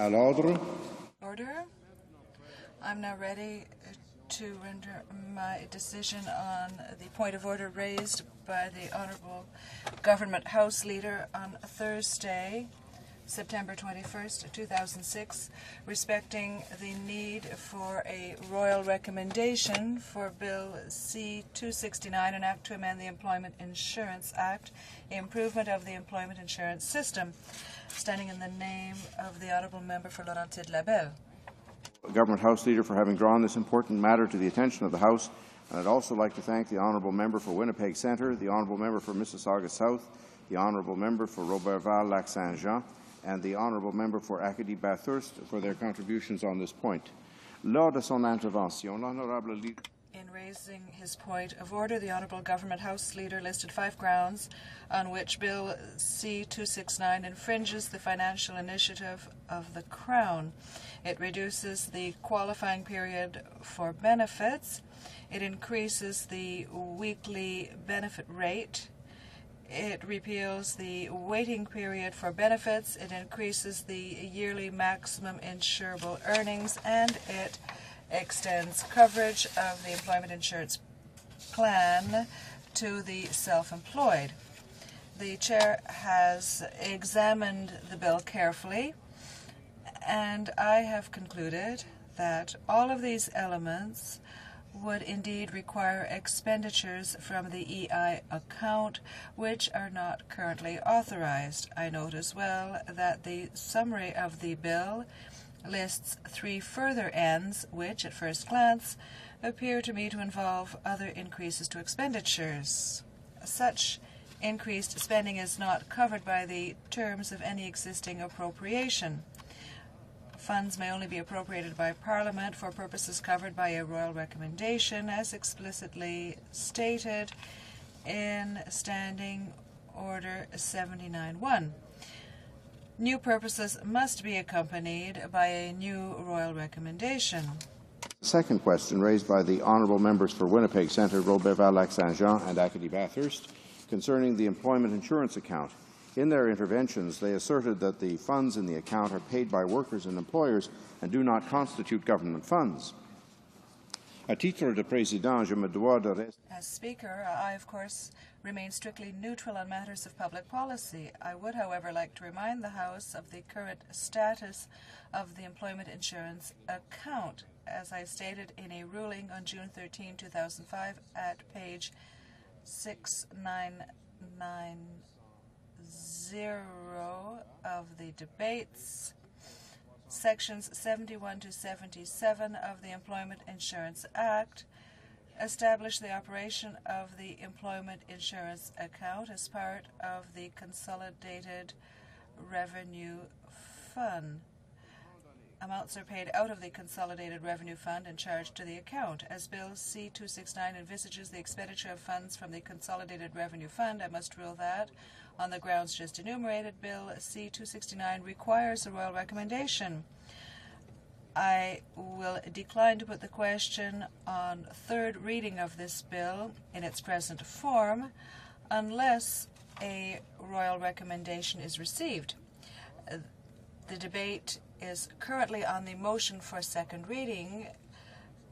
À l'ordre. Order. I'm now ready to render my decision on the point of order raised by the Honourable Government House Leader on Thursday, September 21st, 2006, respecting the need for a royal recommendation for Bill C-269, an act to amend the Employment Insurance Act, improvement of the employment insurance system, standing in the name of the Honourable Member for Laurentides-Labelle. Government House Leader, for having drawn this important matter to the attention of the House. And I'd also like to thank the Honourable Member for Winnipeg Centre, the Honourable Member for Mississauga South, the Honourable Member for Roberval-Lac-Saint-Jean, and the Honourable Member for Acadie-Bathurst for their contributions on this point. Lors de son intervention, l'Honourable Leader. In raising his point of order, the Honourable Government House Leader listed 5 grounds on which Bill C-269 infringes the financial initiative of the Crown. It reduces the qualifying period for benefits. It increases the weekly benefit rate. It repeals the waiting period for benefits. It increases the yearly maximum insurable earnings, and it extends coverage of the employment insurance plan to the self-employed. The Chair has examined the bill carefully, and I have concluded that all of these elements would indeed require expenditures from the EI account, which are not currently authorized. I note as well that the summary of the bill lists 3 further ends, which, at first glance, appear to me to involve other increases to expenditures. Such increased spending is not covered by the terms of any existing appropriation. Funds may only be appropriated by Parliament for purposes covered by a royal recommendation, as explicitly stated in Standing Order 79-1. New purposes must be accompanied by a new royal recommendation. Second question raised by the Honourable Members for Winnipeg Centre, Roberval-Lac-Saint-Jean and Acadie-Bathurst concerning the employment insurance account. In their interventions, they asserted that the funds in the account are paid by workers and employers and do not constitute government funds. À titre de président, je me dois de rester. As Speaker, I, of course, remain strictly neutral on matters of public policy. I would, however, like to remind the House of the current status of the employment insurance account. As I stated in a ruling on June 13, 2005, at page 6990 of the debates, sections 71 to 77 of the Employment Insurance Act establish the operation of the Employment Insurance Account as part of the Consolidated Revenue Fund. Amounts are paid out of the Consolidated Revenue Fund and charged to the account. As Bill C-269 envisages the expenditure of funds from the Consolidated Revenue Fund, I must rule that, on the grounds just enumerated, Bill C-269 requires a royal recommendation. I will decline to put the question on third reading of this bill in its present form unless a royal recommendation is received. The debate is currently on the motion for second reading,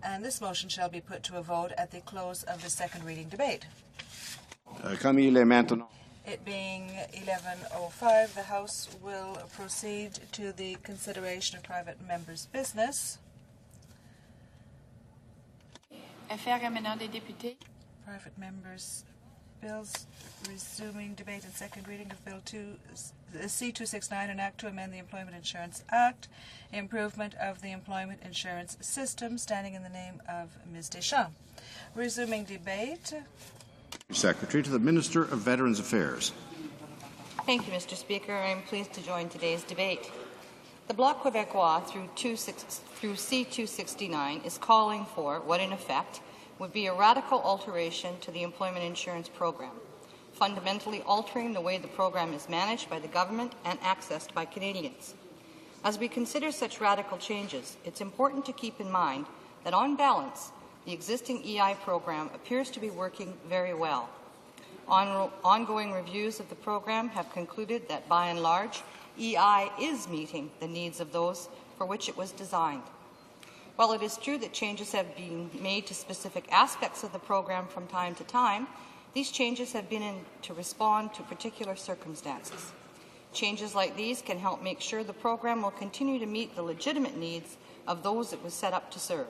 and this motion shall be put to a vote at the close of the second reading debate. Comme il est maintenant. It being 11:05, the House will proceed to the consideration of private members' business. Affaires émanant des députés. Private members' bills, resuming debate and second reading of Bill C-269, an act to amend the Employment Insurance Act, improvement of the employment insurance system, standing in the name of Ms. Deschamps. Resuming debate. Secretary to the Minister of Veterans Affairs. Thank you, Mr. Speaker. I am pleased to join today's debate. The Bloc Québécois through C-269 is calling for what, in effect, would be a radical alteration to the employment insurance program, fundamentally altering the way the program is managed by the government and accessed by Canadians. As we consider such radical changes, it's important to keep in mind that, on balance, the existing EI program appears to be working very well. Ongoing reviews of the program have concluded that, by and large, EI is meeting the needs of those for which it was designed. While it is true that changes have been made to specific aspects of the program from time to time, these changes have been to respond to particular circumstances. Changes like these can help make sure the program will continue to meet the legitimate needs of those it was set up to serve.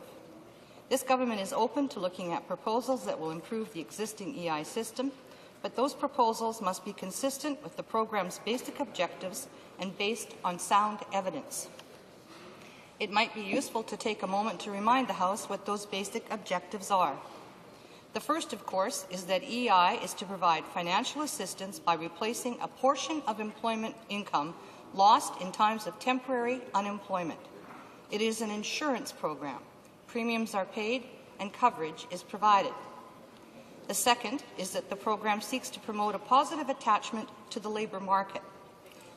This government is open to looking at proposals that will improve the existing EI system, but those proposals must be consistent with the program's basic objectives and based on sound evidence. It might be useful to take a moment to remind the House what those basic objectives are. The first, of course, is that EI is to provide financial assistance by replacing a portion of employment income lost in times of temporary unemployment. It is an insurance program. Premiums are paid and coverage is provided. The second is that the program seeks to promote a positive attachment to the labour market.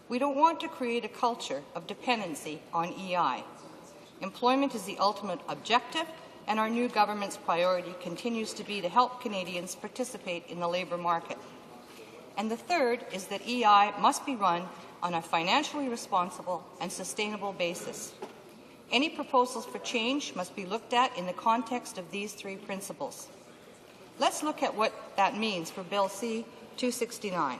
We don't want to create a culture of dependency on EI. Employment is the ultimate objective, and our new government's priority continues to be to help Canadians participate in the labour market. And the third is that EI must be run on a financially responsible and sustainable basis. Any proposals for change must be looked at in the context of these three principles. Let's look at what that means for Bill C-269.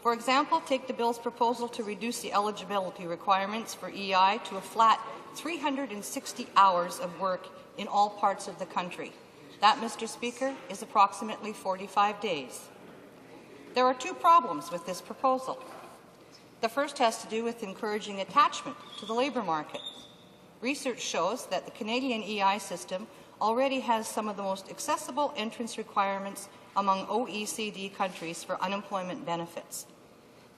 For example, take the bill's proposal to reduce the eligibility requirements for EI to a flat 360 hours of work in all parts of the country. That, Mr. Speaker, is approximately 45 days. There are two problems with this proposal. The first has to do with encouraging attachment to the labour market. Research shows that the Canadian EI system already has some of the most accessible entrance requirements among OECD countries for unemployment benefits.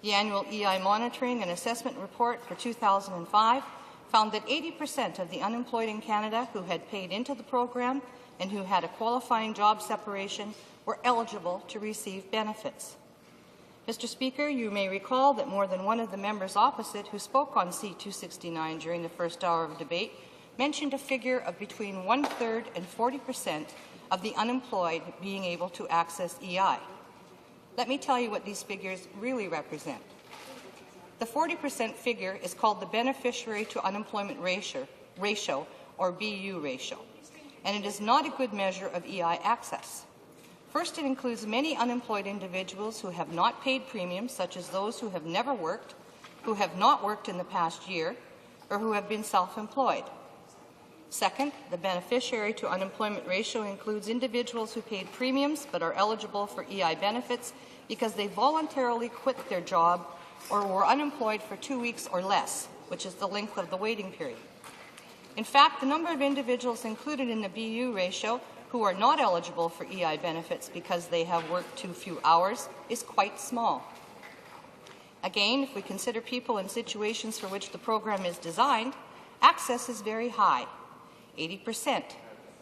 The annual EI Monitoring and Assessment Report for 2005 found that 80% of the unemployed in Canada who had paid into the program and who had a qualifying job separation were eligible to receive benefits. Mr. Speaker, you may recall that more than one of the members opposite who spoke on C-269 during the first hour of debate mentioned a figure of between 1/3 and 40% of the unemployed being able to access EI. Let me tell you what these figures really represent. The 40% figure is called the Beneficiary to Unemployment Ratio, or BU ratio, and it is not a good measure of EI access. First, it includes many unemployed individuals who have not paid premiums, such as those who have never worked, who have not worked in the past year, or who have been self-employed. Second, the beneficiary to unemployment ratio includes individuals who paid premiums but are eligible for EI benefits because they voluntarily quit their job or were unemployed for 2 weeks or less, which is the length of the waiting period. In fact, the number of individuals included in the BU ratio who are not eligible for EI benefits because they have worked too few hours is quite small. Again, if we consider people in situations for which the program is designed, access is very high. 80%.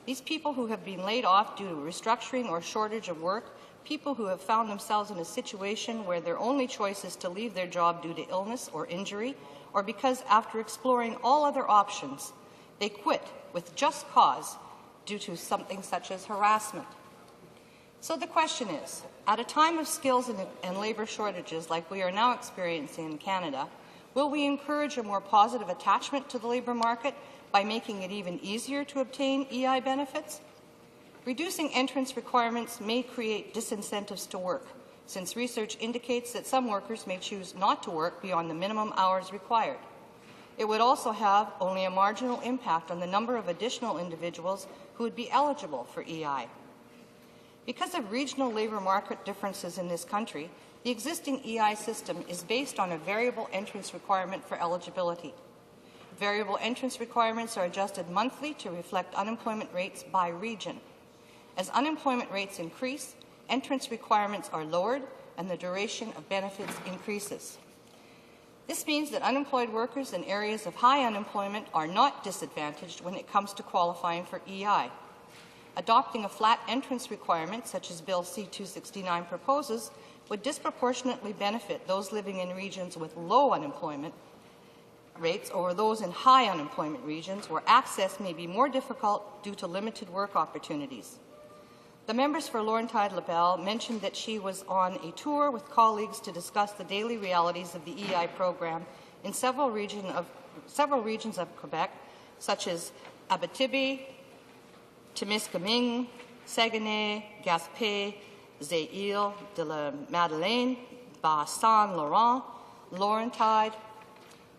These people who have been laid off due to restructuring or shortage of work, people who have found themselves in a situation where their only choice is to leave their job due to illness or injury, or because after exploring all other options, they quit with just cause due to something such as harassment. So the question is, at a time of skills and labour shortages like we are now experiencing in Canada, will we encourage a more positive attachment to the labour market by making it even easier to obtain EI benefits? Reducing entrance requirements may create disincentives to work, since research indicates that some workers may choose not to work beyond the minimum hours required. It would also have only a marginal impact on the number of additional individuals who would be eligible for EI. Because of regional labour market differences in this country, the existing EI system is based on a variable entrance requirement for eligibility. Variable entrance requirements are adjusted monthly to reflect unemployment rates by region. As unemployment rates increase, entrance requirements are lowered and the duration of benefits increases. This means that unemployed workers in areas of high unemployment are not disadvantaged when it comes to qualifying for EI. Adopting a flat entrance requirement, such as Bill C-269 proposes, would disproportionately benefit those living in regions with low unemployment rates over those in high unemployment regions where access may be more difficult due to limited work opportunities. The members for Laurentide-Labelle mentioned that she was on a tour with colleagues to discuss the daily realities of the EI program in several regions of Quebec, such as Abitibi, Témiscamingue, Saguenay, Gaspé, Îles de la Madeleine, Bas-Saint-Laurent, Laurentide.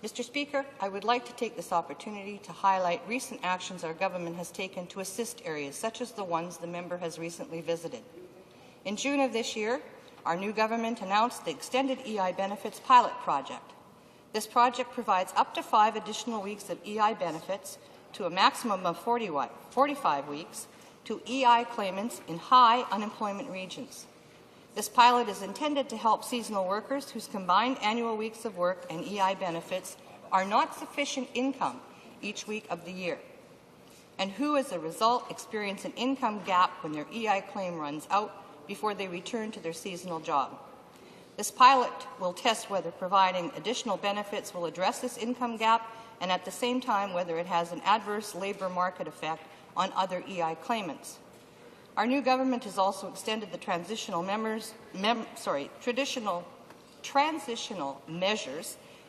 Mr. Speaker, I would like to take this opportunity to highlight recent actions our government has taken to assist areas such as the ones the member has recently visited. In June of this year, our new government announced the Extended EI Benefits Pilot Project. This project provides up to 5 additional weeks of EI benefits to a maximum of 45 weeks to EI claimants in high unemployment regions. This pilot is intended to help seasonal workers whose combined annual weeks of work and EI benefits are not sufficient income each week of the year, and who, as a result, experience an income gap when their EI claim runs out before they return to their seasonal job. This pilot will test whether providing additional benefits will address this income gap and at the same time whether it has an adverse labour market effect on other EI claimants. Our new government has also extended the transitional measures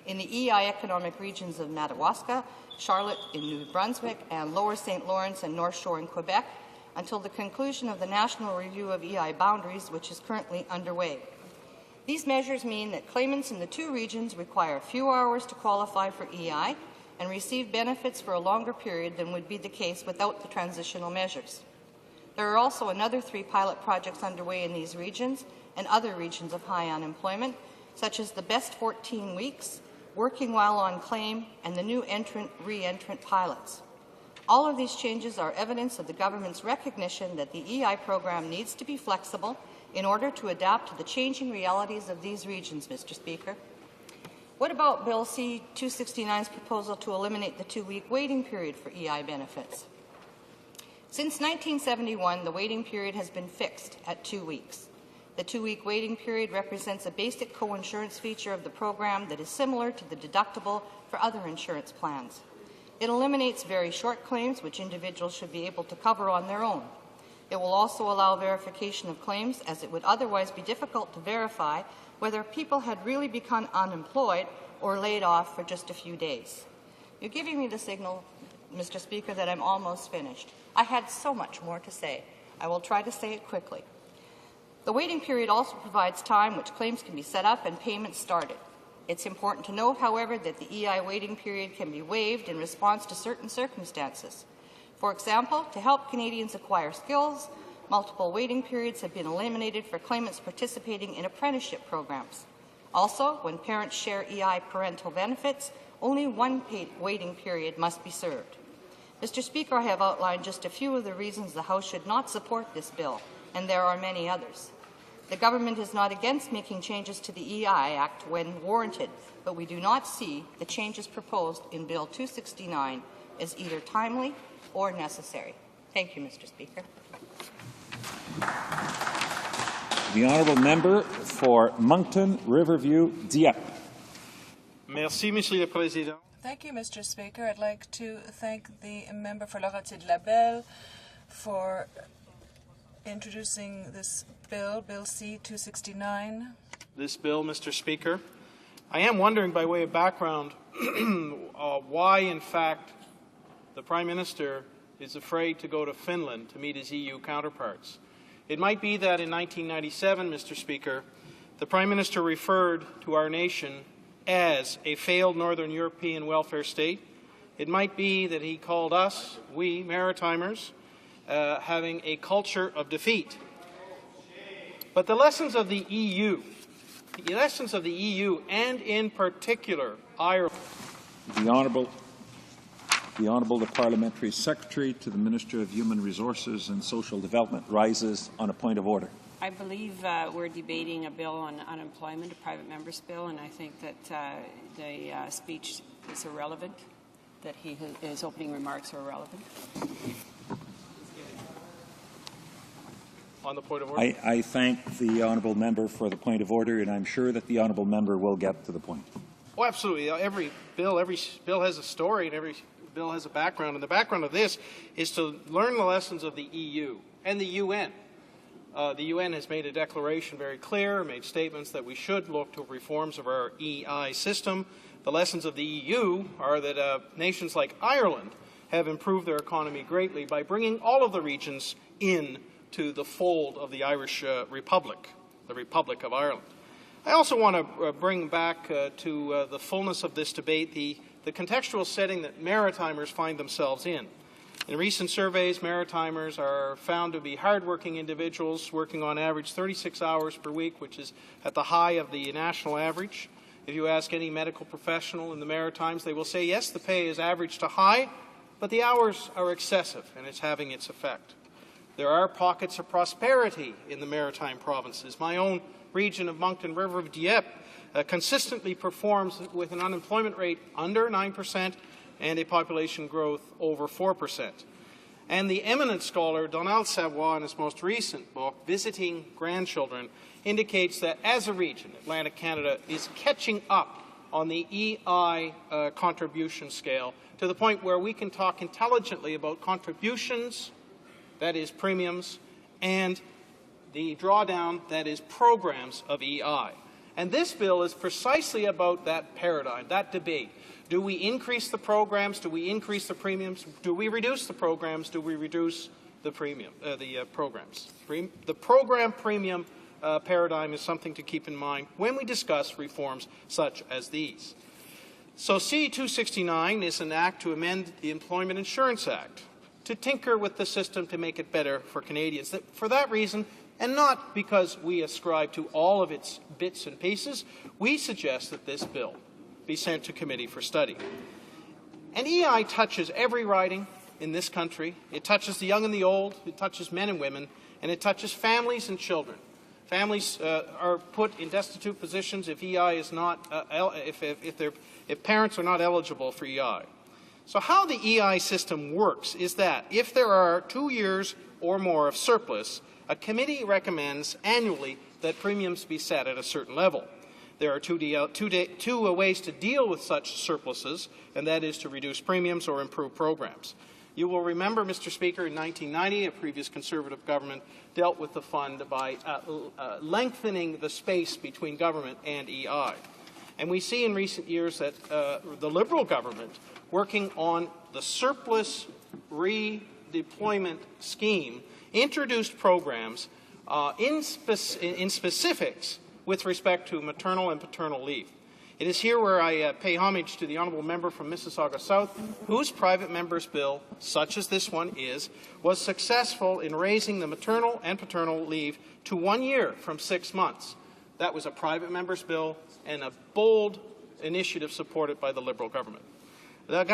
in the EI economic regions of Madawaska, Charlotte in New Brunswick, and Lower St. Lawrence and North Shore in Quebec until the conclusion of the National Review of EI Boundaries, which is currently underway. These measures mean that claimants in the 2 regions require fewer hours to qualify for EI and receive benefits for a longer period than would be the case without the transitional measures. There are also another 3 pilot projects underway in these regions and other regions of high unemployment, such as the Best 14 Weeks, Working While on Claim, and the new Re-Entrant pilots. All of these changes are evidence of the government's recognition that the EI program needs to be flexible in order to adapt to the changing realities of these regions, Mr. Speaker. What about Bill C-269's proposal to eliminate the 2-week waiting period for EI benefits? Since 1971, the waiting period has been fixed at 2 weeks. The 2-week waiting period represents a basic co-insurance feature of the program that is similar to the deductible for other insurance plans. It eliminates very short claims which individuals should be able to cover on their own. It will also allow verification of claims, as it would otherwise be difficult to verify whether people had really become unemployed or laid off for just a few days. You're giving me the signal, Mr. Speaker, that I'm almost finished. I had so much more to say. I will try to say it quickly. The waiting period also provides time which claims can be set up and payments started. It's important to note, however, that the EI waiting period can be waived in response to certain circumstances. For example, to help Canadians acquire skills, multiple waiting periods have been eliminated for claimants participating in apprenticeship programs. Also, when parents share EI parental benefits, only one paid waiting period must be served. Mr. Speaker, I have outlined just a few of the reasons the House should not support this bill, and there are many others. The government is not against making changes to the EI Act when warranted, but we do not see the changes proposed in Bill 269 as either timely or necessary. Thank you, Mr. Speaker. The honourable member for Moncton, Riverview, Dieppe. Merci, Monsieur le Président. Thank you, Mr. Speaker. I'd like to thank the member for Laurentide-Labelle for introducing this bill, Bill C-269. This bill, Mr. Speaker, I am wondering, by way of background, why, in fact, the Prime Minister is afraid to go to Finland to meet his EU counterparts. It might be that in 1997, Mr. Speaker, the Prime Minister referred to our nation as a failed Northern European welfare state. It might be that he called us, we, Maritimers, having a culture of defeat. But the lessons of the EU, and in particular Ireland. The Honourable the Parliamentary Secretary to the Minister of Human Resources and Social Development rises on a point of order. I believe we're debating a bill on unemployment, a private member's bill, and I think that the speech is irrelevant, that his opening remarks are irrelevant. On the point of order? I thank the honourable member for the point of order, and I'm sure that the honourable member will get to the point. Oh, absolutely. Every bill has a story, and every bill has a background. And the background of this is to learn the lessons of the EU and the UN The UN has made a declaration very clear, made statements that we should look to reforms of our EI system. The lessons of the EU are that nations like Ireland have improved their economy greatly by bringing all of the regions in to the fold of the Irish Republic, the Republic of Ireland. I also want to bring back to the fullness of this debate the contextual setting that Maritimers find themselves in. In recent surveys, Maritimers are found to be hardworking individuals working on average 36 hours per week, which is at the high of the national average. If you ask any medical professional in the Maritimes, they will say, yes, the pay is average to high, but the hours are excessive, and it's having its effect. There are pockets of prosperity in the Maritime provinces. My own region of Moncton River of Dieppe consistently performs with an unemployment rate under 9% and a population growth over 4%. And the eminent scholar Donald Savoy, in his most recent book, Visiting Grandchildren, indicates that as a region, Atlantic Canada is catching up on the EI contribution scale to the point where we can talk intelligently about contributions, that is premiums, and the drawdown, that is programs of EI. And this bill is precisely about that paradigm, that debate. Do we increase the programs? Do we increase the premiums? Do we reduce the programs? Do we reduce the programs? The program premium paradigm is something to keep in mind when we discuss reforms such as these. So C-269 is an act to amend the Employment Insurance Act, to tinker with the system to make it better for Canadians. For that reason, and not because we ascribe to all of its bits and pieces, we suggest that this bill be sent to committee for study. And EI touches every riding in this country. It touches the young and the old. It touches men and women. And it touches families and children. Families are put in destitute positions if EI is not, if parents are not eligible for EI. So how the EI system works is that if there are 2 years or more of surplus, a committee recommends annually that premiums be set at a certain level. There are two ways to deal with such surpluses, and that is to reduce premiums or improve programs. You will remember, Mr. Speaker, in 1990, a previous Conservative government dealt with the fund by lengthening the space between government and EI. And we see in recent years that the Liberal government, working on the surplus redeployment scheme, introduced programs in specifics with respect to maternal and paternal leave. It is here where I pay homage to the honourable member from Mississauga South, whose private member's bill, such as this one is, was successful in raising the maternal and paternal leave to 1 year from 6 months. That was a private member's bill and a bold initiative supported by the Liberal government. The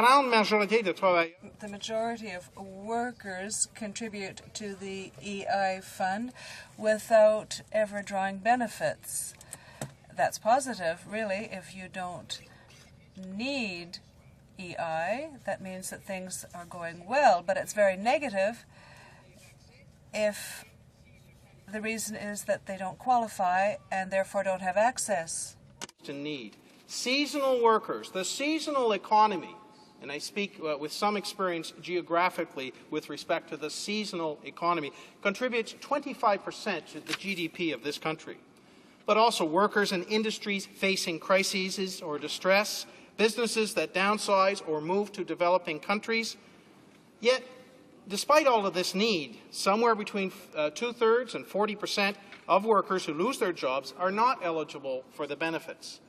majority of workers contribute to the EI fund without ever drawing benefits. That's positive, really. If you don't need EI, that means that things are going well. But it's very negative if the reason is that they don't qualify and therefore don't have access. To need. Seasonal workers, the seasonal economy, and I speak with some experience geographically with respect to the seasonal economy, contributes 25% to the GDP of this country. But also workers in industries facing crises or distress, businesses that downsize or move to developing countries. Yet, despite all of this need, somewhere between 2/3 and 40% of workers who lose their jobs are not eligible for the benefits.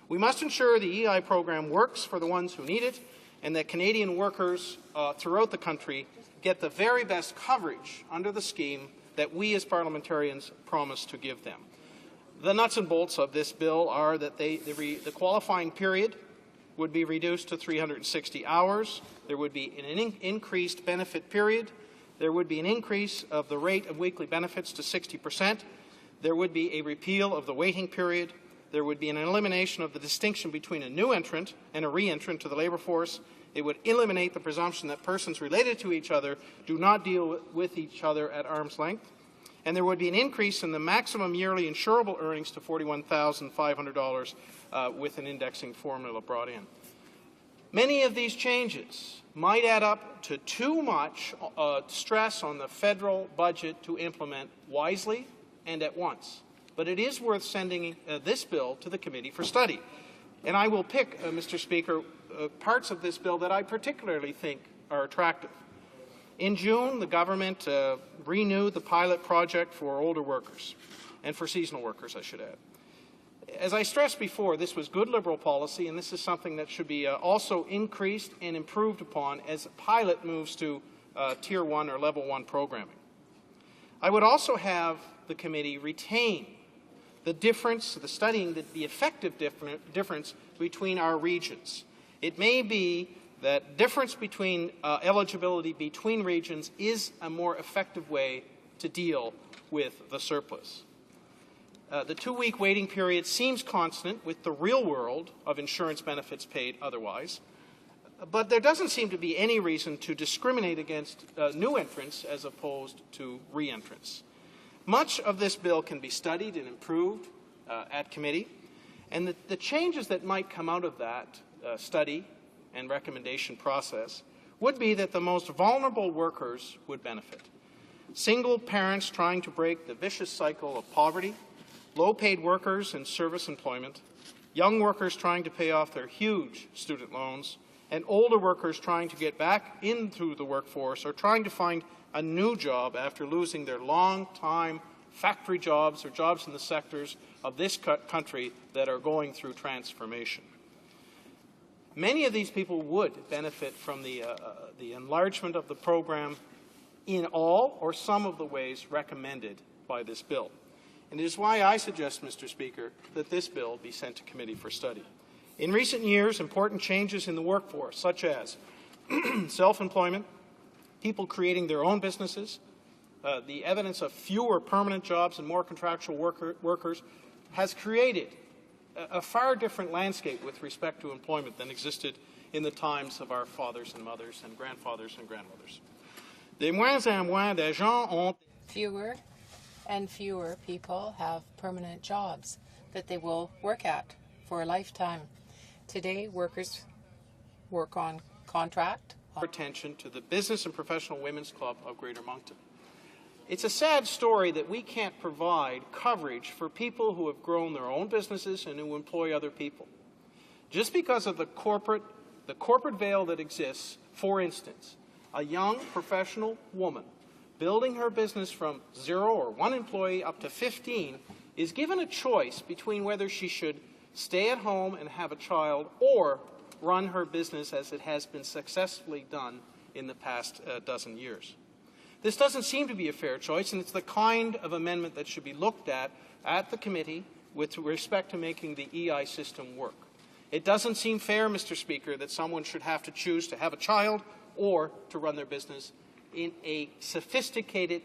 We must ensure the EI program works for the ones who need it, and that Canadian workers throughout the country get the very best coverage under the scheme that we as parliamentarians promise to give them. The nuts and bolts of this bill are that the qualifying period would be reduced to 360 hours. There would be an increased benefit period. There would be an increase of the rate of weekly benefits to 60%. There would be a repeal of the waiting period. There would be an elimination of the distinction between a new entrant and a re-entrant to the labour force. It would eliminate the presumption that persons related to each other do not deal with each other at arm's length. And there would be an increase in the maximum yearly insurable earnings to $41,500 with an indexing formula brought in. Many of these changes might add up to too much stress on the federal budget to implement wisely and at once. But it is worth sending this bill to the committee for study. And I will pick, Mr. Speaker, parts of this bill that I particularly think are attractive. In June, the government renewed the pilot project for older workers, and for seasonal workers, I should add. As I stressed before, this was good Liberal policy, and this is something that should be also increased and improved upon as a pilot moves to Tier 1 or Level 1 programming. I would also have the committee retain the difference, the studying the effective difference between our regions. It may be that difference between eligibility between regions is a more effective way to deal with the surplus. The 2-week waiting period seems consonant with the real world of insurance benefits paid otherwise, but there doesn't seem to be any reason to discriminate against new entrants as opposed to re-entrants. Much of this bill can be studied and improved at committee, and the changes that might come out of that study and recommendation process would be that the most vulnerable workers would benefit. Single parents trying to break the vicious cycle of poverty, low-paid workers in service employment, young workers trying to pay off their huge student loans, and older workers trying to get back into the workforce or trying to find a new job after losing their long-time factory jobs or jobs in the sectors of this country that are going through transformation. Many of these people would benefit from the enlargement of the program in all or some of the ways recommended by this bill. And it is why I suggest, Mr. Speaker, that this bill be sent to committee for study. In recent years, important changes in the workforce, such as self-employment, people creating their own businesses, the evidence of fewer permanent jobs and more contractual workers, has created a far different landscape with respect to employment than existed in the times of our fathers and mothers and grandfathers and grandmothers. De moins en moins de gens ont... Fewer and fewer people have permanent jobs that they will work at for a lifetime. Today, workers work on contract. Attention to the Business and Professional Women's Club of Greater Moncton. It's a sad story that we can't provide coverage for people who have grown their own businesses and who employ other people. Just because of the corporate veil that exists, for instance, a young professional woman building her business from 0 or 1 employee up to 15 is given a choice between whether she should stay at home and have a child or run her business as it has been successfully done in the past dozen years. This doesn't seem to be a fair choice, and it's the kind of amendment that should be looked at the committee with respect to making the EI system work. It doesn't seem fair, Mr. Speaker, that someone should have to choose to have a child or to run their business in a sophisticated,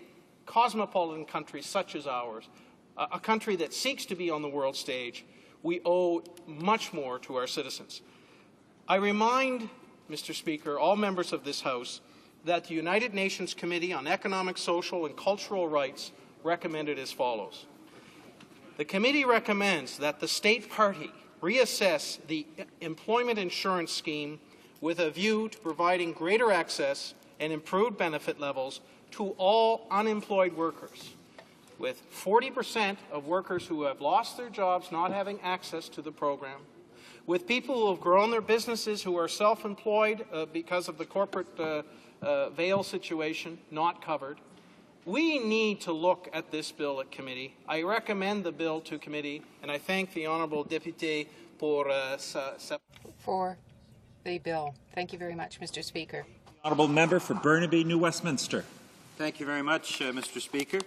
cosmopolitan country such as ours, a country that seeks to be on the world stage. We owe much more to our citizens. I remind, Mr. Speaker, all members of this House that the United Nations Committee on Economic, Social and Cultural Rights recommended as follows. The committee recommends that the state party reassess the employment insurance scheme with a view to providing greater access and improved benefit levels to all unemployed workers, with 40% of workers who have lost their jobs not having access to the program, with people who have grown their businesses who are self-employed because of the corporate veil situation not covered. We need to look at this bill at committee. I recommend the bill to committee, and I thank the honourable député for the bill. Thank you very much, Mr. Speaker. Honourable member for Burnaby, New Westminster. Thank you very much, Mr. Speaker.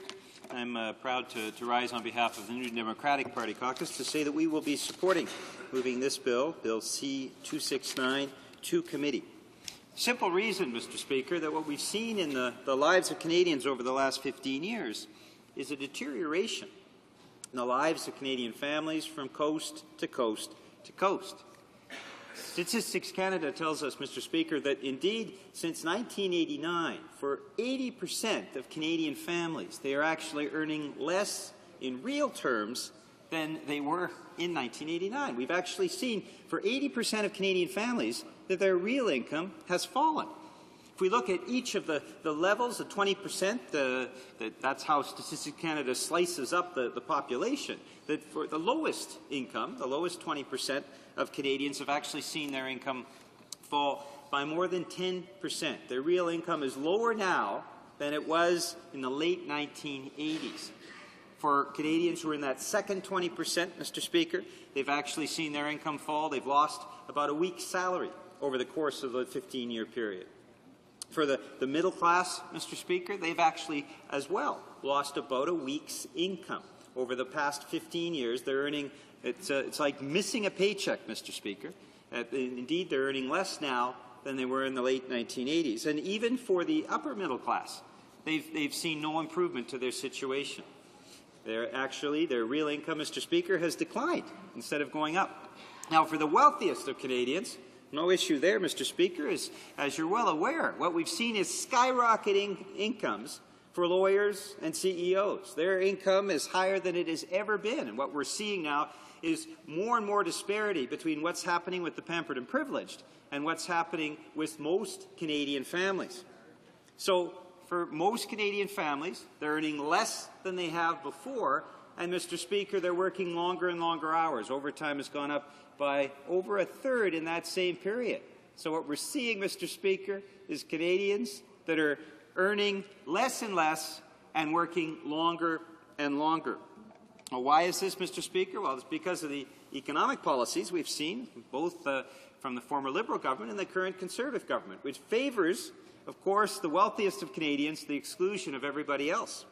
I'm proud to rise on behalf of the New Democratic Party caucus to say that we will be supporting moving this bill, Bill C-269, to committee. Simple reason, Mr. Speaker, that what we've seen in the lives of Canadians over the last 15 years is a deterioration in the lives of Canadian families from coast to coast to coast. Statistics Canada tells us, Mr. Speaker, that indeed since 1989, for 80% of Canadian families, they are actually earning less in real terms than they were in 1989. We've actually seen for 80% of Canadian families that their real income has fallen. If we look at each of the levels, the 20%, that's how Statistics Canada slices up the population, that for the lowest income, the lowest 20% of Canadians have actually seen their income fall by more than 10%. Their real income is lower now than it was in the late 1980s. For Canadians who are in that second 20%, Mr. Speaker, they've actually seen their income fall. They've lost about a week's salary over the course of the 15-year period. For the middle class, Mr. Speaker, they've actually as well lost about a week's income. Over the past 15 years, they're earning, it's like missing a paycheck, Mr. Speaker. Indeed, they're earning less now than they were in the late 1980s. And even for the upper middle class, they've seen no improvement to their situation. Their real income, Mr. Speaker, has declined instead of going up. Now, for the wealthiest of Canadians, no issue there, Mr. Speaker, as you're well aware. What we've seen is skyrocketing incomes for lawyers and CEOs. Their income is higher than it has ever been. And what we're seeing now is more and more disparity between what's happening with the pampered and privileged and what's happening with most Canadian families. So for most Canadian families, they're earning less than they have before, and, Mr. Speaker, they're working longer and longer hours. Overtime has gone up by over a third in that same period. So what we're seeing, Mr. Speaker, is Canadians that are earning less and less and working longer and longer. Well, why is this, Mr. Speaker? Well, it's because of the economic policies we've seen, both from the former Liberal government and the current Conservative government, which favours, of course, the wealthiest of Canadians to the exclusion of everybody else.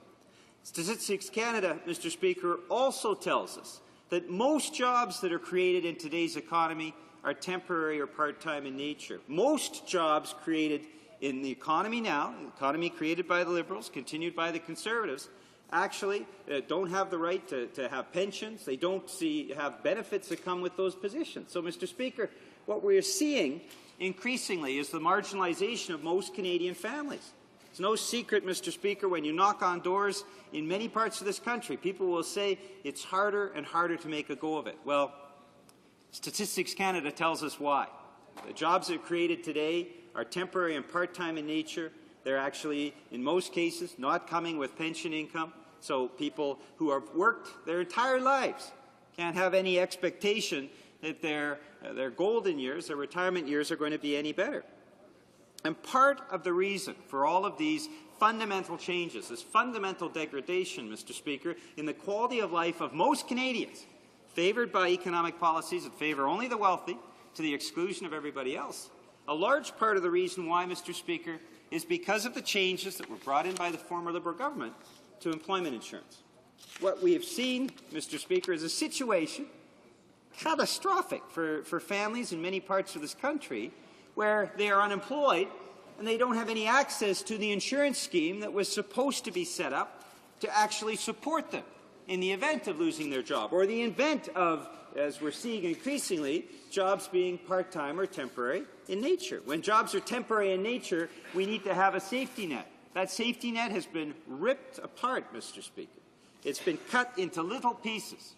Statistics Canada, Mr. Speaker, also tells us that most jobs that are created in today's economy are temporary or part-time in nature. Most jobs created in the economy now, the economy created by the Liberals, continued by the Conservatives, actually don't have the right to have pensions. They don't have benefits that come with those positions. So, Mr. Speaker, what we're seeing increasingly is the marginalization of most Canadian families. It's no secret, Mr. Speaker, when you knock on doors in many parts of this country, people will say it's harder and harder to make a go of it. Well, Statistics Canada tells us why. The jobs that are created today are temporary and part-time in nature. They're actually, in most cases, not coming with pension income. So people who have worked their entire lives can't have any expectation that their golden years, their retirement years, are going to be any better. And part of the reason for all of these fundamental changes, this fundamental degradation, Mr. Speaker, in the quality of life of most Canadians, favoured by economic policies that favour only the wealthy to the exclusion of everybody else, a large part of the reason why, Mr. Speaker, is because of the changes that were brought in by the former Liberal government to employment insurance. What we have seen, Mr. Speaker, is a situation catastrophic for families in many parts of this country where they are unemployed and they don't have any access to the insurance scheme that was supposed to be set up to actually support them in the event of losing their job, or the event of, as we're seeing increasingly, jobs being part-time or temporary in nature. When jobs are temporary in nature, we need to have a safety net. That safety net has been ripped apart, Mr. Speaker. It's been cut into little pieces.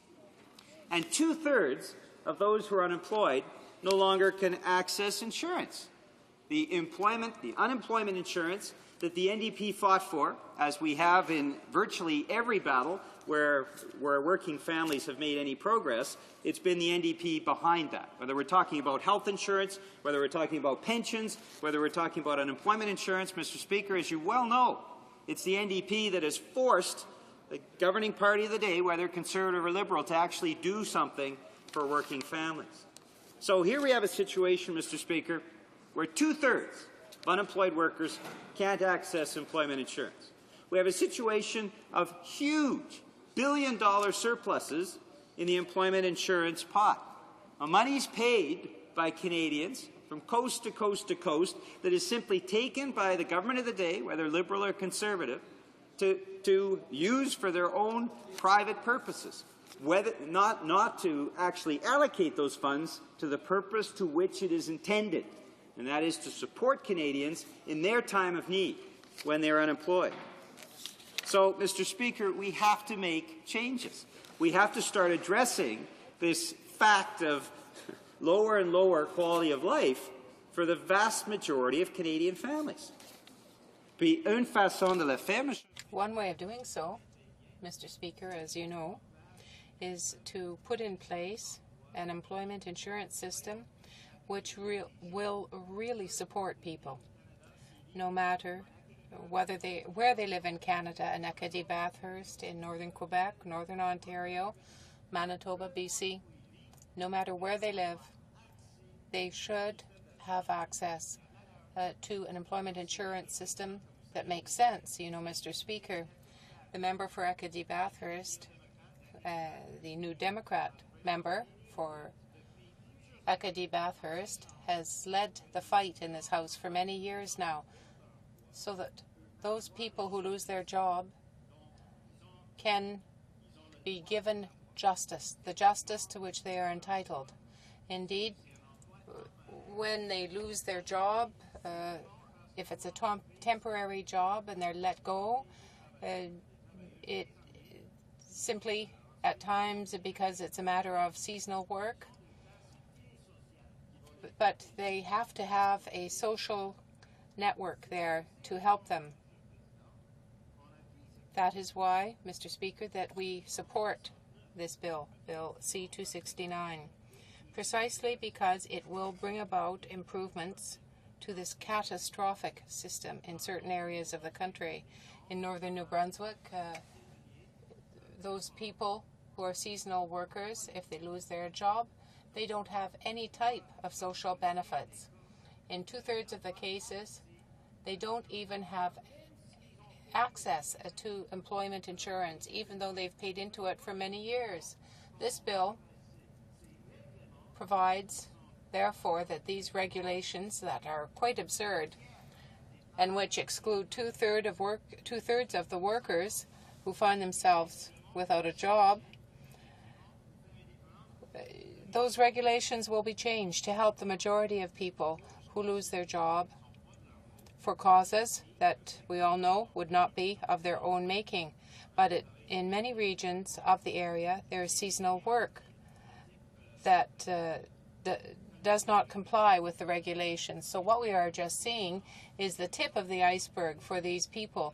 And two-thirds of those who are unemployed no longer can access insurance. The unemployment insurance that the NDP fought for, as we have in virtually every battle where working families have made any progress, it's been the NDP behind that. Whether we're talking about health insurance, whether we're talking about pensions, whether we're talking about unemployment insurance, Mr. Speaker, as you well know, it's the NDP that has forced the governing party of the day, whether Conservative or Liberal, to actually do something for working families. So here we have a situation, Mr. Speaker, where two-thirds of unemployed workers can't access employment insurance. We have a situation of huge billion-dollar surpluses in the employment insurance pot. Money is paid by Canadians from coast to coast to coast that is simply taken by the government of the day, whether Liberal or Conservative, to use for their own private purposes, whether not to actually allocate those funds to the purpose to which it is intended, and that is to support Canadians in their time of need when they are unemployed. So, Mr. Speaker, we have to make changes. We have to start addressing this fact of lower and lower quality of life for the vast majority of Canadian families. Puis une façon de le faire, One way of doing so, Mr. Speaker, as you know, is to put in place an employment insurance system which will really support people, no matter where they live in Canada, in Acadie Bathurst, in northern Quebec, northern Ontario, Manitoba, BC, no matter where they live, they should have access to an employment insurance system that makes sense. You know, Mr. Speaker, the member for Acadie Bathurst, the New Democrat member for Acadie Bathurst, has led the fight in this House for many years now, so that those people who lose their job can be given justice, the justice to which they are entitled. Indeed, when they lose their job, if it's a temporary job and they're let go, it simply at times because it's a matter of seasonal work, but they have to have a social network there to help them. That is why, Mr. Speaker, that we support this bill, Bill C-269, precisely because it will bring about improvements to this catastrophic system in certain areas of the country. In northern New Brunswick, those people who are seasonal workers, if they lose their job, they don't have any type of social benefits. In 2/3 of the cases, they don't even have access to employment insurance, even though they've paid into it for many years. This bill provides, therefore, that these regulations that are quite absurd and which exclude 2/3 of the workers who find themselves without a job, those regulations will be changed to help the majority of people who lose their job for causes that we all know would not be of their own making. But in many regions of the area, there is seasonal work that does not comply with the regulations. So what we are just seeing is the tip of the iceberg for these people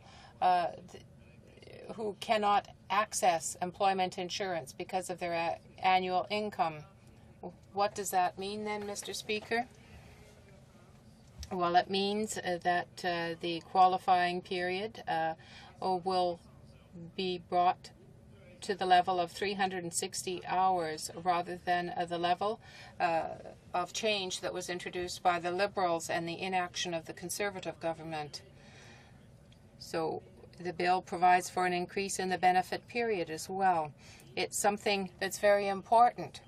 who cannot access employment insurance because of their annual income. What does that mean then, Mr. Speaker? Well, it means that the qualifying period will be brought to the level of 360 hours rather than the level of change that was introduced by the Liberals and the inaction of the Conservative government. So the bill provides for an increase in the benefit period as well. It's something that's very important.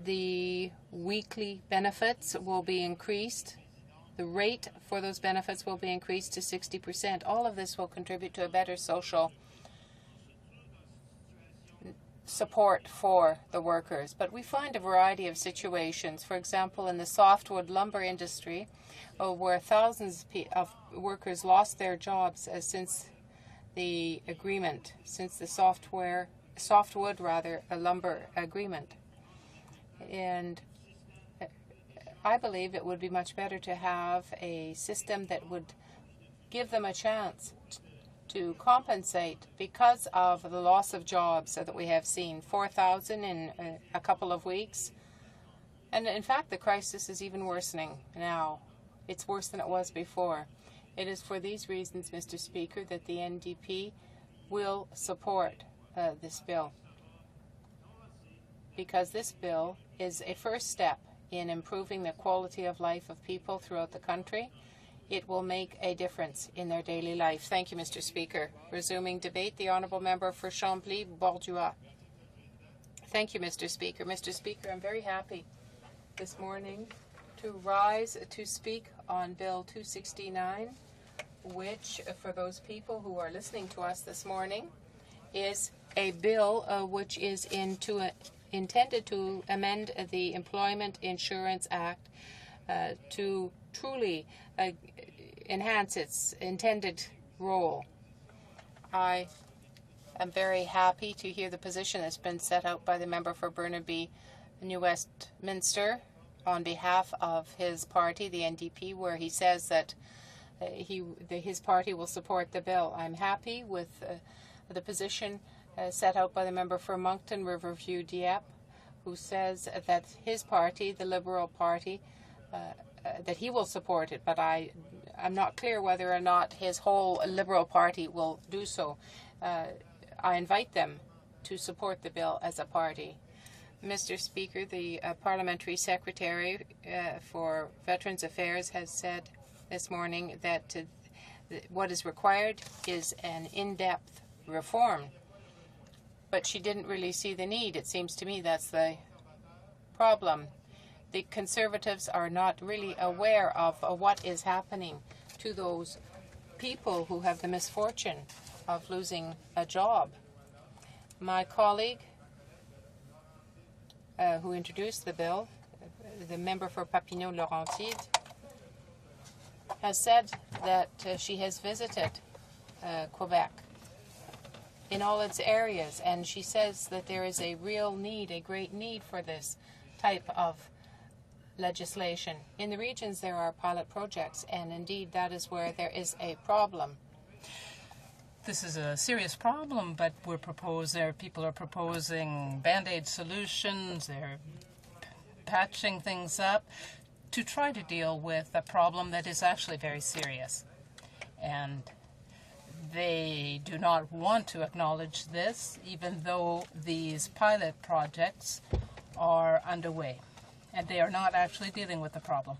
The weekly benefits will be increased. The rate for those benefits will be increased to 60%. All of this will contribute to a better social support for the workers. But we find a variety of situations, for example, in the softwood lumber industry, where thousands of workers lost their jobs since the agreement, since the softwood lumber agreement. And I believe it would be much better to have a system that would give them a chance to compensate because of the loss of jobs that we have seen, 4,000 in a couple of weeks. And in fact, the crisis is even worsening now. It's worse than it was before. It is for these reasons, Mr. Speaker, that the NDP will support this bill, because this bill is a first step in improving the quality of life of people throughout the country. It will make a difference in their daily life. Thank you, Mr. Speaker. Resuming debate, the Honourable Member for Chambly-Bordua. Thank you, Mr. Speaker. Mr. Speaker, I'm very happy this morning to rise to speak on Bill 269, which, for those people who are listening to us this morning, is a bill which is intended to amend the Employment Insurance Act to truly enhance its intended role. I am very happy to hear the position that's been set out by the member for Burnaby New Westminster. on behalf of his party, the NDP, where he says that his party will support the bill. I'm happy with the position set out by the member for Moncton Riverview Dieppe, who says that his party, the Liberal Party, that he will support it, but I'm not clear whether or not his whole Liberal Party will do so. I invite them to support the bill as a party. Mr. Speaker, the Parliamentary Secretary for Veterans Affairs has said this morning that what is required is an in-depth reform. But she didn't really see the need. It seems to me that's the problem. The Conservatives are not really aware of what is happening to those people who have the misfortune of losing a job. My colleague who introduced the bill, the member for Papineau-Laurentide, has said that she has visited Quebec in all its areas, and she says that there is a real need, a great need for this type of legislation. In the regions there are pilot projects, and indeed that is where there is a problem. This is a serious problem, but people are proposing Band-Aid solutions, they're patching things up to try to deal with a problem that is actually very serious. And they do not want to acknowledge this, even though these pilot projects are underway, and they are not actually dealing with the problem.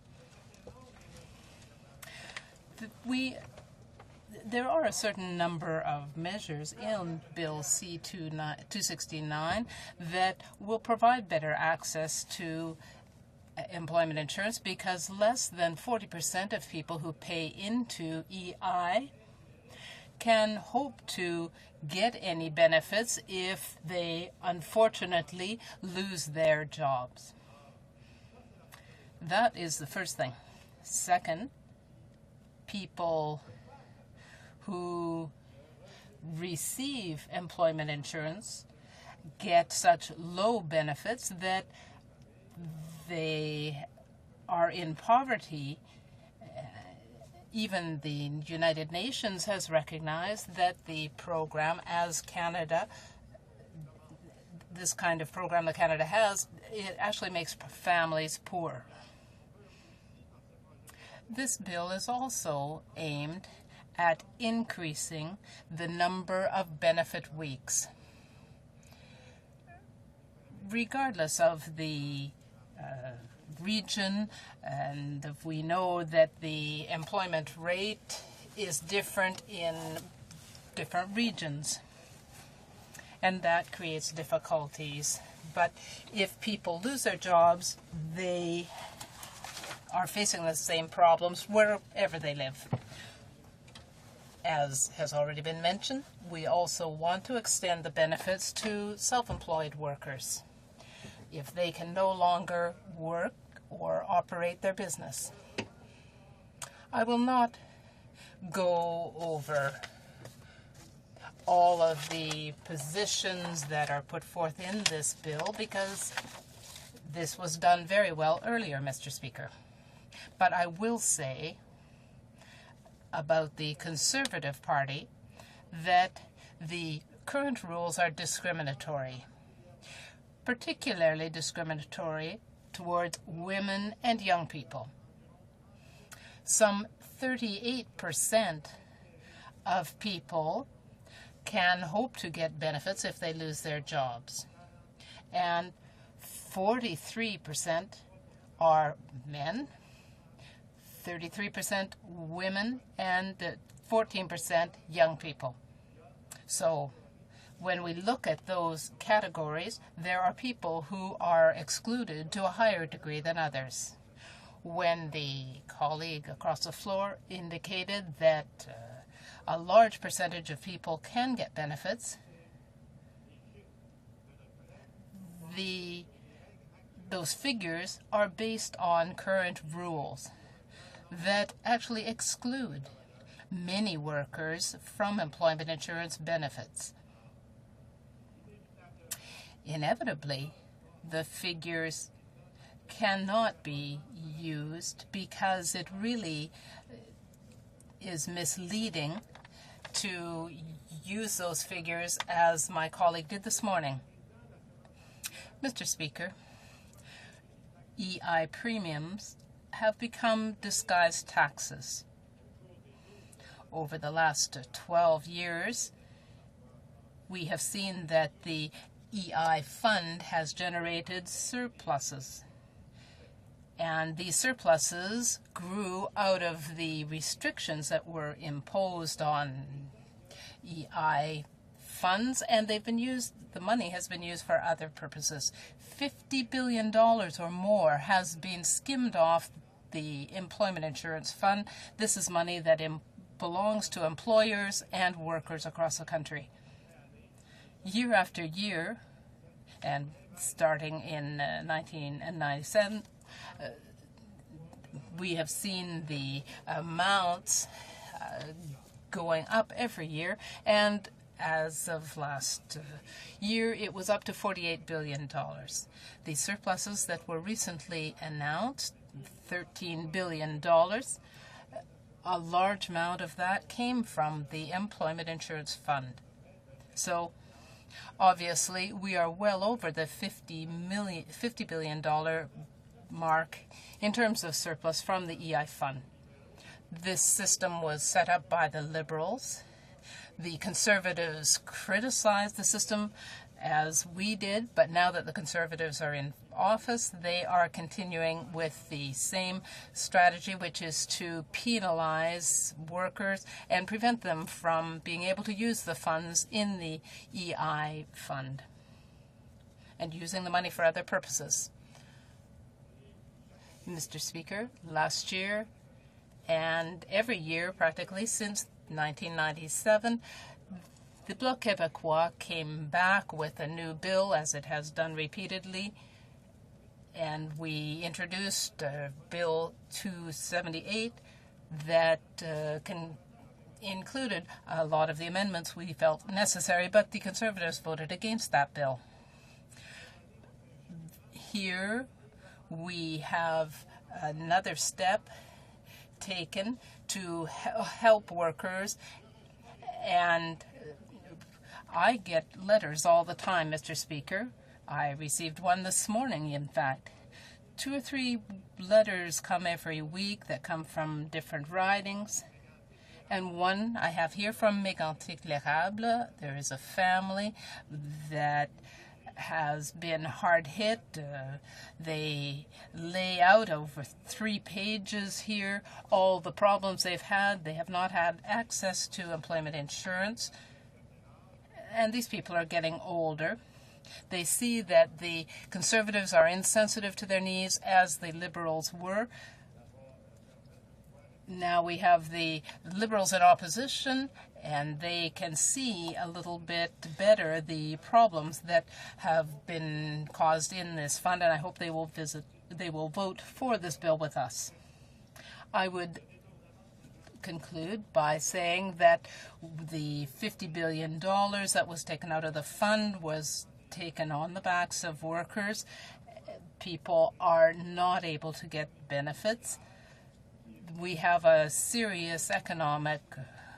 There are a certain number of measures in Bill C-269 that will provide better access to employment insurance, because less than 40% of people who pay into EI can hope to get any benefits if they unfortunately lose their jobs. That is the first thing. Second, people who receive employment insurance get such low benefits that they are in poverty. Even the United Nations has recognized that the program, as Canada, this kind of program that Canada has, it actually makes families poor. This bill is also aimed at increasing the number of benefit weeks. Regardless of the region, and if we know that the employment rate is different in different regions, and that creates difficulties. But if people lose their jobs, they are facing the same problems wherever they live. As has already been mentioned, we also want to extend the benefits to self-employed workers if they can no longer work or operate their business. I will not go over all of the positions that are put forth in this bill, because this was done very well earlier, Mr. Speaker. But I will say about the Conservative Party that the current rules are discriminatory, particularly discriminatory towards women and young people. Some 38% of people can hope to get benefits if they lose their jobs, and 43% are men, 33% women, and 14% young people. So when we look at those categories, there are people who are excluded to a higher degree than others. When the colleague across the floor indicated that a large percentage of people can get benefits, those figures are based on current rules that actually exclude many workers from employment insurance benefits. Inevitably, the figures cannot be used because it really is misleading to use those figures as my colleague did this morning. Mr. Speaker, EI premiums have become disguised taxes. Over the last 12 years, we have seen that the EI fund has generated surpluses. And these surpluses grew out of the restrictions that were imposed on EI funds, and they've been used, the money has been used for other purposes. $50 billion or more has been skimmed off the Employment Insurance Fund. This is money that belongs to employers and workers across the country. Year after year, and starting in 1997, we have seen the amounts going up every year, and as of last year, it was up to $48 billion. The surpluses that were recently announced, $13 billion, a large amount of that came from the Employment Insurance Fund. So, obviously, we are well over the $50 billion mark in terms of surplus from the EI fund. This system was set up by the Liberals. The Conservatives criticized the system as we did, but now that the Conservatives are in office, they are continuing with the same strategy, which is to penalize workers and prevent them from being able to use the funds in the EI fund and using the money for other purposes. Mr. Speaker, last year and every year practically since 1997, the Bloc Québécois came back with a new bill, as it has done repeatedly, and we introduced Bill 278 that included a lot of the amendments we felt necessary, but the Conservatives voted against that bill. Here we have another step taken to help workers, and I get letters all the time, Mr. Speaker. I received one this morning, in fact. 2 or 3 letters come every week that come from different ridings. And one I have here from Mégantic-l'Érable. There is a family that has been hard hit. They lay out over 3 pages here all the problems they've had. They have not had access to employment insurance. And these people are getting older. They see that the Conservatives are insensitive to their needs, as the Liberals were. Now we have the Liberals in opposition, and they can see a little bit better the problems that have been caused in this fund, and I hope they will vote for this bill with us. I would conclude by saying that the $50 billion that was taken out of the fund was taken on the backs of workers. People are not able to get benefits. We have a serious economic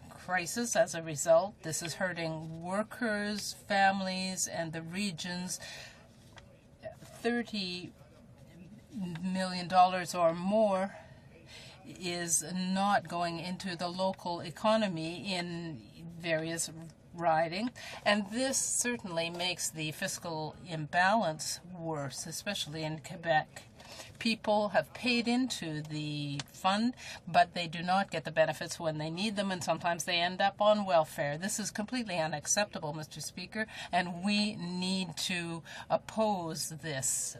crisis as a result. This is hurting workers, families, and the regions. $30 million or more is not going into the local economy in various riding, and this certainly makes the fiscal imbalance worse, especially in Quebec. People have paid into the fund, but they do not get the benefits when they need them, and sometimes they end up on welfare. This is completely unacceptable, Mr. Speaker, and we need to oppose this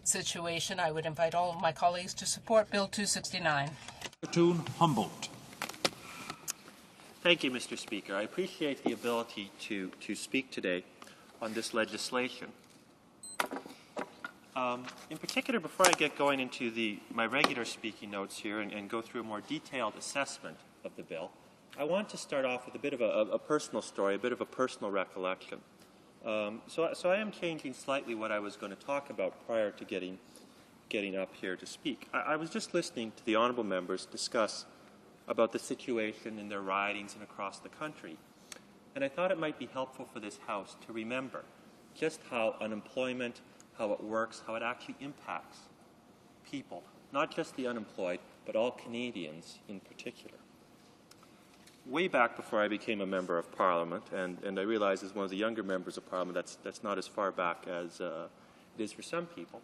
situation. I would invite all of my colleagues to support Bill 269. Humboldt. Thank you, Mr. Speaker. I appreciate the ability to speak today on this legislation. In particular, before I get going into my regular speaking notes here and go through a more detailed assessment of the bill, I want to start off with a bit of a personal story, a bit of a personal recollection. So I am changing slightly what I was going to talk about prior to getting getting up here to speak. I was just listening to the honourable members discuss about the situation in their ridings and across the country. And I thought it might be helpful for this House to remember just how unemployment, how it works, how it actually impacts people, not just the unemployed, but all Canadians in particular. Way back before I became a member of Parliament, and I realize as one of the younger members of Parliament that's not as far back as it is for some people,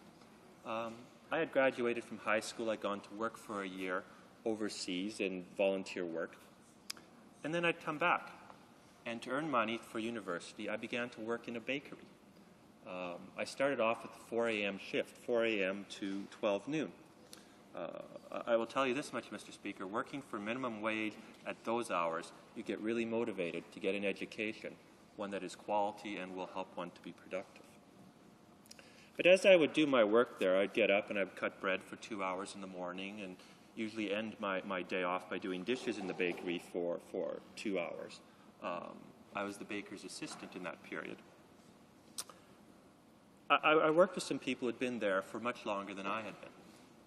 I had graduated from high school. I'd gone to work for a year overseas in volunteer work, and then I'd come back. And to earn money for university, I began to work in a bakery. I started off with the 4 a.m. shift, 4 a.m. to 12 noon. I will tell you this much, Mr. Speaker, working for minimum wage at those hours, you get really motivated to get an education, one that is quality and will help one to be productive. But as I would do my work there, I'd get up and I'd cut bread for 2 hours in the morning and usually end my day off by doing dishes in the bakery for 2 hours. I was the baker's assistant in that period. I worked with some people who had been there for much longer than I had been.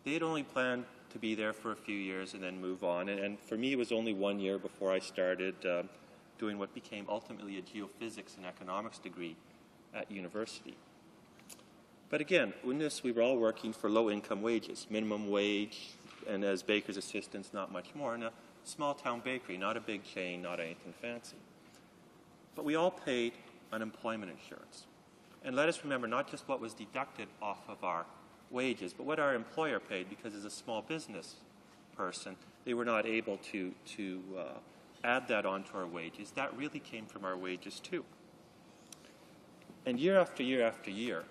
They had only planned to be there for a few years and then move on. And for me, it was only 1 year before I started doing what became ultimately a geophysics and economics degree at university. But again, in this, we were all working for low-income wages, minimum wage, and as baker's assistants, not much more, in a small-town bakery, not a big chain, not anything fancy. But we all paid unemployment insurance. And let us remember not just what was deducted off of our wages, but what our employer paid, because as a small business person, they were not able to add that onto our wages. That really came from our wages too. And year after year after year,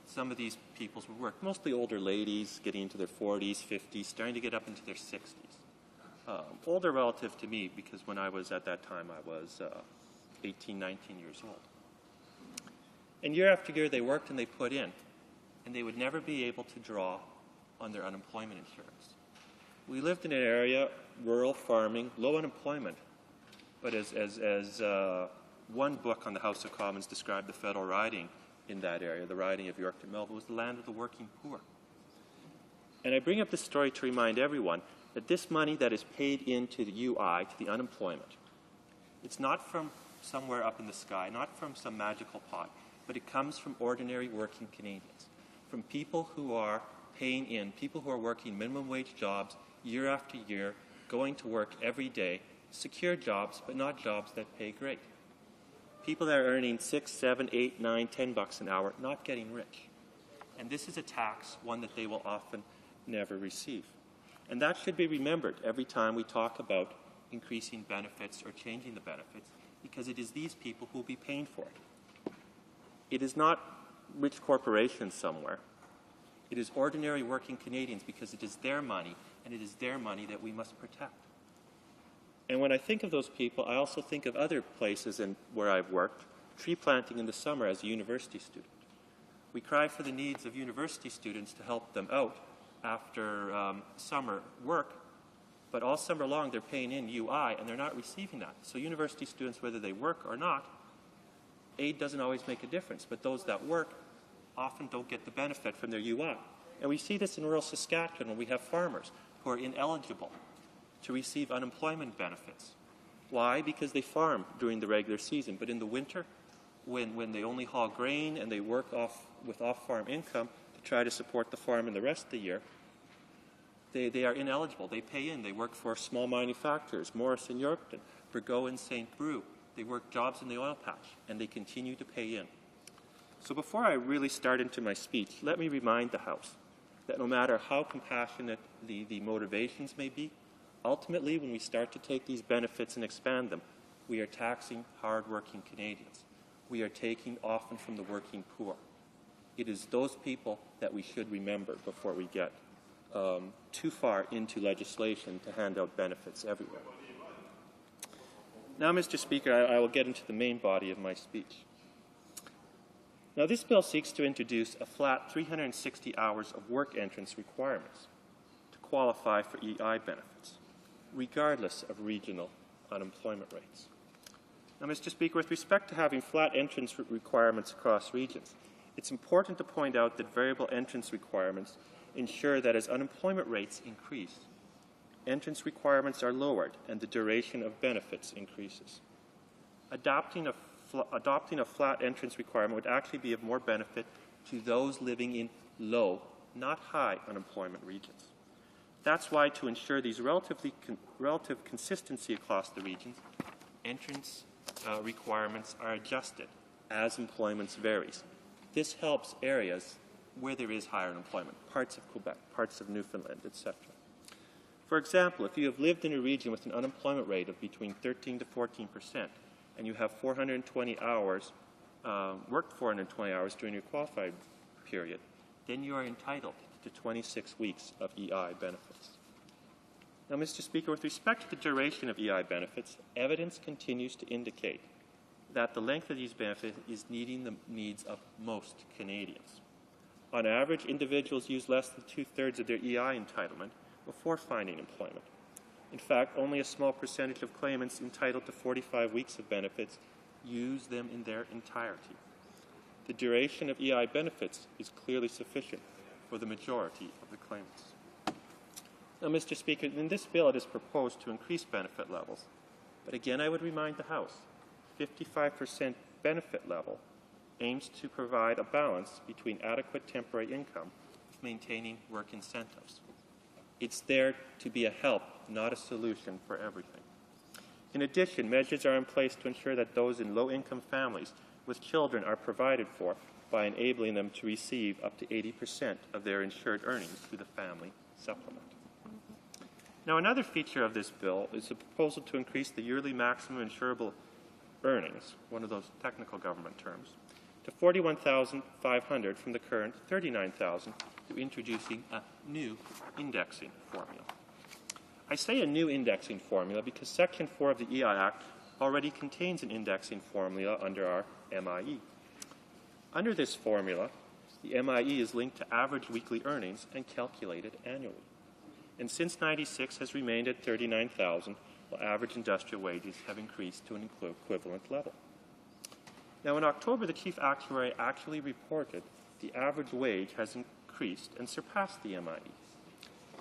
some of these people would work, mostly older ladies, getting into their 40s, 50s, starting to get up into their 60s. Older relative to me, because when I was at that time, I was 18, 19 years old. And year after year, they worked and they put in, and they would never be able to draw on their unemployment insurance. We lived in an area, rural farming, low unemployment, but as one book on the House of Commons described the federal riding in that area, the riding of Yorkton Melville, was the land of the working poor. And I bring up this story to remind everyone that this money that is paid into the UI, to the unemployment, it's not from somewhere up in the sky, not from some magical pot, but it comes from ordinary working Canadians, from people who are paying in, people who are working minimum wage jobs year after year, going to work every day, secure jobs, but not jobs that pay great. People that are earning $6, $7, $8, $9, $10 an hour, not getting rich. And this is a tax, one that they will often never receive. And that should be remembered every time we talk about increasing benefits or changing the benefits, because it is these people who will be paying for it. It is not rich corporations somewhere. It is ordinary working Canadians, because it is their money, and it is their money that we must protect. And when I think of those people, I also think of other places where I've worked, tree planting in the summer as a university student. We cry for the needs of university students to help them out after summer work, but all summer long they're paying in UI and they're not receiving that. So university students, whether they work or not, aid doesn't always make a difference, but those that work often don't get the benefit from their UI. And we see this in rural Saskatchewan when we have farmers who are ineligible to receive unemployment benefits. Why? Because they farm during the regular season, but in the winter, when they only haul grain and they work with off-farm income to try to support the farm in the rest of the year, they are ineligible. They pay in. They work for small manufacturers, Morris in Yorkton, Burgo in St. Brew. They work jobs in the oil patch, and they continue to pay in. So before I really start into my speech, let me remind the House that no matter how compassionate the motivations may be, ultimately, when we start to take these benefits and expand them, we are taxing hard-working Canadians. We are taking often from the working poor. It is those people that we should remember before we get too far into legislation to hand out benefits everywhere. Now, Mr. Speaker, I will get into the main body of my speech. Now, this bill seeks to introduce a flat 360 hours of work entrance requirements to qualify for EI benefits, regardless of regional unemployment rates. Now, Mr. Speaker, with respect to having flat entrance requirements across regions, It's important to point out that variable entrance requirements ensure that as unemployment rates increase, entrance requirements are lowered and the duration of benefits increases. Adopting a flat entrance requirement would actually be of more benefit to those living in low, not high unemployment regions. That's why, to ensure these relative consistency across the regions, entrance requirements are adjusted as employment varies. This helps areas where there is higher unemployment, parts of Quebec, parts of Newfoundland, etc. For example, if you have lived in a region with an unemployment rate of between 13 to 14%, and you have 420 hours, worked 420 hours during your qualified period, then you are entitled to 26 weeks of EI benefits. Now, Mr. Speaker, with respect to the duration of EI benefits, evidence continues to indicate that the length of these benefits is meeting the needs of most Canadians. On average, individuals use less than 2/3 of their EI entitlement before finding employment. In fact, only a small percentage of claimants entitled to 45 weeks of benefits use them in their entirety. The duration of EI benefits is clearly sufficient for the majority of the claimants. Now, Mr. Speaker, in this bill it is proposed to increase benefit levels, but again I would remind the House, 55% benefit level aims to provide a balance between adequate temporary income with maintaining work incentives. It's there to be a help, not a solution for everything. In addition, measures are in place to ensure that those in low-income families with children are provided for by enabling them to receive up to 80% of their insured earnings through the family supplement. Now, another feature of this bill is a proposal to increase the yearly maximum insurable earnings, one of those technical government terms, to $41,500 from the current $39,000 through introducing a new indexing formula. I say a new indexing formula because Section 4 of the EI Act already contains an indexing formula under our MIE. Under this formula, the MIE is linked to average weekly earnings and calculated annually. And since '96 has remained at $39,000, while average industrial wages have increased to an equivalent level. Now, in October, the Chief Actuary actually reported the average wage has increased and surpassed the MIE.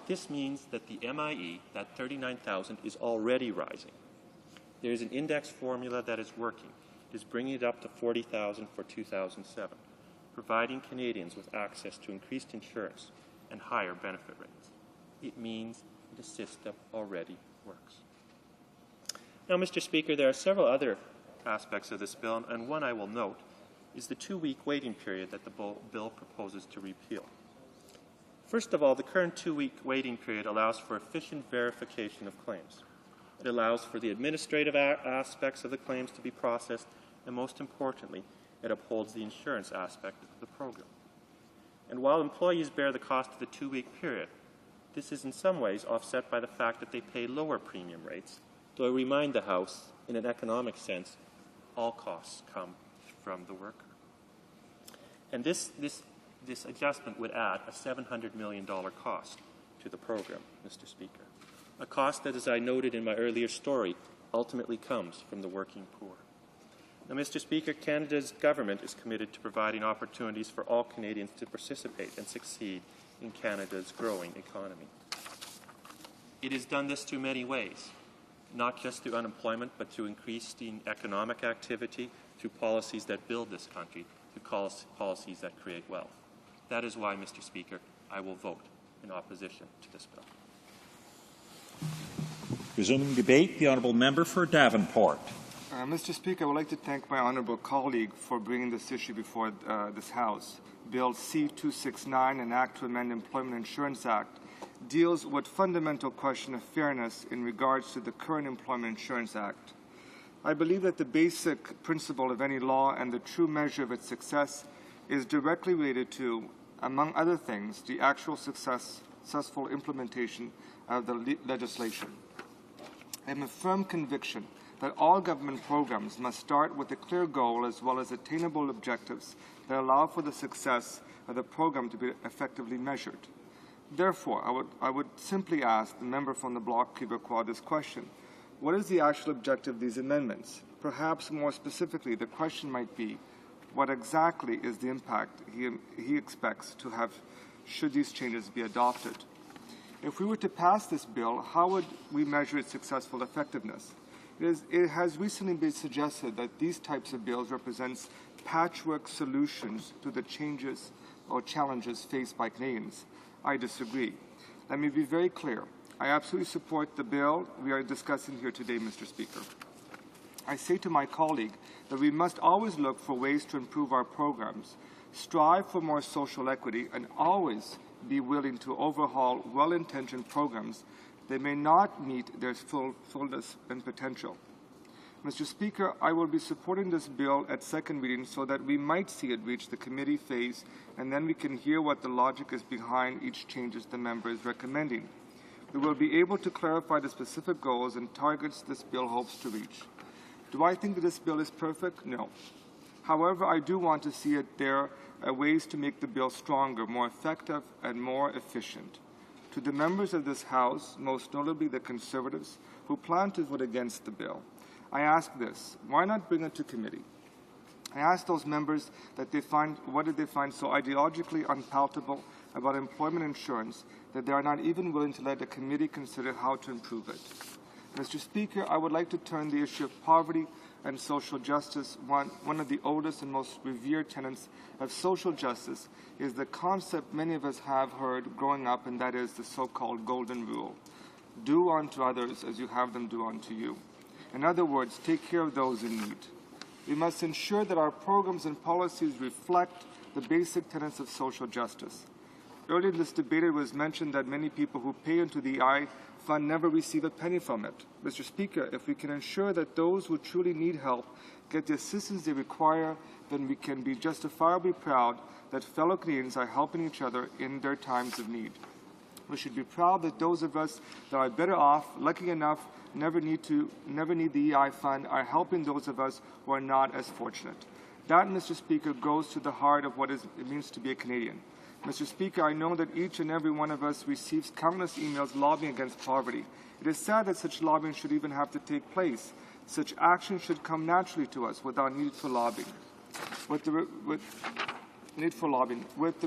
This means that the MIE, that $39,000, is already rising. There is an index formula that is working. It is bringing it up to $40,000 for 2007, providing Canadians with access to increased insurance and higher benefit rates. It means the system already works. Now, Mr. Speaker, there are several other aspects of this bill, and one I will note is the 2-week waiting period that the bill proposes to repeal. First of all, the current 2-week waiting period allows for efficient verification of claims. It allows for the administrative aspects of the claims to be processed, and most importantly, it upholds the insurance aspect of the program. And while employees bear the cost of the 2-week period, this is in some ways offset by the fact that they pay lower premium rates, though I remind the House, in an economic sense, all costs come from the worker. And this adjustment would add a $700 million cost to the program, Mr. Speaker, a cost that, as I noted in my earlier story, ultimately comes from the working poor. Now, Mr. Speaker, Canada's government is committed to providing opportunities for all Canadians to participate and succeed in Canada's growing economy. It has done this through many ways, not just through unemployment, but through increasing economic activity, through policies that build this country, through policies that create wealth. That is why, Mr. Speaker, I will vote in opposition to this bill. Resuming debate, the honourable member for Davenport. Mr. Speaker, I would like to thank my honourable colleague for bringing this issue before this House. Bill C-269, an Act to Amend Employment Insurance Act, deals with fundamental question of fairness in regards to the current Employment Insurance Act. I believe that the basic principle of any law and the true measure of its success is directly related to, among other things, the actual successful implementation of the legislation. I am a firm conviction that all government programs must start with a clear goal as well as attainable objectives that allow for the success of the program to be effectively measured. Therefore, I would simply ask the member from the Bloc Québécois this question. What is the actual objective of these amendments? Perhaps more specifically, the question might be, what exactly is the impact he expects to have should these changes be adopted. If we were to pass this bill, how would we measure its successful effectiveness? It has recently been suggested that these types of bills represents patchwork solutions to the changes or challenges faced by Canadians. I disagree. Let me be very clear. I absolutely support the bill we are discussing here today, Mr. Speaker. I say to my colleague that we must always look for ways to improve our programs, strive for more social equity, and always be willing to overhaul well-intentioned programs that may not meet their fullness and potential. Mr. Speaker, I will be supporting this bill at second reading so that we might see it reach the committee phase, and then we can hear what the logic is behind each changes the member is recommending. We will be able to clarify the specific goals and targets this bill hopes to reach. Do I think that this bill is perfect? No. However, I do want to see it there are ways to make the bill stronger, more effective, and more efficient. To the members of this House, most notably the Conservatives, who plan to vote against the bill, I ask this: why not bring it to committee? I ask those members what did they find so ideologically unpalatable about employment insurance that they are not even willing to let the committee consider how to improve it. Mr. Speaker, I would like to turn the issue of poverty and social justice. One of the oldest and most revered tenets of social justice is the concept many of us have heard growing up, and that is the so-called golden rule. Do unto others as you have them do unto you. In other words, take care of those in need. We must ensure that our programs and policies reflect the basic tenets of social justice. Earlier in this debate, it was mentioned that many people who pay into the EI fund never receive a penny from it. Mr. Speaker, if we can ensure that those who truly need help get the assistance they require, then we can be justifiably proud that fellow Canadians are helping each other in their times of need. We should be proud that those of us that are better off, lucky enough, never need the EI fund, are helping those of us who are not as fortunate. That, Mr. Speaker, goes to the heart of what it means to be a Canadian. Mr. Speaker, I know that each and every one of us receives countless emails lobbying against poverty. It is sad that such lobbying should even have to take place. Such action should come naturally to us without need for lobbying. With the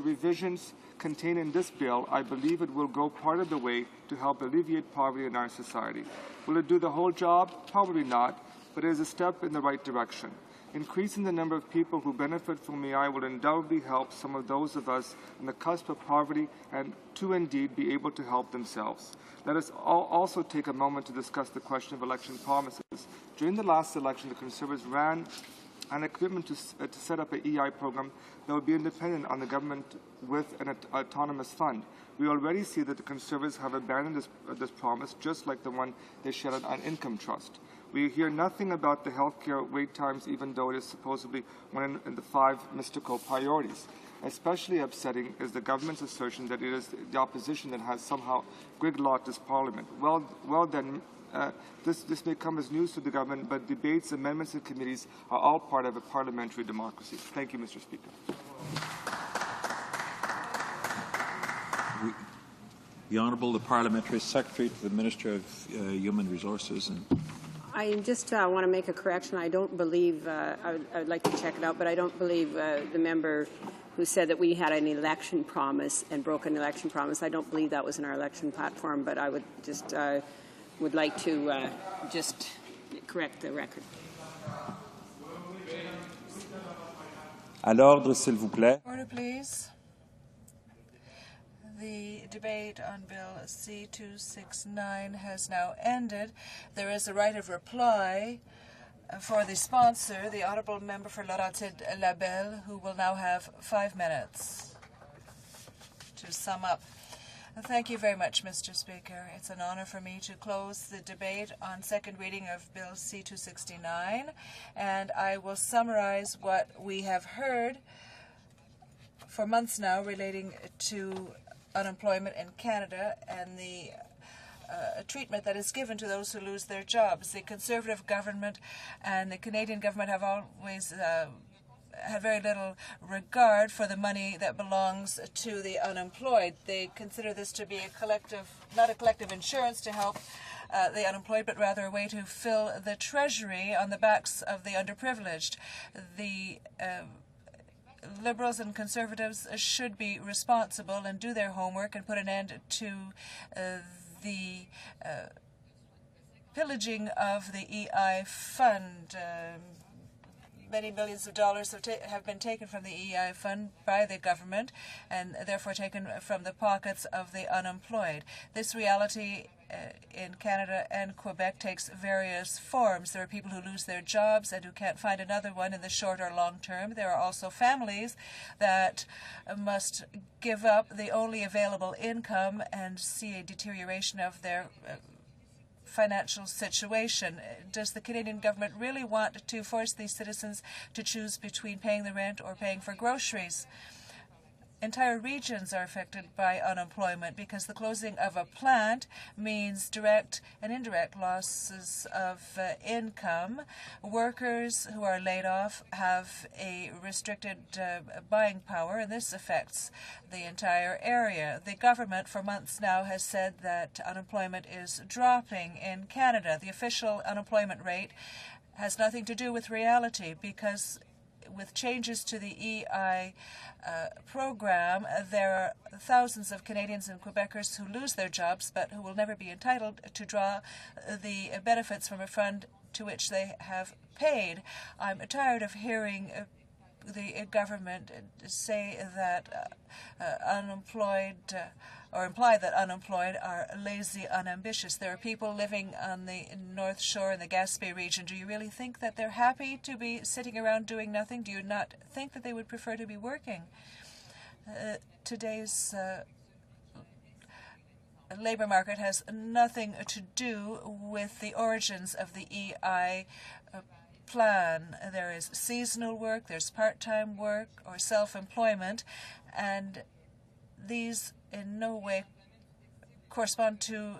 revisions contained in this bill, I believe it will go part of the way to help alleviate poverty in our society. Will it do the whole job? Probably not, but it is a step in the right direction. Increasing the number of people who benefit from EI will undoubtedly help some of those of us on the cusp of poverty and to indeed be able to help themselves. Let us also take a moment to discuss the question of election promises. During the last election, the Conservatives ran on a commitment to set up an EI program that would be independent on the government with an autonomous fund. We already see that the Conservatives have abandoned this promise, just like the one they shared on income trust. We hear nothing about the healthcare wait times, even though it is supposedly one in the 5 mystical priorities. Especially upsetting is the government's assertion that it is the opposition that has somehow gridlocked this parliament. Well then, this may come as news to the government, but debates, amendments, and committees are all part of a parliamentary democracy. Thank you, Mr. Speaker. The Honourable the Parliamentary Secretary to the Minister of Human Resources. I just want to make a correction. I don't believe, I would like to check it out, but I don't believe the member who said that we had an election promise and broke an election promise. I don't believe that was in our election platform, but I would just would like to just correct the record. À l'ordre, s'il vous plaît. Order, please. The debate on Bill C-269 has now ended. There is a right of reply for the sponsor, the Honourable Member for Laurentide-Labelle, who will now have 5 minutes to sum up. Thank you very much, Mr. Speaker. It's an honour for me to close the debate on second reading of Bill C-269, and I will summarize what we have heard for months now relating to unemployment in Canada and the treatment that is given to those who lose their jobs. The Conservative government and the Canadian government have always had very little regard for the money that belongs to the unemployed. They consider this to be a collective, not a collective insurance to help the unemployed, but rather a way to fill the treasury on the backs of the underprivileged. The Liberals and Conservatives should be responsible and do their homework and put an end to the pillaging of the EI fund. Many millions of dollars have been taken from the EI fund by the government and therefore taken from the pockets of the unemployed. This reality in Canada and Quebec takes various forms. There are people who lose their jobs and who can't find another one in the short or long term. There are also families that must give up the only available income and see a deterioration of their financial situation. Does the Canadian government really want to force these citizens to choose between paying the rent or paying for groceries? Entire regions are affected by unemployment because the closing of a plant means direct and indirect losses of income. Workers who are laid off have a restricted buying power, and this affects the entire area. The government for months now has said that unemployment is dropping in Canada. The official unemployment rate has nothing to do with reality because with changes to the EI program, there are thousands of Canadians and Quebecers who lose their jobs but who will never be entitled to draw the benefits from a fund to which they have paid. I'm tired of hearing the government say that unemployed or imply that unemployed are lazy, unambitious. There are people living on the North Shore in the Gaspé region. Do you really think that they're happy to be sitting around doing nothing? Do you not think that they would prefer to be working? Today's labor market has nothing to do with the origins of the EI plan. There is seasonal work, there's part-time work or self-employment, and these in no way correspond to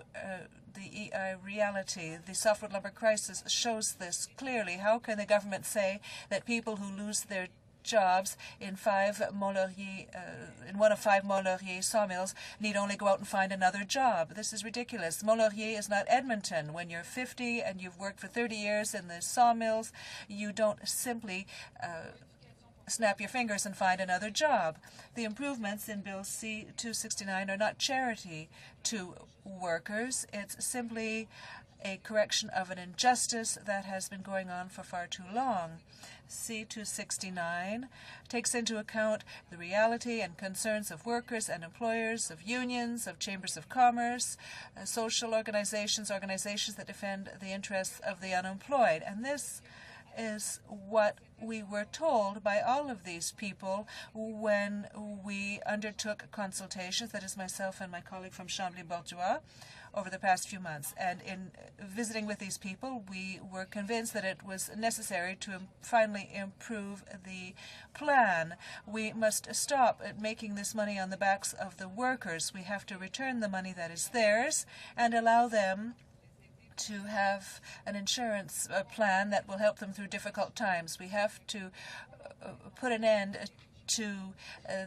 the EI reality. The softwood lumber crisis shows this clearly. How can the government say that people who lose their jobs in one of five Mont-Laurier sawmills need only go out and find another job? This is ridiculous. Mont-Laurier is not Edmonton. When you're 50 and you've worked for 30 years in the sawmills, you don't simply snap your fingers and find another job. The improvements in Bill C-269 are not charity to workers. It's simply a correction of an injustice that has been going on for far too long. C-269 takes into account the reality and concerns of workers and employers, of unions, of chambers of commerce, social organizations, organizations that defend the interests of the unemployed. And this is what we were told by all of these people when we undertook consultations, that is myself and my colleague from Chambly-Bourgeois, over the past few months. And in visiting with these people, we were convinced that it was necessary to finally improve the plan. We must stop at making this money on the backs of the workers. We have to return the money that is theirs and allow them to have an insurance plan that will help them through difficult times. We have to put an end to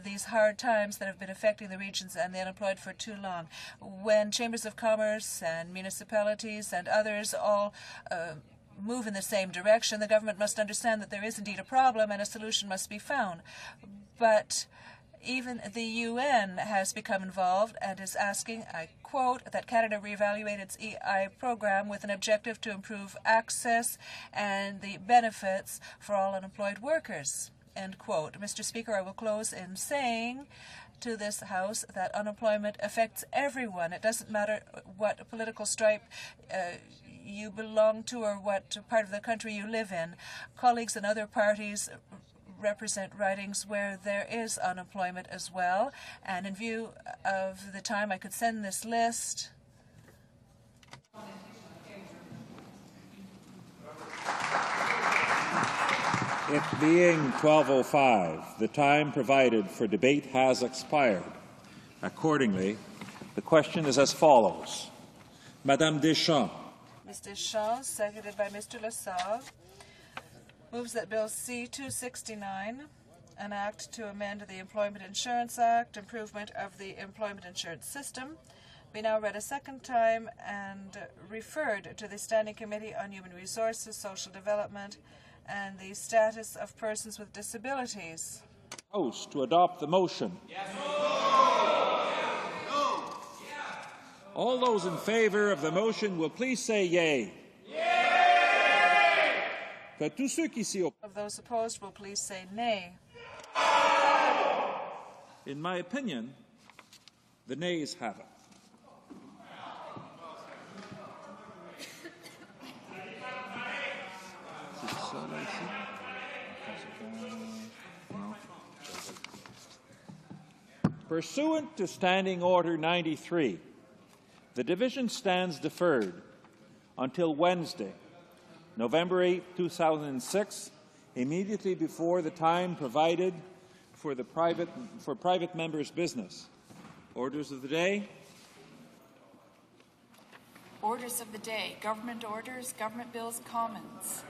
these hard times that have been affecting the regions and the unemployed for too long. When chambers of commerce and municipalities and others all move in the same direction, the government must understand that there is indeed a problem and a solution must be found. But even the UN has become involved and is asking, I quote, that Canada reevaluate its EI program with an objective to improve access and the benefits for all unemployed workers, end quote. Mr. Speaker, I will close in saying to this House that unemployment affects everyone. It doesn't matter what political stripe you belong to or what part of the country you live in. Colleagues in other parties represent ridings where there is unemployment as well. And in view of the time, I could send this list. It being 12:05, the time provided for debate has expired. Accordingly, the question is as follows. Madame Deschamps. Ms. Deschamps, seconded by Mr. Lessard, moves that Bill C-269, an act to amend the Employment Insurance Act, improvement of the employment insurance system, be now read a second time and referred to the Standing Committee on Human Resources, Social Development, and the Status of Persons with Disabilities. House to adopt the motion? Yes. No. All those in favour of the motion will please say yea. Yay! Que tous ceux qui s'y opposent. Of those opposed will please say nay. In my opinion, the nays have it. Pursuant to Standing Order 93, the division stands deferred until Wednesday, November 8, 2006, immediately before the time provided for private members' business. Orders of the day. Orders of the day. Government orders, government bills, commons.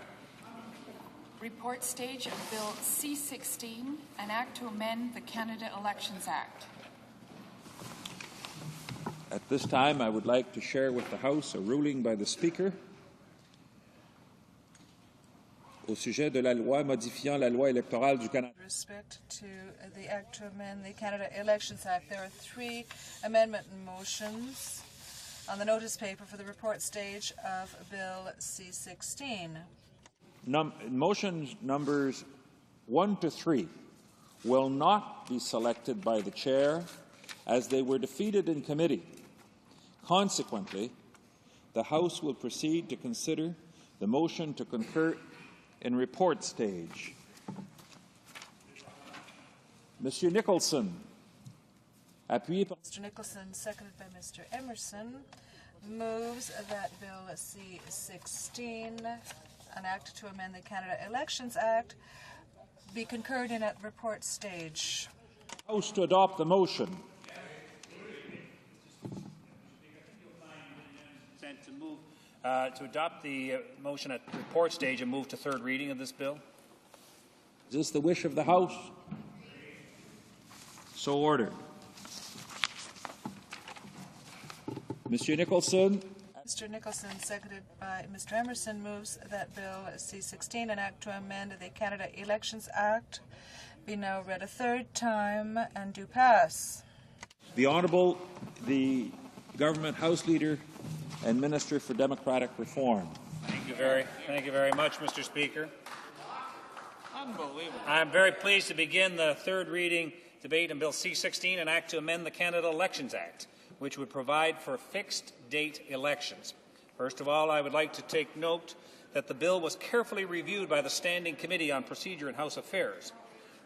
Report stage of Bill C-16, an act to amend the Canada Elections Act. At this time, I would like to share with the House a ruling by the Speaker au sujet de la loi modifiant la loi électorale du Canada. With respect to the act to amend the Canada Elections Act, there are 3 amendment motions on the notice paper for the report stage of Bill C-16. Motions numbers 1 to 3 will not be selected by the Chair as they were defeated in committee. Consequently, the House will proceed to consider the motion to concur in report stage. Monsieur Nicholson, appuyé par Mr. Nicholson, seconded by Mr. Emerson, moves that Bill C-16, an act to amend the Canada Elections Act, be concurred in at report stage. House to adopt the motion. To adopt the motion at report stage and move to third reading of this bill. Is this the wish of the House? So ordered. Monsieur Nicholson. Mr. Nicholson, seconded by Mr. Emerson, moves that Bill C-16, an act to amend the Canada Elections Act, be now read a third time and do pass. The Honourable, the Government House Leader and Minister for Democratic Reform. Thank you very much, Mr. Speaker. Unbelievable. I am very pleased to begin the third reading debate on Bill C-16, an act to amend the Canada Elections Act, which would provide for fixed-date elections. First of all, I would like to take note that the bill was carefully reviewed by the Standing Committee on Procedure and House Affairs.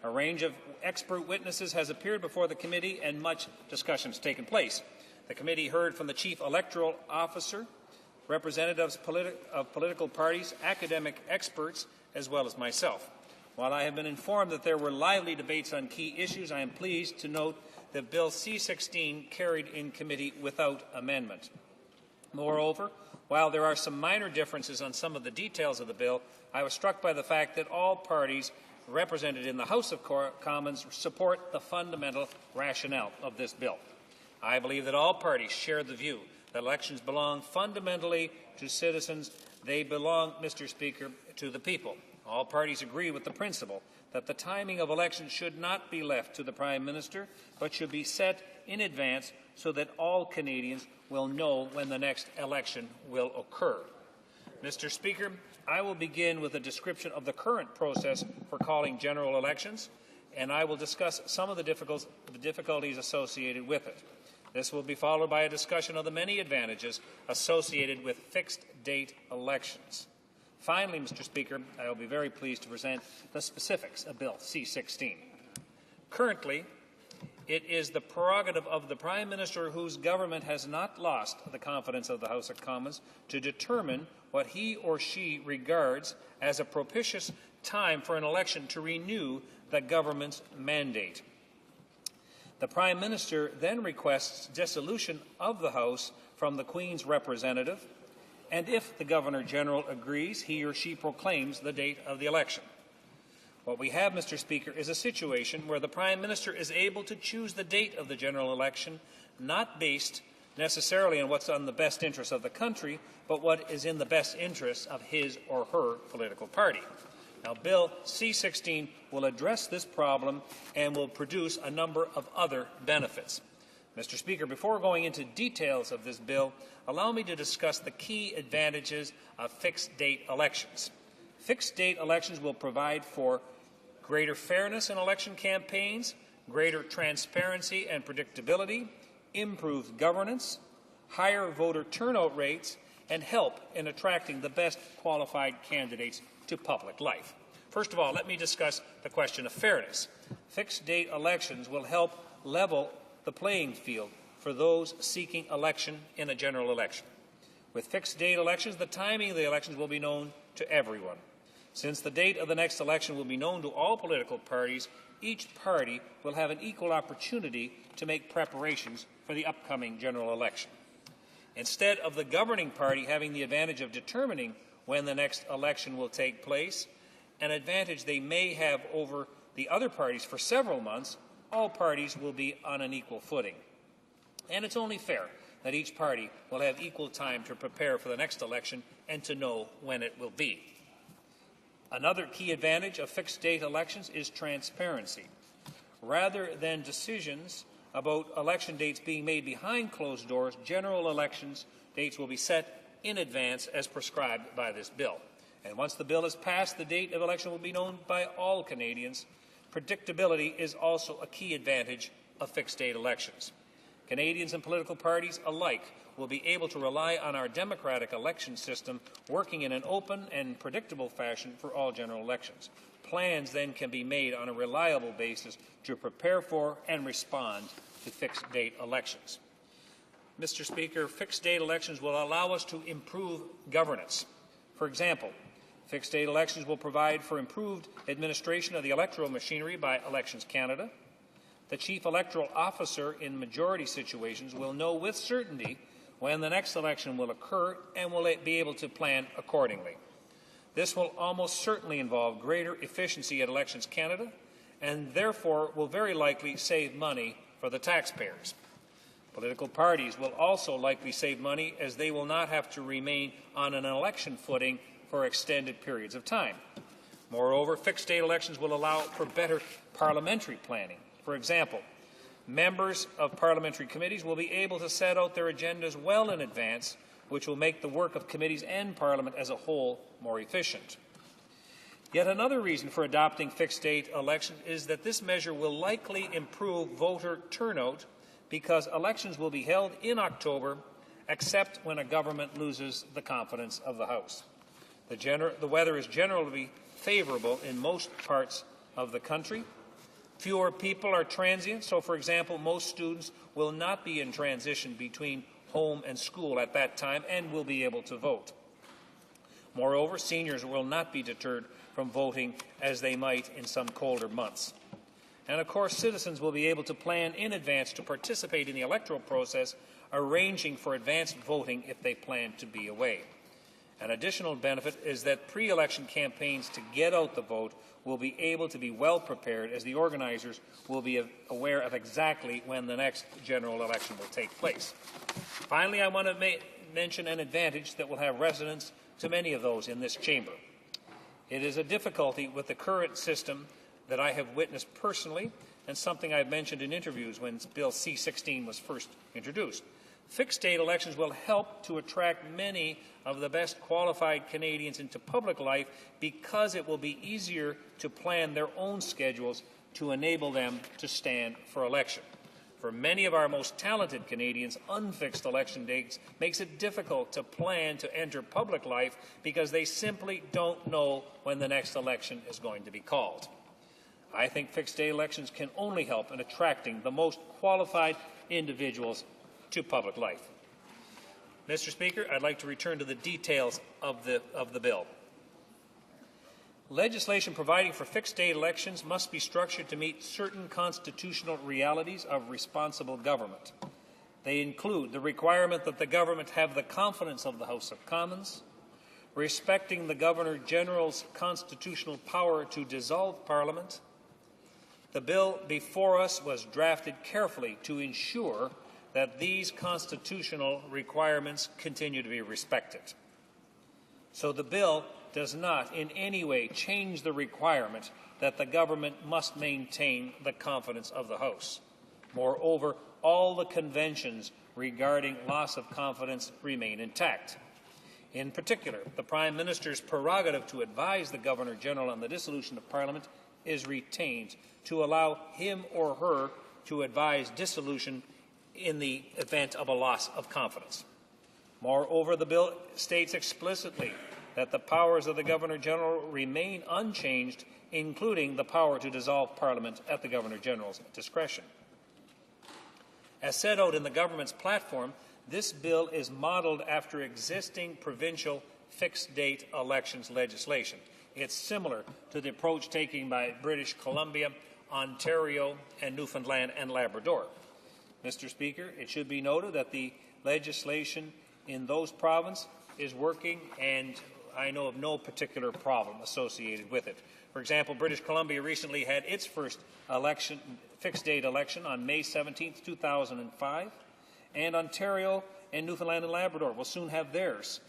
A range of expert witnesses has appeared before the committee and much discussion has taken place. The committee heard from the Chief Electoral Officer, representatives of political parties, academic experts, as well as myself. While I have been informed that there were lively debates on key issues, I am pleased to note that Bill C-16 carried in committee without amendment. Moreover, while there are some minor differences on some of the details of the bill, I was struck by the fact that all parties represented in the House of Commons support the fundamental rationale of this bill. I believe that all parties share the view that elections belong fundamentally to citizens. They belong, Mr. Speaker, to the people. All parties agree with the principle that the timing of elections should not be left to the Prime Minister, but should be set in advance so that all Canadians will know when the next election will occur. Mr. Speaker, I will begin with a description of the current process for calling general elections, and I will discuss some of the difficulties associated with it. This will be followed by a discussion of the many advantages associated with fixed-date elections. Finally, Mr. Speaker, I will be very pleased to present the specifics of Bill C-16. Currently, it is the prerogative of the Prime Minister, whose government has not lost the confidence of the House of Commons, to determine what he or she regards as a propitious time for an election to renew the government's mandate. The Prime Minister then requests dissolution of the House from the Queen's representative, and if the Governor-General agrees, he or she proclaims the date of the election. What we have, Mr. Speaker, is a situation where the Prime Minister is able to choose the date of the general election, not based necessarily on what's in the best interest of the country, but what is in the best interest of his or her political party. Now, Bill C-16 will address this problem and will produce a number of other benefits. Mr. Speaker, before going into details of this bill, allow me to discuss the key advantages of fixed-date elections. Fixed-date elections will provide for greater fairness in election campaigns, greater transparency and predictability, improved governance, higher voter turnout rates, and help in attracting the best qualified candidates to public life. First of all, let me discuss the question of fairness. Fixed-date elections will help level the playing field for those seeking election in a general election. With fixed-date elections, the timing of the elections will be known to everyone. Since the date of the next election will be known to all political parties, each party will have an equal opportunity to make preparations for the upcoming general election. Instead of the governing party having the advantage of determining when the next election will take place, an advantage they may have over the other parties for several months, all parties will be on an equal footing. And it's only fair that each party will have equal time to prepare for the next election and to know when it will be. Another key advantage of fixed-date elections is transparency. Rather than decisions about election dates being made behind closed doors, general elections dates will be set in advance as prescribed by this bill. And once the bill is passed, the date of election will be known by all Canadians. Predictability is also a key advantage of fixed-date elections. Canadians and political parties alike will be able to rely on our democratic election system working in an open and predictable fashion for all general elections. Plans then can be made on a reliable basis to prepare for and respond to fixed-date elections. Mr. Speaker, fixed-date elections will allow us to improve governance. For example, fixed-date elections will provide for improved administration of the electoral machinery by Elections Canada. The Chief Electoral Officer in majority situations will know with certainty when the next election will occur and will be able to plan accordingly. This will almost certainly involve greater efficiency at Elections Canada and therefore will very likely save money for the taxpayers. Political parties will also likely save money as they will not have to remain on an election footing for extended periods of time. Moreover, fixed-date elections will allow for better parliamentary planning. For example, members of parliamentary committees will be able to set out their agendas well in advance, which will make the work of committees and Parliament as a whole more efficient. Yet another reason for adopting fixed-date elections is that this measure will likely improve voter turnout because elections will be held in October, except when a government loses the confidence of the House. The weather is generally favourable in most parts of the country. Fewer people are transient, so, for example, most students will not be in transition between home and school at that time and will be able to vote. Moreover, seniors will not be deterred from voting as they might in some colder months. And, of course, citizens will be able to plan in advance to participate in the electoral process, arranging for advanced voting if they plan to be away. An additional benefit is that pre-election campaigns to get out the vote will be able to be well prepared, as the organizers will be aware of exactly when the next general election will take place. Finally, I want to mention an advantage that will have resonance to many of those in this chamber. It is a difficulty with the current system that I have witnessed personally, and something I've mentioned in interviews when Bill C-16 was first introduced. Fixed-date elections will help to attract many of the best qualified Canadians into public life because it will be easier to plan their own schedules to enable them to stand for election. For many of our most talented Canadians, unfixed election dates makes it difficult to plan to enter public life because they simply don't know when the next election is going to be called. I think fixed-date elections can only help in attracting the most qualified individuals to public life. Mr. Speaker, I'd like to return to the details of the bill. Legislation providing for fixed-date elections must be structured to meet certain constitutional realities of responsible government. They include the requirement that the government have the confidence of the House of Commons, respecting the Governor-General's constitutional power to dissolve Parliament. The bill before us was drafted carefully to ensure that these constitutional requirements continue to be respected. So the bill does not in any way change the requirement that the government must maintain the confidence of the House. Moreover, all the conventions regarding loss of confidence remain intact. In particular, the Prime Minister's prerogative to advise the Governor-General on the dissolution of Parliament is retained to allow him or her to advise dissolution in the event of a loss of confidence. Moreover, the bill states explicitly that the powers of the Governor-General remain unchanged, including the power to dissolve Parliament at the Governor-General's discretion. As set out in the government's platform, this bill is modelled after existing provincial fixed-date elections legislation. It's similar to the approach taken by British Columbia, Ontario, and Newfoundland and Labrador. Mr. Speaker, it should be noted that the legislation in those provinces is working, and I know of no particular problem associated with it. For example, British Columbia recently had its first fixed-date election on May 17, 2005, and Ontario and Newfoundland and Labrador will soon have theirs,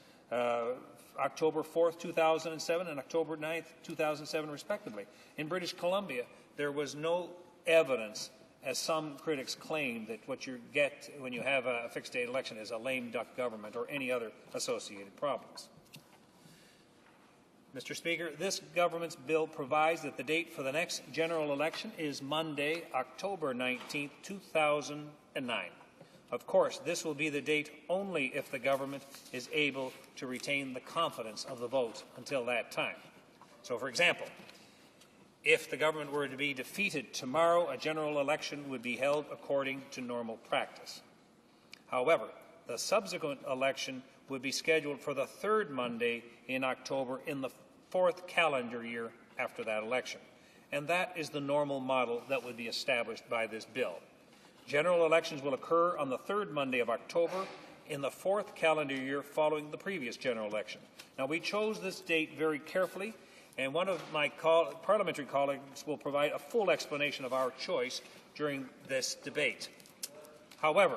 October 4th, 2007 and October 9th, 2007, respectively. In British Columbia, there was no evidence, as some critics claim, that what you get when you have a fixed-date election is a lame duck government or any other associated problems. Mr. Speaker, this government's bill provides that the date for the next general election is Monday, October 19, 2009. Of course, this will be the date only if the government is able to retain the confidence of the vote until that time. So, for example, if the government were to be defeated tomorrow, a general election would be held according to normal practice. However, the subsequent election would be scheduled for the third Monday in October in the fourth calendar year after that election. And that is the normal model that would be established by this bill. General elections will occur on the third Monday of October in the fourth calendar year following the previous general election. Now, we chose this date very carefully, and one of my parliamentary colleagues will provide a full explanation of our choice during this debate. However,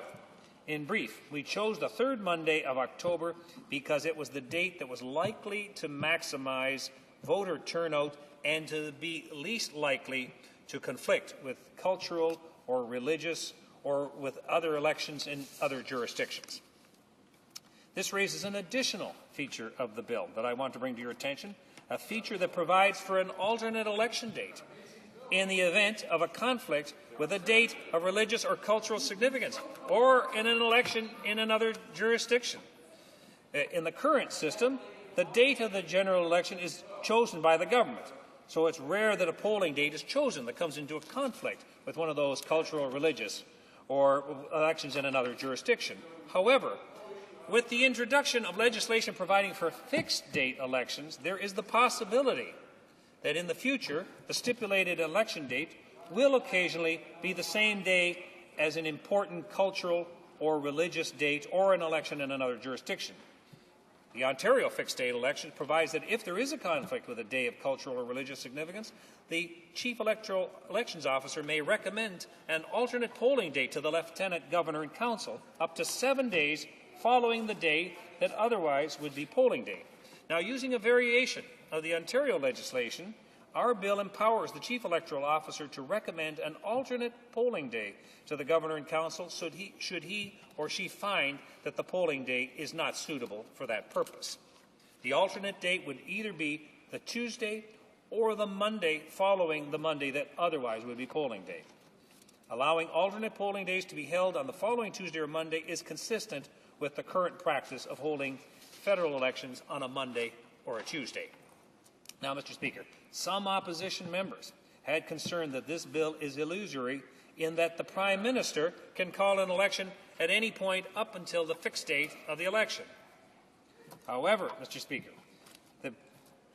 in brief, we chose the third Monday of October because it was the date that was likely to maximize voter turnout and to be least likely to conflict with cultural or religious or with other elections in other jurisdictions. This raises an additional feature of the bill that I want to bring to your attention, a feature that provides for an alternate election date in the event of a conflict with a date of religious or cultural significance, or in an election in another jurisdiction. In the current system, the date of the general election is chosen by the government, so it's rare that a polling date is chosen that comes into a conflict with one of those cultural or religious or elections in another jurisdiction. However, with the introduction of legislation providing for fixed-date elections, there is the possibility that in the future, the stipulated election date will occasionally be the same day as an important cultural or religious date or an election in another jurisdiction. The Ontario fixed-date election provides that if there is a conflict with a day of cultural or religious significance, the Chief Electoral Elections Officer may recommend an alternate polling date to the Lieutenant Governor and Council up to 7 days following the day that otherwise would be polling day. Now, using a variation of the Ontario legislation, our bill empowers the Chief Electoral Officer to recommend an alternate polling day to the Governor and Council should he or she find that the polling day is not suitable for that purpose. The alternate date would either be the Tuesday or the Monday following the Monday that otherwise would be polling day. Allowing alternate polling days to be held on the following Tuesday or Monday is consistent with the current practice of holding federal elections on a Monday or a Tuesday. Now, Mr. Speaker, some opposition members had concern that this bill is illusory in that the Prime Minister can call an election at any point up until the fixed date of the election. However, Mr. Speaker, the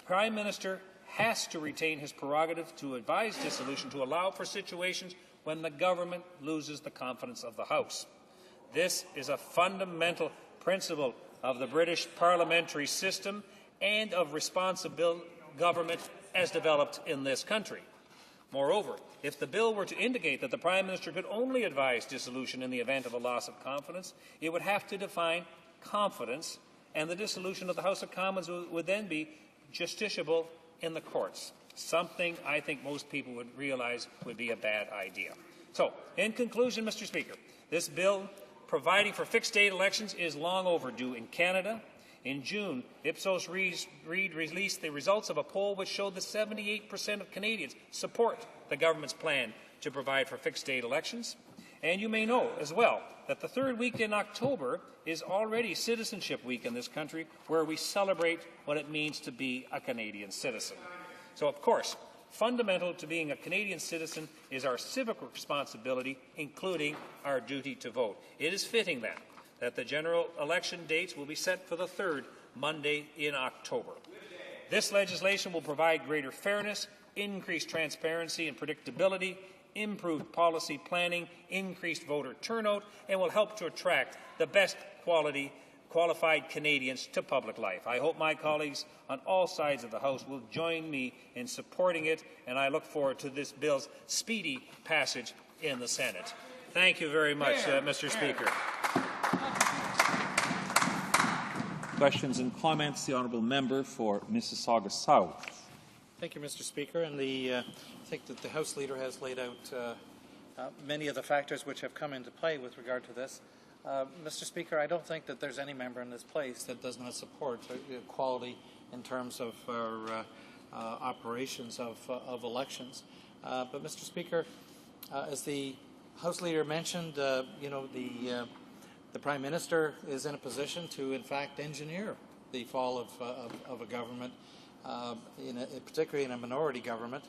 Prime Minister has to retain his prerogative to advise dissolution to allow for situations when the government loses the confidence of the House. This is a fundamental principle of the British parliamentary system and of responsible government as developed in this country. Moreover, if the bill were to indicate that the Prime Minister could only advise dissolution in the event of a loss of confidence, it would have to define confidence, and the dissolution of the House of Commons would then be justiciable in the courts, something I think most people would realize would be a bad idea. So, in conclusion, Mr. Speaker, this bill providing for fixed-date elections is long overdue in Canada. In June, Ipsos Reid released the results of a poll which showed that 78% of Canadians support the government's plan to provide for fixed-date elections. And you may know as well that the third week in October is already Citizenship Week in this country, where we celebrate what it means to be a Canadian citizen. So, of course, fundamental to being a Canadian citizen is our civic responsibility, including our duty to vote. It is fitting, then, that the general election dates will be set for the third Monday in October. This legislation will provide greater fairness, increased transparency and predictability, improved policy planning, increased voter turnout, and will help to attract the best qualified Canadians to public life. I hope my colleagues on all sides of the House will join me in supporting it, and I look forward to this bill's speedy passage in the Senate. Thank you very much, Mr. Speaker. Questions and comments. The honourable member for Mississauga South. Thank you, Mr. Speaker. And I think that the House Leader has laid out many of the factors which have come into play with regard to this. Mr. Speaker, I don't think that there's any member in this place that does not support equality in terms of our operations of elections. But, Mr. Speaker, as the House Leader mentioned, the Prime Minister is in a position to, in fact, engineer the fall of a government, particularly in a minority government,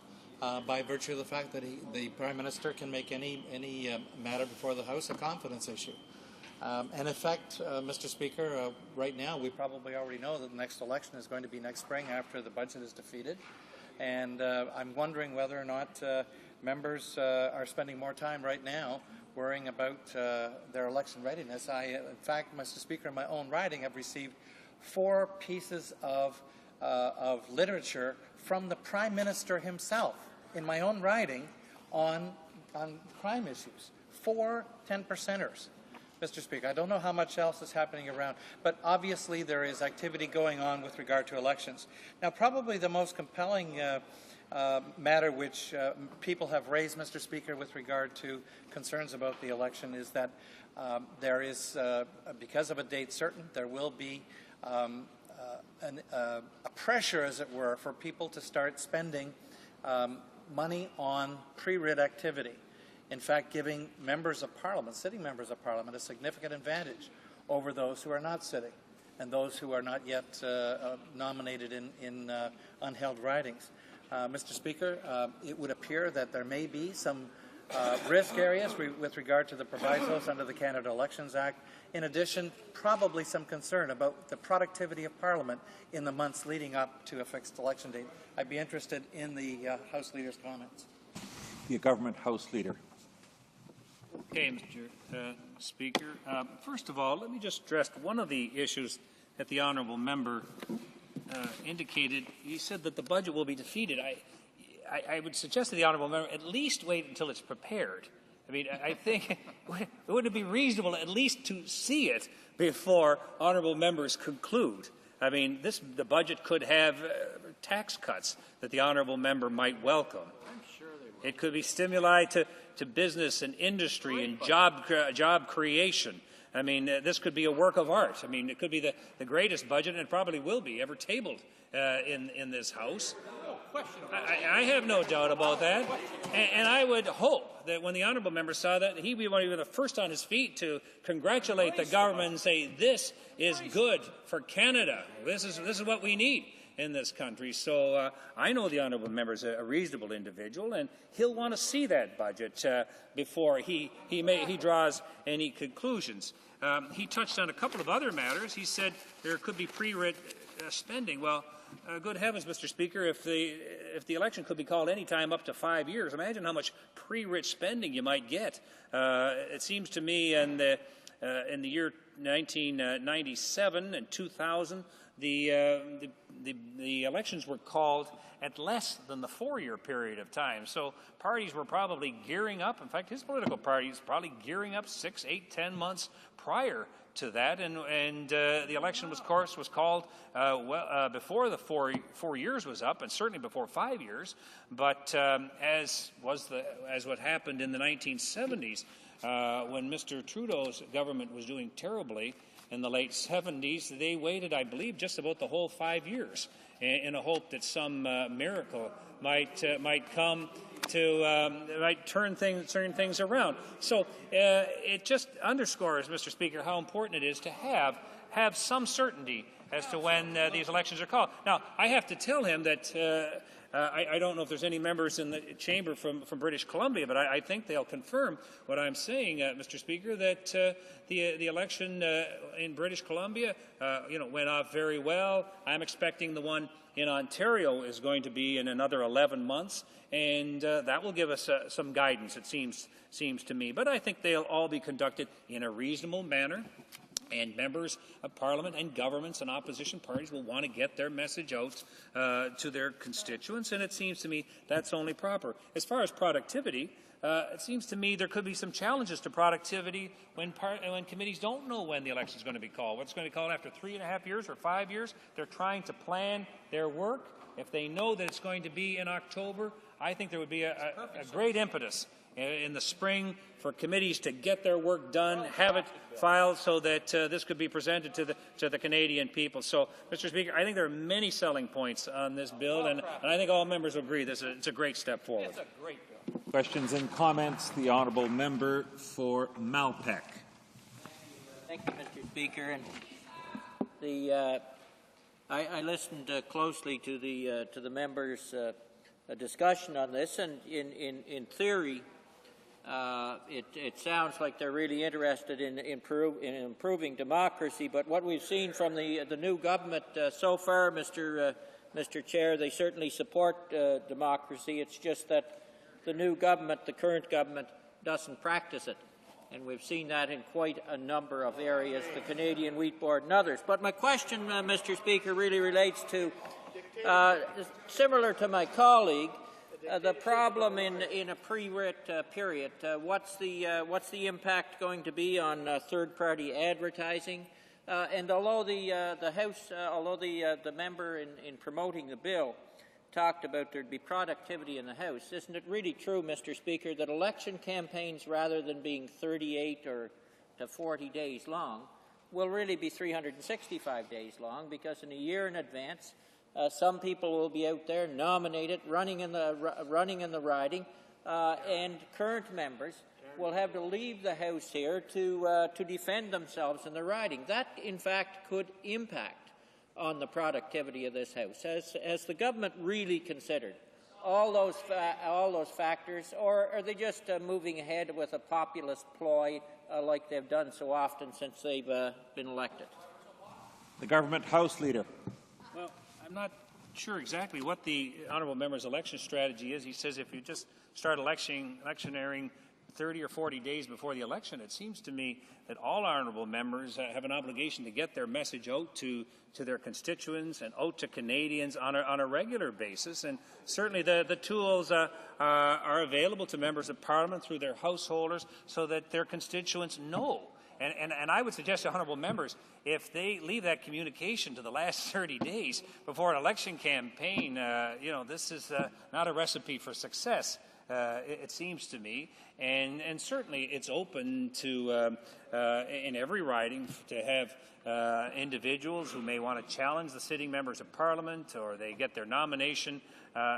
by virtue of the fact that the Prime Minister can make any matter before the House a confidence issue. And in fact, Mr. Speaker, right now we probably already know that the next election is going to be next spring after the budget is defeated. And I'm wondering whether or not members are spending more time right now worrying about their election readiness. In fact, Mr. Speaker, in my own riding, I've received 4 pieces of literature from the Prime Minister himself in my own riding on crime issues. 4 10-percenters. Mr. Speaker, I don't know how much else is happening around, but obviously there is activity going on with regard to elections. Now, probably the most compelling matter which people have raised, Mr. Speaker, with regard to concerns about the election is that there is, because of a date certain, there will be a pressure, as it were, for people to start spending money on pre-writ activity. In fact, giving members of Parliament, sitting members of Parliament, a significant advantage over those who are not sitting and those who are not yet nominated in unheld ridings. Mr. Speaker, it would appear that there may be some risk areas with regard to the provisos under the Canada Elections Act. In addition, probably some concern about the productivity of Parliament in the months leading up to a fixed election date. I'd be interested in the House Leader's comments. The Government House Leader. Okay, Mr. Speaker. First of all, let me just address one of the issues that the honourable member indicated. He said that the budget will be defeated. I would suggest to the honourable member at least wait until it's prepared. I mean, I think would it be reasonable at least to see it before honourable members conclude? I mean, the budget could have tax cuts that the honourable member might welcome. I'm sure they will. It could be stimuli to business and industry and job creation. I mean, this could be a work of art. I mean, it could be the greatest budget, and it probably will be, ever tabled in this House. I have no doubt about that. And I would hope that when the honourable member saw that, he would be the first on his feet to congratulate the government and say, this is good for Canada. This is what we need in this country. So I know the honourable member is a reasonable individual, and he'll want to see that budget before he draws any conclusions. He touched on a couple of other matters. He said there could be pre-writ spending. Well, good heavens, Mr. Speaker, if the election could be called any time up to 5 years, imagine how much pre-writ spending you might get. It seems to me in the year 1997 and 2000, the elections were called at less than the 4-year period of time. So parties were probably gearing up. In fact, his political party is probably gearing up 6, 8, 10 months prior to that, and the election, of course, was called before the four years was up, and certainly before 5 years. But as what happened in the 1970s, when Mr. Trudeau's government was doing terribly in the late 70s, they waited, I believe, just about the whole 5 years in a hope that some miracle might come to might turn things around. So it just underscores, Mr. Speaker, how important it is to have some certainty as to when these elections are called. Now, I have to tell him that I don't know if there's any members in the chamber from British Columbia, but I think they'll confirm what I'm saying, Mr. Speaker, that the election in British Columbia, went off very well. I'm expecting the one in Ontario is going to be in another 11 months, and that will give us some guidance, it seems to me. But I think they'll all be conducted in a reasonable manner, and members of Parliament and governments and opposition parties will want to get their message out to their constituents, and it seems to me that's only proper. As far as productivity, it seems to me there could be some challenges to productivity when committees don't know when the election is going to be called. What's going to be called after 3.5 years or 5 years? They're trying to plan their work. If they know that it's going to be in October, I think there would be a great impetus in the spring for committees to get their work done, have it filed so that this could be presented to the Canadian people. So, Mr. Speaker, I think there are many selling points on this bill, and I think all members will agree it's a great step forward. It's a great bill. Questions and comments. The honourable member for Malpeque. Thank you, Mr. Speaker. And I listened closely to the members' discussion on this, and in theory, it sounds like they're really interested in improving democracy. But what we've seen from the new government so far, Mr. Chair, they certainly support democracy. It's just that the new government, the current government, doesn't practice it. And we've seen that in quite a number of areas, the Canadian Wheat Board and others. But my question, Mr. Speaker, really relates to, similar to my colleague, the problem in a pre-writ period. What's the impact going to be on third-party advertising? And although the House, the member in promoting the bill talked about there'd be productivity in the House, isn't it really true, Mr. Speaker, that election campaigns, rather than being 38 or to 40 days long, will really be 365 days long, because in a year in advance, some people will be out there nominated, running in the riding, and current members will have to leave the House here to defend themselves in the riding. That, in fact, could impact on the productivity of this House. Has the government really considered all those factors, or are they just moving ahead with a populist ploy like they've done so often since they've been elected? The government House Leader. Well, I'm not sure exactly what the honourable member's election strategy is. He says if you just start electioneering 30 or 40 days before the election, it seems to me that all honourable members have an obligation to get their message out to their constituents and out to Canadians on a regular basis. And certainly the tools are available to members of Parliament through their householders so that their constituents know. And I would suggest to honourable members, if they leave that communication to the last 30 days before an election campaign, this is not a recipe for success. It seems to me, and certainly it's open to, in every riding, to have individuals who may want to challenge the sitting members of Parliament, or they get their nomination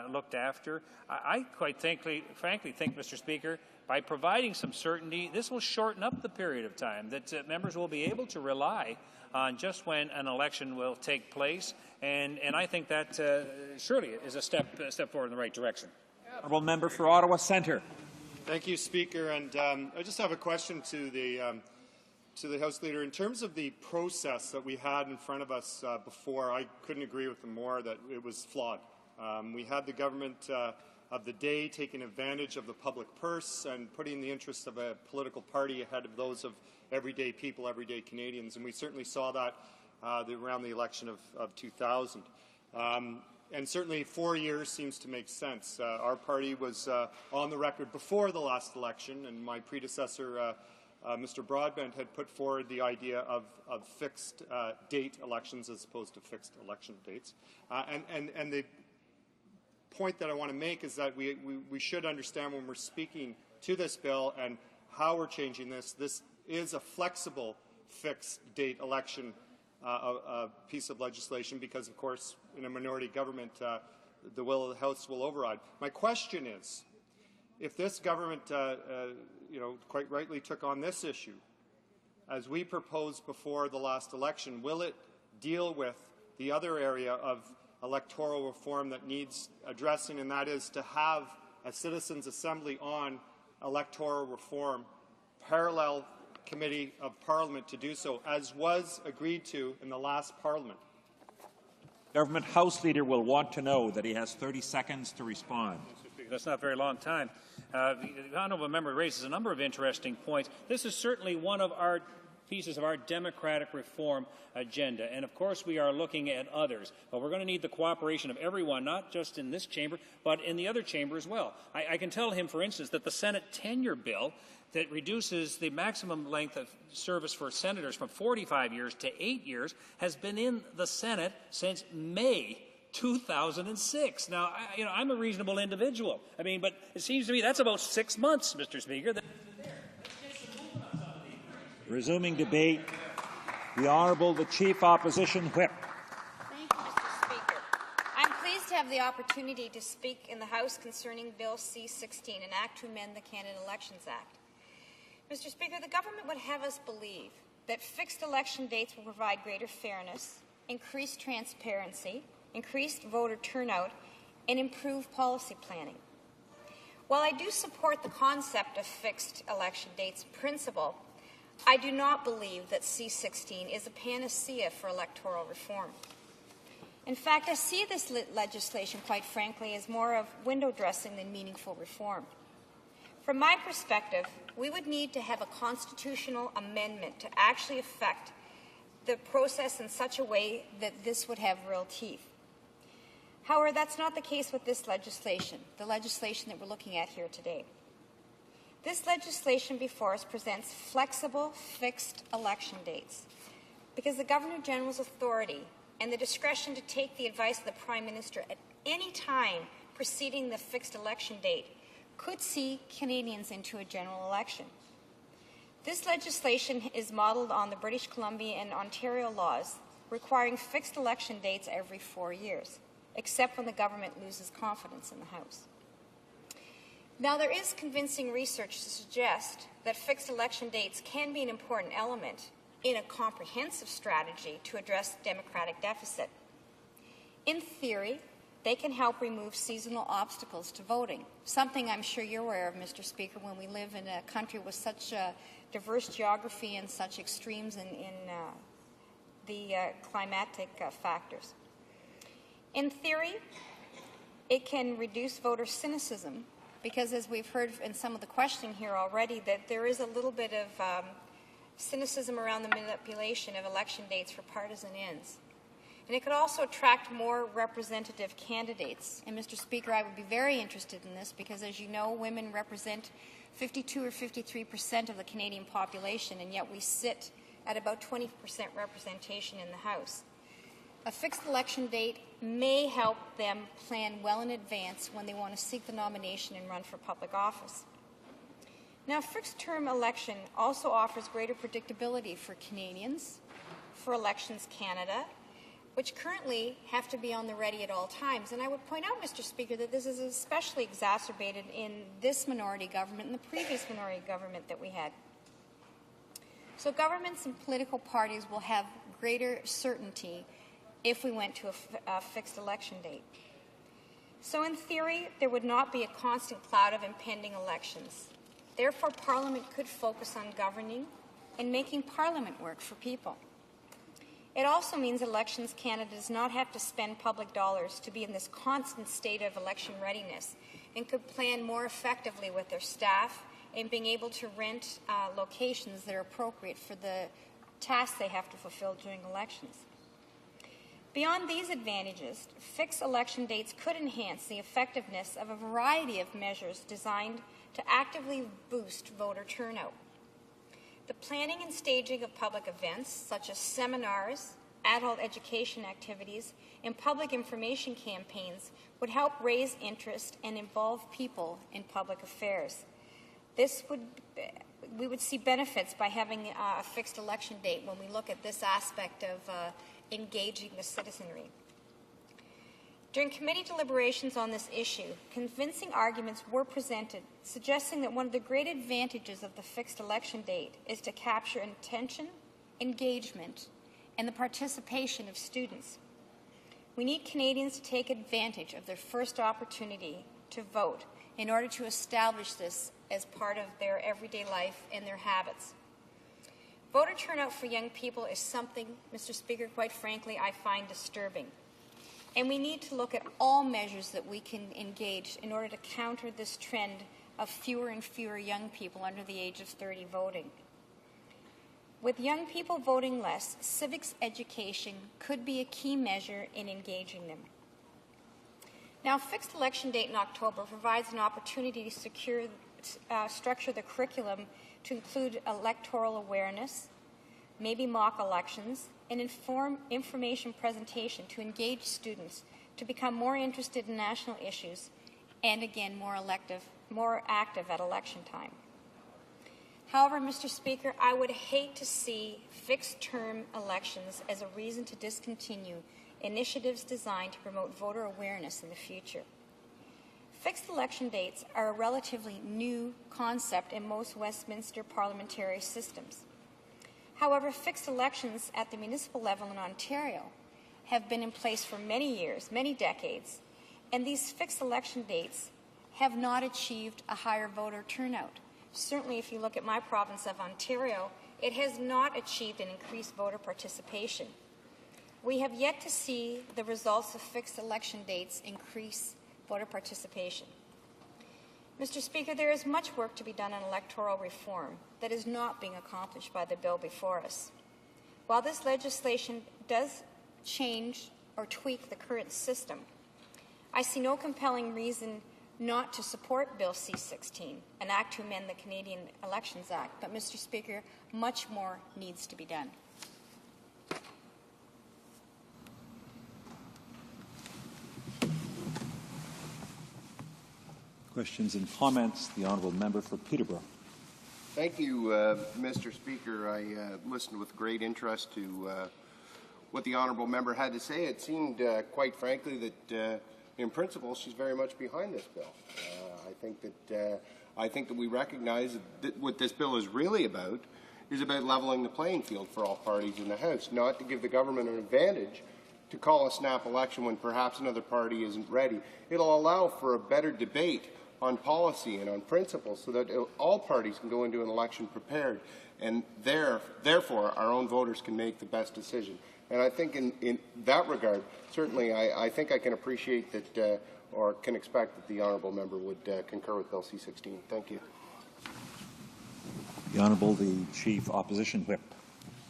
looked after. I quite frankly think, Mr. Speaker, by providing some certainty, this will shorten up the period of time that members will be able to rely on just when an election will take place, and I think that surely is a step forward in the right direction. Honourable member for Ottawa Centre. Thank you, Speaker. And I just have a question to the House Leader. In terms of the process that we had in front of us before, I couldn't agree with them more that it was flawed. We had the government of the day taking advantage of the public purse and putting the interests of a political party ahead of those of everyday people, everyday Canadians. And we certainly saw that around the election of 2000. And certainly 4 years seems to make sense. Our party was on the record before the last election, and my predecessor, Mr. Broadbent, had put forward the idea of fixed date elections as opposed to fixed election dates. And the point that I want to make is that we should understand when we're speaking to this bill and how we're changing this. This is a flexible fixed date election a piece of legislation because, of course, in a minority government, the will of the House will override. My question is, if this government, quite rightly took on this issue, as we proposed before the last election, will it deal with the other area of electoral reform that needs addressing, and that is to have a citizens' assembly on electoral reform, parallel committee of Parliament to do so, as was agreed to in the last Parliament? Government House Leader will want to know that he has 30 seconds to respond. That's not a very long time. The honourable member raises a number of interesting points. This is certainly one of our pieces of our democratic reform agenda. And, of course, we are looking at others. But we're going to need the cooperation of everyone, not just in this chamber, but in the other chamber as well. I can tell him, for instance, that the Senate tenure bill that reduces the maximum length of service for senators from 45 years to 8 years has been in the Senate since May 2006. Now, I'm a reasonable individual. But it seems to me that's about 6 months, Mr. Speaker. Resuming debate, the Honourable the Chief Opposition Whip. Thank you, Mr. Speaker. I'm pleased to have the opportunity to speak in the House concerning Bill C-16, an act to amend the Canada Elections Act. Mr. Speaker, the government would have us believe that fixed election dates will provide greater fairness, increased transparency, increased voter turnout, and improved policy planning. While I do support the concept of fixed election dates in principle, I do not believe that C-16 is a panacea for electoral reform. In fact, I see this legislation, quite frankly, as more of window dressing than meaningful reform. From my perspective, we would need to have a constitutional amendment to actually affect the process in such a way that this would have real teeth. However, that's not the case with this legislation, the legislation that we're looking at here today. This legislation before us presents flexible, fixed election dates because the Governor-General's authority and the discretion to take the advice of the Prime Minister at any time preceding the fixed election date could see Canadians into a general election. This legislation is modeled on the British Columbia and Ontario laws requiring fixed election dates every 4 years, except when the government loses confidence in the House. Now, there is convincing research to suggest that fixed election dates can be an important element in a comprehensive strategy to address democratic deficit. In theory, they can help remove seasonal obstacles to voting, something I'm sure you're aware of, Mr. Speaker, when we live in a country with such a diverse geography and such extremes in the climatic factors. In theory, it can reduce voter cynicism because, as we've heard in some of the questioning here already, that there is a little bit of cynicism around the manipulation of election dates for partisan ends. And it could also attract more representative candidates. And, Mr. Speaker, I would be very interested in this because, as you know, women represent 52 or 53% of the Canadian population, and yet we sit at about 20% representation in the House. A fixed election date may help them plan well in advance when they want to seek the nomination and run for public office. Now, fixed-term election also offers greater predictability for Canadians, for Elections Canada, which currently have to be on the ready at all times. And I would point out, Mr. Speaker, that this is especially exacerbated in this minority government and the previous minority government that we had. So governments and political parties will have greater certainty if we went to a fixed election date. So in theory, there would not be a constant cloud of impending elections. Therefore, Parliament could focus on governing and making Parliament work for people. It also means Elections Canada does not have to spend public dollars to be in this constant state of election readiness and could plan more effectively with their staff and being able to rent locations that are appropriate for the tasks they have to fulfill during elections. Beyond these advantages, fixed election dates could enhance the effectiveness of a variety of measures designed to actively boost voter turnout. The planning and staging of public events, such as seminars, adult education activities, and public information campaigns, would help raise interest and involve people in public affairs. We would see benefits by having a fixed election date when we look at this aspect of engaging the citizenry. During committee deliberations on this issue, convincing arguments were presented suggesting that one of the great advantages of the fixed election date is to capture attention, engagement, and the participation of students. We need Canadians to take advantage of their first opportunity to vote in order to establish this as part of their everyday life and their habits. Voter turnout for young people is something, Mr. Speaker, quite frankly, I find disturbing. And we need to look at all measures that we can engage in order to counter this trend of fewer and fewer young people under the age of 30 voting. With young people voting less, civics education could be a key measure in engaging them. Now, a fixed election date in October provides an opportunity to structure the curriculum to include electoral awareness, maybe mock elections, and information presentation to engage students to become more interested in national issues and, again, more active at election time. However, Mr. Speaker, I would hate to see fixed-term elections as a reason to discontinue initiatives designed to promote voter awareness in the future. Fixed election dates are a relatively new concept in most Westminster parliamentary systems. However, fixed elections at the municipal level in Ontario have been in place for many years, many decades, and these fixed election dates have not achieved a higher voter turnout. Certainly, if you look at my province of Ontario, it has not achieved an increased voter participation. We have yet to see the results of fixed election dates increase voter participation. Mr. Speaker, there is much work to be done on electoral reform that is not being accomplished by the bill before us. While this legislation does change or tweak the current system, I see no compelling reason not to support Bill C-16, an act to amend the Canadian Elections Act. But, Mr. Speaker, much more needs to be done. Questions and comments. The honourable member for Peterborough. Thank you, Mr. Speaker. I listened with great interest to what the honourable member had to say. It seemed, quite frankly, that in principle she's very much behind this bill. I think that we recognize that what this bill is really about is about leveling the playing field for all parties in the House, not to give the government an advantage to call a snap election when perhaps another party isn't ready. It'll allow for a better debate on policy and on principles so that all parties can go into an election prepared, and therefore our own voters can make the best decision. And I think in that regard, certainly I think I can appreciate that or can expect that the honourable member would concur with Bill C-16. Thank you. The Honourable the Chief Opposition Whip.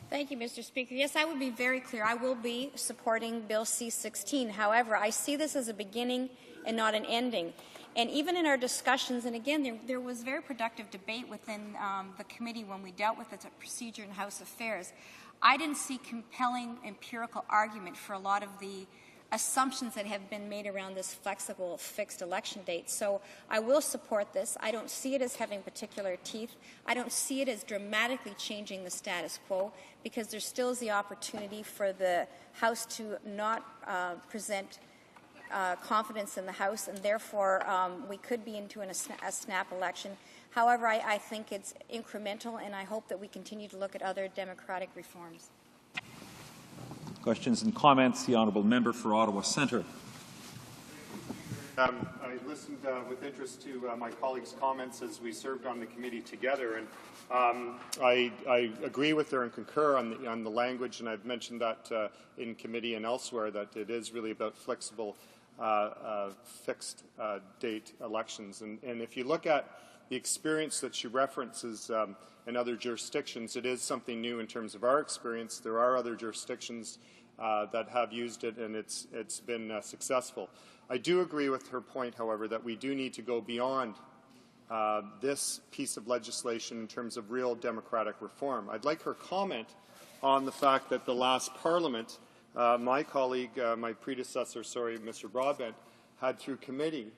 Thank you, Mr. Speaker. Yes, I would be very clear. I will be supporting Bill C-16. However, I see this as a beginning and not an ending. And even in our discussions, and again, there was very productive debate within the committee when we dealt with the procedure in House Affairs. I didn't see compelling empirical argument for a lot of the assumptions that have been made around this flexible fixed election date. So I will support this. I don't see it as having particular teeth. I don't see it as dramatically changing the status quo, because there still is the opportunity for the House to not present confidence in the House, and therefore we could be into a snap election. However, I think it's incremental, and I hope that we continue to look at other democratic reforms. Questions and comments. The honourable member for Ottawa Centre. I listened with interest to my colleagues' comments as we served on the committee together, and I agree with her and concur on the language, and I've mentioned that in committee and elsewhere, that it is really about flexible fixed date elections. And if you look at the experience that she references in other jurisdictions, it is something new in terms of our experience. There are other jurisdictions that have used it, and it's been successful. I do agree with her point, however, that we do need to go beyond this piece of legislation in terms of real democratic reform. I'd like her comment on the fact that the last Parliament, my colleague, my predecessor, Mr. Broadbent, had through committee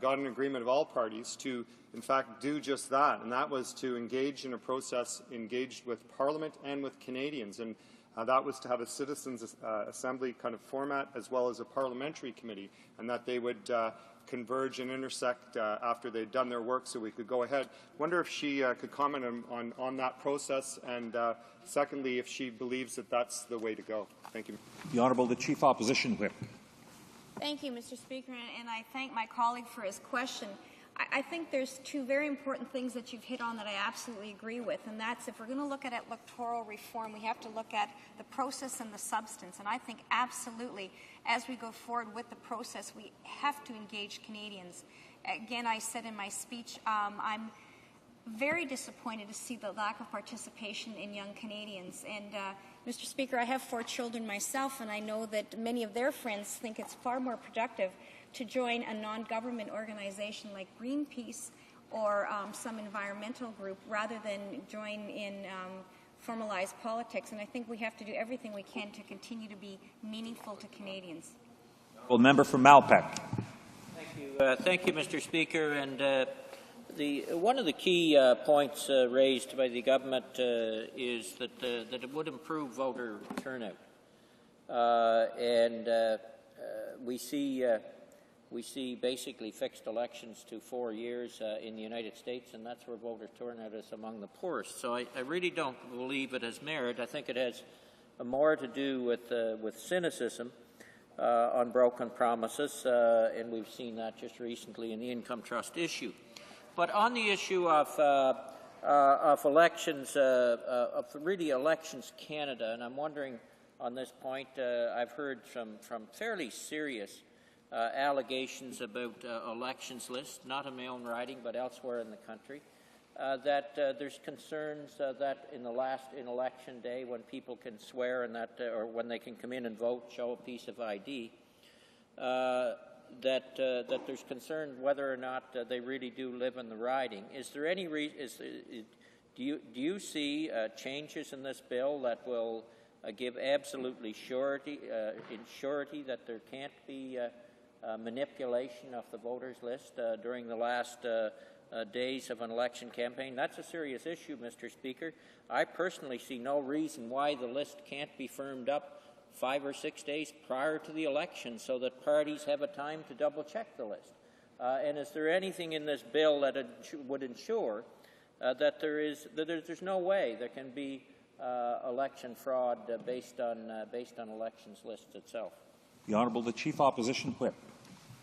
got an agreement of all parties to, in fact, do just that, and that was to engage in a process engaged with Parliament and with Canadians, and that was to have a citizens' assembly kind of format as well as a parliamentary committee, and that they would converge and intersect after they'd done their work so we could go ahead. Wonder if she could comment on that process, and secondly, if she believes that that's the way to go. Thank you. The Honourable the Chief Opposition Whip. Thank you, Mr. Speaker, and I thank my colleague for his question. I think there's two very important things that you've hit on that I absolutely agree with, and that's if we're going to look at electoral reform, we have to look at the process and the substance. And I think absolutely, as we go forward with the process, we have to engage Canadians. Again, I said in my speech, I'm very disappointed to see the lack of participation in young Canadians. And Mr. Speaker, I have 4 children myself, and I know that many of their friends think it's far more productive to join a non-government organization like Greenpeace or some environmental group rather than join in formalized politics. And I think we have to do everything we can to continue to be meaningful to Canadians. Well, member for Malpeque. Thank you, Mr. Speaker. And one of the key points raised by the government is that it would improve voter turnout. We see basically fixed elections to 4 years in the United States, and that's where voter turnout is among the poorest. So I really don't believe it has merit. I think it has more to do with cynicism on broken promises, and we've seen that just recently in the income trust issue. But on the issue of elections, of really Elections Canada, and I'm wondering on this point, I've heard from fairly serious allegations about elections lists, not in my own writing, but elsewhere in the country, that there's concerns that in election day, when people can swear and that, or when they can come in and vote, show a piece of ID, that there's concern whether or not they really do live in the riding. Is there any do you see changes in this bill that will give absolutely surety that there can't be manipulation of the voters list during the last days of an election campaign? That's a serious issue, Mr. Speaker. I personally see no reason why the list can't be firmed up 5 or 6 days prior to the election so that parties have a time to double-check the list. And is there anything in this bill that would ensure that there's no way there can be election fraud based on elections lists itself? The Honourable the Chief Opposition Whip.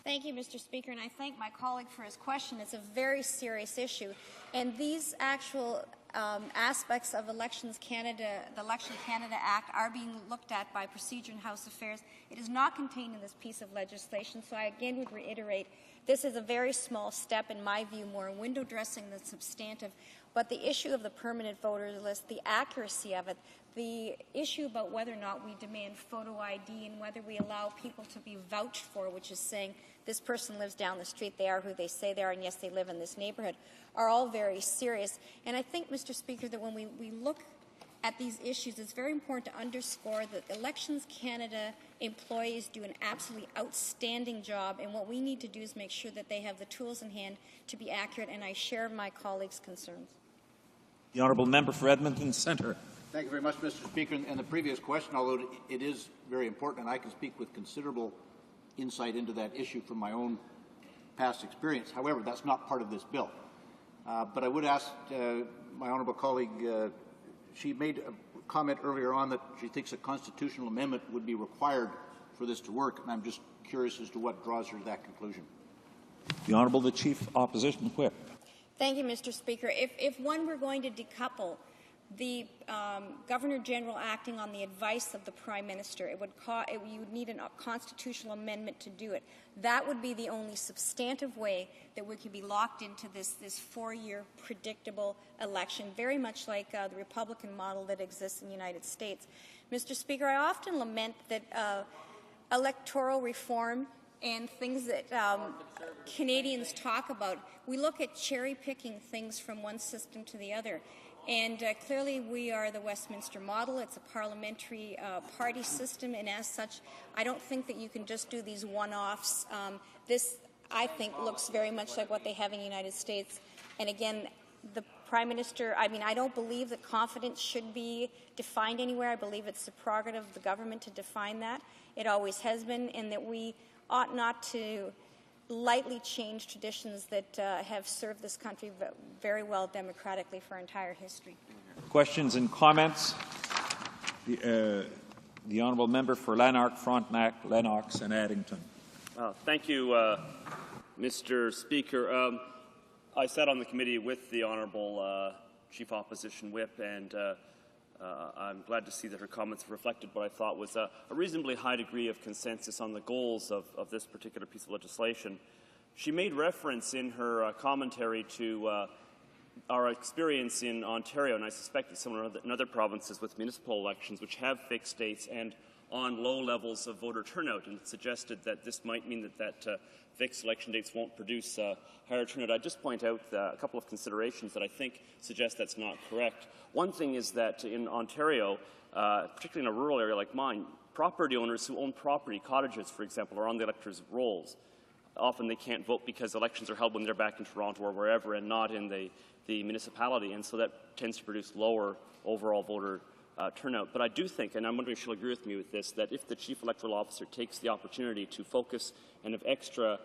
Thank you, Mr. Speaker, and I thank my colleague for his question. It's a very serious issue, and these actual aspects of Elections Canada, the Election Canada Act, are being looked at by Procedure and House Affairs. It is not contained in this piece of legislation, so I again would reiterate this is a very small step, in my view, more window dressing than substantive. But the issue of the permanent voters list, the accuracy of it, the issue about whether or not we demand photo ID and whether we allow people to be vouched for, which is saying this person lives down the street, they are who they say they are, and yes, they live in this neighborhood, are all very serious. And I think, Mr. Speaker, that when we look at these issues, it's very important to underscore that Elections Canada employees do an absolutely outstanding job, and what we need to do is make sure that they have the tools in hand to be accurate, and I share my colleagues' concerns. The Honourable Member for Edmonton Centre. Thank you very much, Mr. Speaker. And the previous question, although it is very important, and I can speak with considerable insight into that issue from my own past experience. However, that's not part of this bill. But I would ask my honourable colleague, she made a comment earlier on that she thinks a constitutional amendment would be required for this to work, and I'm just curious as to what draws her to that conclusion. The Honourable the Chief Opposition Whip. Thank you, Mr. Speaker. If one were going to decouple the Governor General acting on the advice of the Prime Minister. You would need a constitutional amendment to do it. That would be the only substantive way that we could be locked into this 4-year predictable election, very much like the Republican model that exists in the United States. Mr. Speaker, I often lament that electoral reform and things that Canadians talk about, we look at cherry-picking things from one system to the other. And clearly we are the Westminster model. It's a parliamentary party system, and as such, I don't think that you can just do these one-offs. This, I think, looks very much like what they have in the United States. And again, the Prime Minister, I don't believe that confidence should be defined anywhere. I believe it's the prerogative of the government to define that. It always has been, and that we ought not to lightly change traditions that have served this country very well democratically for our entire history. Questions and comments? The honourable member for Lanark, Frontenac, Lennox and Addington. Thank you, Mr. Speaker. I sat on the committee with the Honourable Chief Opposition Whip, and I'm glad to see that her comments reflected what I thought was a reasonably high degree of consensus on the goals of this particular piece of legislation. She made reference in her commentary to our experience in Ontario, and I suspect it's similar in other provinces with municipal elections, which have fixed dates and on low levels of voter turnout, and it suggested that this might mean that fixed election dates won't produce higher turnout. I'd just point out a couple of considerations that I think suggest that's not correct. One thing is that in Ontario, particularly in a rural area like mine, property owners who own property, cottages, for example, are on the electors' rolls. Often they can't vote because elections are held when they're back in Toronto or wherever and not in the municipality, and so that tends to produce lower overall voter turnout. But I do think, and I'm wondering if she'll agree with me with this, that if the Chief Electoral Officer takes the opportunity to focus and have extra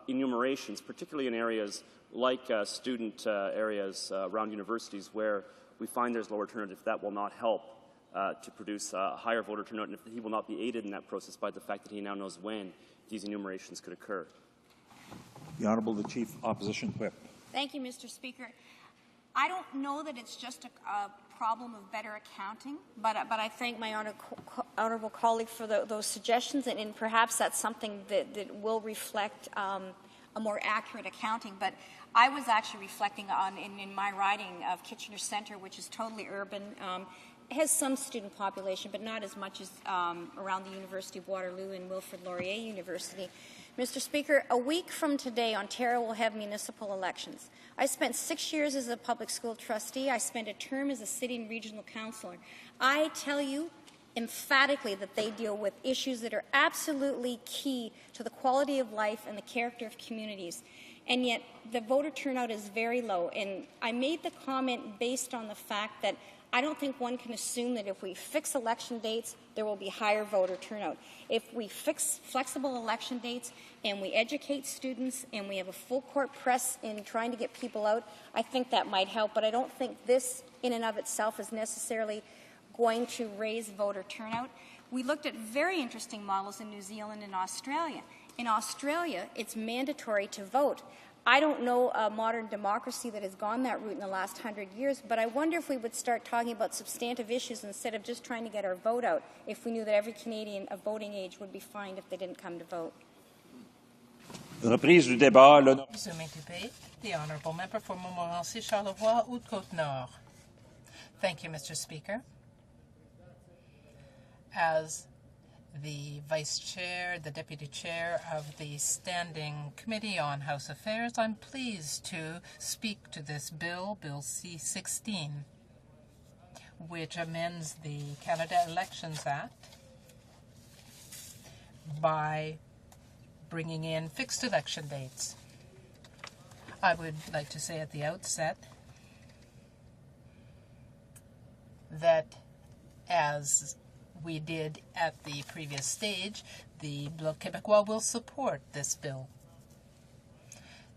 enumerations, particularly in areas like student areas around universities where we find there's lower turnout, if that will not help to produce higher voter turnout, and if he will not be aided in that process by the fact that he now knows when these enumerations could occur. The Honourable the Chief Opposition Whip. Thank you, Mr. Speaker. I don't know that it's just a problem of better accounting, but I thank my honourable colleague for those suggestions, and perhaps that's something that will reflect a more accurate accounting. But I was actually reflecting on, in my riding of Kitchener Centre, which is totally urban, has some student population, but not as much as around the University of Waterloo and Wilfrid Laurier University. Mr. Speaker, a week from today, Ontario will have municipal elections. I spent 6 years as a public school trustee. I spent a term as a city and regional councillor. I tell you emphatically that they deal with issues that are absolutely key to the quality of life and the character of communities. And yet the voter turnout is very low. And I made the comment based on the fact that I don't think one can assume that if we fix election dates, there will be higher voter turnout. If we fix flexible election dates and we educate students and we have a full court press in trying to get people out, I think that might help. But I don't think this in and of itself is necessarily going to raise voter turnout. We looked at very interesting models in New Zealand and Australia. In Australia, it's mandatory to vote. I don't know a modern democracy that has gone that route in the last 100 years, but I wonder if we would start talking about substantive issues instead of just trying to get our vote out, if we knew that every Canadian of voting age would be fined if they didn't come to vote. Reprise du débat. Resuming debate, the Honourable Member for Montmorency, Charlevoix, Haute-Côte-Nord. Thank you, Mr. Speaker. As the Vice Chair, the Deputy Chair of the Standing Committee on House Affairs, I'm pleased to speak to this bill, Bill C-16, which amends the Canada Elections Act by bringing in fixed election dates. I would like to say at the outset that, as we did at the previous stage, the Bloc Québécois will support this bill.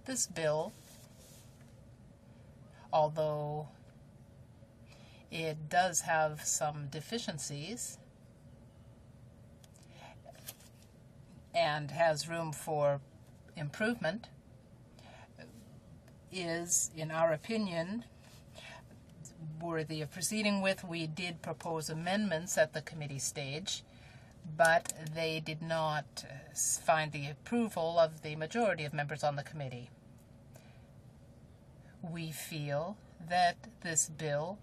This bill, although it does have some deficiencies and has room for improvement, is, in our opinion, worthy of proceeding with. We did propose amendments at the committee stage, but they did not find the approval of the majority of members on the committee. We feel that this bill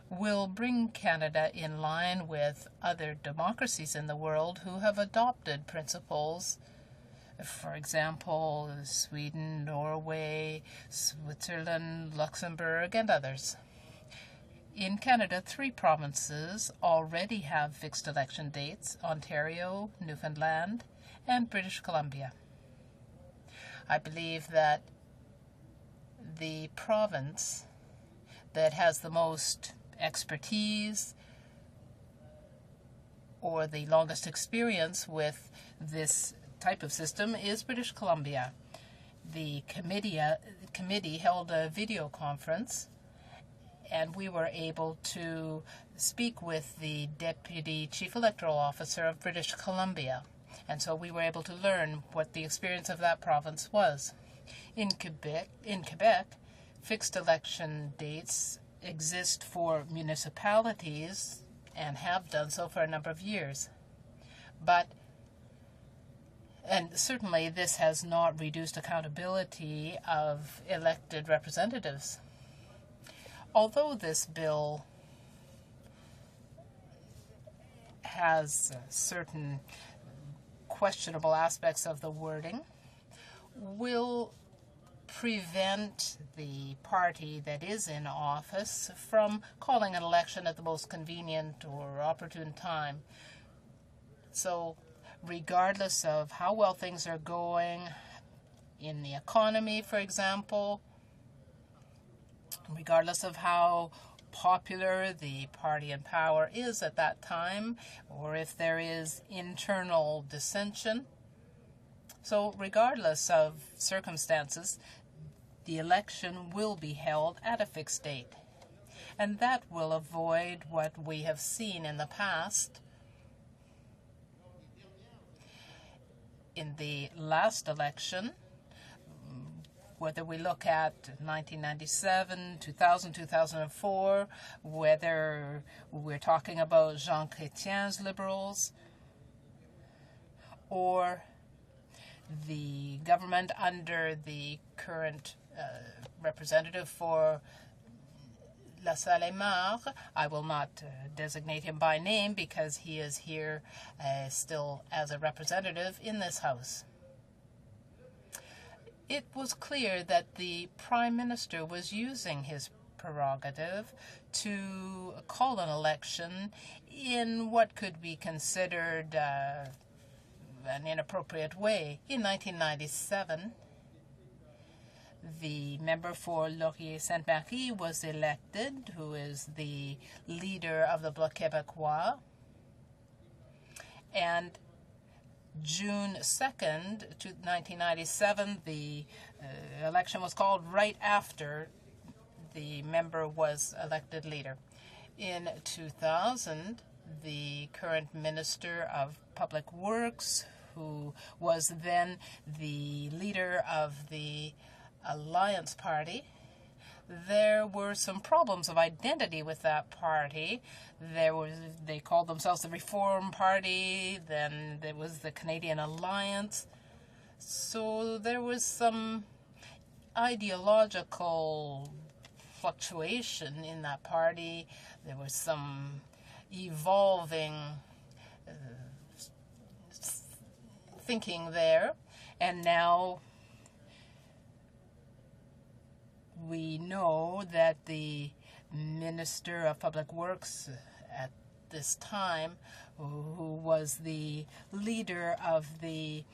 will bring Canada in line with other democracies in the world who have adopted principles. For example, Sweden, Norway, Switzerland, Luxembourg, and others. In Canada, 3 provinces already have fixed election dates: Ontario, Newfoundland, and British Columbia. I believe that the province that has the most expertise or the longest experience with this type of system is British Columbia. The committee held a video conference, and we were able to speak with the Deputy Chief Electoral Officer of British Columbia, and so we were able to learn what the experience of that province was. In Quebec, fixed election dates exist for municipalities and have done so for a number of years. And certainly this has not reduced accountability of elected representatives. Although this bill has certain questionable aspects of the wording, will prevent the party that is in office from calling an election at the most convenient or opportune time. So regardless of how well things are going in the economy, for example, regardless of how popular the party in power is at that time, or if there is internal dissension, so regardless of circumstances, the election will be held at a fixed date. And that will avoid what we have seen in the past. In the last election, whether we look at 1997, 2000, 2004, whether we're talking about Jean Chrétien's Liberals, or the government under the current representative for La Salle-et-Mar. I will not designate him by name because he is here still as a representative in this House. It was clear that the Prime Minister was using his prerogative to call an election in what could be considered an inappropriate way. In 1997, the member for Laurier-Sainte-Marie was elected, who is the leader of the Bloc Québécois. And June 2nd, 1997, the election was called right after the member was elected leader. In 2000, the current Minister of Public Works, who was then the leader of the Alliance Party, there were some problems of identity with that party. They called themselves the Reform Party, then there was the Canadian Alliance. So there was some ideological fluctuation in that party. There was some evolving thinking there, and now we know that the Minister of Public Works at this time, who was the leader of the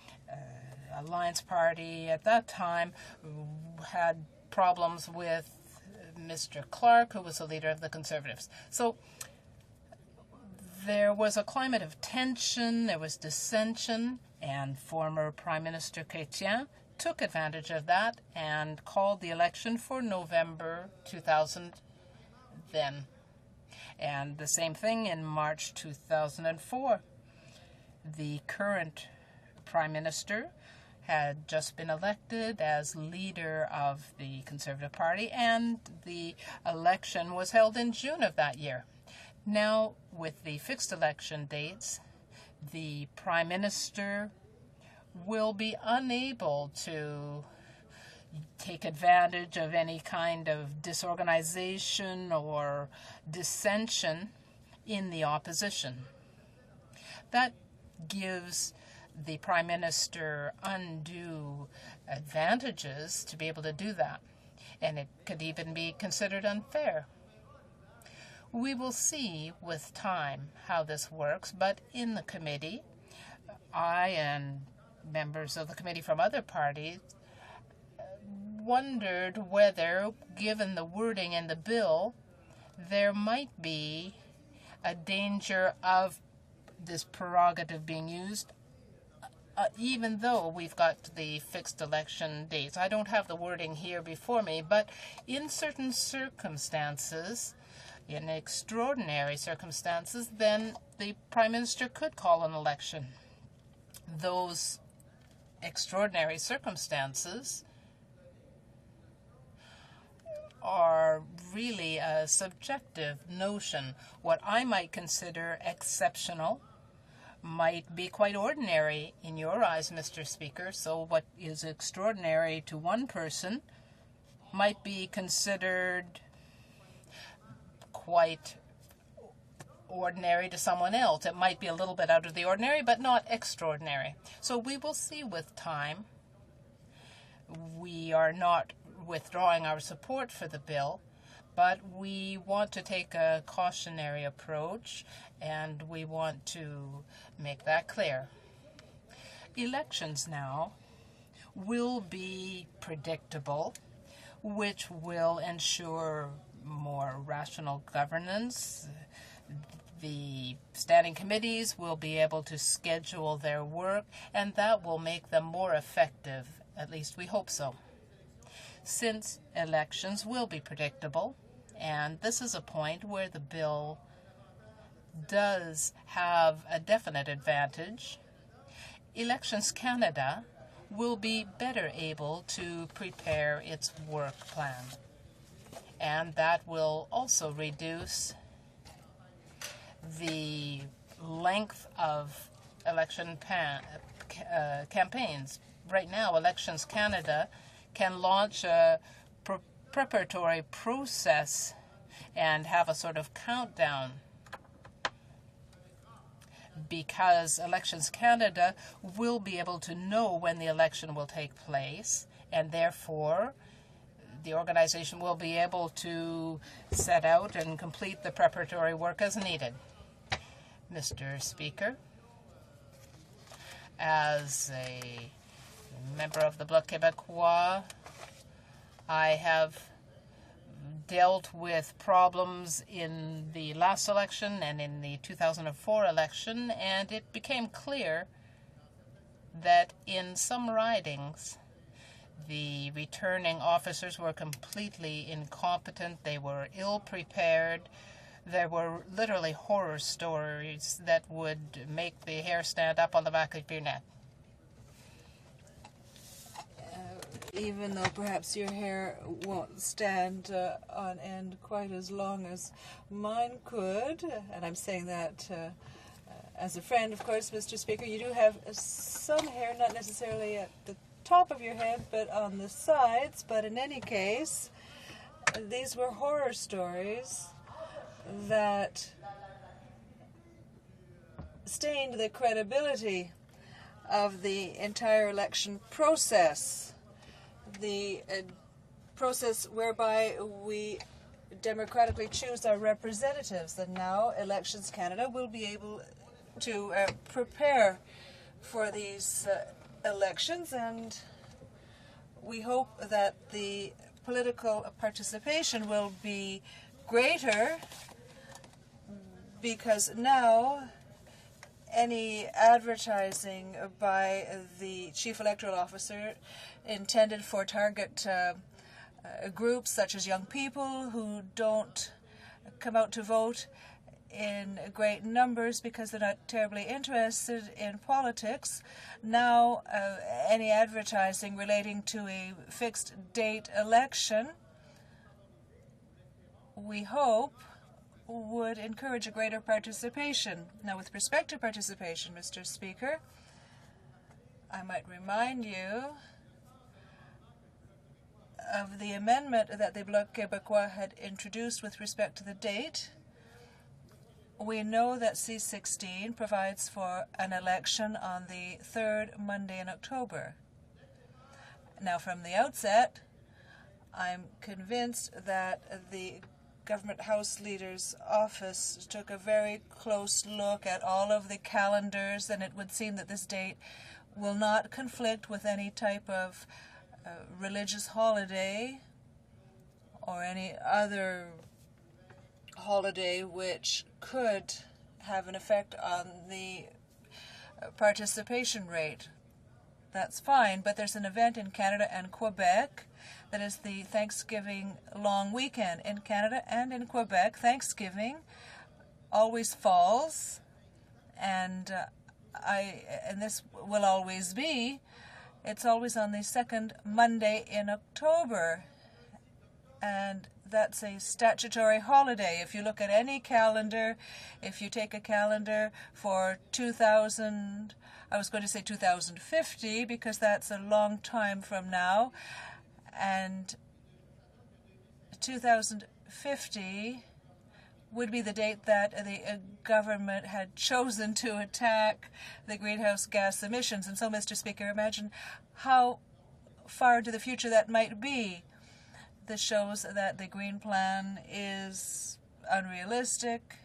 Alliance Party at that time, had problems with Mr. Clark, who was the leader of the Conservatives. So there was a climate of tension, there was dissension, and former Prime Minister Chrétien took advantage of that and called the election for November 2000 then. And the same thing in March 2004. The current Prime Minister had just been elected as leader of the Conservative Party, and the election was held in June of that year. Now, with the fixed election dates, the Prime Minister will be unable to take advantage of any kind of disorganization or dissension in the opposition. That gives the Prime Minister undue advantages to be able to do that, and it could even be considered unfair. We will see with time how this works, but in the committee, I and members of the committee from other parties wondered whether, given the wording in the bill, there might be a danger of this prerogative being used, even though we've got the fixed election dates. I don't have the wording here before me, but in certain circumstances, in extraordinary circumstances, then the Prime Minister could call an election. Those extraordinary circumstances are really a subjective notion. What I might consider exceptional might be quite ordinary in your eyes, Mr. Speaker. So what is extraordinary to one person might be considered quite ordinary to someone else. It might be a little bit out of the ordinary, but not extraordinary. So we will see with time. We are not withdrawing our support for the bill, but we want to take a cautionary approach, and we want to make that clear. Elections now will be predictable, which will ensure more rational governance. The standing committees will be able to schedule their work, and that will make them more effective. At least we hope so. Since elections will be predictable, and this is a point where the bill does have a definite advantage, Elections Canada will be better able to prepare its work plan. And that will also reduce the length of election campaigns. Right now, Elections Canada can launch a preparatory process and have a sort of countdown, because Elections Canada will be able to know when the election will take place, and therefore the organization will be able to set out and complete the preparatory work as needed. Mr. Speaker, as a member of the Bloc Québécois, I have dealt with problems in the last election and in the 2004 election, and it became clear that in some ridings, the returning officers were completely incompetent. They were ill-prepared. There were literally horror stories that would make the hair stand up on the back of your neck. Even though perhaps your hair won't stand on end quite as long as mine could, and I'm saying that as a friend, of course, Mr. Speaker, you do have some hair, not necessarily at the top of your head, but on the sides. But in any case, these were horror stories that stained the credibility of the entire election process. The process whereby we democratically choose our representatives, and now Elections Canada will be able to prepare for these elections, and we hope that the political participation will be greater, because now any advertising by the Chief Electoral Officer intended for target groups such as young people who don't come out to vote in great numbers because they're not terribly interested in politics. Now, any advertising relating to a fixed date election, we hope, would encourage a greater participation. Now, with respect to participation, Mr. Speaker, I might remind you of the amendment that the Bloc Québécois had introduced with respect to the date. We know that C-16 provides for an election on the third Monday in October. Now, from the outset, I'm convinced that the Government House Leader's office took a very close look at all of the calendars, and it would seem that this date will not conflict with any type of religious holiday or any other holiday which could have an effect on the participation rate. That's fine, but there's an event in Canada and Quebec that is the Thanksgiving long weekend. In Canada and in Quebec, Thanksgiving always falls, and this will always be. It's always on the second Monday in October, and that's a statutory holiday. If you look at any calendar, if you take a calendar for 2050, because that's a long time from now, and 2050 would be the date that the government had chosen to attack the greenhouse gas emissions. And so, Mr. Speaker, imagine how far into the future that might be. This shows that the Green Plan is unrealistic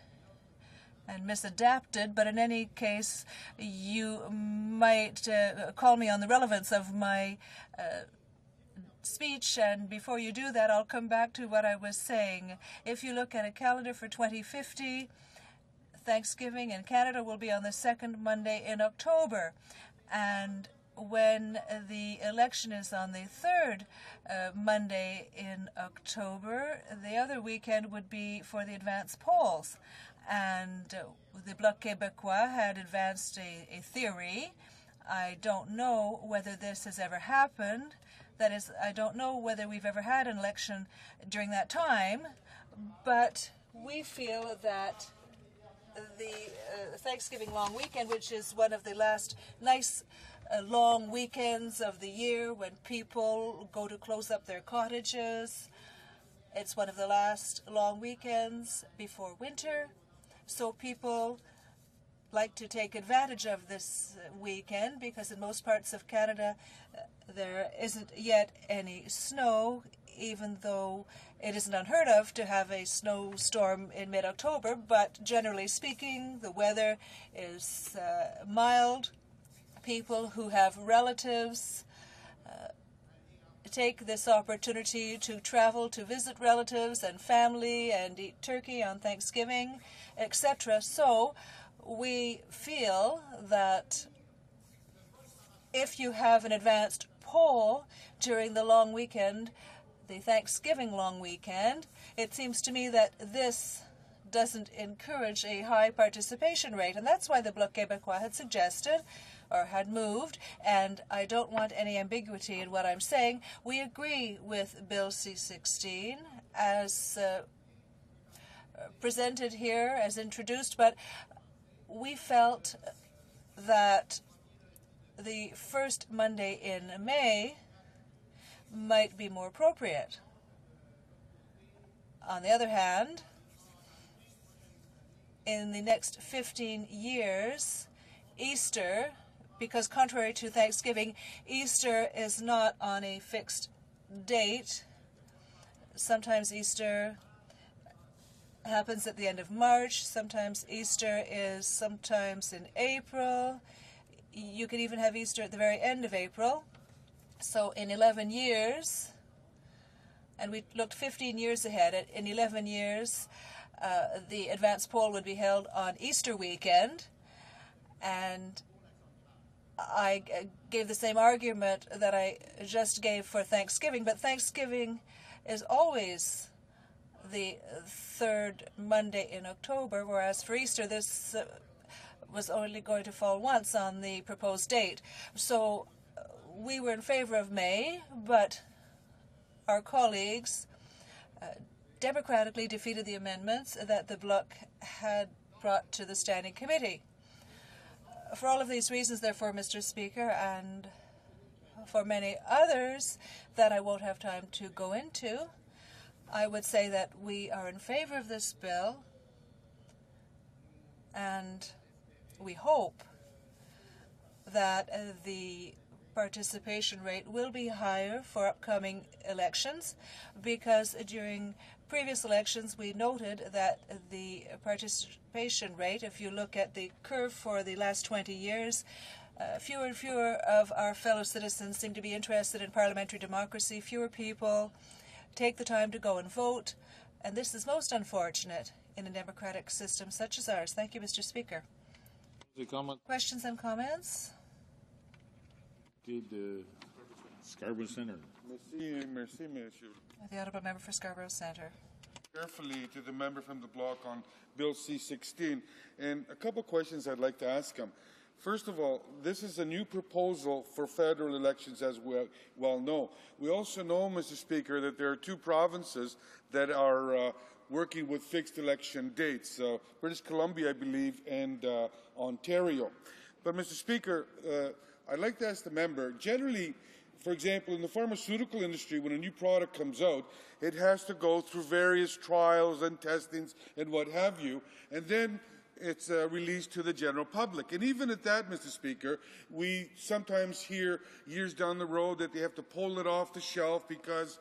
and misadapted, but in any case, you might call me on the relevance of my speech, and before you do that, I'll come back to what I was saying. If you look at a calendar for 2050, Thanksgiving in Canada will be on the second Monday in October, and when the election is on the third Monday in October, the other weekend would be for the advance polls. And the Bloc Québécois had advanced a theory. I don't know whether this has ever happened. That is, I don't know whether we've ever had an election during that time, but we feel that the Thanksgiving long weekend, which is one of the last nice long weekends of the year when people go to close up their cottages, it's one of the last long weekends before winter, so people like to take advantage of this weekend because in most parts of Canada there isn't yet any snow, even though it isn't unheard of to have a snowstorm in mid-October, but generally speaking the weather is mild. People who have relatives take this opportunity to travel to visit relatives and family and eat turkey on Thanksgiving, etc. So we feel that if you have an advanced poll during the long weekend, the Thanksgiving long weekend, it seems to me that this doesn't encourage a high participation rate, and that's why the Bloc Québécois had suggested or had moved, and I don't want any ambiguity in what I'm saying. We agree with Bill C-16 as presented here, as introduced, but we felt that the first Monday in May might be more appropriate. On the other hand, in the next 15 years, Easter, because contrary to Thanksgiving, Easter is not on a fixed date. Sometimes Easter happens at the end of March. Sometimes Easter is sometimes in April. You can even have Easter at the very end of April. So in 11 years, and we looked 15 years ahead, in 11 years, the advance poll would be held on Easter weekend, and I gave the same argument that I just gave for Thanksgiving, but Thanksgiving is always the third Monday in October, whereas for Easter this was only going to fall once on the proposed date. So we were in favor of May, but our colleagues democratically defeated the amendments that the Bloc had brought to the Standing Committee. For all of these reasons, therefore, Mr. Speaker, and for many others that I won't have time to go into, I would say that we are in favor of this bill, and we hope that the participation rate will be higher for upcoming elections, because during previous elections we noted that the participation rate, if you look at the curve for the last 20 years, fewer and fewer of our fellow citizens seem to be interested in parliamentary democracy. Fewer people take the time to go and vote, and this is most unfortunate in a democratic system such as ours. Thank you, Mr. Speaker. Questions and comments? Scarborough Centre. Merci, Monsieur. The Honourable Member for Scarborough Centre. Carefully to the member from the Bloc on Bill C-16, and a couple questions I'd like to ask him. First of all, this is a new proposal for federal elections, as we well know. We also know, Mr. Speaker, that there are two provinces that are working with fixed election dates, British Columbia, I believe, and Ontario. But, Mr. Speaker, I'd like to ask the member, generally, for example, in the pharmaceutical industry, when a new product comes out, it has to go through various trials and testings and what have you, and then it's released to the general public. And even at that, Mr. Speaker, we sometimes hear years down the road that they have to pull it off the shelf because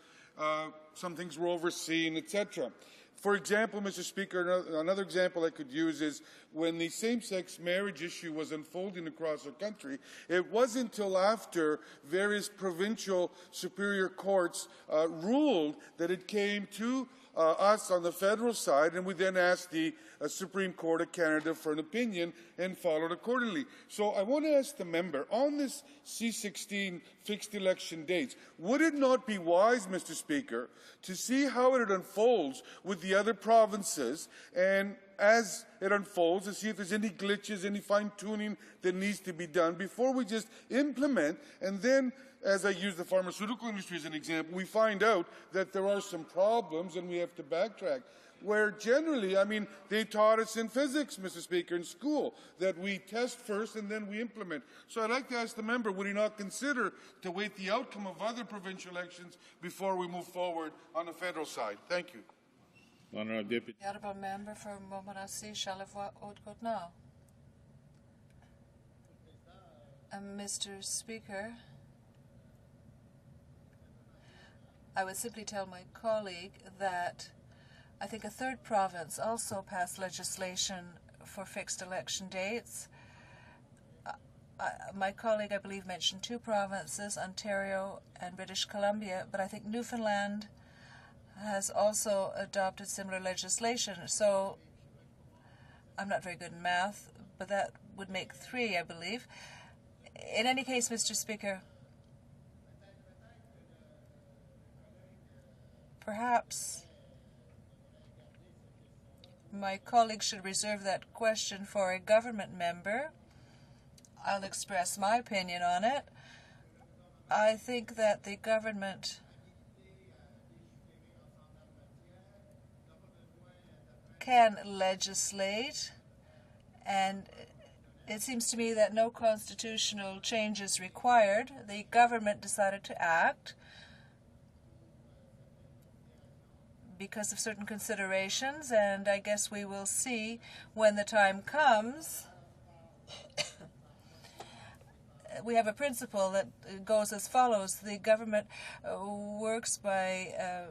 some things were overseen, etc. For example, Mr. Speaker, another example I could use is when the same-sex marriage issue was unfolding across our country, it wasn't until after various provincial superior courts ruled that it came to us on the federal side, and we then asked the Supreme Court of Canada for an opinion and followed accordingly. So I want to ask the member, on this C-16 fixed election dates, would it not be wise, Mr. Speaker, to see how it unfolds with the other provinces, and as it unfolds, to see if there's any glitches, any fine-tuning that needs to be done before we just implement, and then, as I use the pharmaceutical industry as an example, we find out that there are some problems and we have to backtrack. Where generally, I mean, they taught us in physics, Mr. Speaker, in school, that we test first and then we implement. So I'd like to ask the member, would he not consider to wait the outcome of other provincial elections before we move forward on the federal side? Thank you. Honourable Deputy. The Honourable Member for Montmorency, Charlevoix-Haute-Côte-Nord. Mr. Speaker, I would simply tell my colleague that I think a third province also passed legislation for fixed election dates. My colleague, I believe, mentioned two provinces, Ontario and British Columbia, but I think Newfoundland has also adopted similar legislation. So I'm not very good in math, but that would make three, I believe. In any case, Mr. Speaker, perhaps my colleague should reserve that question for a government member. I'll express my opinion on it. I think that the government can legislate, and it seems to me that no constitutional change is required. The government decided to act because of certain considerations, and I guess we will see when the time comes. We have a principle that goes as follows. The government works by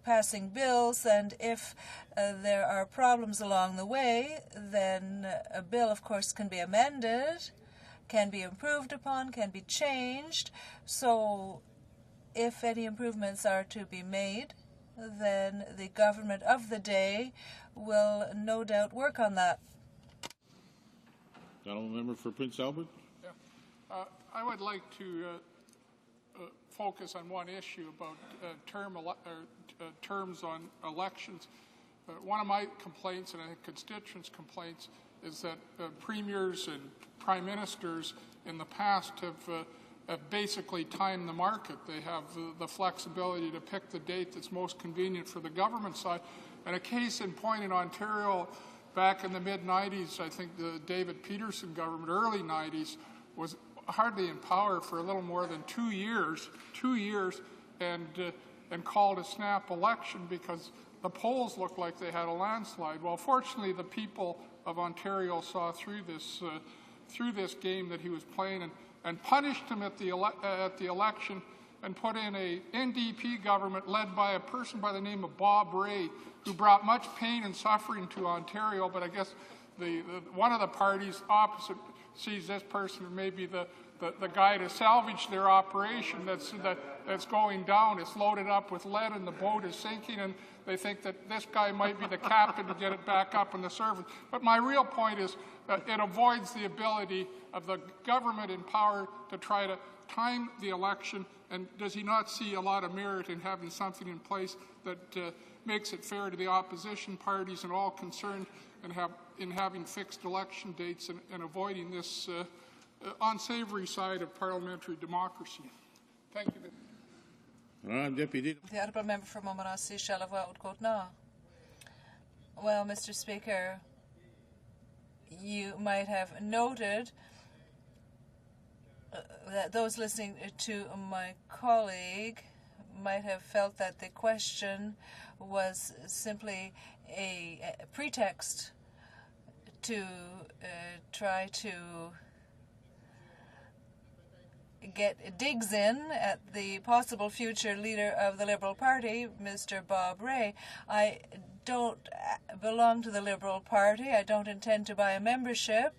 passing bills, and if there are problems along the way, then a bill, of course, can be amended, can be improved upon, can be changed. So if any improvements are to be made, then the government of the day will no doubt work on that. Honourable Member for Prince Albert. Yeah. I would like to focus on one issue about terms on elections. One of my complaints, and I think constituents' complaints, is that premiers and prime ministers in the past have basically timed the market. They have the flexibility to pick the date that's most convenient for the government side. And a case in point in Ontario back in the mid-90s, I think the David Peterson government, early 90s, was hardly in power for a little more than 2 years, and called a snap election because the polls looked like they had a landslide. Well, fortunately, the people of Ontario saw through this game that he was playing and punished him at the election and put in a NDP government led by a person by the name of Bob Rae, who brought much pain and suffering to Ontario. But I guess one of the parties opposite sees this person as maybe the guy to salvage their operation that's going down. It's loaded up with lead and the boat is sinking, and they think that this guy might be the captain to get it back up in the surface. But my real point is that it avoids the ability of the government in power to try to time the election. And does he not see a lot of merit in having something in place that makes it fair to the opposition parties and all concerned in having fixed election dates and avoiding this unsavory side of parliamentary democracy? Thank you. Deputy. The honourable member for Montmorency, Charlevoix, Haute-Côte-Nord. Well, Mr. Speaker, you might have noted that those listening to my colleague might have felt that the question was simply a pretext to try to get digs in at the possible future leader of the Liberal Party, Mr. Bob Rae. I don't belong to the Liberal Party. I don't intend to buy a membership.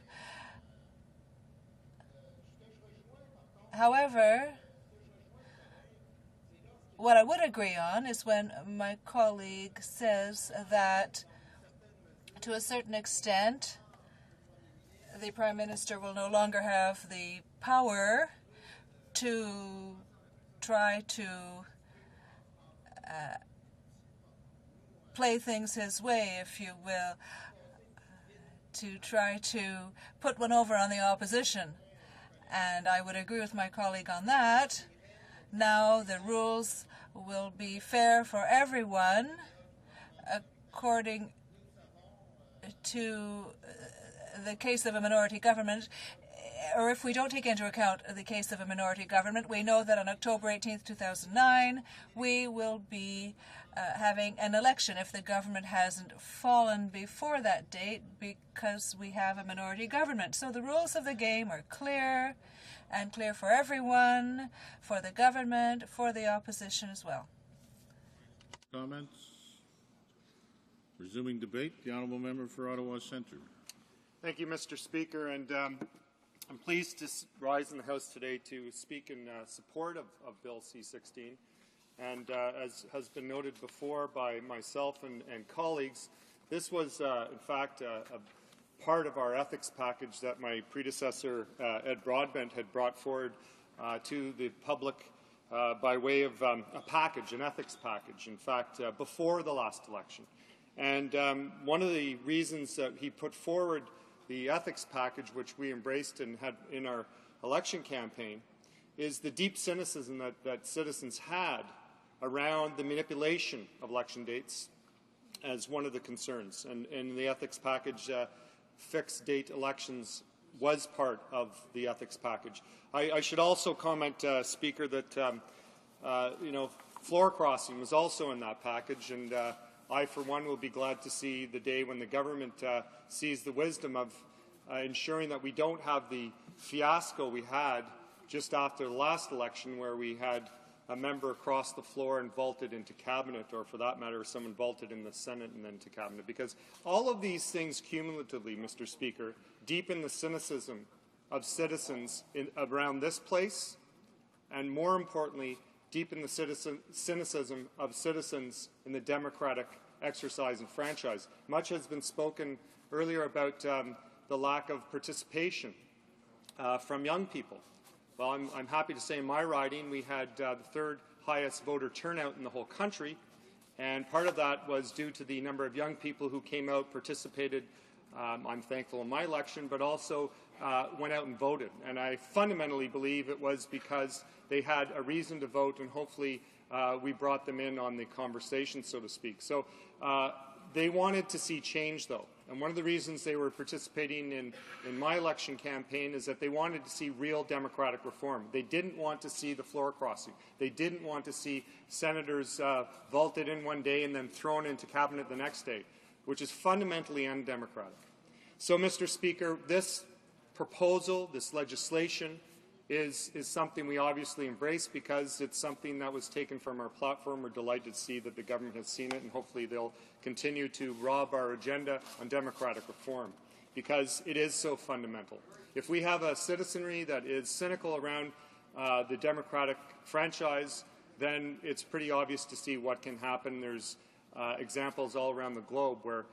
However, what I would agree on is when my colleague says that, to a certain extent, the Prime Minister will no longer have the power to try to play things his way, if you will, to try to put one over on the opposition. And I would agree with my colleague on that. Now the rules will be fair for everyone according to the case of a minority government. Or if we don't take into account the case of a minority government, we know that on October 18th, 2009, we will be having an election if the government hasn't fallen before that date because we have a minority government. So the rules of the game are clear, and clear for everyone, for the government, for the opposition as well. Comments? Resuming debate, the honourable member for Ottawa Centre. Thank you, Mr. Speaker, and I'm pleased to rise in the House today to speak in support of Bill C-16. And as has been noted before by myself and colleagues, this was, in fact, a part of our ethics package that my predecessor, Ed Broadbent, had brought forward to the public by way of a package, an ethics package, in fact, before the last election. And one of the reasons that he put forward the ethics package, which we embraced and had in our election campaign, is the deep cynicism that citizens had around the manipulation of election dates as one of the concerns. And in the ethics package, fixed date elections was part of the ethics package. I should also comment, Speaker, that floor crossing was also in that package, and I, for one, will be glad to see the day when the government sees the wisdom of ensuring that we don't have the fiasco we had just after the last election, where we had a member across the floor and vaulted into cabinet, or for that matter, someone vaulted in the Senate and then to cabinet. Because all of these things cumulatively, Mr. Speaker, deepen the cynicism of citizens around this place, and more importantly, deepen the cynicism of citizens in the democratic exercise and franchise. Much has been spoken earlier about the lack of participation from young people. Well, I'm happy to say in my riding we had the third highest voter turnout in the whole country, And part of that was due to the number of young people who came out, participated. I'm thankful in my election, but also went out and voted. And I fundamentally believe it was because they had a reason to vote, and hopefully we brought them in on the conversation, so to speak. So they wanted to see change, though. And one of the reasons they were participating in my election campaign is that they wanted to see real democratic reform. They didn't want to see the floor crossing. They didn't want to see senators vaulted in one day and then thrown into cabinet the next day, which is fundamentally undemocratic. So, Mr. Speaker, this proposal, this legislation, is something we obviously embrace because it's something that was taken from our platform. We're delighted to see that the government has seen it, and hopefully they'll continue to rob our agenda on democratic reform because it is so fundamental. If we have a citizenry that is cynical around the democratic franchise, then it's pretty obvious to see what can happen. There's examples all around the globe where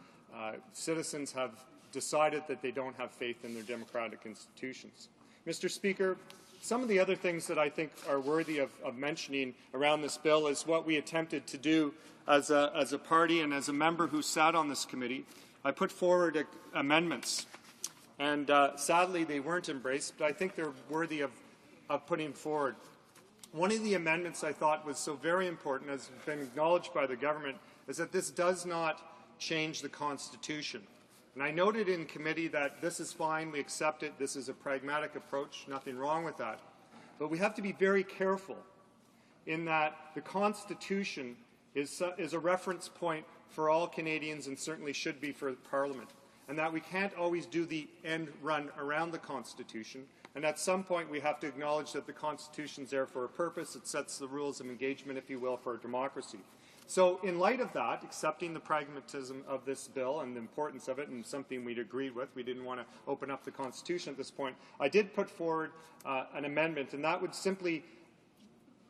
citizens have decided that they don't have faith in their democratic institutions. Mr. Speaker, some of the other things that I think are worthy of mentioning around this bill is what we attempted to do as a party and as a member who sat on this committee. I put forward amendments, and sadly they weren't embraced, but I think they're worthy of putting forward. One of the amendments I thought was so very important, as has been acknowledged by the government, is that this does not change the Constitution. And I noted in committee that this is fine, we accept it, this is a pragmatic approach, nothing wrong with that. But we have to be very careful in that the Constitution is a reference point for all Canadians and certainly should be for Parliament, and that we can't always do the end run around the Constitution. And at some point we have to acknowledge that the Constitution is there for a purpose. It sets the rules of engagement, if you will, for a democracy. So in light of that, accepting the pragmatism of this bill and the importance of it, and something we'd agreed with, we didn't want to open up the Constitution at this point, I did put forward an amendment, and that would simply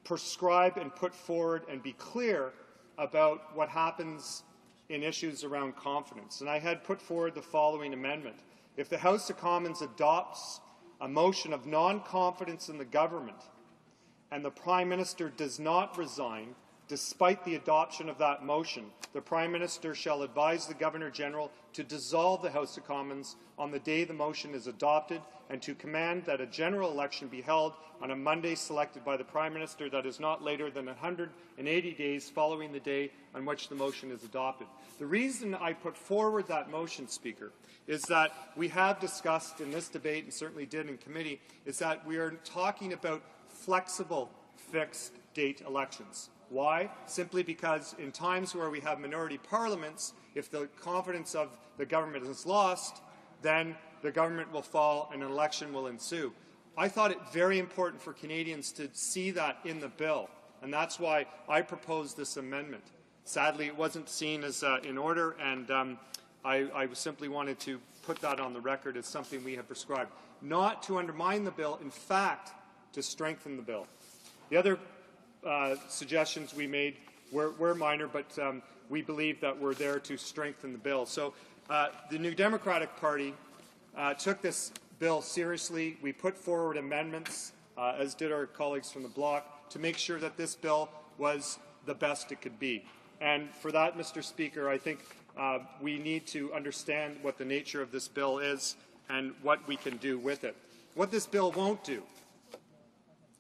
prescribe and put forward and be clear about what happens in issues around confidence. And I had put forward the following amendment. If the House of Commons adopts a motion of non-confidence in the government and the Prime Minister does not resign, despite the adoption of that motion, the Prime Minister shall advise the Governor-General to dissolve the House of Commons on the day the motion is adopted and to command that a general election be held on a Monday selected by the Prime Minister that is not later than 180 days following the day on which the motion is adopted. The reason I put forward that motion, Speaker, is that we have discussed in this debate, and certainly did in committee, is that we are talking about flexible, fixed-date elections. Why? Simply because in times where we have minority parliaments, if the confidence of the government is lost, then the government will fall and an election will ensue. I thought it very important for Canadians to see that in the bill, and that's why I proposed this amendment. Sadly, it wasn't seen as in order, and I simply wanted to put that on the record as something we have prescribed. Not to undermine the bill, in fact, to strengthen the bill. The other suggestions we made were minor, but we believe that we're there to strengthen the bill. So the New Democratic Party took this bill seriously. We put forward amendments, as did our colleagues from the Bloc, to make sure that this bill was the best it could be. And for that, Mr. Speaker, I think we need to understand what the nature of this bill is and what we can do with it. What this bill won't do,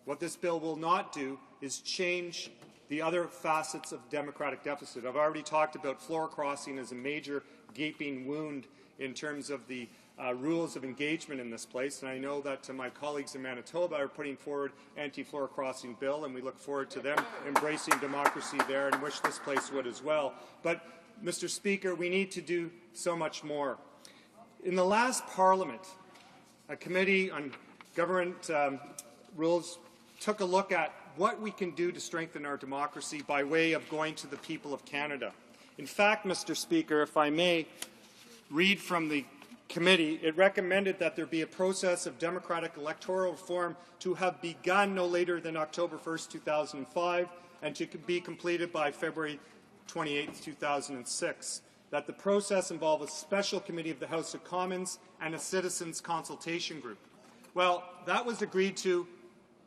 what this bill will not do, is change the other facets of democratic deficit. I've already talked about floor crossing as a major gaping wound in terms of the rules of engagement in this place, and I know that my colleagues in Manitoba are putting forward anti-floor crossing bill, and we look forward to them embracing democracy there and wish this place would as well. But, Mr. Speaker, we need to do so much more. In the last Parliament, a committee on government rules took a look at what we can do to strengthen our democracy by way of going to the people of Canada. In fact, Mr. Speaker, if I may read from the committee, it recommended that there be a process of democratic electoral reform to have begun no later than October 1st, 2005, and to be completed by February 28th, 2006. That the process involve a special committee of the House of Commons and a citizens' consultation group. Well, that was agreed to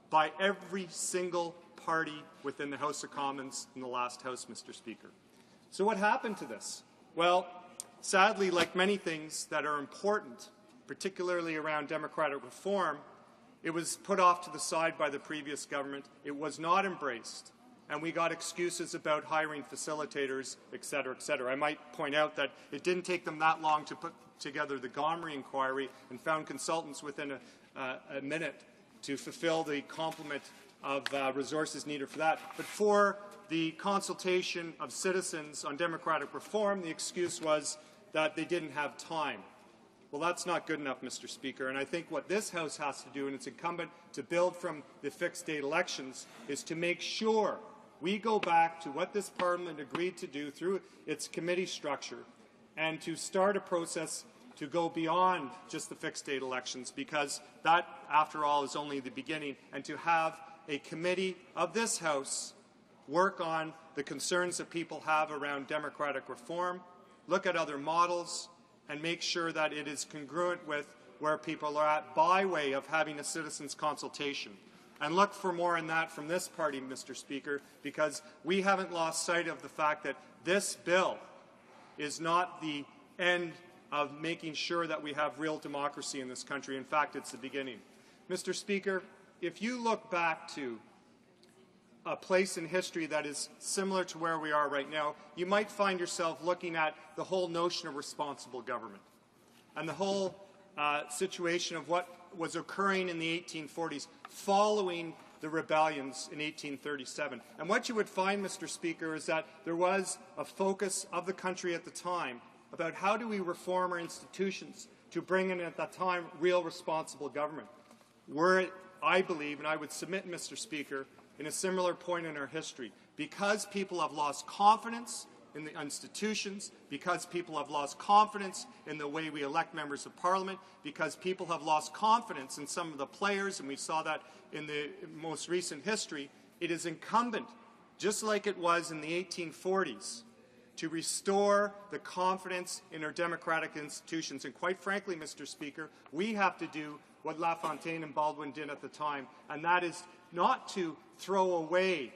by every single party within the House of Commons in the last House, Mr. Speaker. So what happened to this? Well, sadly, like many things that are important, particularly around democratic reform, it was put off to the side by the previous government. It was not embraced. And we got excuses about hiring facilitators, et cetera, et cetera. I might point out that it didn't take them that long to put together the Gomery inquiry and found consultants within a minute to fulfill the complement of resources needed for that. But for the consultation of citizens on democratic reform, the excuse was that they didn't have time. Well, that's not good enough, Mr. Speaker, and I think what this House has to do, and it's incumbent to build from the fixed date elections, is to make sure we go back to what this Parliament agreed to do through its committee structure and to start a process to go beyond just the fixed date elections, because that, after all, is only the beginning, and to have a committee of this House work on the concerns that people have around democratic reform, look at other models, and make sure that it is congruent with where people are at by way of having a citizens' consultation. And look for more in that from this party, Mr. Speaker, because we haven't lost sight of the fact that this bill is not the end of making sure that we have real democracy in this country. In fact, it's the beginning. Mr. Speaker, if you look back to a place in history that is similar to where we are right now, you might find yourself looking at the whole notion of responsible government and the whole situation of what was occurring in the 1840s following the rebellions in 1837. And what you would find, Mr. Speaker, is that there was a focus of the country at the time about how do we reform our institutions to bring in, at that time, real responsible government. We're, I believe, and I would submit, Mr. Speaker, in a similar point in our history. Because people have lost confidence in the institutions, because people have lost confidence in the way we elect members of Parliament, because people have lost confidence in some of the players, and we saw that in the most recent history, it is incumbent, just like it was in the 1840s, to restore the confidence in our democratic institutions. And quite frankly, Mr. Speaker, we have to do what LaFontaine and Baldwin did at the time, and that is not to throw away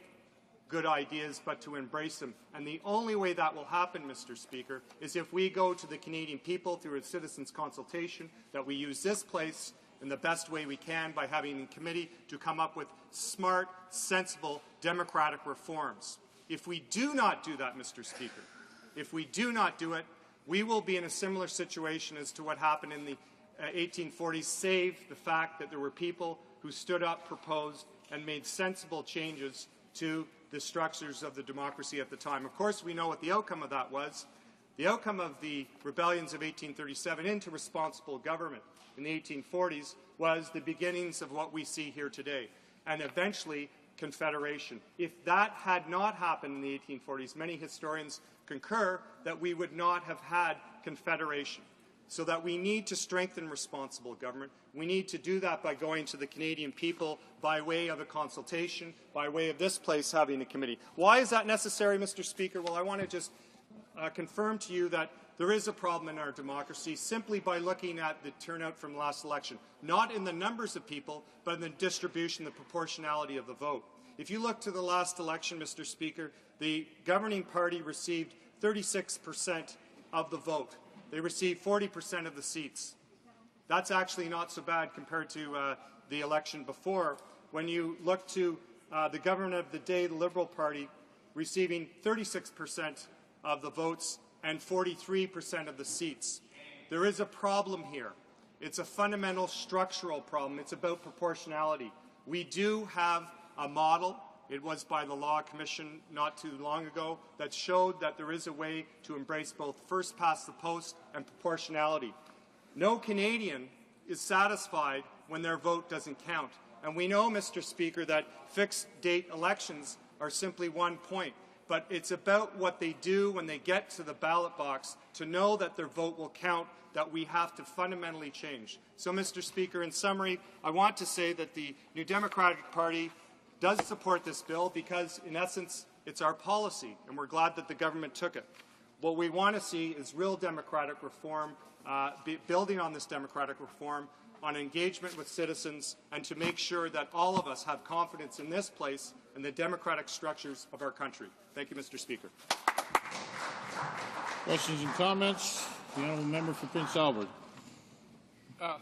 good ideas, but to embrace them. And the only way that will happen, Mr. Speaker, is if we go to the Canadian people through a citizens' consultation, that we use this place in the best way we can by having a committee to come up with smart, sensible, democratic reforms. If we do not do that, Mr. Speaker, if we do not do it, we will be in a similar situation as to what happened in the 1840s, save the fact that there were people who stood up, proposed, and made sensible changes to the structures of the democracy at the time. Of course, we know what the outcome of that was. The outcome of the rebellions of 1837 into responsible government in the 1840s was the beginnings of what we see here today, and eventually Confederation. If that had not happened in the 1840s, many historians concur that we would not have had Confederation. So that we need to strengthen responsible government. We need to do that by going to the Canadian people by way of a consultation, by way of this place having a committee. Why is that necessary, Mr. Speaker? Well, I want to just confirm to you that there is a problem in our democracy simply by looking at the turnout from the last election, not in the numbers of people, but in the distribution, the proportionality of the vote. If you look to the last election, Mr. Speaker, the governing party received 36% of the vote. They received 40% of the seats. That's actually not so bad compared to the election before. When you look to the government of the day, the Liberal Party, receiving 36% of the votes and 43% of the seats. There is a problem here. It's a fundamental structural problem. It's about proportionality. We do have a model. It was by the Law Commission not too long ago that showed that there is a way to embrace both first past the post and proportionality. No Canadian is satisfied when their vote doesn't count. And we know, Mr. Speaker, that fixed date elections are simply one point. But it's about what they do when they get to the ballot box to know that their vote will count, that we have to fundamentally change. So, Mr. Speaker, in summary, I want to say that the New Democratic Party does support this bill because, in essence, it's our policy, and we're glad that the government took it. What we want to see is real democratic reform, building on this democratic reform, on engagement with citizens, and to make sure that all of us have confidence in this place and the democratic structures of our country. Thank you, Mr. Speaker. Questions and comments? The honourable member for Prince Albert.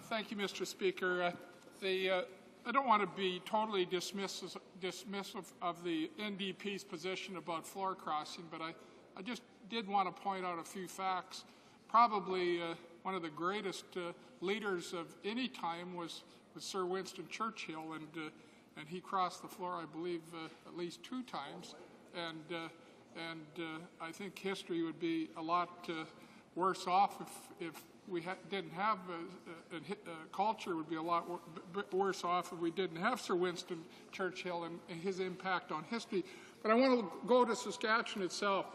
Thank you, Mr. Speaker. I don't want to be totally dismissive of the NDP's position about floor crossing, but I just did want to point out a few facts. Probably one of the greatest leaders of any time was Sir Winston Churchill, and he crossed the floor, I believe, at least 2 times. And I think history would be a lot worse off if we didn't have culture would be a lot worse off if we didn't have Sir Winston Churchill and his impact on history. But I want to go to Saskatchewan itself.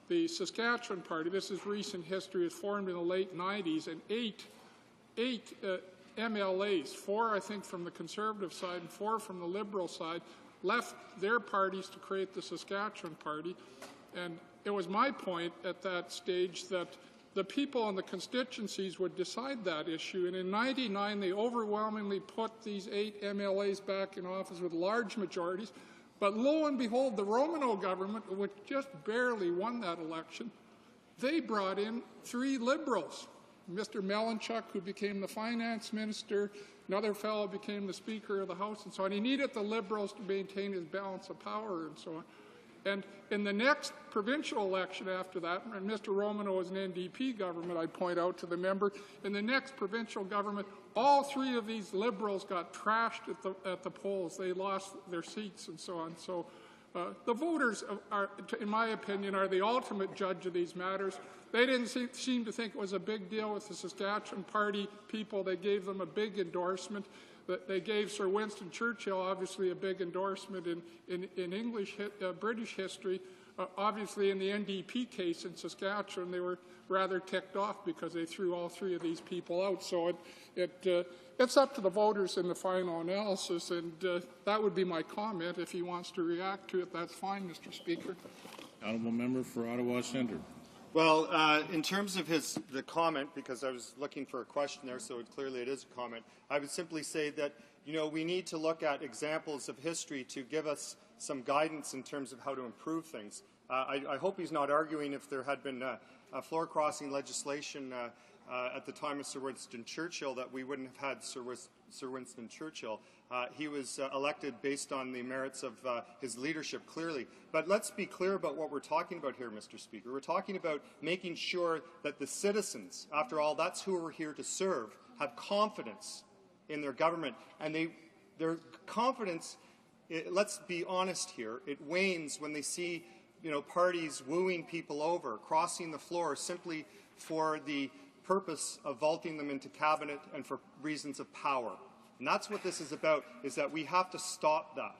The Saskatchewan Party, this is recent history, was formed in the late 90s, and eight MLAs, 4 I think from the Conservative side and 4 from the Liberal side, left their parties to create the Saskatchewan Party. And it was my point at that stage that the people in the constituencies would decide that issue. And in '99, they overwhelmingly put these 8 MLAs back in office with large majorities. But lo and behold, the Romano government, which just barely won that election, they brought in 3 Liberals. Mr. Melanchuk, who became the finance minister, another fellow became the Speaker of the House, and so on. He needed the Liberals to maintain his balance of power and so on. And in the next provincial election after that, and Mr. Romano was an NDP government, I point out to the member, in the next provincial government, all 3 of these Liberals got trashed at the polls. They lost their seats and so on. So the voters, in my opinion, are the ultimate judge of these matters. They didn't seem to think it was a big deal with the Saskatchewan Party people. They gave them a big endorsement. They gave Sir Winston Churchill, obviously, a big endorsement in English, British history. Obviously, in the NDP case in Saskatchewan, they were rather ticked off because they threw all 3 of these people out. So it's up to the voters in the final analysis, and that would be my comment. If he wants to react to it, that's fine, Mr. Speaker. Honourable member for Ottawa Centre. Well, in terms of the comment, because I was looking for a question there, so clearly it is a comment, I would simply say that, we need to look at examples of history to give us some guidance in terms of how to improve things. I hope he's not arguing if there had been a floor crossing legislation at the time of Sir Winston Churchill that we wouldn't have had Sir Winston Churchill. He was elected based on the merits of his leadership, clearly. But let's be clear about what we're talking about here, Mr. Speaker. We're talking about making sure that the citizens, after all, that's who we're here to serve, have confidence in their government. And their confidence, let's be honest here, it wanes when they see parties wooing people over, crossing the floor simply for the purpose of vaulting them into cabinet and for reasons of power. And that's what this is about, is that we have to stop that.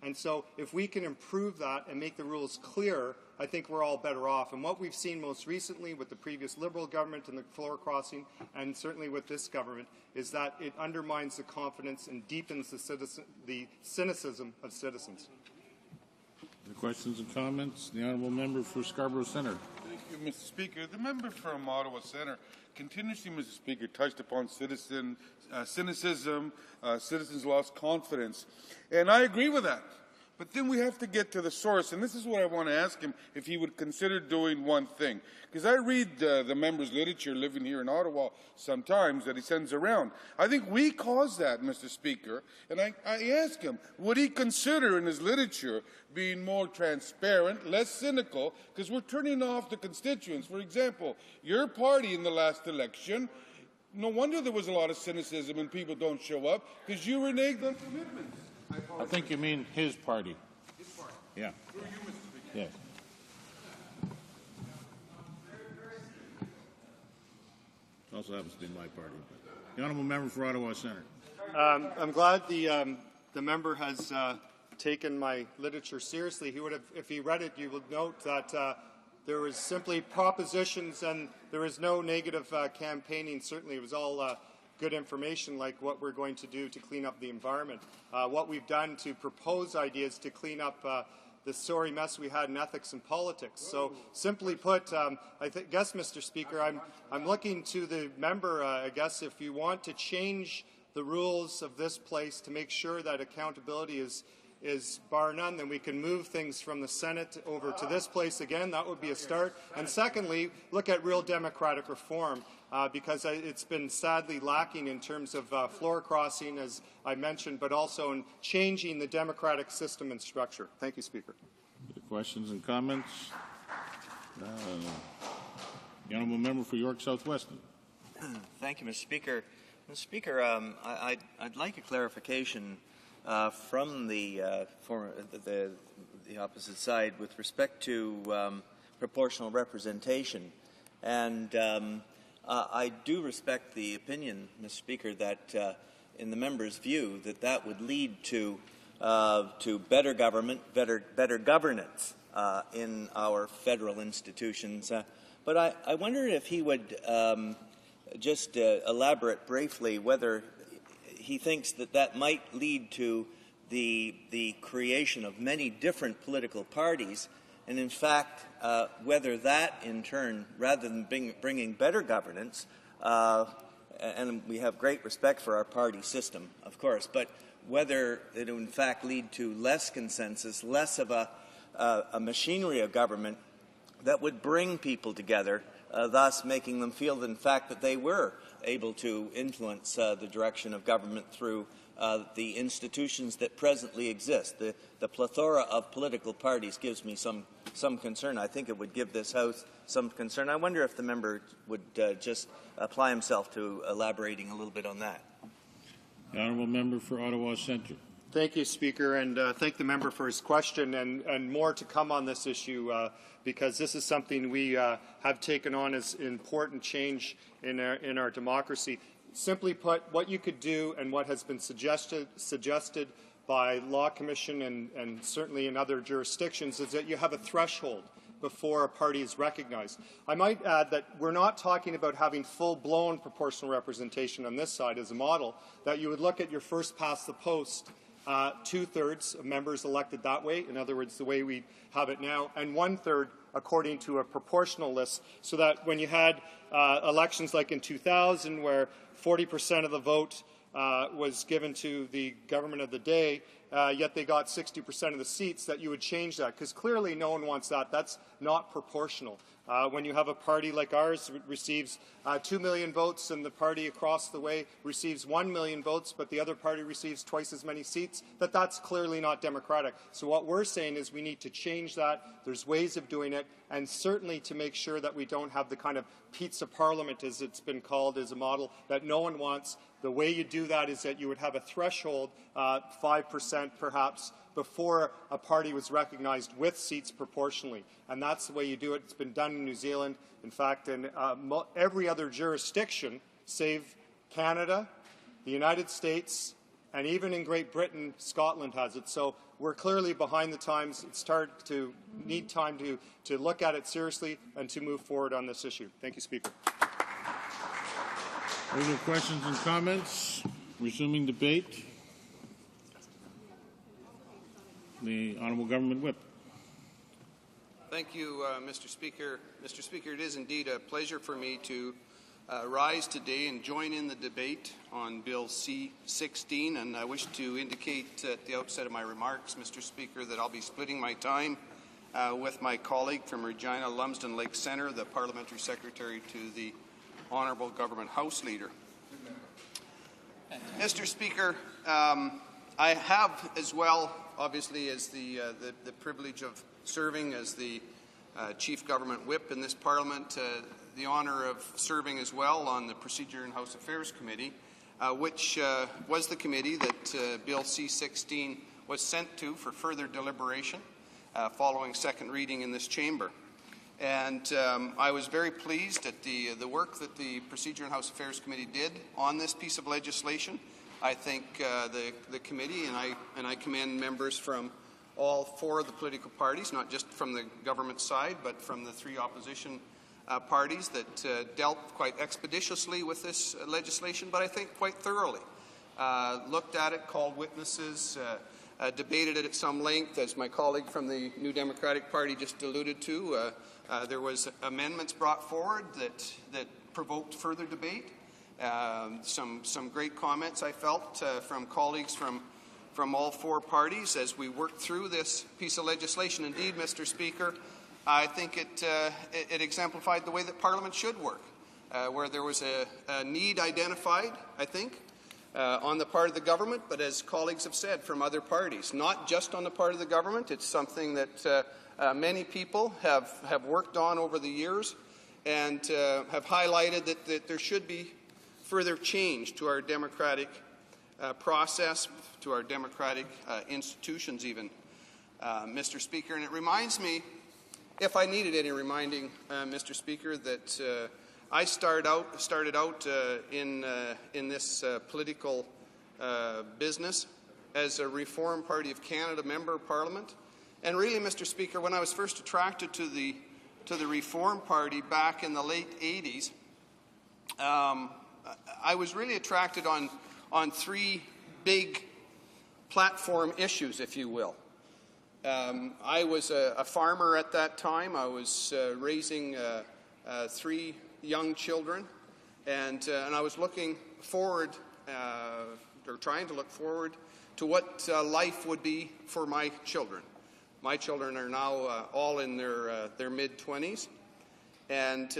And so if we can improve that and make the rules clearer, I think we're all better off. And what we've seen most recently with the previous Liberal government and the floor crossing, and certainly with this government, is that it undermines the confidence and deepens the cynicism of citizens. The questions and comments? The honourable member for Scarborough Centre. Thank you, Mr. Speaker. The member from Ottawa Centre continuously, Mr. Speaker, touched upon cynicism, citizens lost confidence. And I agree with that. But then we have to get to the source, and this is what I want to ask him, if he would consider doing one thing. Because I read the member's literature living here in Ottawa sometimes that he sends around. I think we caused that, Mr. Speaker, and I ask him, would he consider in his literature being more transparent, less cynical, because we're turning off the constituents. For example, your party in the last election, no wonder there was a lot of cynicism and people don't show up, because you reneged on commitments. I think you mean his party. His party. Yeah. Through you, Mr. Speaker. Yes. Also happens to be my party. The honourable member for Ottawa Centre. I'm glad the member has taken my literature seriously. He would have, if he read it, you would note that there was simply propositions and there was no negative campaigning. Certainly, it was all good information, like what we're going to do to clean up the environment, what we've done to propose ideas to clean up the sorry mess we had in ethics and politics. So, simply put, I guess, Mr. Speaker, I'm looking to the member. I guess if you want to change the rules of this place to make sure that accountability is is bar none, then we can move things from the Senate over to this place again. That would be a start. And secondly, look at real democratic reform, because it's been sadly lacking in terms of floor crossing, as I mentioned, but also in changing the democratic system and structure. Thank you, Speaker. Questions and comments? The honourable member for York South-Weston. Thank you, Mr. Speaker. Mr. Speaker, I'd like a clarification from the opposite side with respect to proportional representation. And I do respect the opinion, Mr. Speaker, that in the member's view that would lead to better government, better governance in our federal institutions. But I wonder if he would just elaborate briefly whether he thinks that might lead to the creation of many different political parties, and in fact whether that in turn, rather than bringing better governance, and we have great respect for our party system, of course, but whether it would in fact lead to less consensus, less of a machinery of government that would bring people together, thus making them feel, that, in fact, that they were able to influence the direction of government through the institutions that presently exist. The plethora of political parties gives me some concern. I think it would give this House some concern. I wonder if the member would just apply himself to elaborating a little bit on that. The honourable member for Ottawa Centre. Thank you, Speaker, and thank the member for his question, and more to come on this issue, because this is something we have taken on as important change in our democracy. Simply put, what you could do and what has been suggested by Law Commission and certainly in other jurisdictions is that you have a threshold before a party is recognized. I might add that we're not talking about having full-blown proportional representation on this side as a model, that you would look at your first past the post, two-thirds of members elected that way, in other words, the way we have it now, and one-third according to a proportional list, so that when you had elections like in 2000 where 40% of the vote was given to the government of the day, yet they got 60% of the seats, that you would change that, because clearly no one wants that. That's not proportional. When you have a party like ours that receives 2 million votes and the party across the way receives 1 million votes, but the other party receives twice as many seats, that's clearly not democratic. So what we're saying is we need to change that. There's ways of doing it, and certainly to make sure that we don't have the kind of pizza parliament, as it's been called, as a model that no one wants. The way you do that is that you would have a threshold, 5% perhaps, before a party was recognized with seats proportionally. And that's the way you do it. It's been done in New Zealand. In fact, in every other jurisdiction, save Canada, the United States, and even in Great Britain, Scotland has it. So we're clearly behind the times. It's need time to look at it seriously and to move forward on this issue. Thank you, Speaker. Further questions and comments? Resuming debate. The Honourable Government Whip. Thank you, Mr. Speaker. Mr. Speaker, it is indeed a pleasure for me to rise today and join in the debate on Bill C-16, and I wish to indicate at the outset of my remarks, Mr. Speaker, that I'll be splitting my time with my colleague from Regina Lumsden Lake Centre, the Parliamentary Secretary to the Honourable Government House Leader. Mr. Speaker, I have as well, obviously, as the privilege of serving as the Chief Government Whip in this Parliament, the honour of serving as well on the Procedure and House Affairs Committee, which was the committee that Bill C-16 was sent to for further deliberation following second reading in this chamber. And I was very pleased at the work that the Procedure and House Affairs Committee did on this piece of legislation. I think the committee, and I commend members from all four of the political parties, not just from the government side, but from the three opposition parties that dealt quite expeditiously with this legislation, but I think quite thoroughly. Looked at it, called witnesses, debated it at some length, as my colleague from the New Democratic Party just alluded to. There was amendments brought forward that provoked further debate. Some great comments, I felt, from colleagues from from all four parties as we work through this piece of legislation. Indeed, Mr. Speaker, I think it exemplified the way that Parliament should work, where there was a need identified, I think, on the part of the government, but as colleagues have said, from other parties. Not just on the part of the government. It's something that many people have worked on over the years and have highlighted that there should be further change to our democratic process, to our democratic institutions even, Mr. Speaker. And it reminds me, if I needed any reminding, Mr. Speaker, that I started out in this political business as a Reform Party of Canada member of Parliament. And really, Mr. Speaker, when I was first attracted to the Reform Party back in the late 80s, I was really attracted on three big platform issues, if you will. I was a farmer at that time. I was raising three young children, and I was looking forward, or trying to look forward, to what life would be for my children. My children are now all in their mid-20s, and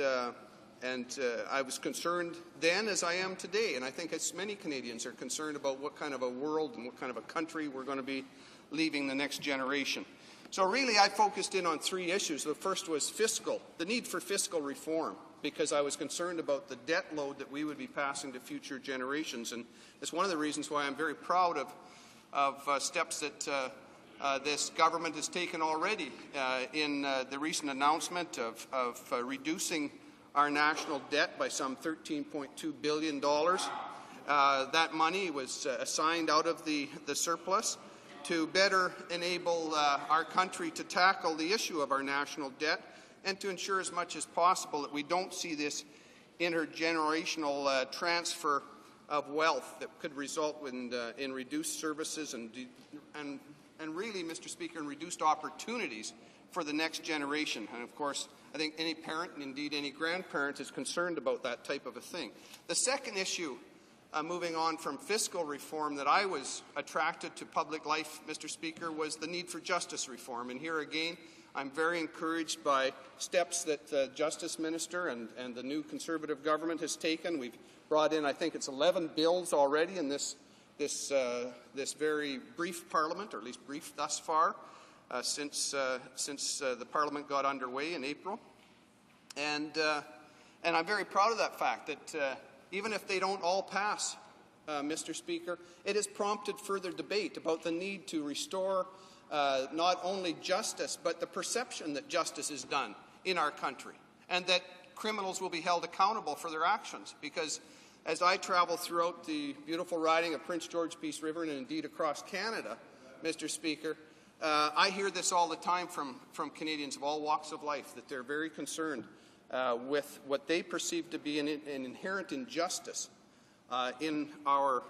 I was concerned then as I am today, and I think as many Canadians are concerned about what kind of a world and what kind of a country we're going to be leaving the next generation. So really I focused in on three issues. The first was fiscal, the need for fiscal reform, because I was concerned about the debt load that we would be passing to future generations. And it's one of the reasons why I'm very proud of steps that this government has taken already in the recent announcement of reducing our national debt by some $13.2 billion. That money was assigned out of the surplus to better enable our country to tackle the issue of our national debt and to ensure as much as possible that we don't see this intergenerational transfer of wealth that could result in reduced services and really, Mr. Speaker, in reduced opportunities for the next generation. And of course, I think any parent, and indeed any grandparent, is concerned about that type of a thing. The second issue, moving on from fiscal reform, that I was attracted to public life, Mr. Speaker, was the need for justice reform. And here again, I'm very encouraged by steps that the Justice Minister and the new Conservative government has taken. We've brought in, I think it's 11 bills already in this very brief Parliament, or at least brief thus far, since the Parliament got underway in April. And I'm very proud of that fact, that even if they don't all pass, Mr. Speaker, it has prompted further debate about the need to restore not only justice, but the perception that justice is done in our country, and that criminals will be held accountable for their actions. Because as I travel throughout the beautiful riding of Prince George Peace River, and indeed across Canada, Mr. Speaker, I hear this all the time from Canadians of all walks of life, that they're very concerned with what they perceive to be an inherent injustice in our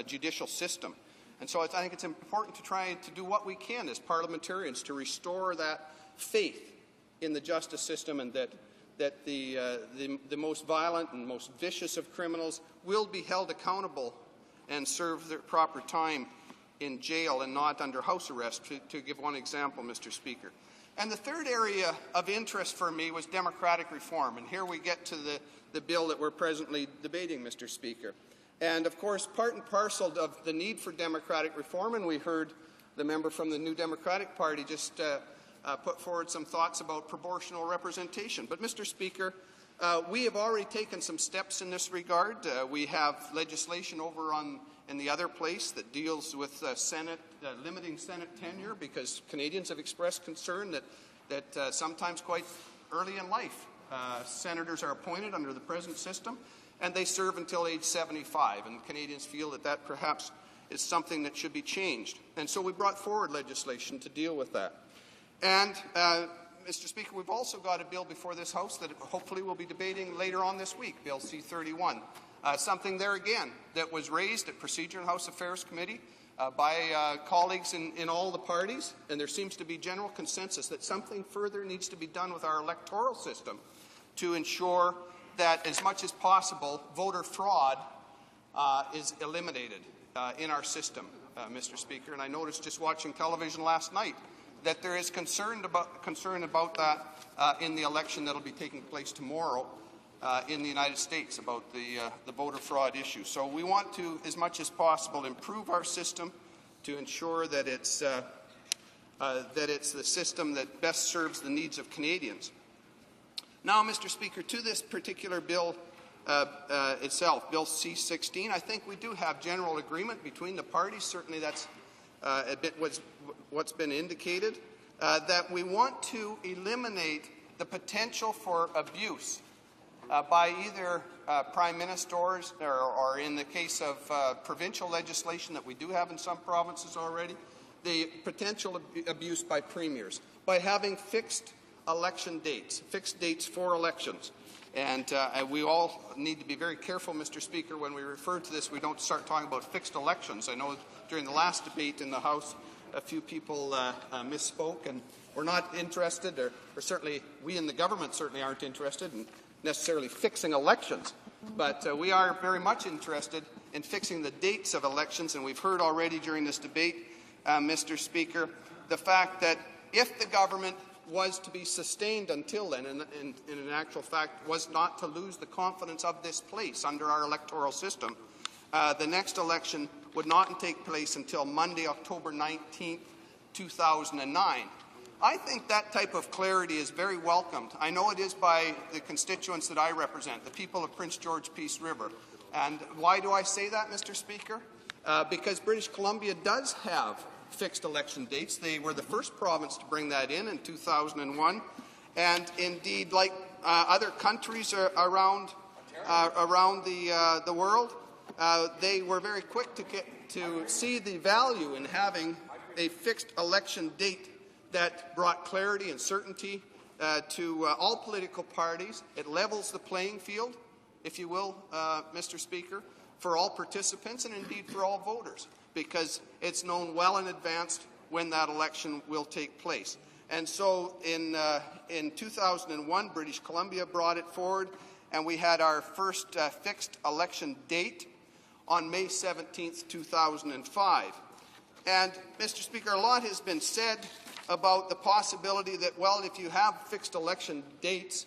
judicial system. And so I think it's important to try to do what we can as parliamentarians to restore that faith in the justice system, and that the most violent and most vicious of criminals will be held accountable and serve their proper time in jail and not under house arrest, to give one example, Mr. Speaker. And the third area of interest for me was democratic reform. And here we get to the bill that we're presently debating, Mr. Speaker. And of course, part and parcel of the need for democratic reform, and we heard the member from the New Democratic Party just put forward some thoughts about proportional representation. But, Mr. Speaker, we have already taken some steps in this regard. We have legislation over in the other place that deals with limiting Senate tenure, because Canadians have expressed concern that sometimes quite early in life senators are appointed under the present system, and they serve until age 75, and Canadians feel that perhaps is something that should be changed. And so we brought forward legislation to deal with that. And, Mr. Speaker, we've also got a bill before this House that hopefully we'll be debating later on this week, Bill C-31. Something there again that was raised at Procedure and House Affairs Committee by colleagues in all the parties, and there seems to be general consensus that something further needs to be done with our electoral system to ensure that, as much as possible, voter fraud is eliminated in our system. Mr. Speaker, and I noticed just watching television last night that there is concern about that in the election that will be taking place tomorrow in the United States about the voter fraud issue. So we want to, as much as possible, improve our system to ensure that it's the system that best serves the needs of Canadians. Now, Mr. Speaker, to this particular bill itself, Bill C-16, I think we do have general agreement between the parties. Certainly that's a bit what's been indicated, that we want to eliminate the potential for abuse by either prime ministers or in the case of provincial legislation that we do have in some provinces already, the potential abuse by premiers, by having fixed election dates, fixed dates for elections. And we all need to be very careful, Mr. Speaker, when we refer to this, we don't start talking about fixed elections. I know during the last debate in the House, a few people misspoke, and we're not interested, or certainly we in the government certainly aren't interested in necessarily fixing elections. But we are very much interested in fixing the dates of elections, and we've heard already during this debate, Mr. Speaker, the fact that if the government was to be sustained until then, and in actual fact was not to lose the confidence of this place under our electoral system, the next election would not take place until Monday, October 19th, 2009. I think that type of clarity is very welcomed. I know it is by the constituents that I represent, the people of Prince George Peace River. And why do I say that, Mr. Speaker? Because British Columbia does have fixed election dates. They were the first province to bring that in 2001. And indeed, like other countries around the world, they were very quick to see the value in having a fixed election date that brought clarity and certainty to all political parties. It levels the playing field, if you will, Mr. Speaker, for all participants and indeed for all voters, because it's known well in advance when that election will take place. And so in 2001, British Columbia brought it forward, and we had our first fixed election date on May 17th, 2005. And, Mr. Speaker, a lot has been said about the possibility that, well, if you have fixed election dates,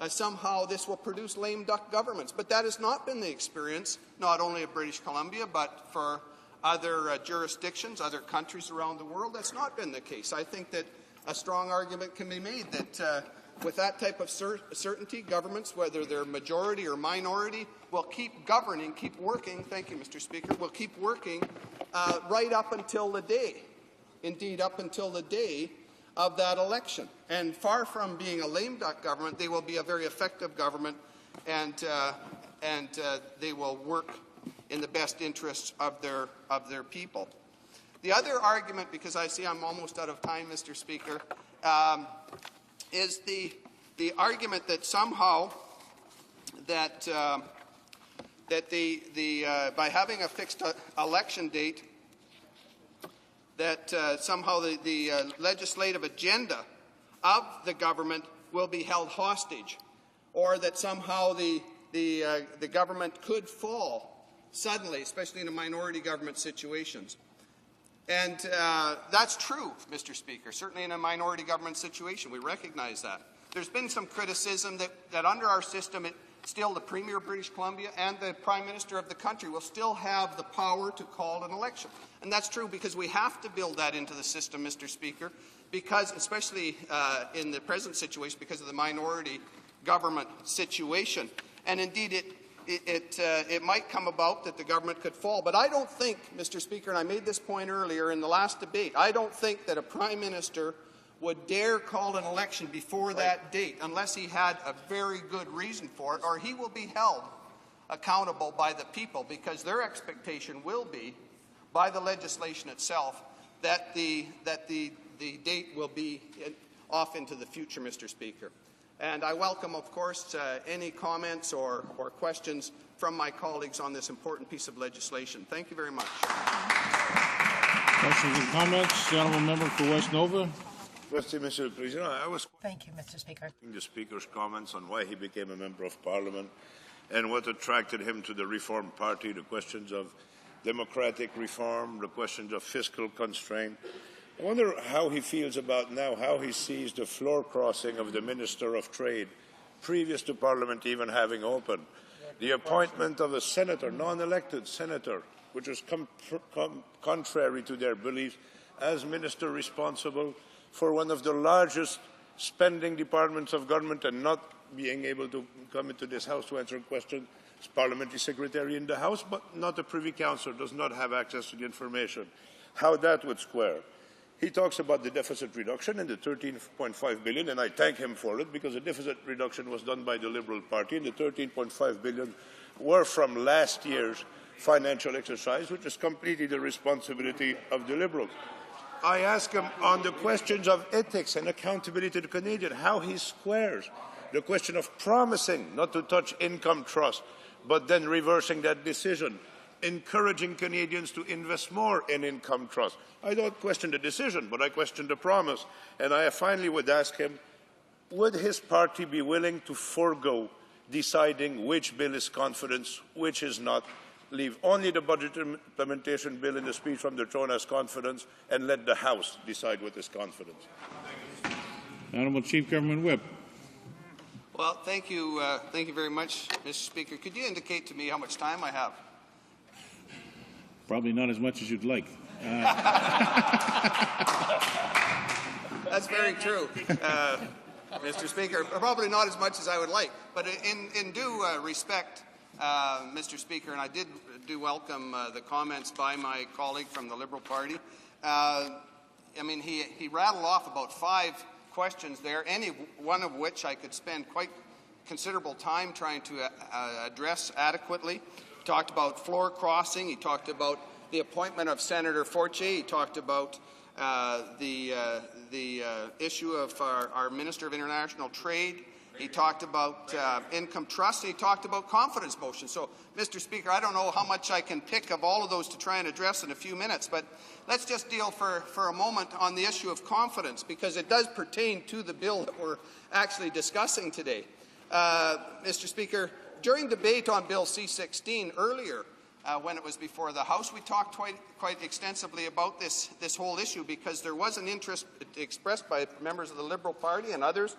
somehow this will produce lame duck governments. But that has not been the experience, not only of British Columbia, but for other jurisdictions, other countries around the world. That's not been the case. I think that a strong argument can be made that with that type of certainty, governments, whether they're majority or minority, will keep governing, keep working, thank you, Mr. Speaker, will keep working right up until the day, indeed up until the day of that election. And far from being a lame duck government, they will be a very effective government, and they will work in the best interests of their people. The other argument, because I see I'm almost out of time, Mr. Speaker, is the argument that somehow that by having a fixed election date, that somehow the legislative agenda of the government will be held hostage, or that somehow the government could fall suddenly, especially in a minority government situations. And that's true, Mr. Speaker. Certainly in a minority government situation, we recognize that. There's been some criticism that under our system, still the Premier of British Columbia and the Prime Minister of the country will still have the power to call an election. And that's true because we have to build that into the system, Mr. Speaker, because especially in the present situation, because of the minority government situation. And indeed, it might come about that the government could fall. But I don't think, Mr. Speaker, and I made this point earlier in the last debate, I don't think that a Prime Minister would dare call an election before that date unless he had a very good reason for it, or he will be held accountable by the people, because their expectation will be, by the legislation itself, that the date will be off into the future, Mr. Speaker. And I welcome, of course, any comments or questions from my colleagues on this important piece of legislation. Thank you very much. Questions and comments? Gentleman member for West Nova. Mr. President, I was Thank you, Mr. Speaker. The Speaker's comments on why he became a member of Parliament and what attracted him to the Reform Party, the questions of democratic reform, the questions of fiscal constraint. I wonder how he feels about now, how he sees the floor crossing of the Minister of Trade, previous to Parliament even having opened. The appointment of a senator, non-elected senator, which was contrary to their beliefs, as minister responsible for one of the largest spending departments of government and not being able to come into this House to answer a question. As parliamentary secretary in the House, but not a Privy Councillor, does not have access to the information. How that would square. He talks about the deficit reduction and the 13.5 billion, and I thank him for it, because the deficit reduction was done by the Liberal Party, and the 13.5 billion were from last year's financial exercise, which is completely the responsibility of the Liberals. I ask him on the questions of ethics and accountability to the Canadian, how he squares the question of promising not to touch income trust, but then reversing that decision, encouraging Canadians to invest more in income trust. I don't question the decision, but I question the promise. And I finally would ask him, would his party be willing to forego deciding which bill is confidence, which is not, leave only the budget implementation bill in the speech from the throne as confidence, and let the House decide what is confidence? Honourable Chief Government Whip. Well, thank you very much, Mr. Speaker. Could you indicate to me how much time I have? Probably not as much as you'd like. That's very true, Mr. Speaker. Probably not as much as I would like. But in due respect, Mr. Speaker, and I do welcome the comments by my colleague from the Liberal Party. I mean, he rattled off about 5 questions there, any one of which I could spend quite considerable time trying to address adequately. He talked about floor crossing. He talked about the appointment of Senator Fortier. He talked about the issue of our Minister of International Trade. He talked about income trust. He talked about confidence motions. So, Mr. Speaker, I don't know how much I can pick of all of those to try and address in a few minutes, but let's just deal for a moment on the issue of confidence, because it does pertain to the bill that we're actually discussing today. Mr. Speaker, during debate on Bill C-16 earlier, when it was before the House, we talked quite extensively about this whole issue, because there was an interest expressed by members of the Liberal Party and others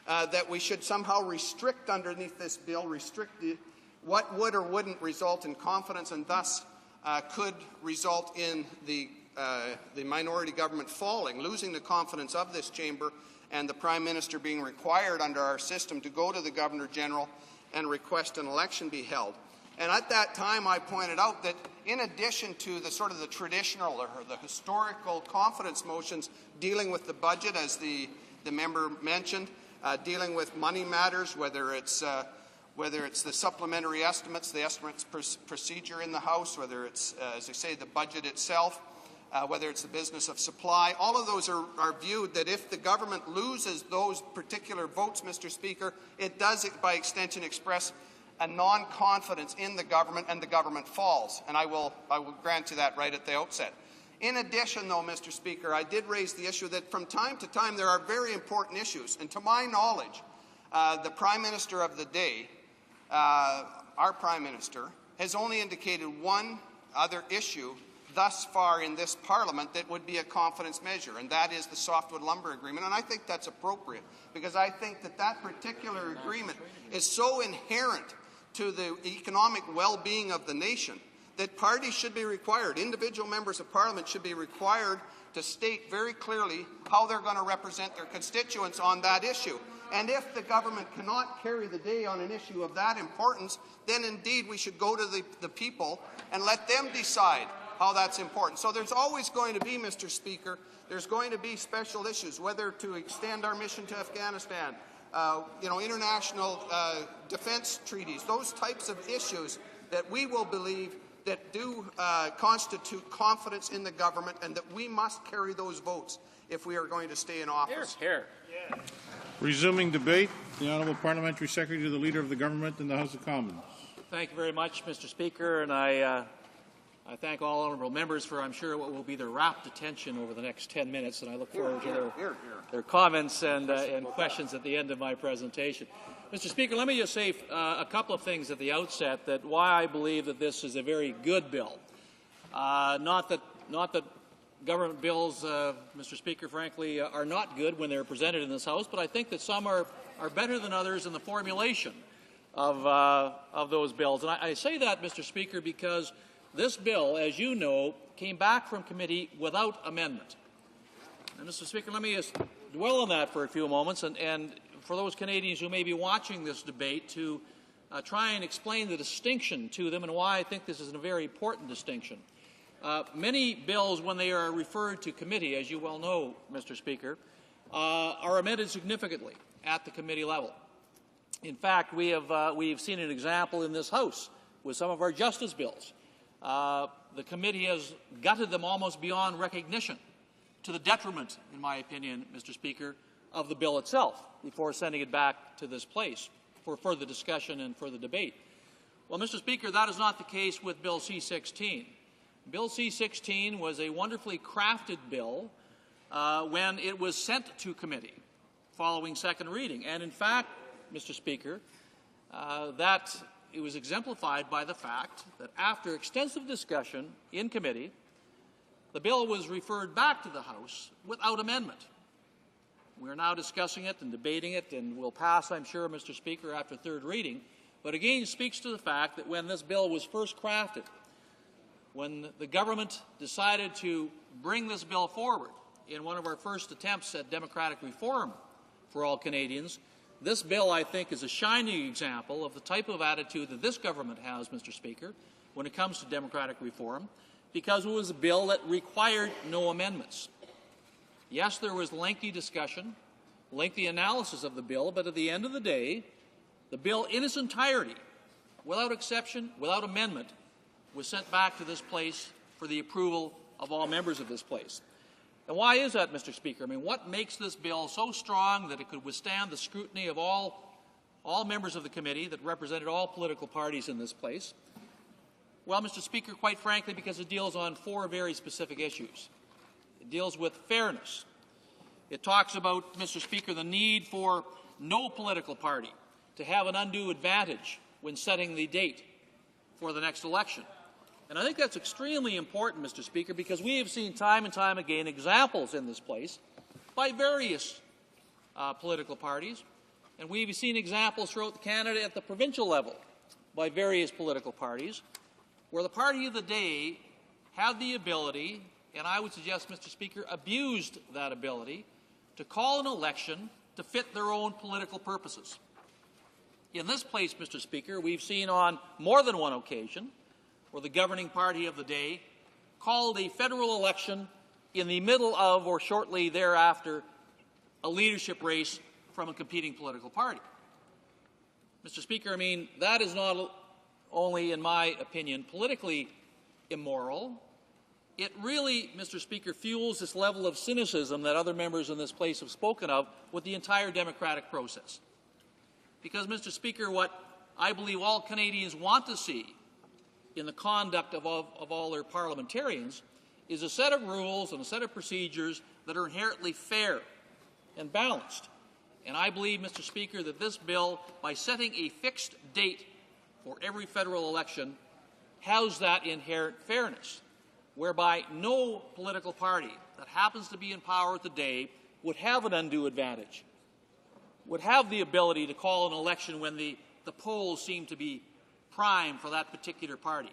that we should somehow restrict underneath this bill, what would or wouldn't result in confidence, and thus could result in the minority government falling, losing the confidence of this chamber, and the Prime Minister being required under our system to go to the Governor-General and request an election be held. And at that time, I pointed out that in addition to the sort of the traditional or the historical confidence motions dealing with the budget, as the member mentioned, dealing with money matters, whether it's the supplementary estimates, the estimates procedure in the House, whether it's, as I say, the budget itself, whether it's the business of supply, all of those are viewed that if the government loses those particular votes, Mr. Speaker, it does, by extension, express a non-confidence in the government, and the government falls. And I will grant you that right at the outset. In addition, though, Mr. Speaker, I did raise the issue that from time to time there are very important issues. And to my knowledge, the Prime Minister of the day, our Prime Minister, has only indicated one other issue thus far in this Parliament that would be a confidence measure, and that is the softwood lumber agreement. And I think that's appropriate, because I think that particular agreement is so inherent to the economic well-being of the nation that parties should be required, individual members of Parliament should be required to state very clearly how they're going to represent their constituents on that issue. And if the government cannot carry the day on an issue of that importance, then indeed we should go to the people and let them decide how that's important. So there's always going to be, Mr. Speaker, there's going to be special issues, whether to extend our mission to Afghanistan, international defense treaties, those types of issues that we will believe that do constitute confidence in the government, and that we must carry those votes if we are going to stay in office. Here. Yeah. Resuming debate, the Honourable Parliamentary Secretary to the Leader of the Government in the House of Commons. Thank you very much, Mr. Speaker, and I thank all honourable members for, I'm sure, what will be their rapt attention over the next 10 minutes, and I look forward to their comments and questions at the end of my presentation. Mr. Speaker, let me just say a couple of things at the outset that why I believe that this is a very good bill. Not that government bills, Mr. Speaker, frankly, are not good when they're presented in this House, but I think that some are better than others in the formulation of those bills. And I say that, Mr. Speaker, because this bill, as you know, came back from committee without amendment. And, Mr. Speaker, let me just dwell on that for a few moments, and for those Canadians who may be watching this debate, to try and explain the distinction to them and why I think this is a very important distinction. Many bills, when they are referred to committee, as you well know, Mr. Speaker, are amended significantly at the committee level. In fact, we've seen an example in this House with some of our justice bills. The committee has gutted them almost beyond recognition, to the detriment, in my opinion, Mr. Speaker, of the bill itself, before sending it back to this place for further discussion and further debate. Well, Mr. Speaker, that is not the case with Bill C-16. Bill C-16 was a wonderfully crafted bill when it was sent to committee following second reading. And in fact, Mr. Speaker, that it was exemplified by the fact that after extensive discussion in committee, the bill was referred back to the House without amendment. We are now discussing it and debating it, and will pass, I'm sure, Mr. Speaker, after third reading. But again, speaks to the fact that when this bill was first crafted, when the government decided to bring this bill forward in one of our first attempts at democratic reform for all Canadians, this bill, I think, is a shining example of the type of attitude that this government has, Mr. Speaker, when it comes to democratic reform, because it was a bill that required no amendments. Yes, there was lengthy discussion, lengthy analysis of the bill, but at the end of the day, the bill in its entirety, without exception, without amendment, was sent back to this place for the approval of all members of this place. And why is that, Mr. Speaker? I mean, what makes this bill so strong that it could withstand the scrutiny of all members of the committee that represented all political parties in this place? Well, Mr. Speaker, quite frankly, because it deals on four very specific issues. It deals with fairness. It talks about, Mr. Speaker, the need for no political party to have an undue advantage when setting the date for the next election. And I think that's extremely important, Mr. Speaker, because we have seen time and time again examples in this place by various political parties, and we've seen examples throughout Canada at the provincial level by various political parties, where the party of the day had the ability, and I would suggest, Mr. Speaker, abused that ability to call an election to fit their own political purposes. In this place, Mr. Speaker, we've seen on more than one occasion where the governing party of the day called a federal election in the middle of or shortly thereafter a leadership race from a competing political party. Mr. Speaker, I mean, that is not only, in my opinion, politically immoral, it really, Mr. Speaker, fuels this level of cynicism that other members in this place have spoken of with the entire democratic process. Because, Mr. Speaker, what I believe all Canadians want to see in the conduct of all their parliamentarians is a set of rules and a set of procedures that are inherently fair and balanced. And I believe, Mr. Speaker, that this bill, by setting a fixed date for every federal election, has that inherent fairness, whereby no political party that happens to be in power today would have an undue advantage, would have the ability to call an election when the polls seem to be prime for that particular party.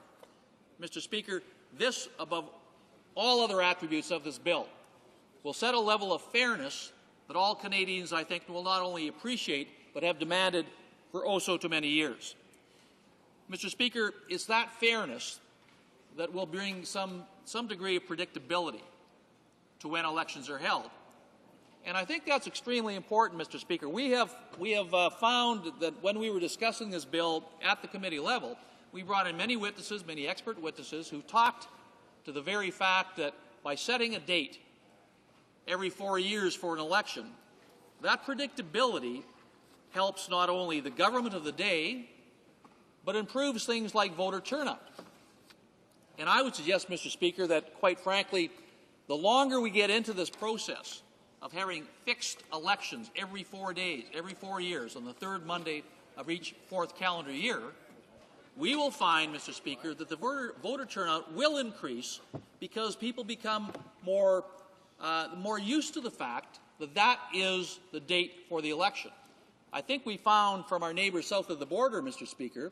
Mr. Speaker, this, above all other attributes of this bill, will set a level of fairness that all Canadians, I think, will not only appreciate, but have demanded for oh so too many years. Mr. Speaker, it's that fairness that will bring some degree of predictability to when elections are held. And I think that's extremely important, Mr. Speaker. We have found that when we were discussing this bill at the committee level, we brought in many witnesses, many expert witnesses, who talked to the very fact that by setting a date every 4 years for an election, that predictability helps not only the government of the day, but improves things like voter turnout. And I would suggest, Mr. Speaker, that, quite frankly, the longer we get into this process of having fixed elections every 4 days, every 4 years, on the third Monday of each fourth calendar year, we will find, Mr. Speaker, that the voter turnout will increase because people become more used to the fact that that is the date for the election. I think we found from our neighbors south of the border, Mr. Speaker,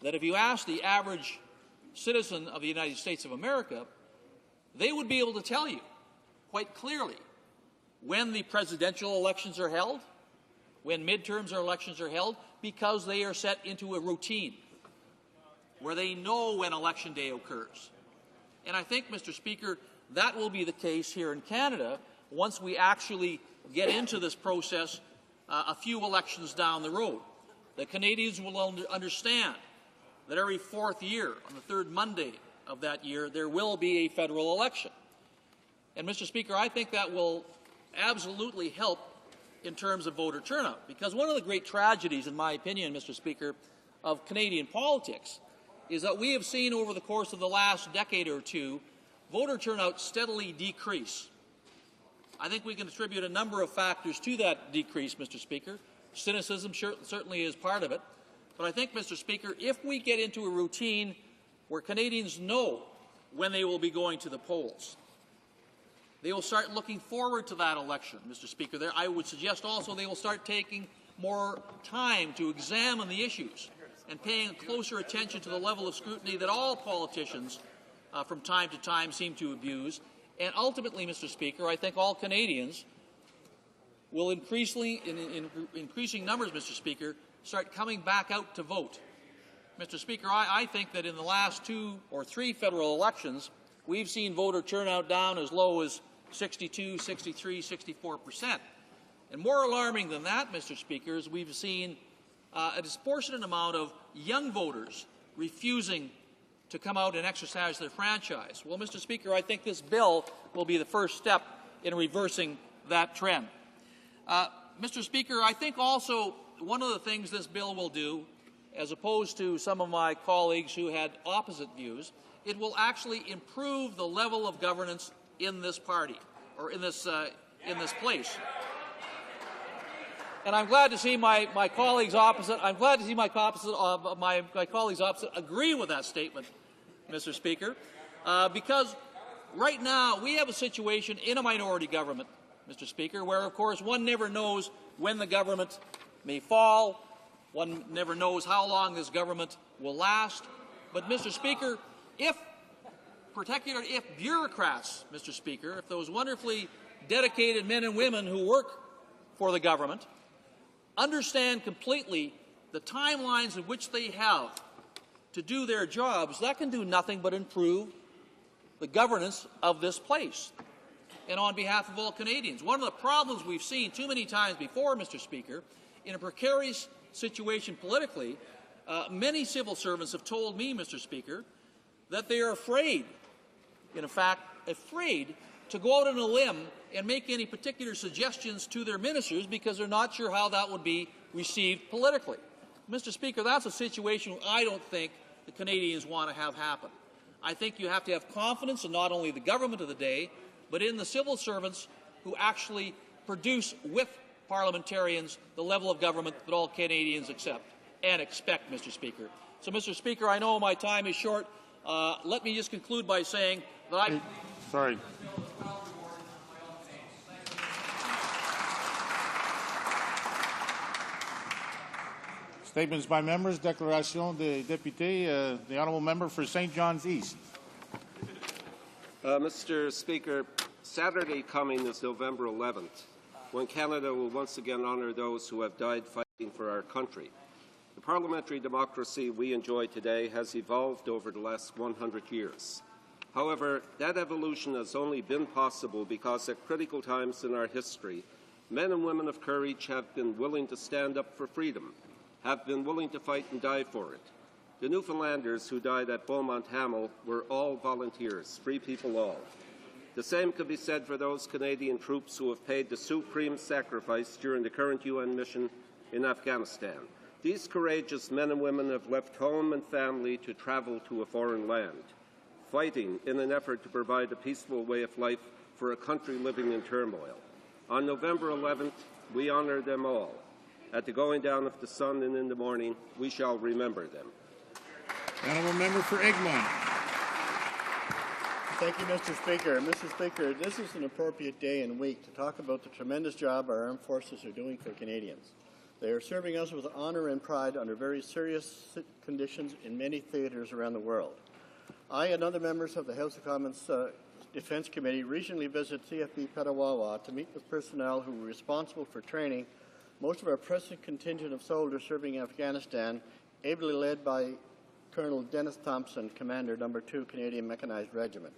that if you ask the average citizen of the United States of America, they would be able to tell you quite clearly when the presidential elections are held, when midterms or elections are held, because they are set into a routine where they know when Election Day occurs. And I think, Mr. Speaker, that will be the case here in Canada once we actually get into this process a few elections down the road. The Canadians will understand that every fourth year, on the third Monday of that year, there will be a federal election. And, Mr. Speaker, I think that will absolutely help in terms of voter turnout, because one of the great tragedies, in my opinion, Mr. Speaker, of Canadian politics is that we have seen over the course of the last decade or two voter turnout steadily decrease. I think we can attribute a number of factors to that decrease, Mr. Speaker. Cynicism certainly is part of it. But I think, Mr. Speaker, if we get into a routine where Canadians know when they will be going to the polls, they will start looking forward to that election, Mr. Speaker. I would suggest also they will start taking more time to examine the issues and paying closer attention to the level of scrutiny that all politicians from time to time seem to abuse. And ultimately, Mr. Speaker, I think all Canadians will increasingly, in increasing numbers, Mr. Speaker, start coming back out to vote. Mr. Speaker, I think that in the last 2 or 3 federal elections, we've seen voter turnout down as low as 62, 63, 64%. And more alarming than that, Mr. Speaker, is we've seen a disproportionate amount of young voters refusing to come out and exercise their franchise. Well, Mr. Speaker, I think this bill will be the first step in reversing that trend. Mr. Speaker, I think also one of the things this bill will do, as opposed to some of my colleagues who had opposite views, it will actually improve the level of governance in this party, or in this place. And I'm glad to see my colleagues opposite. I'm glad to see my colleagues opposite agree with that statement, Mr. Speaker, because right now we have a situation in a minority government, Mr. Speaker, where of course one never knows when the government may fall. One never knows how long this government will last. But, Mr. Speaker, particularly if bureaucrats, Mr. Speaker, if those wonderfully dedicated men and women who work for the government understand completely the timelines in which they have to do their jobs, that can do nothing but improve the governance of this place. And on behalf of all Canadians, one of the problems we've seen too many times before, Mr. Speaker, in a precarious situation politically, many civil servants have told me, Mr. Speaker, that they are afraid, in fact, afraid to go out on a limb and make any particular suggestions to their ministers because they're not sure how that would be received politically. Mr. Speaker, that's a situation I don't think the Canadians want to have happen. I think you have to have confidence in not only the government of the day, but in the civil servants who actually produce with parliamentarians the level of government that all Canadians accept and expect, Mr. Speaker. So, Mr. Speaker, I know my time is short. Let me just conclude by saying that I... Sorry. Statements by members. Déclaration des députés. The honourable member for St. John's East. Mr. Speaker, Saturday coming is November 11th, when Canada will once again honour those who have died fighting for our country. The parliamentary democracy we enjoy today has evolved over the last 100 years. However, that evolution has only been possible because at critical times in our history, men and women of courage have been willing to stand up for freedom, have been willing to fight and die for it. The Newfoundlanders who died at Beaumont Hamel were all volunteers, free people all. The same could be said for those Canadian troops who have paid the supreme sacrifice during the current UN mission in Afghanistan. These courageous men and women have left home and family to travel to a foreign land, fighting in an effort to provide a peaceful way of life for a country living in turmoil. On November 11th, we honour them all. At the going down of the sun and in the morning, we shall remember them. The honourable member for Egmont. Thank you, Mr. Speaker. Mr. Speaker, this is an appropriate day and week to talk about the tremendous job our armed forces are doing for Canadians. They are serving us with honour and pride under very serious conditions in many theatres around the world. I and other members of the House of Commons Defence Committee recently visited CFB Petawawa to meet with personnel who were responsible for training most of our present contingent of soldiers serving in Afghanistan, ably led by Colonel Dennis Thompson, Commander No. 2 Canadian Mechanized Regiment.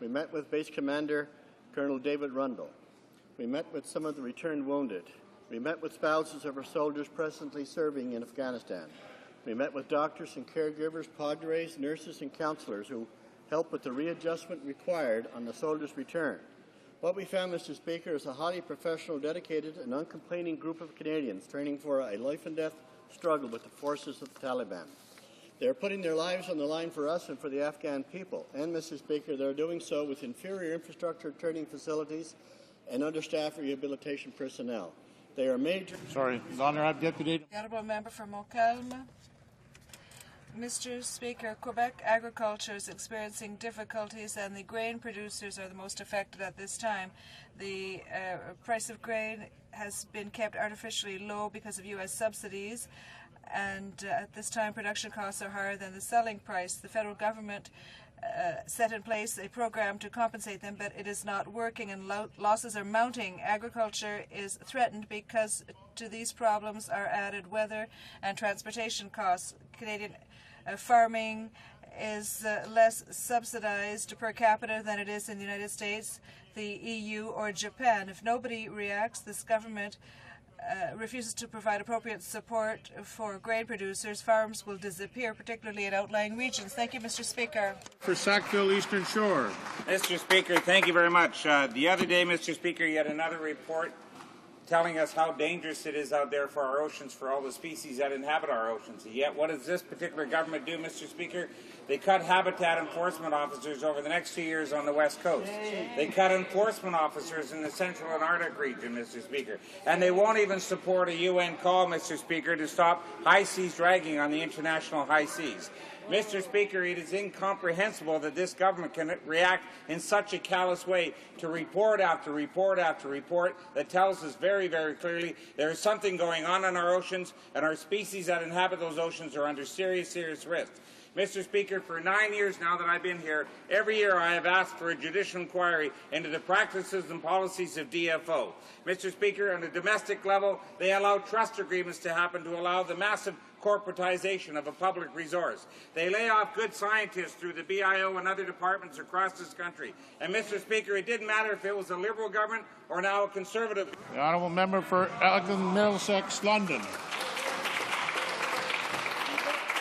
We met with Base Commander Colonel David Rundle. We met with some of the returned wounded. We met with spouses of our soldiers presently serving in Afghanistan. We met with doctors and caregivers, padres, nurses, and counselors who help with the readjustment required on the soldiers' return. What we found, Mr. Speaker, is a highly professional, dedicated, and uncomplaining group of Canadians training for a life-and-death struggle with the forces of the Taliban. They are putting their lives on the line for us and for the Afghan people. And, Mr. Speaker, they are doing so with inferior infrastructure, training facilities, and understaffed rehabilitation personnel. They are major... Sorry, the Honourable Deputy. The honourable member for Montcalm. Mr. Speaker, Quebec agriculture is experiencing difficulties and the grain producers are the most affected at this time. The price of grain has been kept artificially low because of U.S. subsidies, and at this time production costs are higher than the selling price. The federal government set in place a program to compensate them, but it is not working and losses are mounting. Agriculture is threatened because to these problems are added weather and transportation costs. Canadian farming is less subsidized per capita than it is in the United States, the EU, or Japan. If nobody reacts, this government refuses to provide appropriate support for grain producers, farms will disappear, particularly in outlying regions. Thank you, Mr. Speaker. For Sackville Eastern Shore. Mr. Speaker, thank you very much. The other day, Mr. Speaker, you had another report telling us how dangerous it is out there for our oceans, for all the species that inhabit our oceans. Yet what does this particular government do, Mr. Speaker? They cut habitat enforcement officers over the next 2 years on the West Coast. They cut enforcement officers in the Central and Arctic region, Mr. Speaker. And they won't even support a UN call, Mr. Speaker, to stop high seas dragging on the international high seas. Mr. Speaker, it is incomprehensible that this government can react in such a callous way to report after report after report that tells us very, very clearly there is something going on in our oceans and our species that inhabit those oceans are under serious, serious risk. Mr. Speaker, for 9 years now that I've been here, every year I have asked for a judicial inquiry into the practices and policies of DFO. Mr. Speaker, on a domestic level, they allow trust agreements to happen to allow the massive corporatization of a public resource. They lay off good scientists through the BIO and other departments across this country. And, Mr. Speaker, it didn't matter if it was a Liberal government or now a Conservative. The honourable member for Elgin, Middlesex, London.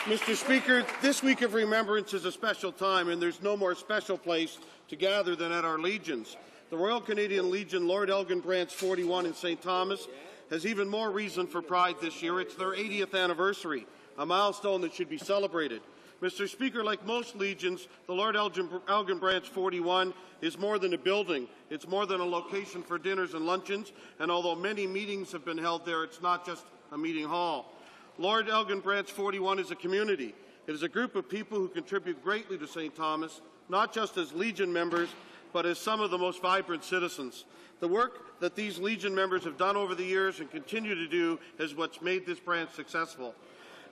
Mr. Speaker, this week of remembrance is a special time, and there's no more special place to gather than at our Legions. The Royal Canadian Legion, Lord Elgin Branch 41 in St. Thomas, has even more reason for pride this year. It's their 80th anniversary, a milestone that should be celebrated. Mr. Speaker, like most legions, the Lord Elgin Branch 41 is more than a building. It's more than a location for dinners and luncheons, and although many meetings have been held there, it's not just a meeting hall. Lord Elgin Branch 41 is a community. It is a group of people who contribute greatly to St. Thomas, not just as Legion members, but as some of the most vibrant citizens. The work that these Legion members have done over the years and continue to do is what's made this branch successful.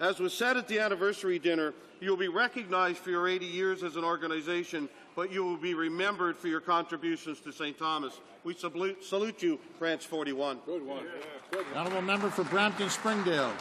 As was said at the anniversary dinner, you will be recognized for your 80 years as an organization, but you will be remembered for your contributions to St. Thomas. We salute you, Branch 41. Good one. Honourable member for Brampton, Springdale.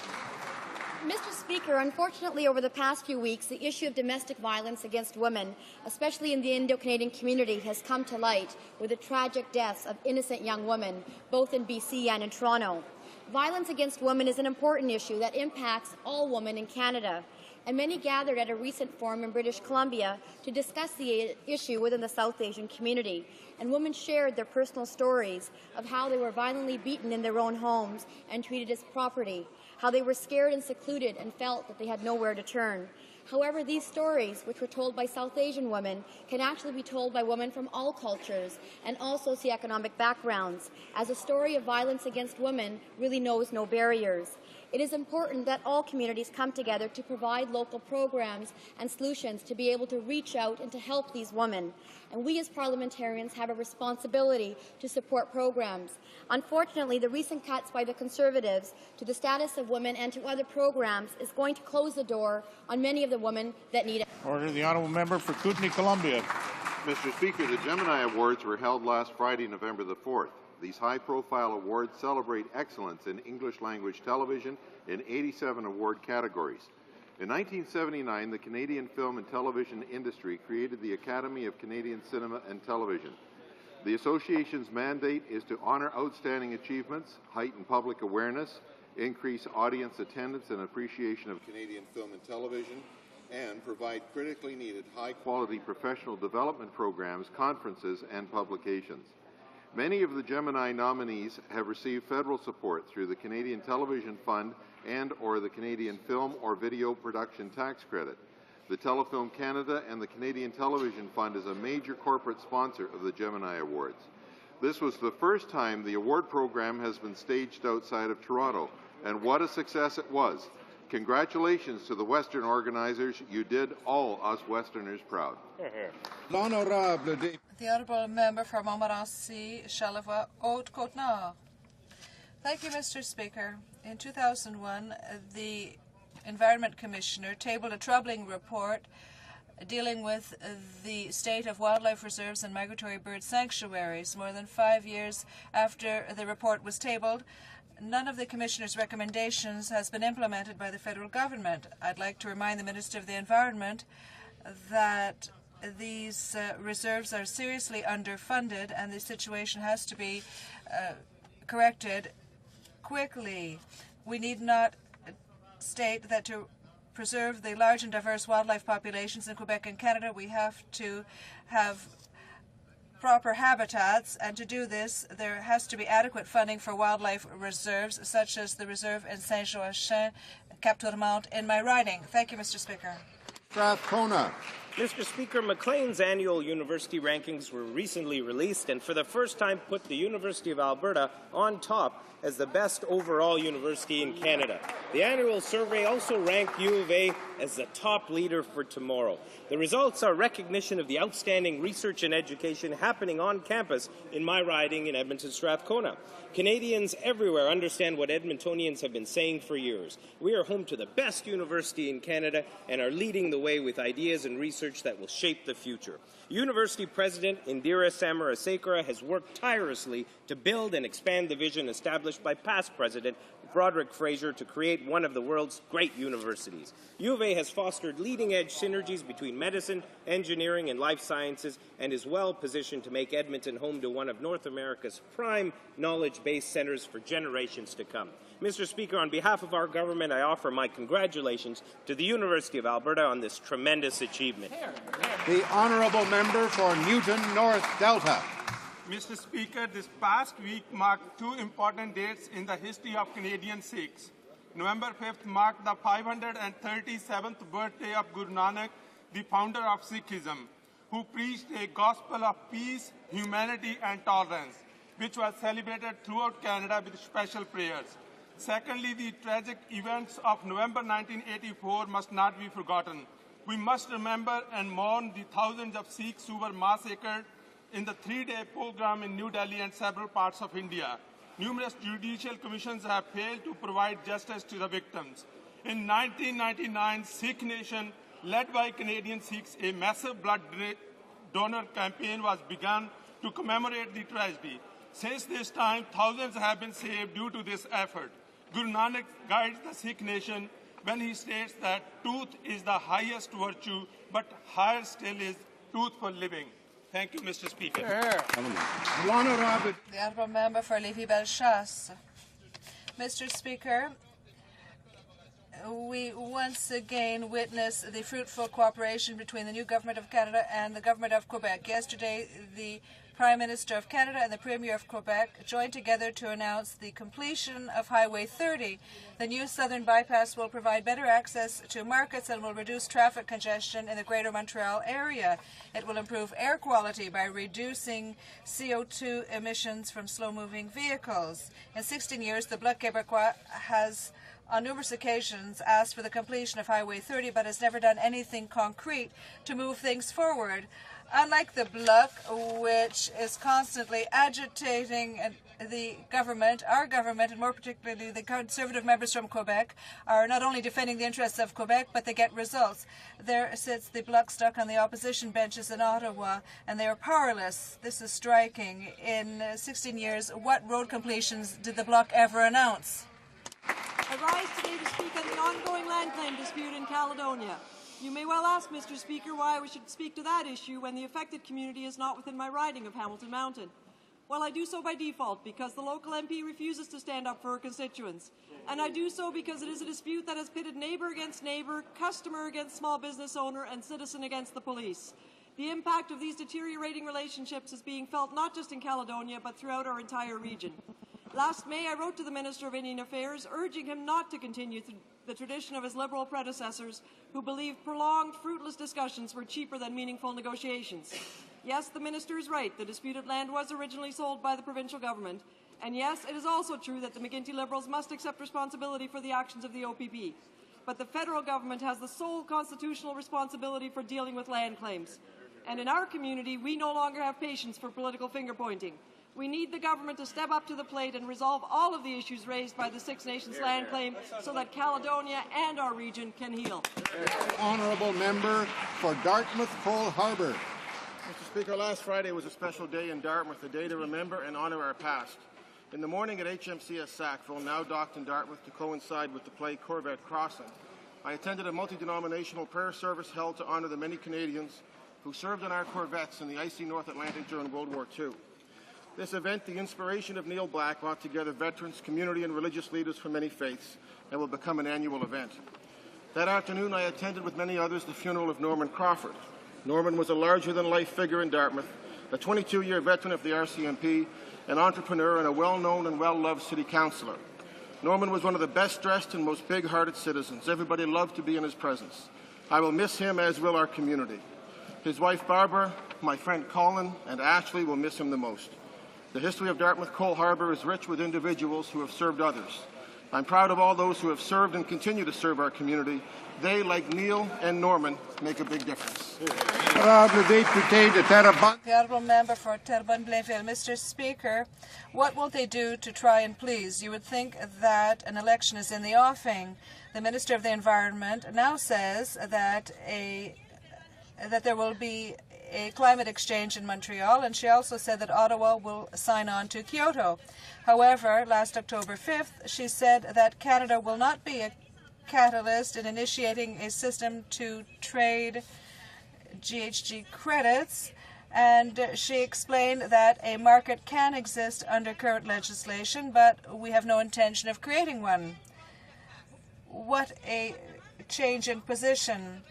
Mr. Speaker, unfortunately, over the past few weeks, the issue of domestic violence against women, especially in the Indo-Canadian community, has come to light with the tragic deaths of innocent young women, both in BC and in Toronto. Violence against women is an important issue that impacts all women in Canada, and many gathered at a recent forum in British Columbia to discuss the issue within the South Asian community. And women shared their personal stories of how they were violently beaten in their own homes and treated as property, how they were scared and secluded and felt that they had nowhere to turn. However, these stories, which were told by South Asian women, can actually be told by women from all cultures and all socioeconomic backgrounds, as a story of violence against women really knows no barriers. It is important that all communities come together to provide local programs and solutions to be able to reach out and to help these women. And we as parliamentarians have a responsibility to support programs. Unfortunately, the recent cuts by the Conservatives to the status of women and to other programs is going to close the door on many of the women that need it. Order the honourable member for Kootenay, Columbia. Mr. Speaker, the Gemini Awards were held last Friday, November the 4th. These high-profile awards celebrate excellence in English language television in 87 award categories. In 1979, the Canadian film and television industry created the Academy of Canadian Cinema and Television. The association's mandate is to honour outstanding achievements, heighten public awareness, increase audience attendance and appreciation of Canadian film and television, and provide critically needed high-quality professional development programs, conferences, and publications. Many of the Gemini nominees have received federal support through the Canadian Television Fund and/or the Canadian Film or Video Production Tax Credit. The Telefilm Canada and the Canadian Television Fund is a major corporate sponsor of the Gemini Awards. This was the first time the award program has been staged outside of Toronto, and what a success it was. Congratulations to the Western organizers. You did all us Westerners proud. The honourable member for Montmorency, Charlevoix, Haute-Côte-Nord. Thank you, Mr. Speaker. In 2001, the Environment Commissioner tabled a troubling report dealing with the state of wildlife reserves and migratory bird sanctuaries. More than 5 years after the report was tabled, none of the Commissioner's recommendations has been implemented by the federal government. I'd like to remind the Minister of the Environment that these reserves are seriously underfunded and the situation has to be corrected quickly. We need not state that to preserve the large and diverse wildlife populations in Quebec and Canada, we have to have proper habitats, and to do this, there has to be adequate funding for wildlife reserves, such as the reserve in Saint-Joachim, Cap Tourmente, in my riding. Thank you, Mr. Speaker. Strathcona. Mr. Speaker, Maclean's annual university rankings were recently released and for the first time put the University of Alberta on top as the best overall university in Canada. The annual survey also ranked U of A as the top leader for tomorrow. The results are recognition of the outstanding research and education happening on campus in my riding in Edmonton Strathcona. Canadians everywhere understand what Edmontonians have been saying for years. We are home to the best university in Canada and are leading the way with ideas and research that will shape the future. University President Indira Samarasekera has worked tirelessly to build and expand the vision established by past President Broderick Fraser to create one of the world's great universities. U of A has fostered leading-edge synergies between medicine, engineering, and life sciences and is well positioned to make Edmonton home to one of North America's prime knowledge-based centres for generations to come. Mr. Speaker, on behalf of our government, I offer my congratulations to the University of Alberta on this tremendous achievement. The honourable member for Newton North Delta. Mr. Speaker, this past week marked two important dates in the history of Canadian Sikhs. November 5th marked the 537th birthday of Guru Nanak, the founder of Sikhism, who preached a gospel of peace, humanity and tolerance, which was celebrated throughout Canada with special prayers. Secondly, the tragic events of November 1984 must not be forgotten. We must remember and mourn the thousands of Sikhs who were massacred in the three-day program in New Delhi and several parts of India. Numerous judicial commissions have failed to provide justice to the victims. In 1999, Sikh Nation, led by Canadian Sikhs, a massive blood donor campaign was begun to commemorate the tragedy. Since this time, thousands have been saved due to this effort. Guru Nanak guides the Sikh Nation when he states that truth is the highest virtue, but higher still is truthful living. Thank you, Mr. Speaker. The honourable member for Lévis-Bellechasse. Mr. Speaker, we once again witness the fruitful cooperation between the new Government of Canada and the Government of Quebec. Yesterday, the Prime Minister of Canada and the Premier of Quebec joined together to announce the completion of Highway 30. The new southern bypass will provide better access to markets and will reduce traffic congestion in the Greater Montreal area. It will improve air quality by reducing CO2 emissions from slow-moving vehicles. In 16 years, the Bloc Québécois has on numerous occasions asked for the completion of Highway 30, but has never done anything concrete to move things forward. Unlike the Bloc, which is constantly agitating the government, our government, and more particularly the Conservative members from Quebec, are not only defending the interests of Quebec, but they get results. There sits the Bloc stuck on the opposition benches in Ottawa, and they are powerless. This is striking. In 16 years, what road completions did the Bloc ever announce? I rise today to speak on the ongoing land claim dispute in Caledonia. You may well ask, Mr. Speaker, why we should speak to that issue when the affected community is not within my riding of Hamilton Mountain. Well, I do so by default because the local MP refuses to stand up for her constituents. And I do so because it is a dispute that has pitted neighbour against neighbour, customer against small business owner, and citizen against the police. The impact of these deteriorating relationships is being felt not just in Caledonia, but throughout our entire region. Last May, I wrote to the Minister of Indian Affairs, urging him not to continue the tradition of his Liberal predecessors who believed prolonged, fruitless discussions were cheaper than meaningful negotiations. Yes, the Minister is right. The disputed land was originally sold by the provincial government. And yes, it is also true that the McGuinty Liberals must accept responsibility for the actions of the OPP. But the federal government has the sole constitutional responsibility for dealing with land claims. And in our community, we no longer have patience for political finger-pointing. We need the government to step up to the plate and resolve all of the issues raised by the Six Nations land claim so that Caledonia and our region can heal. Honourable member for Dartmouth Cole Harbour. Mr. Speaker, last Friday was a special day in Dartmouth, a day to remember and honour our past. In the morning at HMCS Sackville, now docked in Dartmouth to coincide with the play Corvette Crossing, I attended a multi-denominational prayer service held to honour the many Canadians who served on our corvettes in the icy North Atlantic during World War II. This event, the inspiration of Neil Black, brought together veterans, community and religious leaders from many faiths and will become an annual event. That afternoon I attended with many others the funeral of Norman Crawford. Norman was a larger-than-life figure in Dartmouth, a 22-year veteran of the RCMP, an entrepreneur and a well-known and well-loved city councillor. Norman was one of the best-dressed and most big-hearted citizens. Everybody loved to be in his presence. I will miss him, as will our community. His wife Barbara, my friend Colin, and Ashley will miss him the most. The history of Dartmouth Cole Harbour is rich with individuals who have served others. I'm proud of all those who have served and continue to serve our community. They, like Neil and Norman, make a big difference. The Honourable Member for Terrebonne-Blainville. Mr. Speaker, what will they do to try and please? You would think that an election is in the offing. The Minister of the Environment now says that there will be a climate exchange in Montreal, and she also said that Ottawa will sign on to Kyoto. However, last October 5th, she said that Canada will not be a catalyst in initiating a system to trade GHG credits, and she explained that a market can exist under current legislation, but we have no intention of creating one. What a change in position.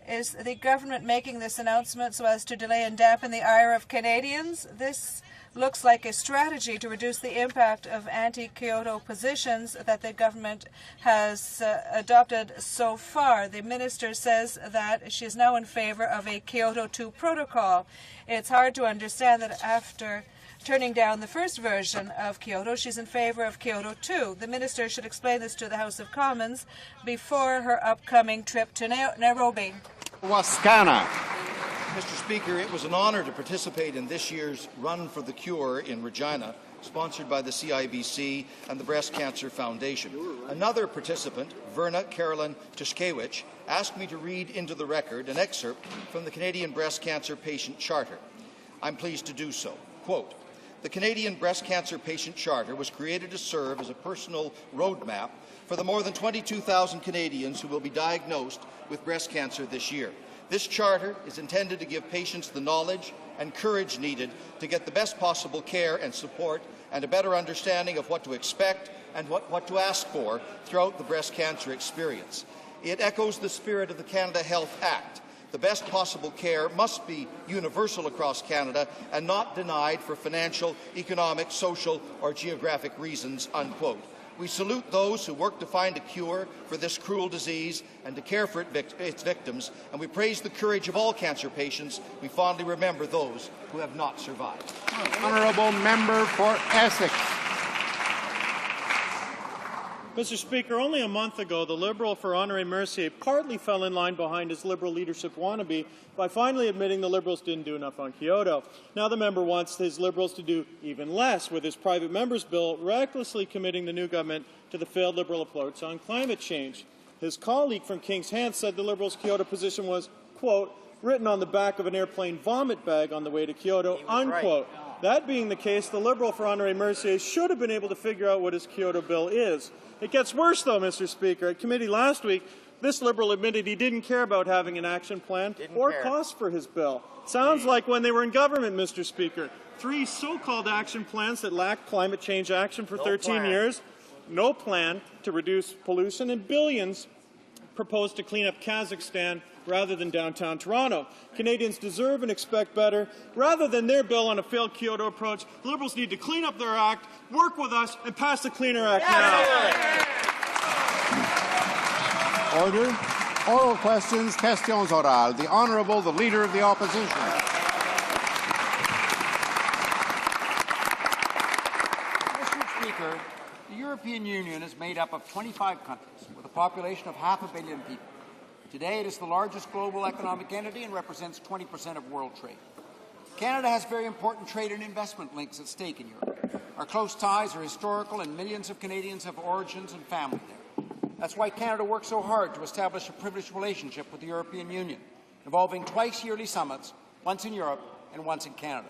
Is the government making this announcement so as to delay and dampen the ire of Canadians? This looks like a strategy to reduce the impact of anti-Kyoto positions that the government has adopted so far. The minister says that she is now in favor of a Kyoto 2 protocol. It's hard to understand that after turning down the first version of Kyoto, she's in favor of Kyoto 2. The minister should explain this to the House of Commons before her upcoming trip to Nairobi. Wascana. Mr. Speaker, it was an honour to participate in this year's Run for the Cure in Regina, sponsored by the CIBC and the Breast Cancer Foundation. Another participant, Verna Carolyn Tushkewicz, asked me to read into the record an excerpt from the Canadian Breast Cancer Patient Charter. I'm pleased to do so. Quote, "The Canadian Breast Cancer Patient Charter was created to serve as a personal roadmap for the more than 22,000 Canadians who will be diagnosed with breast cancer this year. This charter is intended to give patients the knowledge and courage needed to get the best possible care and support and a better understanding of what to expect and what to ask for throughout the breast cancer experience. It echoes the spirit of the Canada Health Act. The best possible care must be universal across Canada and not denied for financial, economic, social or geographic reasons," unquote. We salute those who work to find a cure for this cruel disease and to care for its victims, and we praise the courage of all cancer patients. We fondly remember those who have not survived. Honourable Member for Essex. Mr. Speaker, only a month ago, the Liberal for Honoré Mercier partly fell in line behind his Liberal leadership wannabe by finally admitting the Liberals didn't do enough on Kyoto. Now the member wants his Liberals to do even less with his private member's bill, recklessly committing the new government to the failed Liberal approach on climate change. His colleague from King's Hand said the Liberals' Kyoto position was, quote, written on the back of an airplane vomit bag on the way to Kyoto, unquote. Right. That being the case, the Liberal for Honoré Mercier should have been able to figure out what his Kyoto bill is. It gets worse, though, Mr. Speaker. At committee last week, this Liberal admitted he didn't care about having an action plan or costs for his bill. Sounds like when they were in government, Mr. Speaker. 3 so-called action plans that lacked climate change action for 13 years, no plan to reduce pollution, and billions proposed to clean up Kazakhstan rather than downtown Toronto. Canadians deserve and expect better. Rather than their bill on a failed Kyoto approach, the Liberals need to clean up their act, work with us, and pass the Cleaner Act now. Order. Oral questions, questions orales. The Honourable, the Leader of the Opposition. Mr. Speaker, the European Union is made up of 25 countries with a population of 500 million people. Today, it is the largest global economic entity and represents 20% of world trade. Canada has very important trade and investment links at stake in Europe. Our close ties are historical, and millions of Canadians have origins and family there. That's why Canada works so hard to establish a privileged relationship with the European Union, involving twice-yearly summits, once in Europe and once in Canada.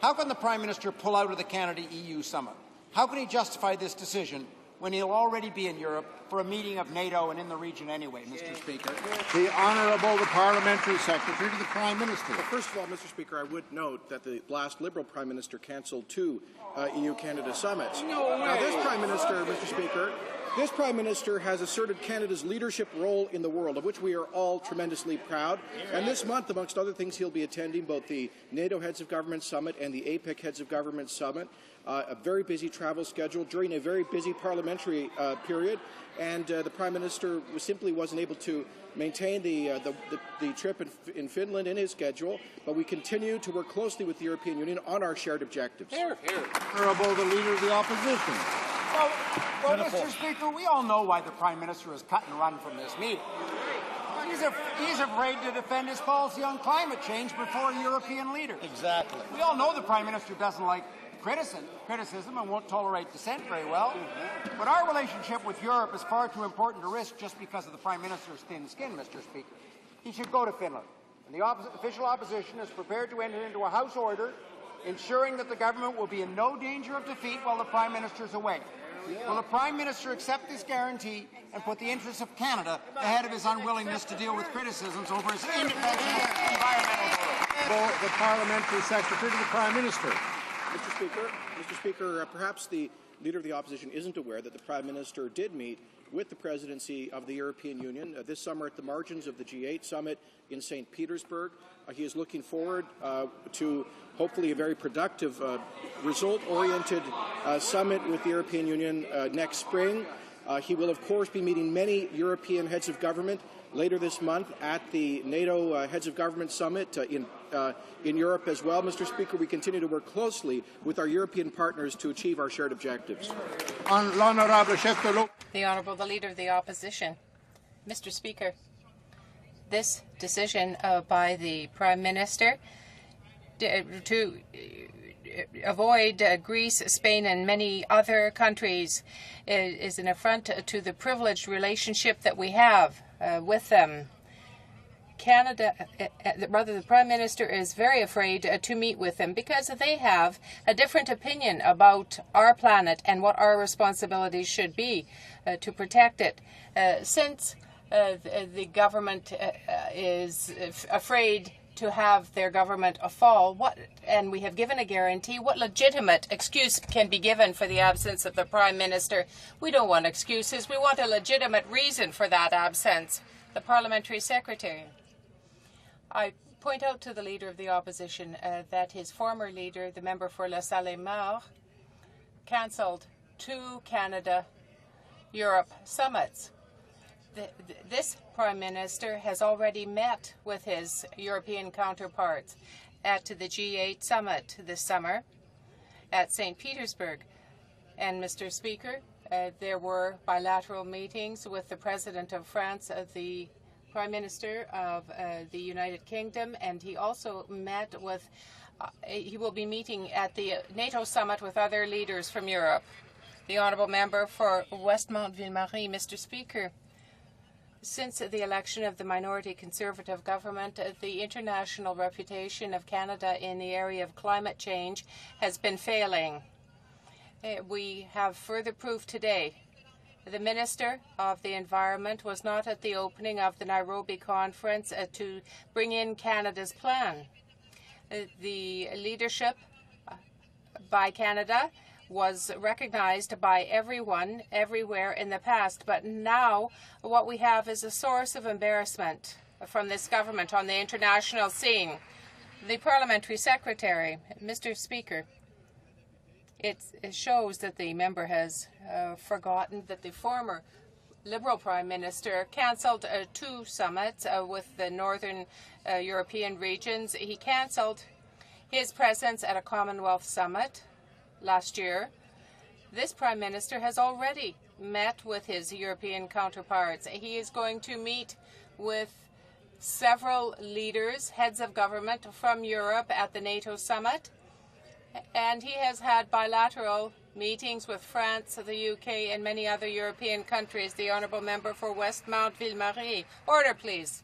How can the Prime Minister pull out of the Canada-EU summit? How can he justify this decision when he'll already be in Europe for a meeting of NATO and in the region anyway, Mr. Speaker? The Honourable, the Parliamentary Secretary to the Prime Minister. Well, first of all, Mr. Speaker, I would note that the last Liberal Prime Minister cancelled 2 EU-Canada summits. Now, this Prime Minister, Mr. Speaker, this Prime Minister has asserted Canada's leadership role in the world, of which we are all tremendously proud. And this month, amongst other things, he'll be attending both the NATO Heads of Government Summit and the APEC Heads of Government Summit. A very busy travel schedule during a very busy parliamentary period, and the Prime Minister simply wasn't able to maintain the trip in Finland in his schedule, but we continue to work closely with the European Union on our shared objectives. Honourable, the Leader of the Opposition. Well, Mr. Speaker, we all know why the Prime Minister has cut and run from this meeting. He's afraid to defend his policy on climate change before European leaders. Exactly. We all know the Prime Minister doesn't like criticism and won't tolerate dissent very well. But our relationship with Europe is far too important to risk just because of the Prime Minister's thin skin, Mr. Speaker. He should go to Finland. And the official opposition is prepared to enter into a House order ensuring that the government will be in no danger of defeat while the Prime Minister is away. Will the Prime Minister accept this guarantee and put the interests of Canada ahead of his unwillingness to deal with criticisms over his indefensible environmental goals? The Parliamentary Secretary to the Prime Minister. Mr. Speaker, perhaps the Leader of the Opposition isn't aware that the Prime Minister did meet with the presidency of the European Union this summer at the margins of the G8 summit in St. Petersburg. He is looking forward to hopefully a very productive, result-oriented summit with the European Union next spring. He will, of course, be meeting many European heads of government later this month at the NATO Heads of Government Summit in Europe as well. Mr. Speaker, we continue to work closely with our European partners to achieve our shared objectives. The Honourable, the Leader of the Opposition. Mr. Speaker, this decision by the Prime Minister to avoid Greece, Spain and many other countries is an affront to the privileged relationship that we have with them. The Prime Minister is very afraid to meet with them because they have a different opinion about our planet and what our responsibilities should be to protect it. Since the government is afraid to have their government fall, and we have given a guarantee, what legitimate excuse can be given for the absence of the Prime Minister? We don't want excuses. We want a legitimate reason for that absence. The Parliamentary Secretary. I point out to the Leader of the Opposition that his former leader, the member for La Salle-Mar, cancelled 2 Canada-Europe summits. This Prime Minister has already met with his European counterparts at the G8 summit this summer at St. Petersburg. And, Mr. Speaker, There were bilateral meetings with the President of France, the Prime Minister of the United Kingdom, and he also met with, he will be meeting at the NATO summit with other leaders from Europe. The Honourable Member for Westmount-Ville-Marie. Mr. Speaker, since the election of the minority Conservative government, the international reputation of Canada in the area of climate change has been failing. We have further proof today. The Minister of the Environment was not at the opening of the Nairobi conference to bring in Canada's plan. The leadership by Canada was recognized by everyone, everywhere in the past, but now what we have is a source of embarrassment from this government on the international scene. The Parliamentary Secretary, Mr. Speaker, it shows that the member has forgotten that the former Liberal Prime Minister cancelled 2 summits with the Northern European regions. He cancelled his presence at a Commonwealth summit last year. This Prime Minister has already met with his European counterparts. He is going to meet with several leaders, heads of government from Europe at the NATO summit, and he has had bilateral meetings with France, the UK, and many other European countries. The Honourable Member for Westmount-Ville-Marie. Order, please.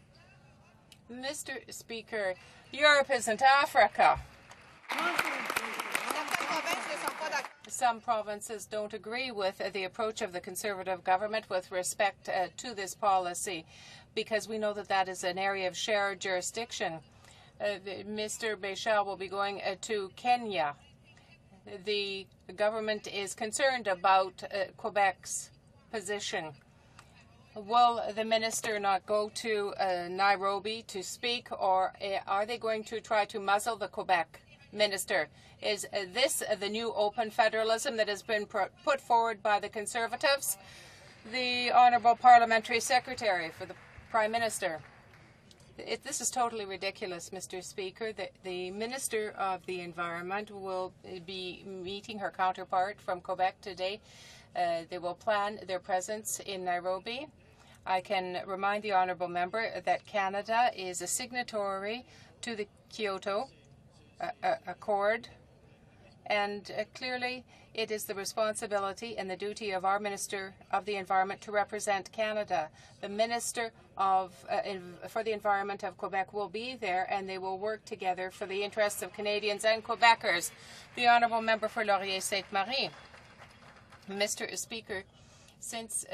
Mr. Speaker, Europe isn't Africa. Some provinces don't agree with the approach of the Conservative government with respect to this policy, because we know that that is an area of shared jurisdiction. Mr. Béchard will be going to Kenya. The government is concerned about Quebec's position. Will the minister not go to Nairobi to speak, or are they going to try to muzzle the Quebec minister? Is this the new open federalism that has been put forward by the Conservatives? The Honourable Parliamentary Secretary for the Prime Minister. This is totally ridiculous, Mr. Speaker. The Minister of the Environment will be meeting her counterpart from Quebec today. They will plan their presence in Nairobi. I can remind the Honourable Member that Canada is a signatory to the Kyoto Accord, and clearly it is the responsibility and the duty of our Minister of the Environment to represent Canada. The Minister for the Environment of Quebec will be there, and they will work together for the interests of Canadians and Quebecers. The Honourable Member for Laurier-Sainte-Marie. Mr. Speaker, since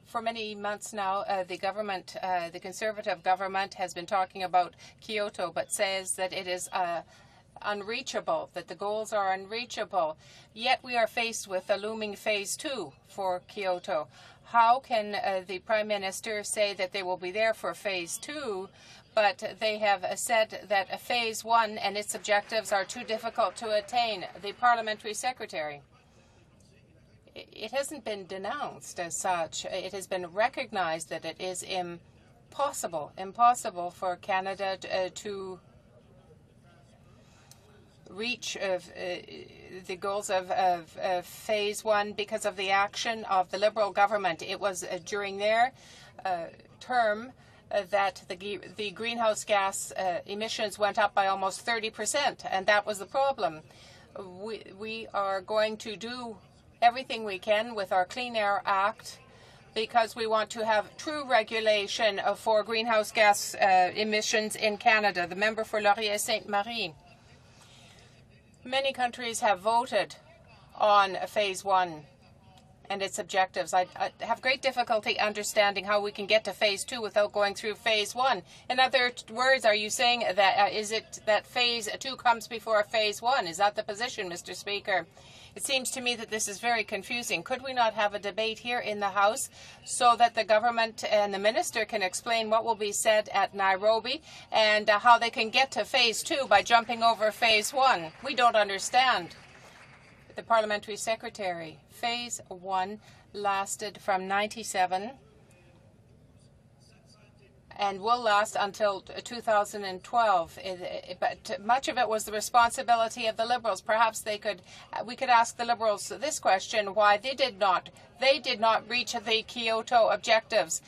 for many months now, the Conservative government has been talking about Kyoto, but says that it is unreachable, that the goals are unreachable. Yet we are faced with a looming Phase 2 for Kyoto. How can the Prime Minister say that they will be there for Phase 2, but they have said that Phase 1 and its objectives are too difficult to attain? The Parliamentary Secretary. It hasn't been denounced as such. It has been recognized that it is impossible for Canada to reach the goals of Phase 1 because of the action of the Liberal government. It was during their term that the greenhouse gas emissions went up by almost 30%, and that was the problem. We are going to do everything we can with our Clean Air Act, because we want to have true regulation for greenhouse gas emissions in Canada. The member for Laurier-Sainte-Marie. Many countries have voted on Phase 1 and its objectives. I have great difficulty understanding how we can get to Phase 2 without going through Phase 1. In other words, are you saying that is it that Phase 2 comes before Phase 1? Is that the position, Mr. Speaker? It seems to me that this is very confusing. Could we not have a debate here in the House so that the government and the minister can explain what will be said at Nairobi and how they can get to Phase 2 by jumping over Phase 1? We don't understand. The Parliamentary Secretary. Phase 1 lasted from 1997 and will last until 2012. But much of it was the responsibility of the Liberals. Perhaps we could ask the Liberals this question: why they did not reach the Kyoto objectives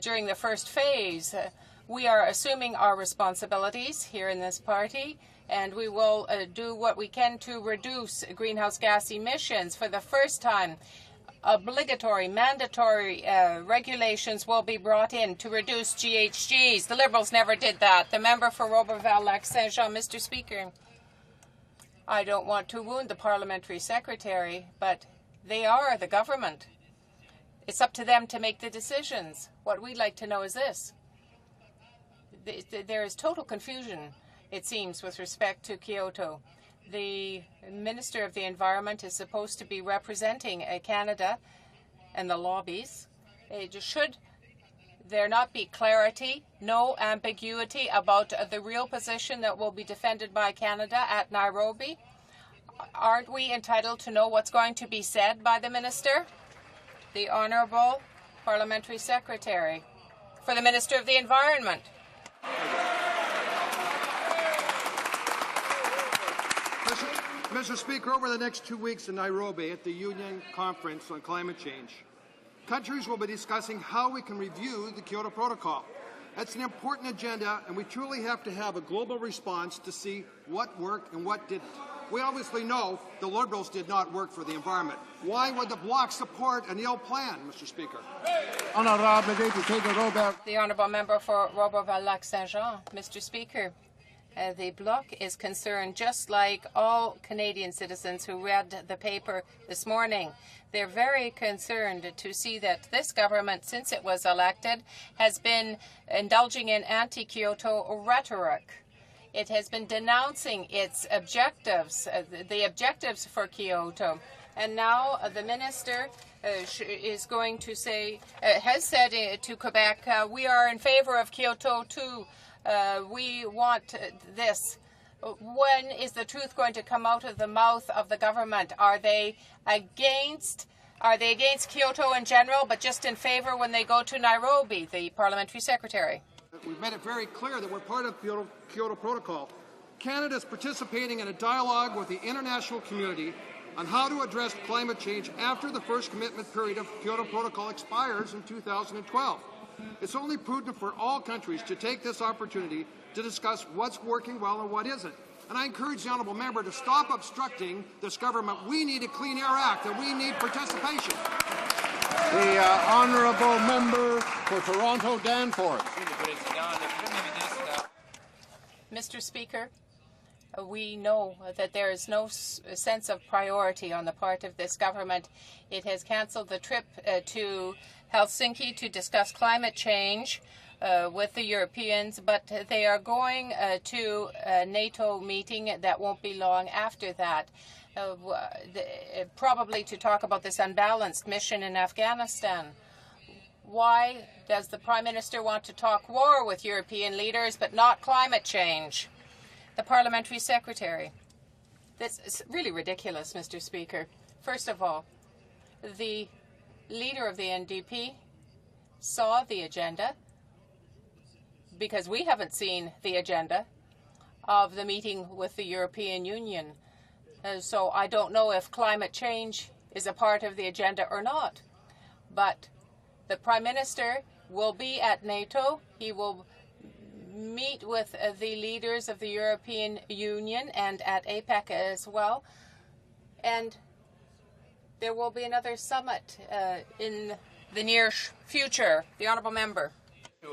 during the first phase. We are assuming our responsibilities here in this party, and we will do what we can to reduce greenhouse gas emissions. For the first time, obligatory, mandatory regulations will be brought in to reduce GHGs. The Liberals never did that. The member for Roberval-Lac-Saint-Jean. Mr. Speaker, I don't want to wound the parliamentary secretary, but they are the government. It's up to them to make the decisions. What we'd like to know is this. There is total confusion, it seems, with respect to Kyoto. The Minister of the Environment is supposed to be representing Canada and the lobbies. Should there not be clarity, no ambiguity about the real position that will be defended by Canada at Nairobi? Aren't we entitled to know what's going to be said by the Minister? The Honourable Parliamentary Secretary for the Minister of the Environment. Mr. Speaker, over the next 2 weeks in Nairobi at the Union Conference on Climate Change, countries will be discussing how we can review the Kyoto Protocol. That's an important agenda, and we truly have to have a global response to see what worked and what didn't. We obviously know the Liberals did not work for the environment. Why would the Bloc support an ill plan, Mr. Speaker? The Honourable Member for Roberval-Lac-Saint-Jean. Mr. Speaker, the Bloc is concerned, just like all Canadian citizens who read the paper this morning. They're very concerned to see that this government, since it was elected, has been indulging in anti-Kyoto rhetoric. It has been denouncing its objectives, the objectives for Kyoto. And now the minister is going to say, has said to Quebec, we are in favor of Kyoto too. We want this. When is the truth going to come out of the mouth of the government? Are they against Kyoto in general, but just in favor when they go to Nairobi? The parliamentary secretary. We've made it very clear that we're part of the Kyoto Protocol. Canada is participating in a dialogue with the international community on how to address climate change after the first commitment period of Kyoto Protocol expires in 2012. It's only prudent for all countries to take this opportunity to discuss what's working well and what isn't. And I encourage the honourable member to stop obstructing this government. We need a Clean Air Act, and we need participation. The honourable member for Toronto Danforth. Mr. Speaker, we know that there is no sense of priority on the part of this government. It has cancelled the trip to Helsinki to discuss climate change with the Europeans, but they are going to a NATO meeting that won't be long after that, probably to talk about this unbalanced mission in Afghanistan. Why does the Prime Minister want to talk war with European leaders but not climate change? The Parliamentary Secretary. This is really ridiculous, Mr. Speaker. First of all, the leader of the NDP saw the agenda, because we haven't seen the agenda of the meeting with the European Union. So I don't know if climate change is a part of the agenda or not. But the Prime Minister will be at NATO. He will meet with the leaders of the European Union and at APEC as well. And there will be another summit in the near future. The Honourable Member.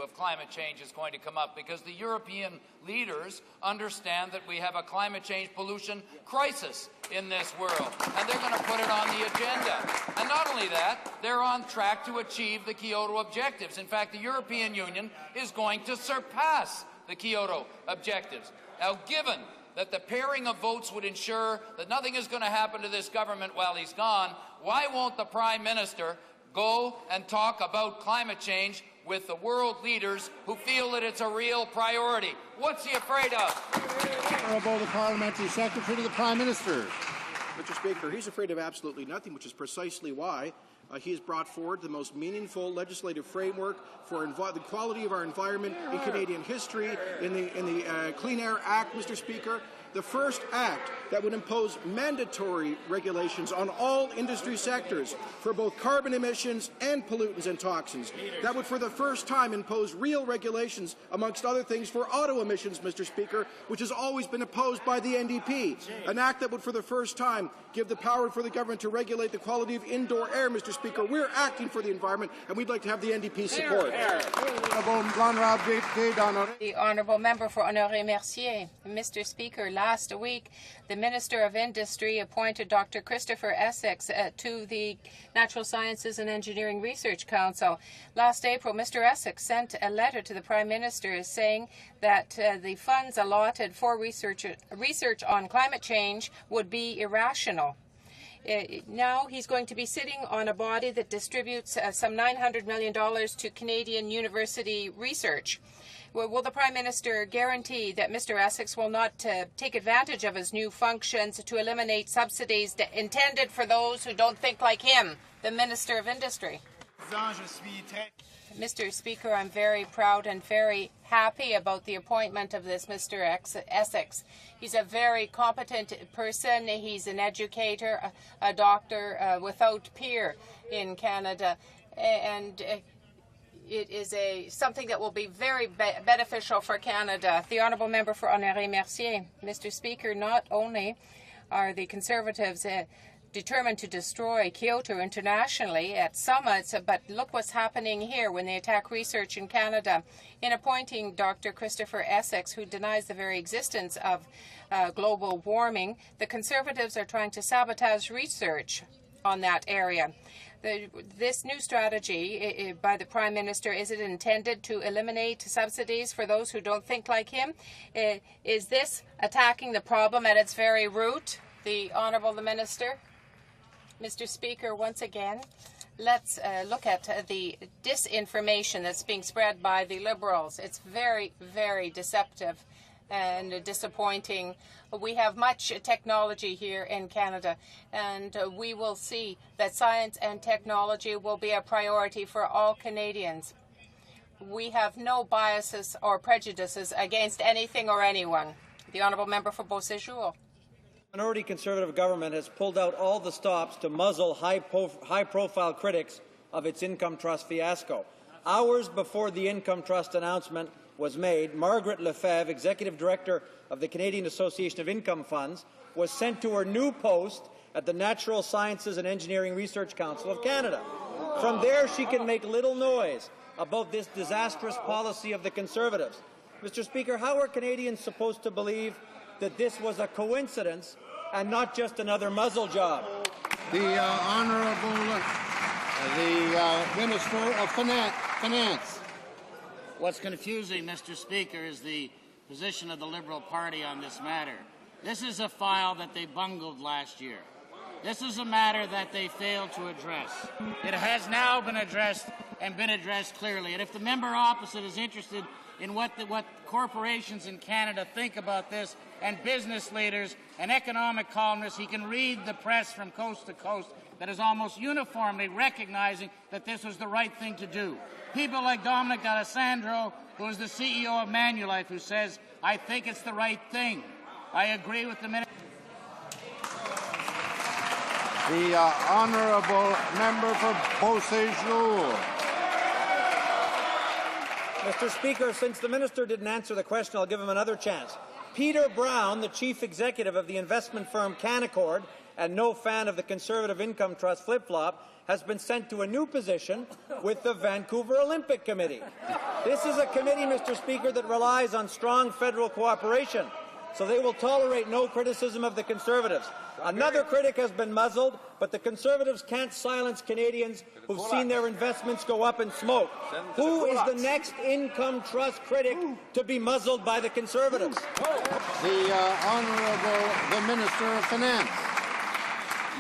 Of climate change is going to come up because the European leaders understand that we have a climate change pollution crisis in this world, and they're going to put it on the agenda. And not only that, they're on track to achieve the Kyoto objectives. In fact, the European Union is going to surpass the Kyoto objectives. Now, given that the pairing of votes would ensure that nothing is going to happen to this government while he's gone, why won't the Prime Minister go and talk about climate change with the world leaders who feel that it's a real priority? What's he afraid of? Honourable the Parliamentary Secretary to the Prime Minister. Mr. Speaker, he's afraid of absolutely nothing, which is precisely why He has brought forward the most meaningful legislative framework for the quality of our environment in Canadian history, in the Clean Air Act, Mr. Speaker. The first act that would impose mandatory regulations on all industry sectors for both carbon emissions and pollutants and toxins. That would for the first time impose real regulations, amongst other things, for auto emissions, Mr. Speaker, which has always been opposed by the NDP. An act that would for the first time give the power for the government to regulate the quality of indoor air, Mr. Speaker. We're acting for the environment, and we'd like to have the NDP support. The Honourable Member for Honoré-Mercier. Mr. Speaker, last week, the Minister of Industry appointed Dr. Christopher Essex to the Natural Sciences and Engineering Research Council. Last April, Mr. Essex sent a letter to the Prime Minister saying that the funds allotted for research on climate change would be irrational. Now he's going to be sitting on a body that distributes some $900 million to Canadian university research. Will the Prime Minister guarantee that Mr. Essex will not take advantage of his new functions to eliminate subsidies intended for those who don't think like him, the Minister of Industry? Mr. Speaker, I'm very proud and very happy about the appointment of this Mr. Essex. He's a very competent person. He's an educator, a doctor without peer in Canada, and it is something that will be very beneficial for Canada. The Honourable Member for Honoré-Mercier. Mr. Speaker, not only are the Conservatives determined to destroy Kyoto internationally at summits, but look what's happening here when they attack research in Canada. In appointing Dr. Christopher Essex, who denies the very existence of global warming, the Conservatives are trying to sabotage research on that area. This new strategy by the Prime Minister, is it intended to eliminate subsidies for those who don't think like him? Is this attacking the problem at its very root? The Honourable Minister. Mr. Speaker, once again, let's look at the disinformation that's being spread by the Liberals. It's very, very deceptive and disappointing. We have much technology here in Canada, and we will see that science and technology will be a priority for all Canadians. We have no biases or prejudices against anything or anyone. The Honourable Member for Beausejour. Minority Conservative government has pulled out all the stops to muzzle high-profile critics of its income trust fiasco. Hours before the income trust announcement was made, Margaret Lefebvre, Executive Director of the Canadian Association of Income Funds, was sent to her new post at the Natural Sciences and Engineering Research Council of Canada. From there, she can make little noise about this disastrous policy of the Conservatives. Mr. Speaker, how are Canadians supposed to believe that this was a coincidence and not just another muzzle job? The Honourable Minister of Finance. What's confusing, Mr. Speaker, is the position of the Liberal Party on this matter. This is a file that they bungled last year. This is a matter that they failed to address. It has now been addressed and been addressed clearly. And if the member opposite is interested in what corporations in Canada think about this, and business leaders and economic columnists, he can read the press from coast to coast that is almost uniformly recognizing that this was the right thing to do. People like Dominic D'Alessandro, who is the CEO of Manulife, who says, I think it's the right thing. I agree with the minister. The Honourable Member for Beausejour. Mr. Speaker, since the minister didn't answer the question, I'll give him another chance. Peter Brown, the chief executive of the investment firm Canaccord, and no fan of the Conservative Income Trust flip-flop, has been sent to a new position with the Vancouver Olympic Committee. This is a committee, Mr. Speaker, that relies on strong federal cooperation, so they will tolerate no criticism of the Conservatives. Another critic has been muzzled, but the Conservatives can't silence Canadians who've seen their investments go up in smoke. Who is the next income trust critic to be muzzled by the Conservatives? The Honourable Minister of Finance.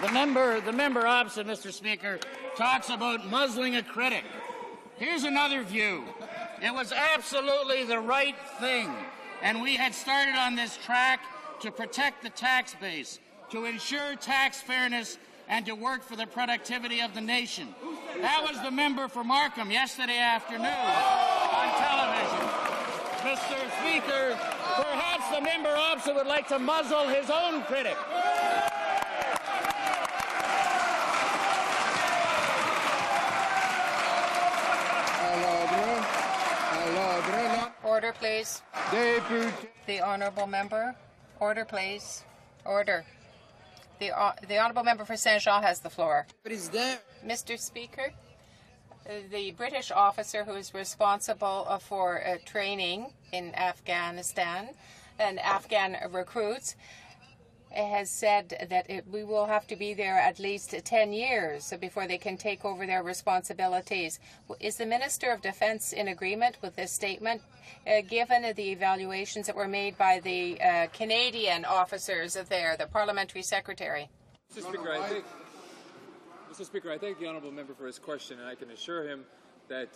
The member opposite, Mr. Speaker, talks about muzzling a critic. Here's another view. It was absolutely the right thing, and we had started on this track to protect the tax base, to ensure tax fairness and to work for the productivity of the nation. That was the member for Markham yesterday afternoon on television. Mr. Speaker, perhaps the member opposite would like to muzzle his own critic. Order, please. The honourable member. Order, please. Order. The honourable member for Saint-Jean has the floor. Mr. Speaker, the British officer who is responsible for training in Afghanistan and Afghan recruits has said that we will have to be there at least 10 years before they can take over their responsibilities. Is the Minister of Defence in agreement with this statement, given the evaluations that were made by the Canadian officers there, the Parliamentary Secretary? Mr. Speaker, I thank the honourable member for his question, and I can assure him that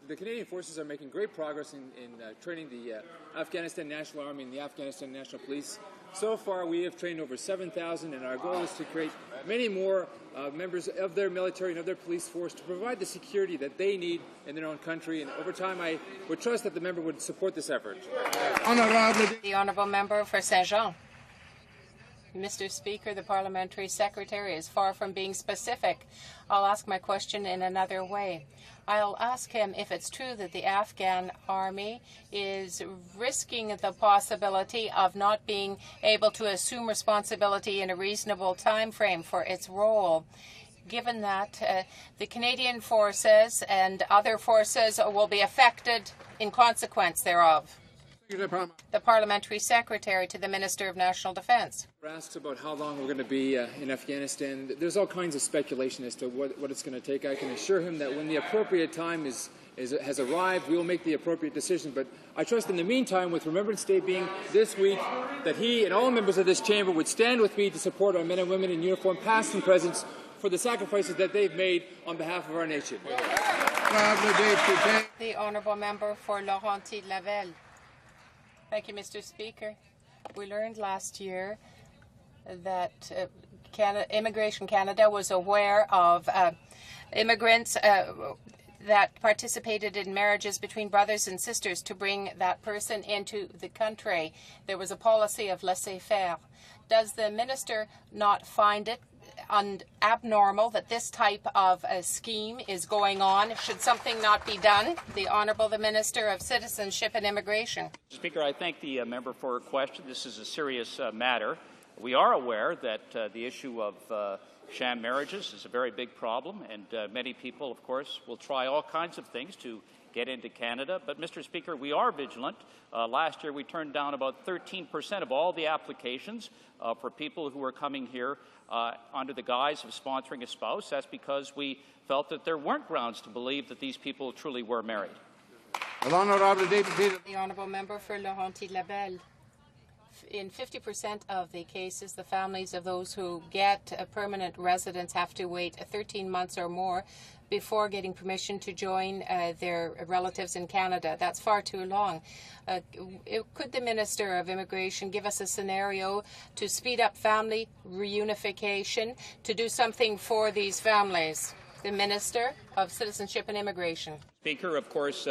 the Canadian forces are making great progress in training the Afghanistan National Army and the Afghanistan National Police. So far, we have trained over 7,000, and our goal is to create many more members of their military and of their police force to provide the security that they need in their own country. And over time, I would trust that the member would support this effort. The honourable member for Saint-Jean. Mr. Speaker, the Parliamentary Secretary is far from being specific. I'll ask my question in another way. I'll ask him if it's true that the Afghan army is risking the possibility of not being able to assume responsibility in a reasonable time frame for its role, given that the Canadian forces and other forces will be affected in consequence thereof. The Parliamentary Secretary to the Minister of National Defence. We're asked about how long we're going to be in Afghanistan. There's all kinds of speculation as to what it's going to take. I can assure him that when the appropriate time has arrived, we will make the appropriate decision. But I trust in the meantime, with Remembrance Day being this week, that he and all members of this chamber would stand with me to support our men and women in uniform, past and present, for the sacrifices that they've made on behalf of our nation. The honourable member for Laurentides-Lavelle. Thank you, Mr. Speaker. We learned last year that Immigration Canada was aware of immigrants that participated in marriages between brothers and sisters to bring that person into the country. There was a policy of laissez-faire. Does the minister not find it abnormal that this type of a scheme is going on? Should something not be done? The Honourable the Minister of Citizenship and Immigration. Speaker, I thank the member for her question. This is a serious matter. We are aware that the issue of sham marriages is a very big problem, and many people, of course, will try all kinds of things to get into Canada. But, Mr. Speaker, we are vigilant. Last year, we turned down about 13% of all the applications for people who were coming here under the guise of sponsoring a spouse. That's because we felt that there weren't grounds to believe that these people truly were married. The Honourable Member for Laurentides-Lavelle. In 50% of the cases, the families of those who get a permanent residence have to wait 13 months or more before getting permission to join their relatives in Canada. That's far too long. Could the Minister of Immigration give us a scenario to speed up family reunification, to do something for these families? The Minister of Citizenship and Immigration. Speaker, of course,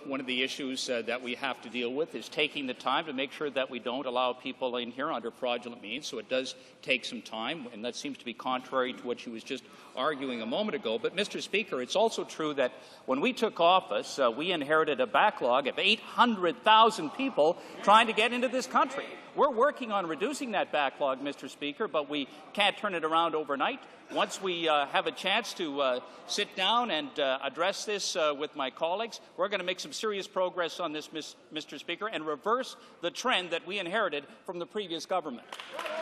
one of the issues that we have to deal with is taking the time to make sure that we don't allow people in here under fraudulent means. So it does take some time, and that seems to be contrary to what she was just arguing a moment ago. But, Mr. Speaker, it's also true that when we took office, we inherited a backlog of 800,000 people trying to get into this country. We're working on reducing that backlog, Mr. Speaker, but we can't turn it around overnight. Once we have a chance to sit down and address this with my colleagues, we're going to make some serious progress on this, Mr. Speaker, and reverse the trend that we inherited from the previous government.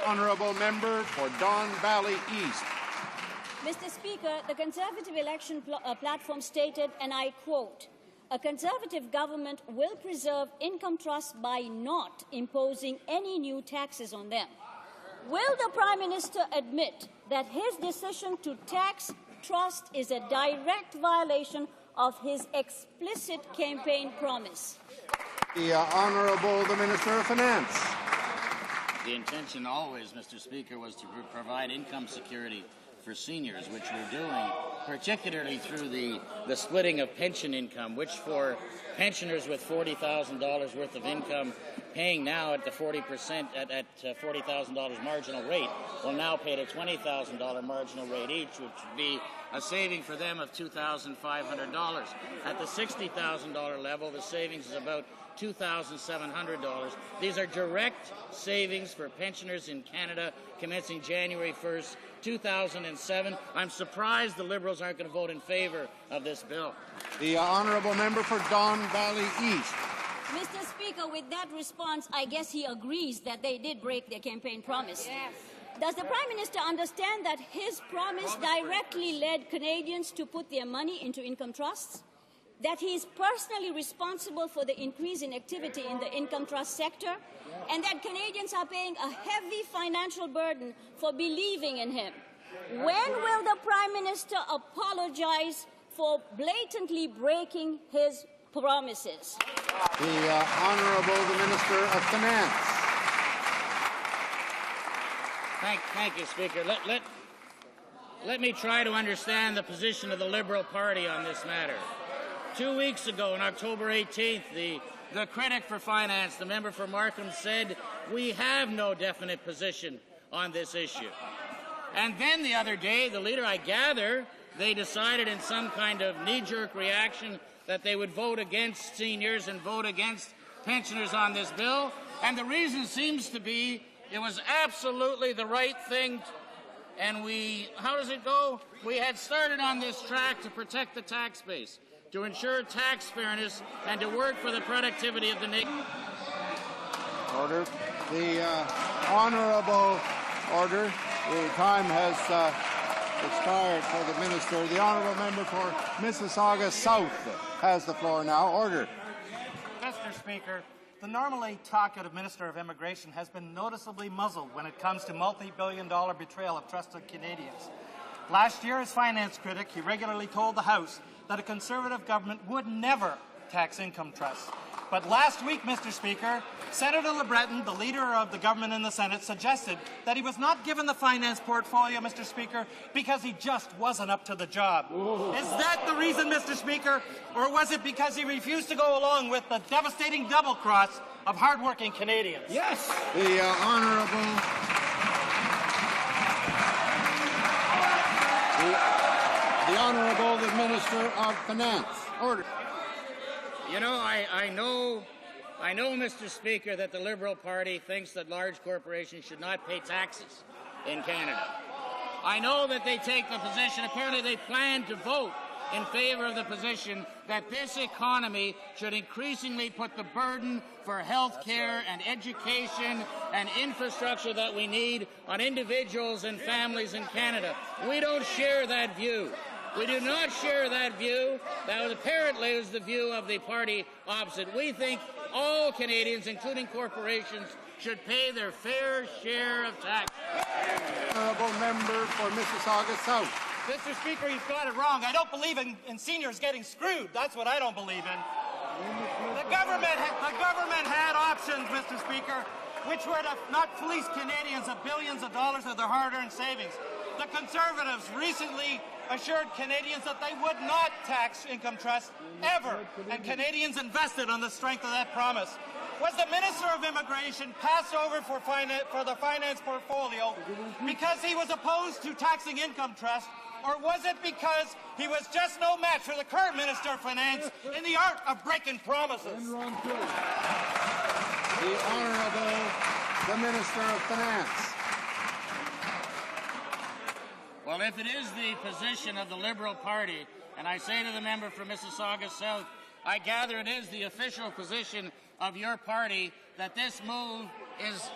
Honourable member for Don Valley East. Mr. Speaker, the Conservative election platform stated, and I quote, "A Conservative government will preserve income trusts by not imposing any new taxes on them." Will the Prime Minister admit that his decision to tax trust is a direct violation of his explicit campaign promise? The Honourable the Minister of Finance. The intention always, Mr. Speaker, was to provide income security for seniors, which we're doing, particularly through the splitting of pension income, which for pensioners with $40,000 worth of income paying now at the 40% at $40,000 marginal rate will now pay at a $20,000 marginal rate each, which would be a saving for them of $2,500. At the $60,000 level, the savings is about $2,700. These are direct savings for pensioners in Canada commencing January 1st, 2007. I'm surprised the Liberals aren't going to vote in favour of this bill. The honourable member for Don Valley East. Mr. Speaker, with that response, I guess he agrees that they did break their campaign promise. Yes. Does the Prime Minister understand that his promise directly led Canadians to put their money into income trusts? That he is personally responsible for the increase in activity in the income trust sector? And that Canadians are paying a heavy financial burden for believing in him? When will the Prime Minister apologize for blatantly breaking his promises? The Honourable the Minister of Finance. Thank you, Speaker. Let me try to understand the position of the Liberal Party on this matter. 2 weeks ago, on October 18th, the critic for finance, the member for Markham, said we have no definite position on this issue. And then the other day, the leader, I gather, they decided in some kind of knee-jerk reaction that they would vote against seniors and vote against pensioners on this bill. And the reason seems to be it was absolutely the right thing. And how does it go? We had started on this track to protect the tax base, to ensure tax fairness, and to work for the productivity of the nation. Order. The Honourable order. The time has expired for the Minister. The Honourable member for Mississauga South has the floor now. Order. Mr. Speaker, the normally talkative Minister of Immigration has been noticeably muzzled when it comes to multi-billion-dollar betrayal of trusted Canadians. Last year, as finance critic, he regularly told the House that a Conservative government would never tax income trusts. But last week, Mr. Speaker, Senator LeBreton, the leader of the government in the Senate, suggested that he was not given the finance portfolio, Mr. Speaker, because he just wasn't up to the job. Ooh. Is that the reason, Mr. Speaker, or was it because he refused to go along with the devastating double cross of hardworking Canadians? Yes. The Honourable... The Honourable the Minister of Finance. Order. You know, I know, Mr. Speaker, that the Liberal Party thinks that large corporations should not pay taxes in Canada. I know that they take the position, apparently they plan to vote in favour of the position that this economy should increasingly put the burden for health care and education and infrastructure that we need on individuals and families in Canada. We don't share that view. We do not share that view. That apparently is the view of the party opposite. We think all Canadians, including corporations, should pay their fair share of tax. Honourable member for Mississauga South. Mr. Speaker, you've got it wrong. I don't believe in seniors getting screwed. That's what I don't believe in. The government had options, Mr. Speaker, which were to not fleece Canadians of billions of dollars of their hard-earned savings. The Conservatives recently assured Canadians that they would not tax income trusts ever, and Canadians invested on the strength of that promise. Was the Minister of Immigration passed over for the finance portfolio because he was opposed to taxing income trusts, or was it because he was just no match for the current Minister of Finance in the art of breaking promises? The Honourable the Minister of Finance. Well, if it is the position of the Liberal Party, and I say to the member from Mississauga South, I gather it is the official position of your party that this move is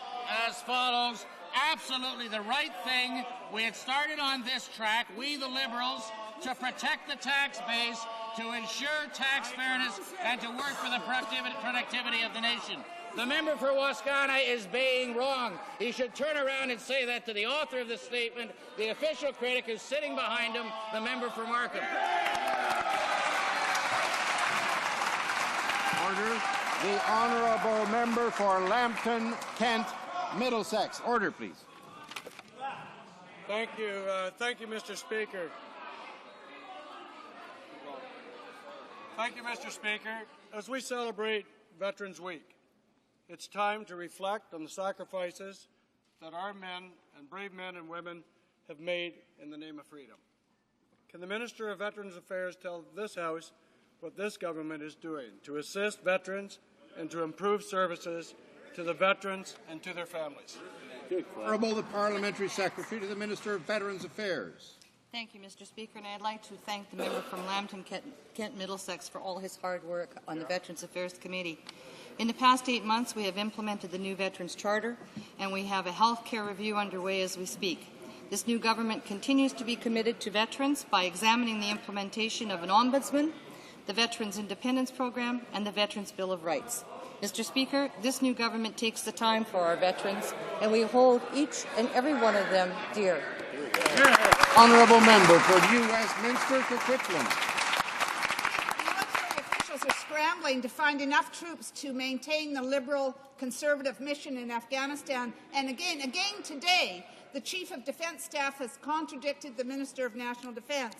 as follows. Absolutely the right thing. We had started on this track, we the Liberals, to protect the tax base, to ensure tax fairness, and to work for the productivity of the nation. The member for Wascana is being wrong. He should turn around and say that to the author of the statement, the official critic who's sitting behind him, the member for Markham. Order. The Honourable member for Lambton, Kent, Middlesex. Order, please. Thank you, Mr. Speaker. Thank you, Mr. Speaker. As we celebrate Veterans Week, it's time to reflect on the sacrifices that our men and brave men and women have made in the name of freedom. Can the Minister of Veterans Affairs tell this House what this government is doing to assist veterans and to improve services to the veterans and to their families? Honourable the Parliamentary Secretary to the Minister of Veterans Affairs. Thank you, Mr. Speaker, and I'd like to thank the member from Lambton, Kent Middlesex, for all his hard work on the Veterans Affairs Committee. In the past 8 months, we have implemented the new Veterans Charter, and we have a health care review underway as we speak. This new government continues to be committed to veterans by examining the implementation of an ombudsman, the Veterans Independence Program, and the Veterans Bill of Rights. Mr. Speaker, this new government takes the time for our veterans, and we hold each and every one of them dear. Honourable member for New Westminster, Coquitlam. Military officials are scrambling to find enough troops to maintain the Liberal Conservative mission in Afghanistan. And again today, the Chief of Defence Staff has contradicted the Minister of National Defence.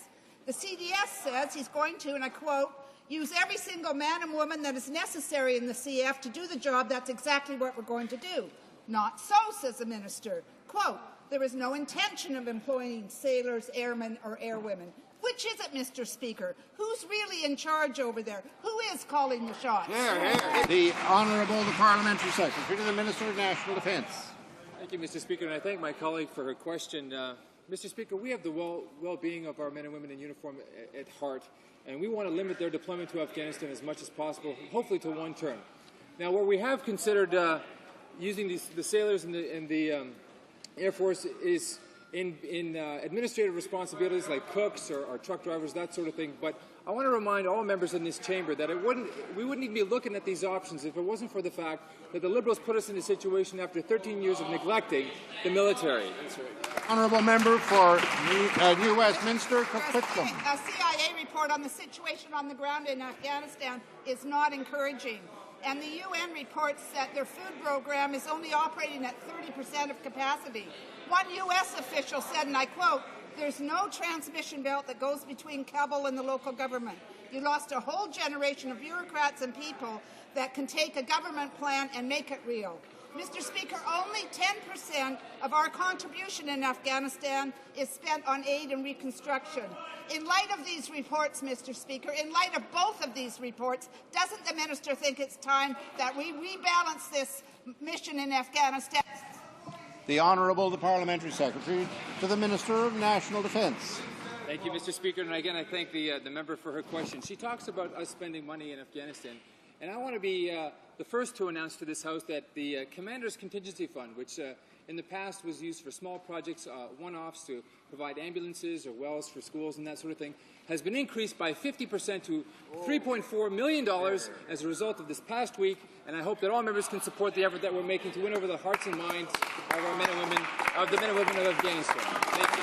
The CDS says he's going to, and I quote, use every single man and woman that is necessary in the CF to do the job. That's exactly what we're going to do. Not so, says the minister. Quote, there is no intention of employing sailors, airmen, or airwomen. Which is it, Mr. Speaker? Who's really in charge over there? Who is calling the shots? The Honourable the Parliamentary Secretary to the Minister of National Defence. Thank you, Mr. Speaker, and I thank my colleague for her question. Mr. Speaker, we have the well-being of our men and women in uniform at heart, and we want to limit their deployment to Afghanistan as much as possible, hopefully to one term. Now, where we have considered using the sailors and the Air Force is in administrative responsibilities like cooks or truck drivers, that sort of thing. But I want to remind all members in this chamber that we wouldn't even be looking at these options if it wasn't for the fact that the Liberals put us in a situation after 13 years of neglecting the military. That's right. Honourable member for New Westminster, Coquitlam. A CIA report on the situation on the ground in Afghanistan is not encouraging. And the UN reports that their food program is only operating at 30% of capacity. One U.S. official said, and I quote, there's no transmission belt that goes between Kabul and the local government. You lost a whole generation of bureaucrats and people that can take a government plan and make it real. Mr. Speaker, only 10% of our contribution in Afghanistan is spent on aid and reconstruction. In light of these reports, Mr. Speaker, in light of both of these reports, doesn't the minister think it's time that we rebalance this mission in Afghanistan? The Honourable the Parliamentary Secretary to the Minister of National Defence. Thank you, Mr. Speaker, and again I thank the member for her question. She talks about us spending money in Afghanistan, and I want to be the first to announce to this House that the Commander's Contingency Fund, which in the past was used for small projects, one-offs to provide ambulances or wells for schools and that sort of thing, has been increased by 50% to $3.4 million as a result of this past week, and I hope that all members can support the effort that we're making to win over the hearts and minds of our men and women, of the men and women of Afghanistan. Thank you.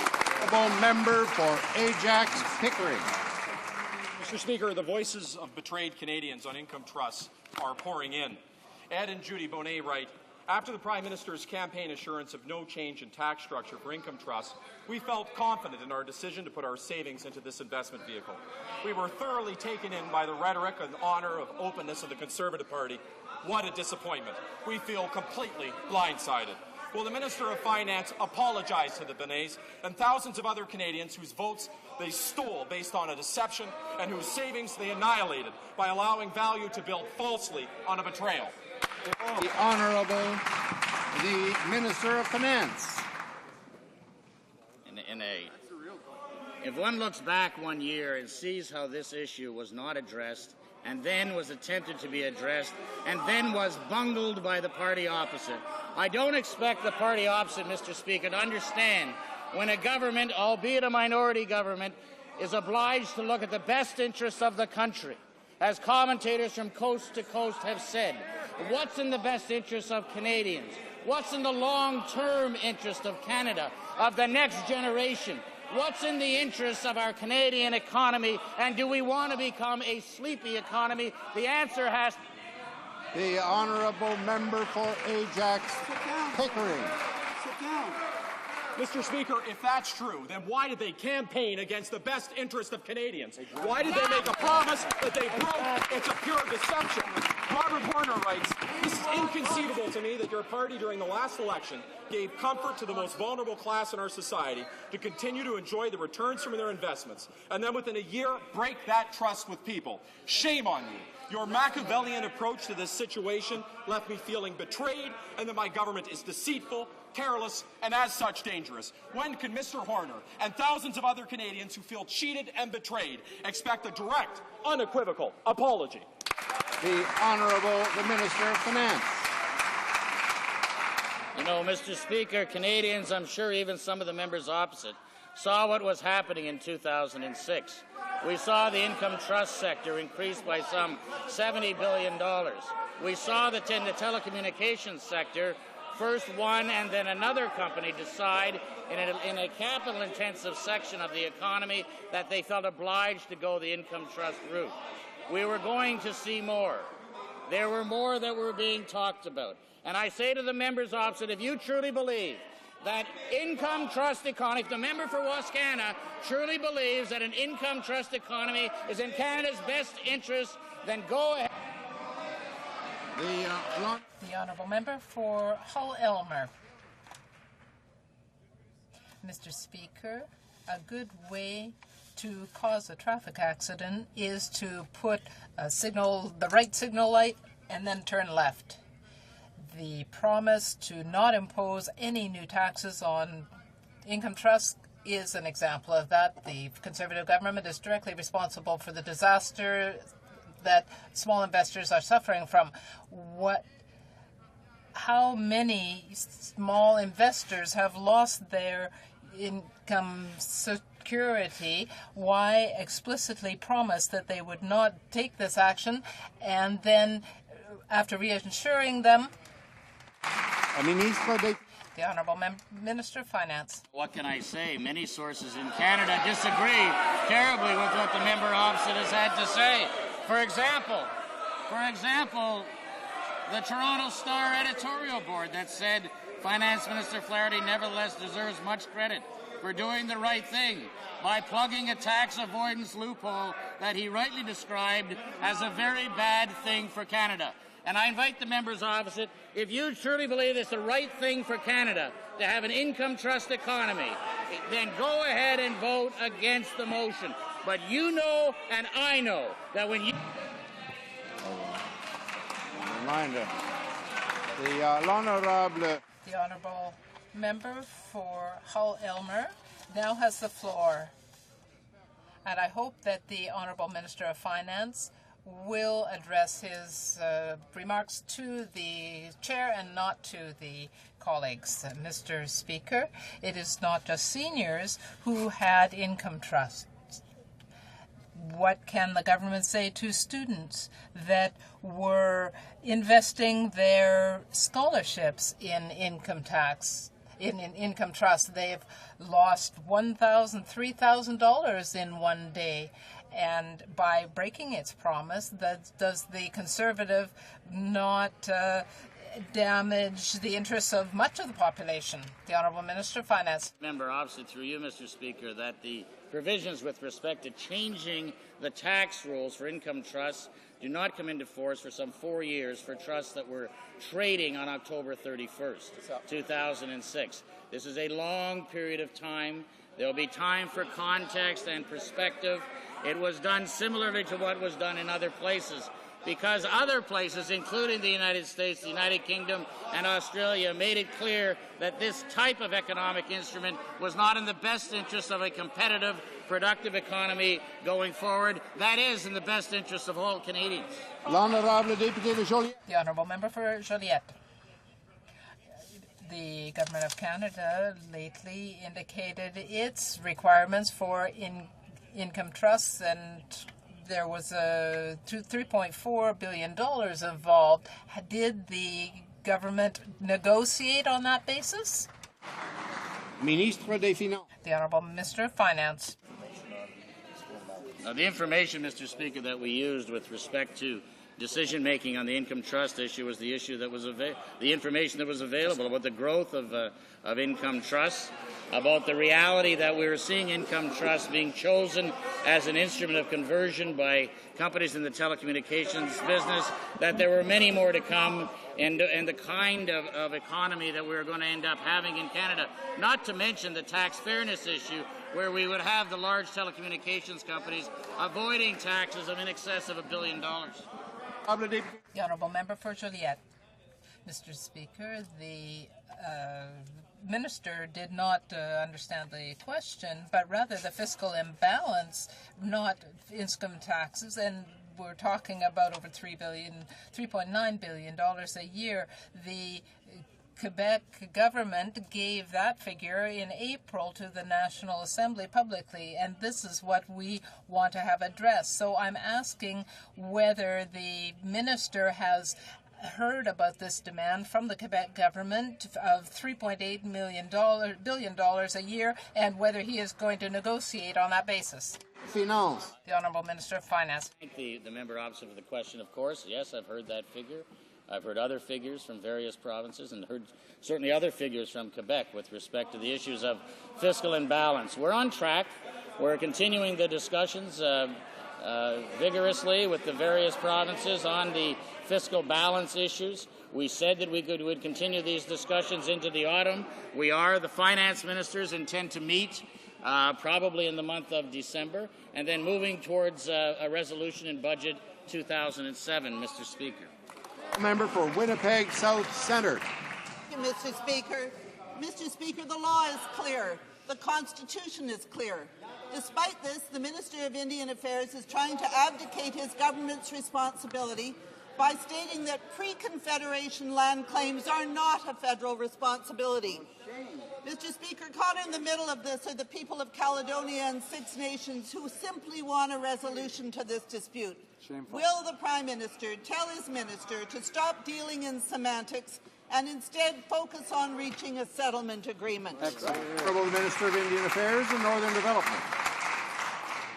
Honourable member for Ajax Pickering. Mr. Speaker, the voices of betrayed Canadians on income trusts are pouring in. Ed and Judy Bonet write, after the Prime Minister's campaign assurance of no change in tax structure for income trusts, we felt confident in our decision to put our savings into this investment vehicle. We were thoroughly taken in by the rhetoric and honour of openness of the Conservative Party. What a disappointment. We feel completely blindsided. Will the Minister of Finance apologize to the Bonets and thousands of other Canadians whose votes they stole based on a deception and whose savings they annihilated by allowing value to build falsely on a betrayal? The Honourable the Minister of Finance. If one looks back 1 year and sees how this issue was not addressed, and then was attempted to be addressed, and then was bungled by the party opposite, I don't expect the party opposite, Mr. Speaker, to understand when a government, albeit a minority government, is obliged to look at the best interests of the country. As commentators from coast to coast have said, what's in the best interests of Canadians? What's in the long-term interest of Canada, of the next generation? What's in the interests of our Canadian economy, and do we want to become a sleepy economy? The answer has... The Honourable Member for Ajax Pickering. Sit down. Mr. Speaker, if that's true, then why did they campaign against the best interest of Canadians? Why did they make a promise that they broke? It's a pure deception. Robert Horner writes, "This is inconceivable to me that your party during the last election gave comfort to the most vulnerable class in our society to continue to enjoy the returns from their investments, and then within a year break that trust with people. Shame on you. Your Machiavellian approach to this situation left me feeling betrayed and that my government is deceitful, careless, and as such dangerous. When can Mr. Horner and thousands of other Canadians who feel cheated and betrayed expect a direct, unequivocal apology?" The Honourable the Minister of Finance. You know, Mr. Speaker, Canadians, I'm sure even some of the members opposite, saw what was happening in 2006. We saw the income trust sector increase by some $70 billion. We saw that in the telecommunications sector, first one and then another company decide in a capital-intensive section of the economy that they felt obliged to go the income trust route. We were going to see more. There were more that were being talked about. And I say to the members opposite, if you truly believe that income trust economy, if the member for Wascana truly believes that an income trust economy is in Canada's best interest, then go ahead. The Honourable Member for Hull-Elmer. Mr. Speaker, a good way to cause a traffic accident is to put a signal, the right signal light, and then turn left. The promise to not impose any new taxes on income trusts is an example of that. The Conservative government is directly responsible for the disaster that small investors are suffering from. How many small investors have lost their income security? Why explicitly promise that they would not take this action, and then after reassuring them, the Honourable Minister of Finance. What can I say? Many sources in Canada disagree terribly with what the member opposite has had to say. For example, the Toronto Star editorial board that said Finance Minister Flaherty nevertheless deserves much credit for doing the right thing by plugging a tax avoidance loophole that he rightly described as a very bad thing for Canada. And I invite the members opposite, if you truly believe it's the right thing for Canada to have an income trust economy, then go ahead and vote against the motion. But you know and I know that when you... Reminder. The Honourable Member for Hull-Elmer now has the floor. And I hope that the Honourable Minister of Finance will address his remarks to the chair and not to the colleagues. Mr. Speaker, it is not just seniors who had income trusts. What can the government say to students that were investing their scholarships in income tax, in income trust? They've lost $1,000, $3,000 in one day. And by breaking its promise, does the Conservative not damage the interests of much of the population? The Honourable Minister of Finance. Member opposite, through you, Mr. Speaker, that the provisions with respect to changing the tax rules for income trusts do not come into force for some 4 years for trusts that were trading on October 31st, 2006. This is a long period of time. There will be time for context and perspective. It was done similarly to what was done in other places, because other places, including the United States, the United Kingdom, and Australia, made it clear that this type of economic instrument was not in the best interest of a competitive, productive economy going forward. That is in the best interest of all Canadians. The Honourable Member for Joliette. The Government of Canada lately indicated its requirements for income trusts, and there was a $3.4 billion involved. Did the government negotiate on that basis? Ministre des Finances. The Honourable Minister of Finance. Now, the information, Mr. Speaker, that we used with respect to decision-making on the income trust issue was the issue that was the information that was available about the growth of income trusts, about the reality that we were seeing income trusts being chosen as an instrument of conversion by companies in the telecommunications business, that there were many more to come, and the kind of economy that we were going to end up having in Canada, not to mention the tax fairness issue, where we would have the large telecommunications companies avoiding taxes of in excess of $1 billion. The Honourable Member for Joliette. Mr. Speaker, the Minister did not understand the question, but rather the fiscal imbalance, not income taxes, and we're talking about over $3.9 billion a year. The Quebec government gave that figure in April to the National Assembly publicly, and this is what we want to have addressed. So I'm asking whether the minister has heard about this demand from the Quebec government of $3.8 billion a year, and whether he is going to negotiate on that basis. Finance. The Honourable Minister of Finance. Thank the member opposite for the question, of course. Yes, I've heard that figure. I've heard other figures from various provinces and heard certainly other figures from Quebec with respect to the issues of fiscal imbalance. We're on track. We're continuing the discussions vigorously with the various provinces on the fiscal balance issues. We said that we would continue these discussions into the autumn. We are. The finance ministers intend to meet probably in the month of December, and then moving towards a resolution in budget 2007, Mr. Speaker. Member for Winnipeg South Centre. Thank you, Mr. Speaker. Mr. Speaker, the law is clear. The Constitution is clear. Despite this, the Minister of Indian Affairs is trying to abdicate his government's responsibility by stating that pre-Confederation land claims are not a federal responsibility. Mr. Speaker, caught in the middle of this are the people of Caledonia and Six Nations who simply want a resolution to this dispute. Shameful. Will the Prime Minister tell his minister to stop dealing in semantics and instead focus on reaching a settlement agreement? Honourable Minister of Indian Affairs and Northern Development.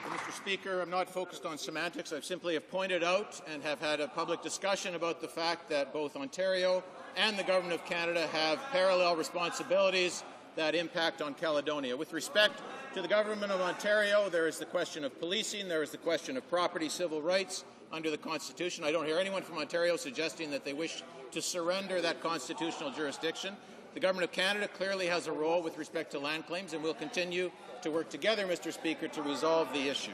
Mr. Speaker, I'm not focused on semantics. I simply have pointed out and have had a public discussion about the fact that both Ontario and the Government of Canada have parallel responsibilities that impact on Caledonia. With respect to the Government of Ontario, there is the question of policing, there is the question of property, civil rights under the Constitution. I don't hear anyone from Ontario suggesting that they wish to surrender that constitutional jurisdiction. The Government of Canada clearly has a role with respect to land claims, and we'll continue to work together, Mr. Speaker, to resolve the issue.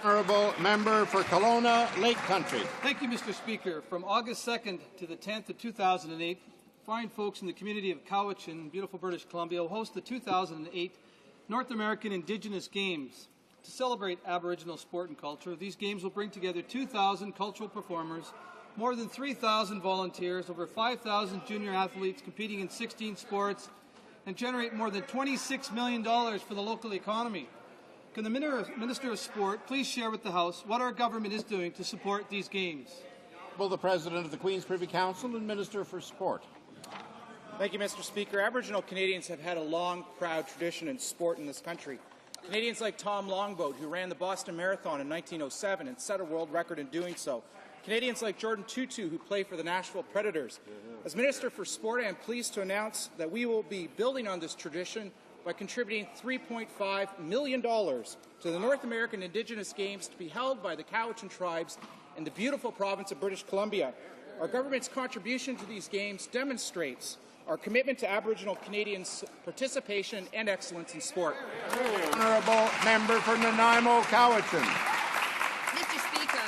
Honourable Member for Kelowna, Lake Country. Thank you, Mr. Speaker. From August 2nd to the 10th of 2008, fine folks in the community of Cowichan, beautiful British Columbia, will host the 2008 North American Indigenous Games. To celebrate Aboriginal sport and culture, these games will bring together 2,000 cultural performers, more than 3,000 volunteers, over 5,000 junior athletes competing in 16 sports, and generate more than $26 million for the local economy. Can the Minister of Sport please share with the House what our government is doing to support these games? Will the President of the Queen's Privy Council and Minister for Sport. Thank you, Mr. Speaker. Aboriginal Canadians have had a long, proud tradition in sport in this country. Canadians like Tom Longboat, who ran the Boston Marathon in 1907 and set a world record in doing so. Canadians like Jordan Tutu, who play for the Nashville Predators. As Minister for Sport, I am pleased to announce that we will be building on this tradition by contributing $3.5 million to the North American Indigenous Games to be held by the Cowichan tribes in the beautiful province of British Columbia. Our government's contribution to these games demonstrates our commitment to Aboriginal Canadians' participation and excellence in sport. Honourable Member for Nanaimo, Cowichan. Mr. Speaker,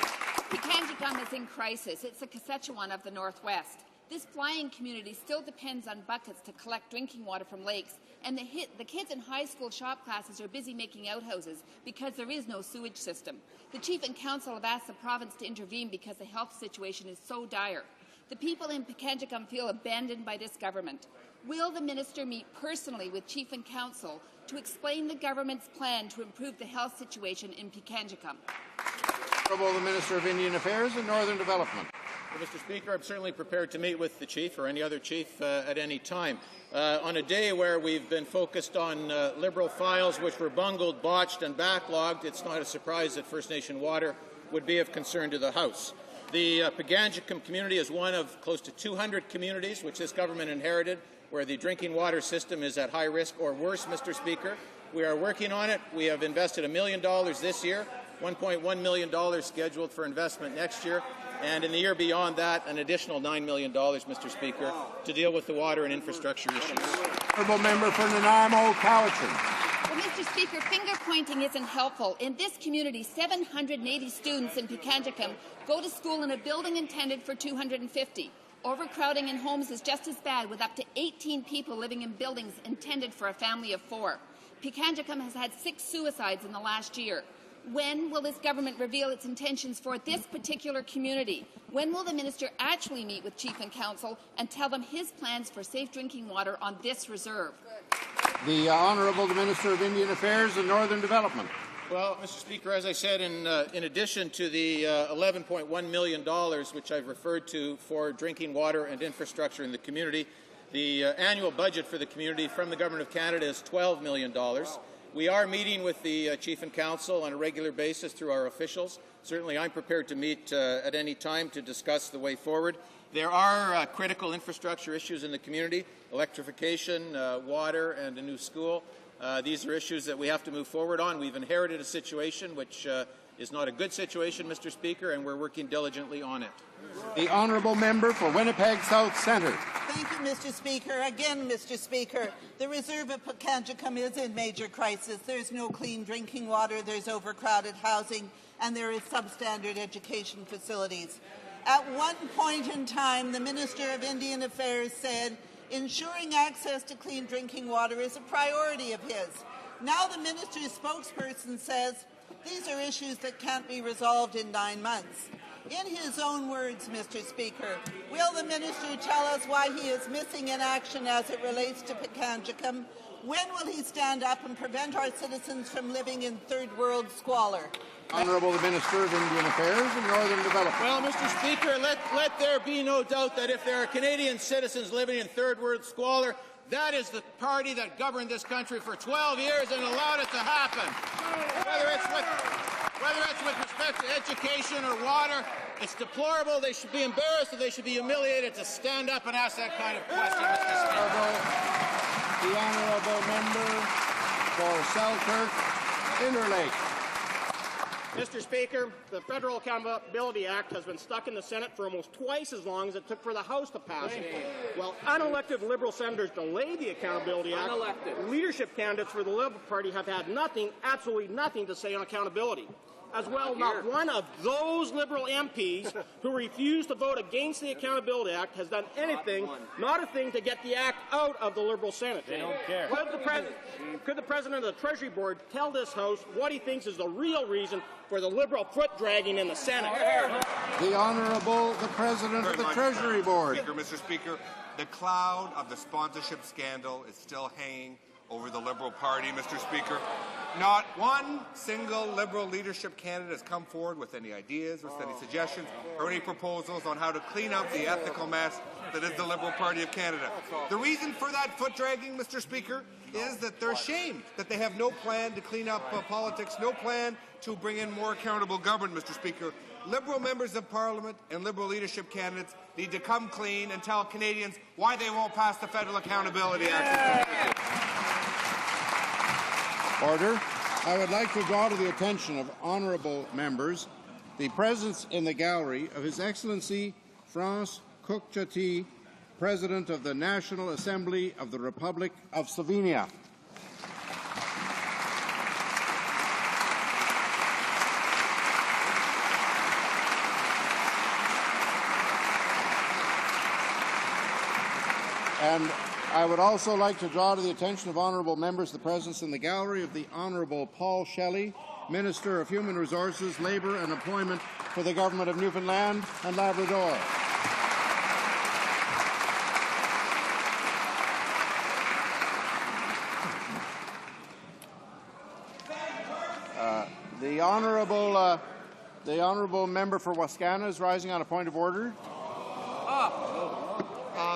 Pikangikum is in crisis. It's the Saskatchewan of the Northwest. This flying community still depends on buckets to collect drinking water from lakes, and the kids in high school shop classes are busy making outhouses because there is no sewage system. The Chief and Council have asked the province to intervene because the health situation is so dire. The people in Pikangikum feel abandoned by this government. Will the minister meet personally with Chief and Council to explain the government's plan to improve the health situation in Pikangikum? Honourable the Minister of Indian Affairs and Northern Development. Well, Mr. Speaker, I'm certainly prepared to meet with the Chief or any other Chief at any time. On a day where we've been focused on Liberal files which were bungled, botched and backlogged, it's not a surprise that First Nation water would be of concern to the House. The Piganjicum community is one of close to 200 communities which this government inherited where the drinking water system is at high risk or worse, Mr. Speaker. We are working on it. We have invested $1 million this year, $1.1 million scheduled for investment next year, and in the year beyond that, an additional $9 million, Mr. Speaker, to deal with the water and infrastructure issues. Honourable member for Nanaimo, Cowichan. Well, Mr. Speaker, finger pointing isn't helpful. In this community, 780 students in Pikanjicum go to school in a building intended for 250. Overcrowding in homes is just as bad, with up to 18 people living in buildings intended for a family of 4. Pikanjicum has had 6 suicides in the last year. When will this government reveal its intentions for this particular community? When will the minister actually meet with Chief and Council and tell them his plans for safe drinking water on this reserve? The Honourable Minister of Indian Affairs and Northern Development. Well, Mr. Speaker, as I said, in addition to the $11.1 million which I've referred to for drinking water and infrastructure in the community, the annual budget for the community from the Government of Canada is $12 million. We are meeting with the Chief and Council on a regular basis through our officials. Certainly I'm prepared to meet at any time to discuss the way forward. There are critical infrastructure issues in the community, electrification, water, and a new school. These are issues that we have to move forward on. We've inherited a situation which is not a good situation, Mr. Speaker, and we're working diligently on it. The Honourable Member for Winnipeg South Centre. Thank you, Mr. Speaker. Again, Mr. Speaker, the reserve at Pikanjicum is in major crisis. There's no clean drinking water, there's overcrowded housing, and there is substandard education facilities. At one point in time, the Minister of Indian Affairs said ensuring access to clean drinking water is a priority of his. Now the minister's spokesperson says these are issues that can't be resolved in 9 months. In his own words, Mr. Speaker, will the minister tell us why he is missing in action as it relates to Pikanjicum? When will he stand up and prevent our citizens from living in third world squalor? Honourable the Minister of Indian Affairs and Northern Development. Well, Mr. Speaker, let there be no doubt that if there are Canadian citizens living in third world squalor, that is the party that governed this country for 12 years and allowed it to happen. Whether it's with respect to education or water, it's deplorable. They should be embarrassed and they should be humiliated to stand up and ask that kind of question, Mr. Speaker. The Honourable Member for Selkirk, Interlake. Mr. Speaker, the Federal Accountability Act has been stuck in the Senate for almost twice as long as it took for the House to pass it. While unelected Liberal senators delayed the Accountability Act, leadership candidates for the Liberal Party have had nothing, absolutely nothing to say on accountability. As well, not one of those Liberal MPs who refused to vote against the Accountability Act has done anything, not a thing, to get the Act out of the Liberal Senate. They don't care. Could the President of the Treasury Board tell this House what he thinks is the real reason for the Liberal foot-dragging in the Senate? The Honourable the President of the Treasury Board. Mr. Speaker, the cloud of the sponsorship scandal is still hanging over the Liberal Party, Mr. Speaker. Not one single Liberal leadership candidate has come forward with any ideas, with any suggestions, or any proposals on how to clean up the ethical mess that is the Liberal Party of Canada. The reason for that foot-dragging, Mr. Speaker, is that they're ashamed that they have no plan to clean up politics, no plan to bring in more accountable government, Mr. Speaker. Liberal members of Parliament and Liberal leadership candidates need to come clean and tell Canadians why they won't pass the Federal Accountability Act. Order. I would like to draw to the attention of honourable members the presence in the gallery of His Excellency France Kukchati, President of the National Assembly of the Republic of Slovenia. And I would also like to draw to the attention of honourable members the presence in the gallery of the Honourable Paul Shelley, Minister of Human Resources, Labour and Employment for the Government of Newfoundland and Labrador. The honourable member for Wascana is rising on a point of order.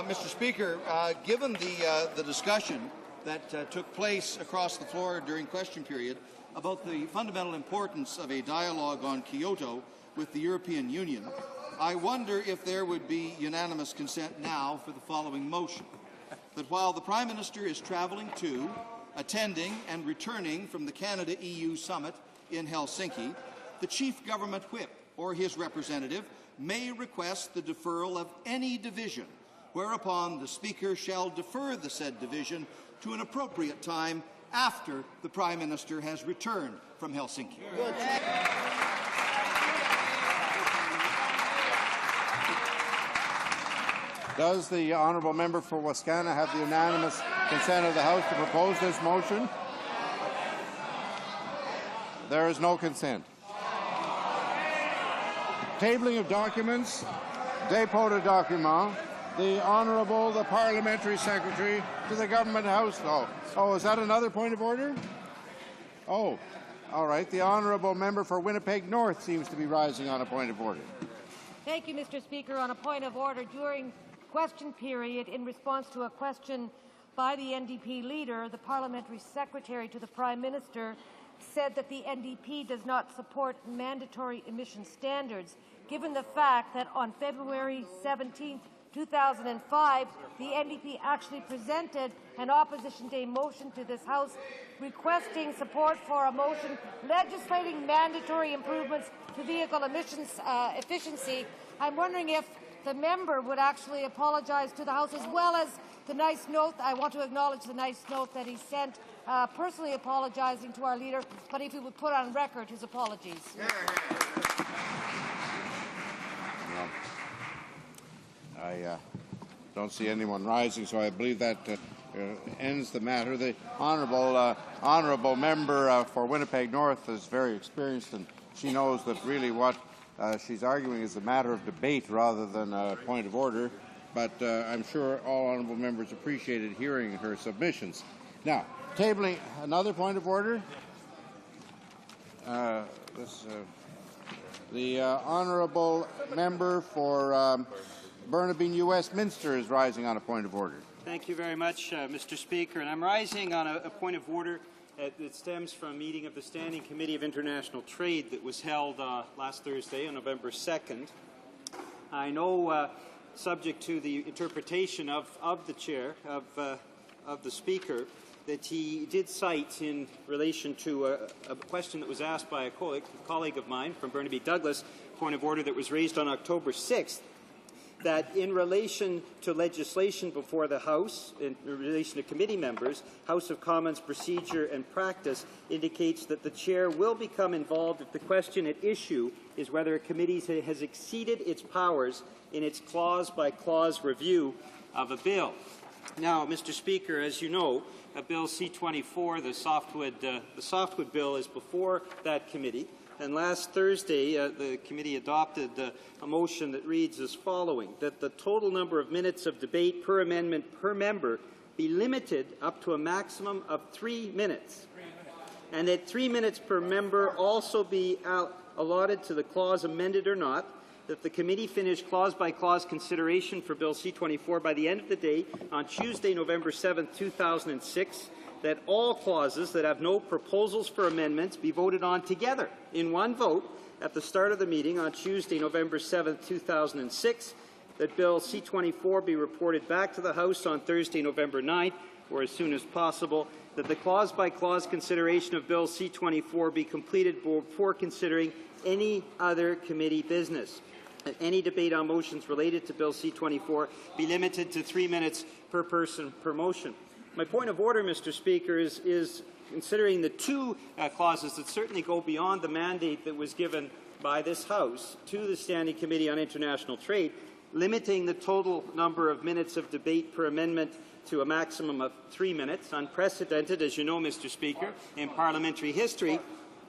Mr. Speaker, given the discussion that took place across the floor during question period about the fundamental importance of a dialogue on Kyoto with the European Union, I wonder if there would be unanimous consent now for the following motion. That while the Prime Minister is travelling to, attending and returning from the Canada-EU Summit in Helsinki, the Chief Government Whip or his representative may request the deferral of any division, whereupon the Speaker shall defer the said division to an appropriate time after the Prime Minister has returned from Helsinki. Good. Does the honourable member for Wascana have the unanimous consent of the House to propose this motion? There is no consent. Tabling of documents, dépôt de documents. The Honourable, the Parliamentary Secretary to the Government House. Oh, is that another point of order? Oh, all right. The Honourable member for Winnipeg North seems to be rising on a point of order. Thank you, Mr. Speaker. On a point of order, during question period, in response to a question by the NDP leader, the Parliamentary Secretary to the Prime Minister said that the NDP does not support mandatory emission standards, given the fact that on February 17th, 2005, the NDP actually presented an Opposition Day motion to this House requesting support for a motion legislating mandatory improvements to vehicle emissions efficiency. I'm wondering if the member would actually apologize to the House, as well as the nice note. I want to acknowledge the nice note that he sent, personally apologizing to our leader, but if he would put on record his apologies. I don't see anyone rising, so I believe that ends the matter. The honourable member for Winnipeg North is very experienced, and she knows that really what she's arguing is a matter of debate rather than a point of order. But I'm sure all honourable members appreciated hearing her submissions. Now, tabling another point of order. The honourable member for Burnaby New Westminster is rising on a point of order. Thank you very much, Mr. Speaker. And I'm rising on a point of order that stems from a meeting of the Standing Committee of International Trade that was held last Thursday on November 2nd. I know, subject to the interpretation of the chair, of the Speaker, that he did cite in relation to a question that was asked by a colleague of mine from Burnaby Douglas, point of order that was raised on October 6th, that in relation to legislation before the House, in relation to committee members, House of Commons procedure and practice indicates that the chair will become involved if the question at issue is whether a committee has exceeded its powers in its clause-by-clause review of a bill. Now, Mr. Speaker, as you know, Bill C-24, the softwood bill, is before that committee. And last Thursday, the committee adopted a motion that reads as following, that the total number of minutes of debate per amendment per member be limited up to a maximum of 3 minutes, and that 3 minutes per member also be allotted to the clause amended or not, that the committee finish clause-by-clause consideration for Bill C-24 by the end of the day on Tuesday, November 7, 2006, that all clauses that have no proposals for amendments be voted on together in one vote at the start of the meeting on Tuesday, November 7, 2006, that Bill C-24 be reported back to the House on Thursday, November 9th, or as soon as possible, that the clause-by-clause consideration of Bill C-24 be completed before considering any other committee business. That any debate on motions related to Bill C-24 be limited to 3 minutes per person per motion. My point of order, Mr. Speaker, is considering the two clauses that certainly go beyond the mandate that was given by this House to the Standing Committee on International Trade, limiting the total number of minutes of debate per amendment to a maximum of 3 minutes, unprecedented, as you know, Mr. Speaker, in parliamentary history,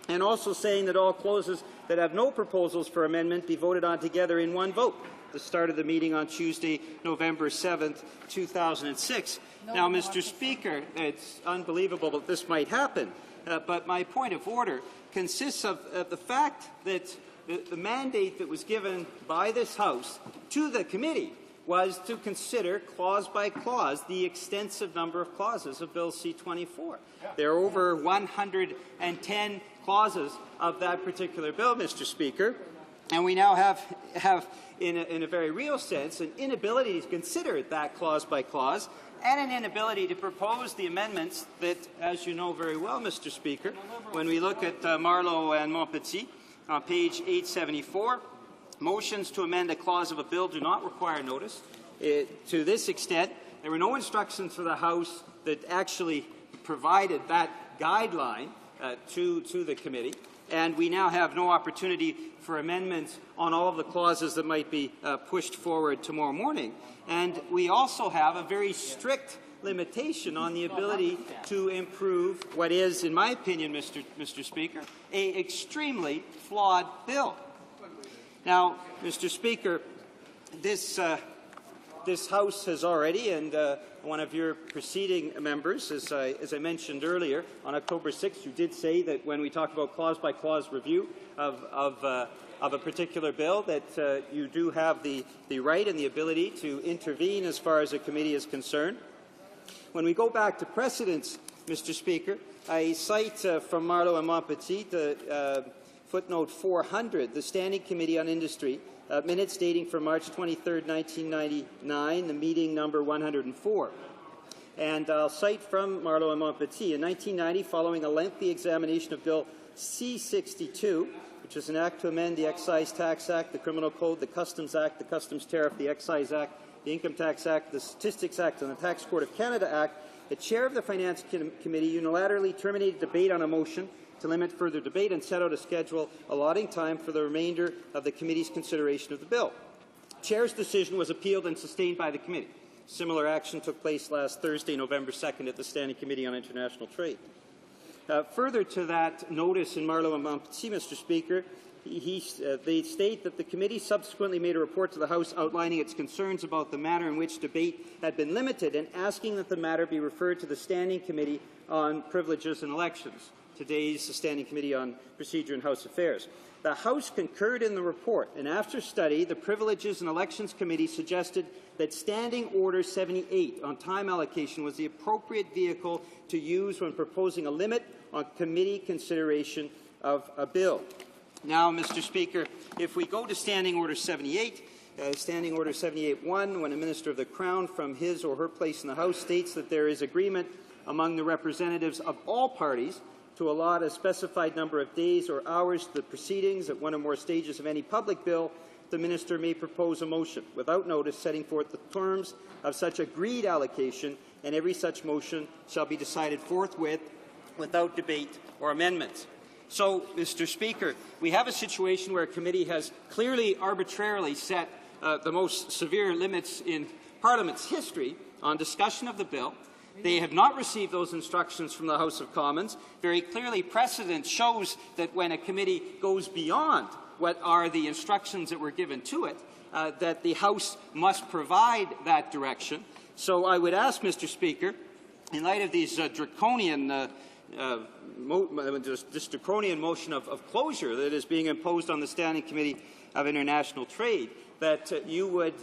and also saying that all clauses that have no proposals for amendment be voted on together in one vote. The start of the meeting on Tuesday, November 7th, 2006. Now, Mr. Speaker, it's unbelievable that this might happen, but my point of order consists of the fact that the mandate that was given by this House to the committee was to consider clause by clause the extensive number of clauses of Bill C-24. There are over 110 clauses of that particular bill, Mr. Speaker. And we now have in a very real sense, an inability to consider that clause by clause, and an inability to propose the amendments that, as you know very well, Mr. Speaker, when we look at Marleau and Montpetit on page 874, motions to amend a clause of a bill do not require notice. To this extent, there were no instructions for the House that actually provided that guideline to the committee, and we now have no opportunity for amendments on all of the clauses that might be pushed forward tomorrow morning. And we also have a very strict limitation on the ability to improve what is, in my opinion, Mr. Speaker, an extremely flawed bill. Now, Mr. Speaker, this House has already, and one of your preceding members, as I mentioned earlier, on October 6th, you did say that when we talk about clause-by-clause review of a particular bill, that you do have the right and the ability to intervene as far as a committee is concerned. When we go back to precedents, Mr. Speaker, I cite from Marleau and Montpetit footnote 400, the Standing Committee on Industry, minutes dating from March 23, 1999, the meeting number 104. And I'll cite from Marleau and Montpetit. In 1990, following a lengthy examination of Bill C-62, which is an act to amend the Excise Tax Act, the Criminal Code, the Customs Act, the Customs Tariff, the Excise Act, the Income Tax Act, the Statistics Act, and the Tax Court of Canada Act, the chair of the Finance Committee unilaterally terminated debate on a motion to limit further debate and set out a schedule allotting time for the remainder of the committee's consideration of the bill. Chair's decision was appealed and sustained by the committee. Similar action took place last Thursday, November 2nd, at the Standing Committee on International Trade. Further to that notice in Marleau and Montpetit, Mr. Speaker, they state that the committee subsequently made a report to the House outlining its concerns about the manner in which debate had been limited and asking that the matter be referred to the Standing Committee on Privileges and Elections, today's Standing Committee on Procedure and House Affairs. The House concurred in the report, and after study, the Privileges and Elections Committee suggested that Standing Order 78 on time allocation was the appropriate vehicle to use when proposing a limit on committee consideration of a bill. Now, Mr. Speaker, if we go to Standing Order 78, Standing Order 78-1, when a Minister of the Crown from his or her place in the House states that there is agreement among the representatives of all parties to allot a specified number of days or hours to the proceedings at one or more stages of any public bill, the Minister may propose a motion without notice setting forth the terms of such agreed allocation, and every such motion shall be decided forthwith without debate or amendments. So, Mr. Speaker, we have a situation where a committee has clearly arbitrarily set the most severe limits in Parliament's history on discussion of the bill. They have not received those instructions from the House of Commons. Very clearly, precedent shows that when a committee goes beyond what are the instructions that were given to it, that the House must provide that direction. So I would ask, Mr. Speaker, in light of these draconian motion of closure that is being imposed on the Standing Committee of International Trade, that you would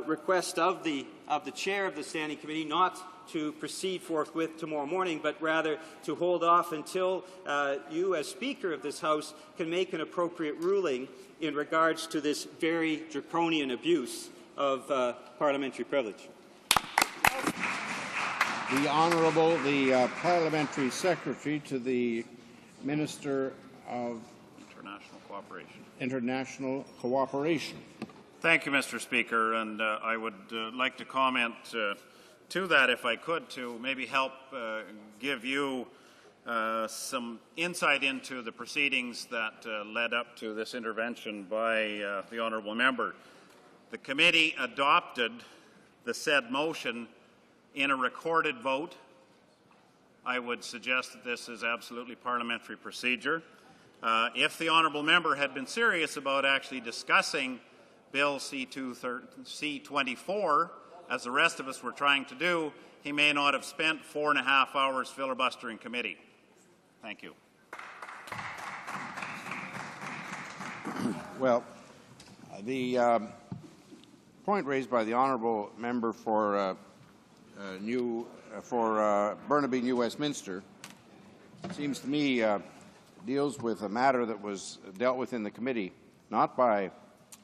request of the chair of the Standing Committee not to proceed forthwith tomorrow morning, but rather to hold off until you, as Speaker of this House, can make an appropriate ruling in regards to this very draconian abuse of parliamentary privilege. The Honourable, the Parliamentary Secretary to the Minister of International Cooperation. Thank you, Mr. Speaker, and I would like to comment to that, if I could, to maybe help give you some insight into the proceedings that led up to this intervention by the honourable member. The committee adopted the said motion in a recorded vote. I would suggest that this is absolutely parliamentary procedure. If the honourable member had been serious about actually discussing Bill C-24, as the rest of us were trying to do, he may not have spent 4.5 hours filibustering committee. Thank you. Well, the point raised by the honourable member for Burnaby New Westminster seems to me deals with a matter that was dealt with in the committee not by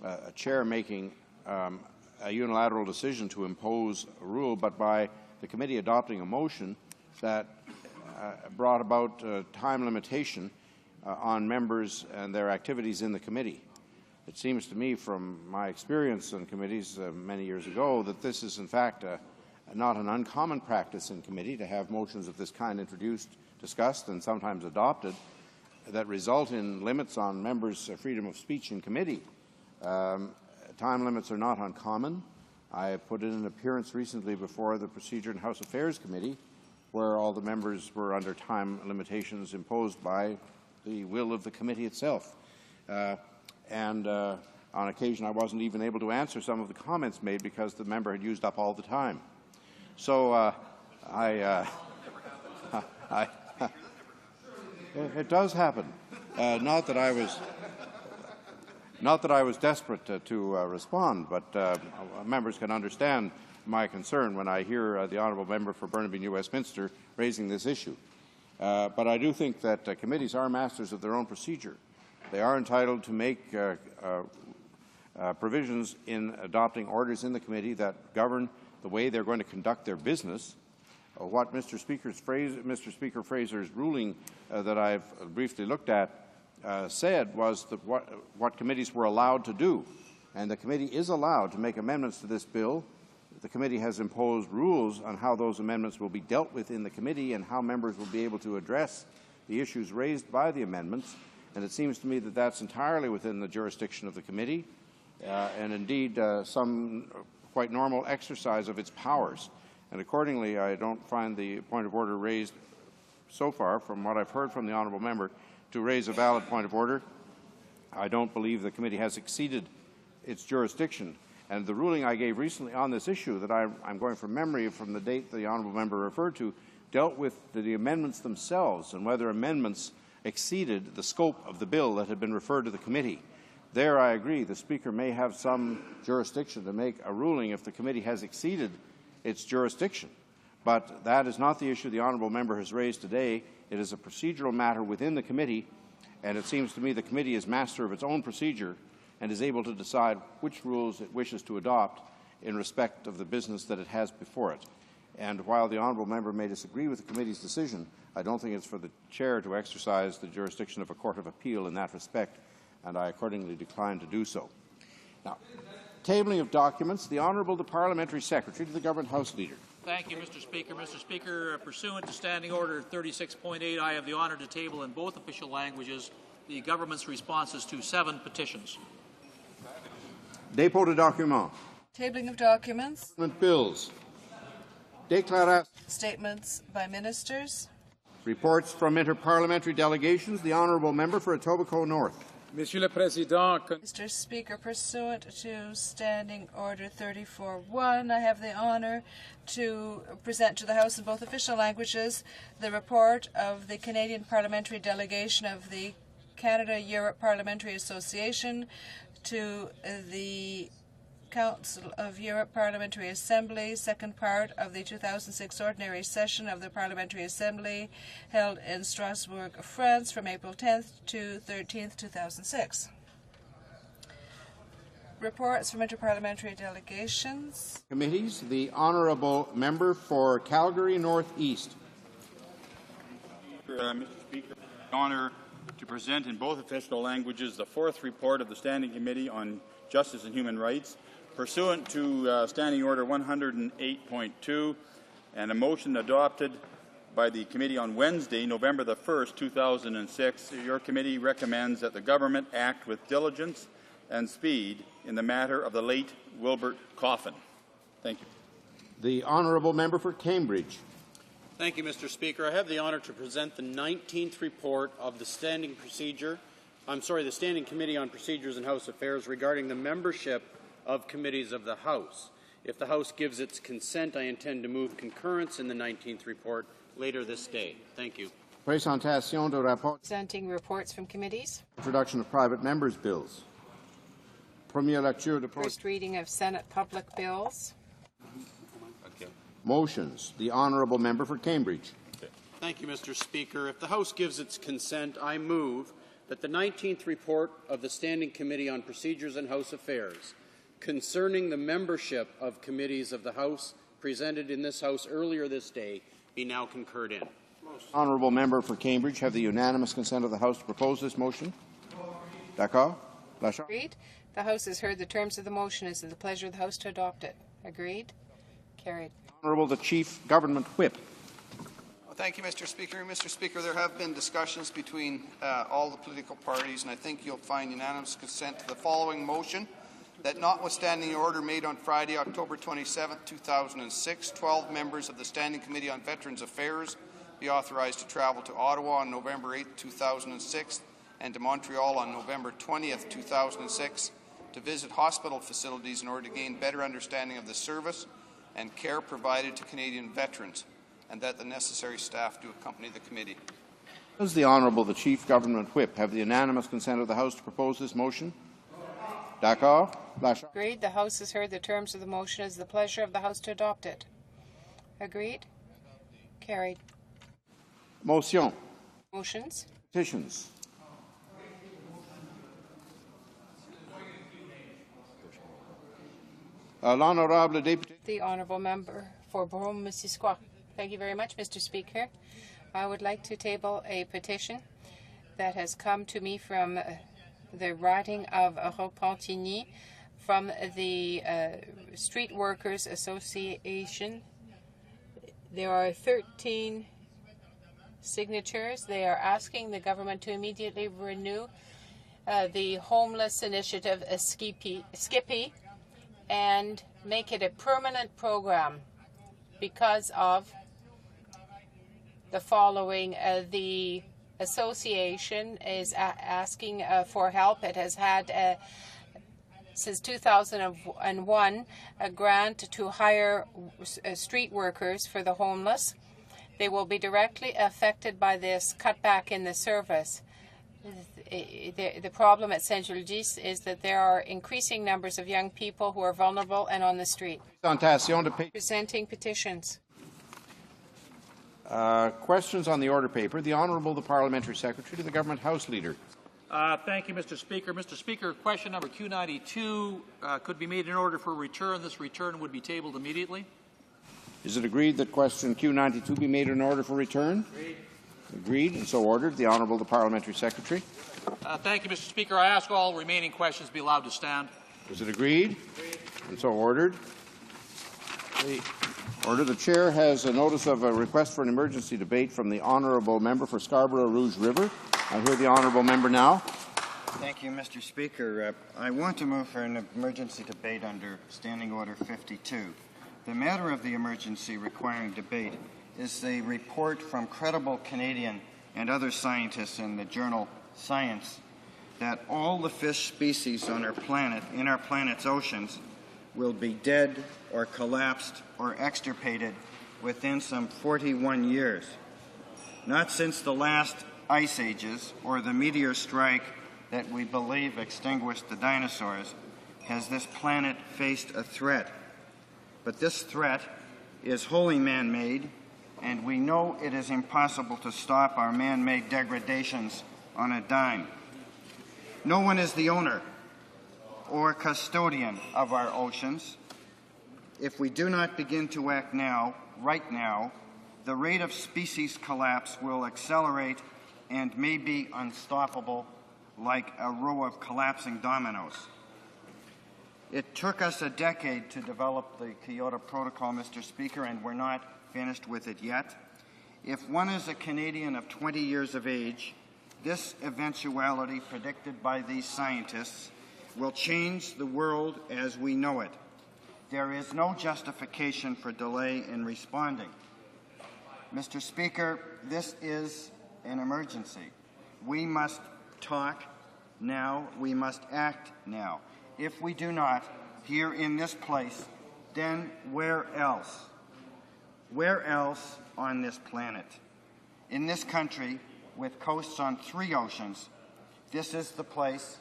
a chair making a unilateral decision to impose a rule, but by the committee adopting a motion that brought about time limitation on members and their activities in the committee. It seems to me, from my experience in committees many years ago, that this is in fact not an uncommon practice in committee to have motions of this kind introduced, discussed, and sometimes adopted that result in limits on members' freedom of speech in committee. Time limits are not uncommon. I put in an appearance recently before the Procedure and House Affairs Committee, where all the members were under time limitations imposed by the will of the committee itself. On occasion, I wasn't even able to answer some of the comments made because the member had used up all the time. So it does happen. Not that I was desperate to respond, but members can understand my concern when I hear the honourable member for Burnaby New Westminster raising this issue. But I do think that committees are masters of their own procedure. They are entitled to make provisions in adopting orders in the committee that govern the way they're going to conduct their business. What Mr. Speaker Fraser's ruling that I've briefly looked at said was that what committees were allowed to do, and the committee is allowed to make amendments to this bill. The committee has imposed rules on how those amendments will be dealt with in the committee and how members will be able to address the issues raised by the amendments, and it seems to me that that's entirely within the jurisdiction of the committee and indeed some quite normal exercise of its powers. And accordingly, I don't find the point of order raised so far, from what I've heard from the honourable member, to raise a valid point of order. I don't believe the committee has exceeded its jurisdiction. And the ruling I gave recently on this issue, that I'm going from memory from the date the honourable member referred to, dealt with the amendments themselves and whether amendments exceeded the scope of the bill that had been referred to the committee. There, I agree, the Speaker may have some jurisdiction to make a ruling if the committee has exceeded its jurisdiction. But that is not the issue the honourable member has raised today. It is a procedural matter within the committee, and it seems to me the committee is master of its own procedure and is able to decide which rules it wishes to adopt in respect of the business that it has before it. And while the honourable member may disagree with the committee's decision, I don't think it's for the chair to exercise the jurisdiction of a court of appeal in that respect, and I accordingly decline to do so. Now, tabling of documents, the Honourable the Parliamentary Secretary to the Government House Leader. Thank you, Mr. Speaker. Mr. Speaker, pursuant to Standing Order 36.8, I have the honour to table in both official languages the government's responses to 7 petitions. Dépôt de documents. Tabling of documents. Bills. Déclarations. Statements by ministers. Reports from interparliamentary delegations. The Honourable Member for Etobicoke North. Monsieur le Président, Mr. Speaker, pursuant to Standing Order 34.1, I have the honour to present to the House in both official languages the report of the Canadian Parliamentary Delegation of the Canada-Europe Parliamentary Association to the Council of Europe Parliamentary Assembly, second part of the 2006 Ordinary Session of the Parliamentary Assembly held in Strasbourg, France from April 10th to 13th, 2006. Reports from interparliamentary delegations. Committees. The Honourable Member for Calgary North East. Mr. Speaker, the honour to present in both official languages the 4th report of the Standing Committee on Justice and Human Rights, pursuant to Standing Order 108.2 and a motion adopted by the committee on Wednesday, November the 1st, 2006. Your committee recommends that the government act with diligence and speed in the matter of the late Wilbert Coffin. Thank you. The Honourable Member for Cambridge. Thank you, Mr. Speaker. I have the honour to present the 19th report of the Standing Committee on Procedures and House Affairs regarding the membership of committees of the House. If the House gives its consent, I intend to move concurrence in the 19th report later this day. Thank you. Présentation de rapport. Presenting reports from committees. Introduction of private members' bills. Première lecture de First reading of Senate public bills. Motions. The Honourable Member for Cambridge. Thank you, Mr. Speaker. If the House gives its consent, I move that the 19th report of the Standing Committee on Procedures and House Affairs concerning the membership of committees of the House presented in this House earlier this day be now concurred in. Honourable member for Cambridge have the unanimous consent of the House to propose this motion. D'accord? Agreed. The House has heard the terms of the motion. Is it the pleasure of the House to adopt it? Agreed. Carried. Honourable the Chief Government Whip. Thank you, Mr. Speaker. Mr. Speaker, there have been discussions between all the political parties, and I think you'll find unanimous consent to the following motion: that notwithstanding the order made on Friday, October 27, 2006, 12 members of the Standing Committee on Veterans Affairs be authorized to travel to Ottawa on November 8, 2006, and to Montreal on November 20, 2006, to visit hospital facilities in order to gain better understanding of the service and care provided to Canadian veterans, and that the necessary staff do accompany the committee. Does the Honourable the Chief Government Whip have the unanimous consent of the House to propose this motion? D'accord? Agreed. The House has heard the terms of the motion. Is the pleasure of the House to adopt it? Agreed. Carried. Motion. Motions. Petitions. L'honorable député. The honourable member for Brome-Missisquoi. Thank you very much, Mr. Speaker. I would like to table a petition that has come to me from the riding of Repentigny, from the Street Workers Association. There are 13 signatures. They are asking the government to immediately renew the homeless initiative Skippy and make it a permanent program because of the following. The association is asking for help. It has had since 2001 a grant to hire street workers for the homeless. They will be directly affected by this cutback in the service. The problem at Saint-Gilles is that there are increasing numbers of young people who are vulnerable and on the street. Presenting petitions. Questions on the order paper. The Honourable the Parliamentary Secretary to the Government House Leader. Thank you, Mr. Speaker. Mr. Speaker, question number Q92 could be made in order for return. This return would be tabled immediately. Is it agreed that question Q92 be made in order for return? Agreed. Agreed, and so ordered. The Honourable the Parliamentary Secretary. Thank you, Mr. Speaker. I ask all remaining questions be allowed to stand. Is it agreed? And so ordered. The Chair has a notice of a request for an emergency debate from the Honourable Member for Scarborough Rouge River. I hear the Honourable Member now. Thank you, Mr. Speaker. I want to move for an emergency debate under Standing Order 52. The matter of the emergency requiring debate is the report from credible Canadian and other scientists in the journal Science that all the fish species on our planet, in our planet's oceans, will be dead or collapsed or extirpated within some 41 years. Not since the last ice ages or the meteor strike that we believe extinguished the dinosaurs has this planet faced a threat. But this threat is wholly man-made, and we know it is impossible to stop our man-made degradations on a dime. No one is the owner or custodian of our oceans. If we do not begin to act now, right now, the rate of species collapse will accelerate and may be unstoppable, like a row of collapsing dominoes. It took us a decade to develop the Kyoto Protocol, Mr. Speaker, and we're not finished with it yet. If one is a Canadian of 20 years of age, this eventuality predicted by these scientists will change the world as we know it. There is no justification for delay in responding. Mr. Speaker, this is an emergency. We must talk now. We must act now. If we do not, here in this place, then where else? Where else on this planet? In this country, with coasts on 3 oceans, this is the place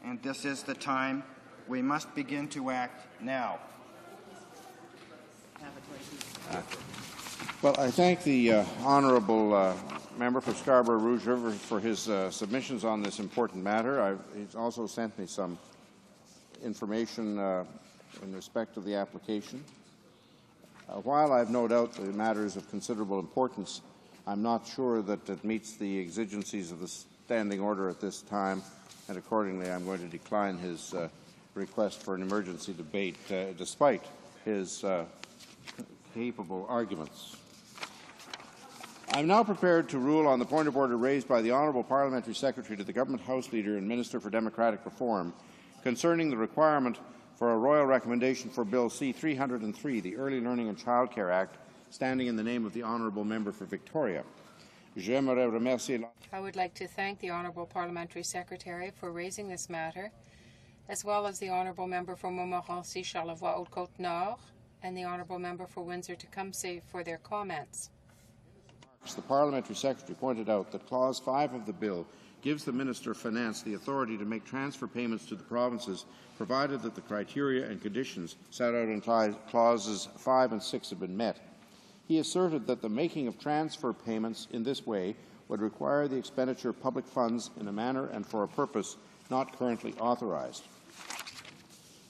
and this is the time. We must begin to act now. Well, I thank the Honourable member for Scarborough Rouge River for his submissions on this important matter. He's also sent me some information in respect of the application. While I have no doubt the matter is of considerable importance, I'm not sure that it meets the exigencies of the standing order at this time, and accordingly I'm going to decline his request for an emergency debate, despite his capable arguments. I'm now prepared to rule on the point of order raised by the Honourable Parliamentary Secretary to the Government House Leader and Minister for Democratic Reform concerning the requirement for a royal recommendation for Bill C-303, the Early Learning and Childcare Act, standing in the name of the Honourable Member for Victoria. I would like to thank the Honourable Parliamentary Secretary for raising this matter, as well as the Honourable Member for Montmorency, Charlevoix, Haute-Côte-Nord, and the Honourable Member for Windsor-Tecumseh for their comments. The Parliamentary Secretary pointed out that Clause 5 of the bill gives the Minister of Finance the authority to make transfer payments to the provinces, provided that the criteria and conditions set out in Clauses 5 and 6 have been met. He asserted that the making of transfer payments in this way would require the expenditure of public funds in a manner and for a purpose not currently authorized.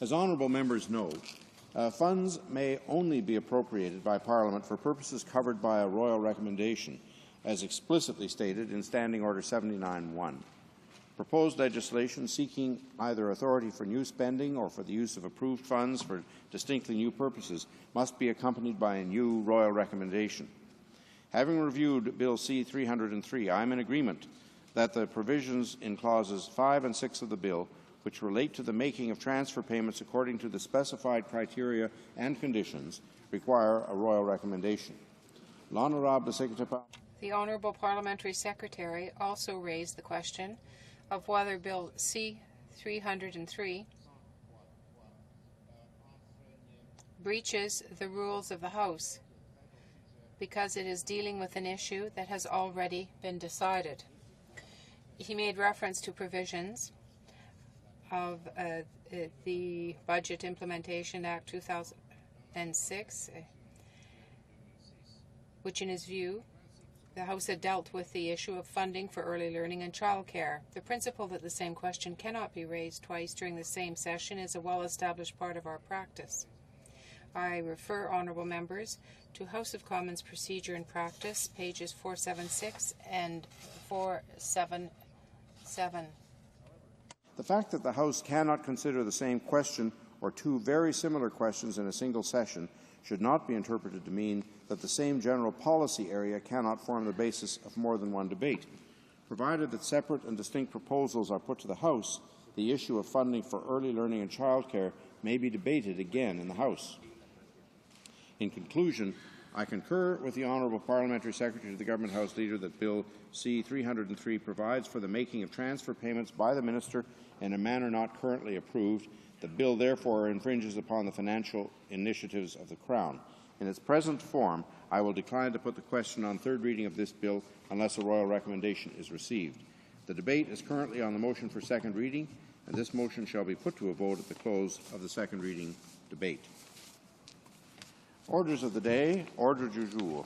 As honourable members know, funds may only be appropriated by Parliament for purposes covered by a royal recommendation, as explicitly stated in Standing Order 79-1. Proposed legislation seeking either authority for new spending or for the use of approved funds for distinctly new purposes must be accompanied by a new royal recommendation. Having reviewed Bill C-303, I am in agreement that the provisions in Clauses 5 and 6 of the bill, which relate to the making of transfer payments according to the specified criteria and conditions, require a royal recommendation. The Honourable Parliamentary Secretary also raised the question of whether Bill C-303 breaches the rules of the House because it is dealing with an issue that has already been decided. He made reference to provisions of the Budget Implementation Act 2006, which in his view the House had dealt with the issue of funding for early learning and childcare. The principle that the same question cannot be raised twice during the same session is a well-established part of our practice. I refer honourable members to House of Commons Procedure and Practice, pages 476 and 477. The fact that the House cannot consider the same question or two very similar questions in a single session should not be interpreted to mean that the same general policy area cannot form the basis of more than one debate. Provided that separate and distinct proposals are put to the House, the issue of funding for early learning and childcare may be debated again in the House. In conclusion, I concur with the Honourable Parliamentary Secretary to the Government House Leader that Bill C-303 provides for the making of transfer payments by the Minister in a manner not currently approved. The bill therefore infringes upon the financial initiatives of the Crown. In its present form, I will decline to put the question on third reading of this bill unless a royal recommendation is received. The debate is currently on the motion for second reading, and this motion shall be put to a vote at the close of the second reading debate. Orders of the day. Ordre du jour.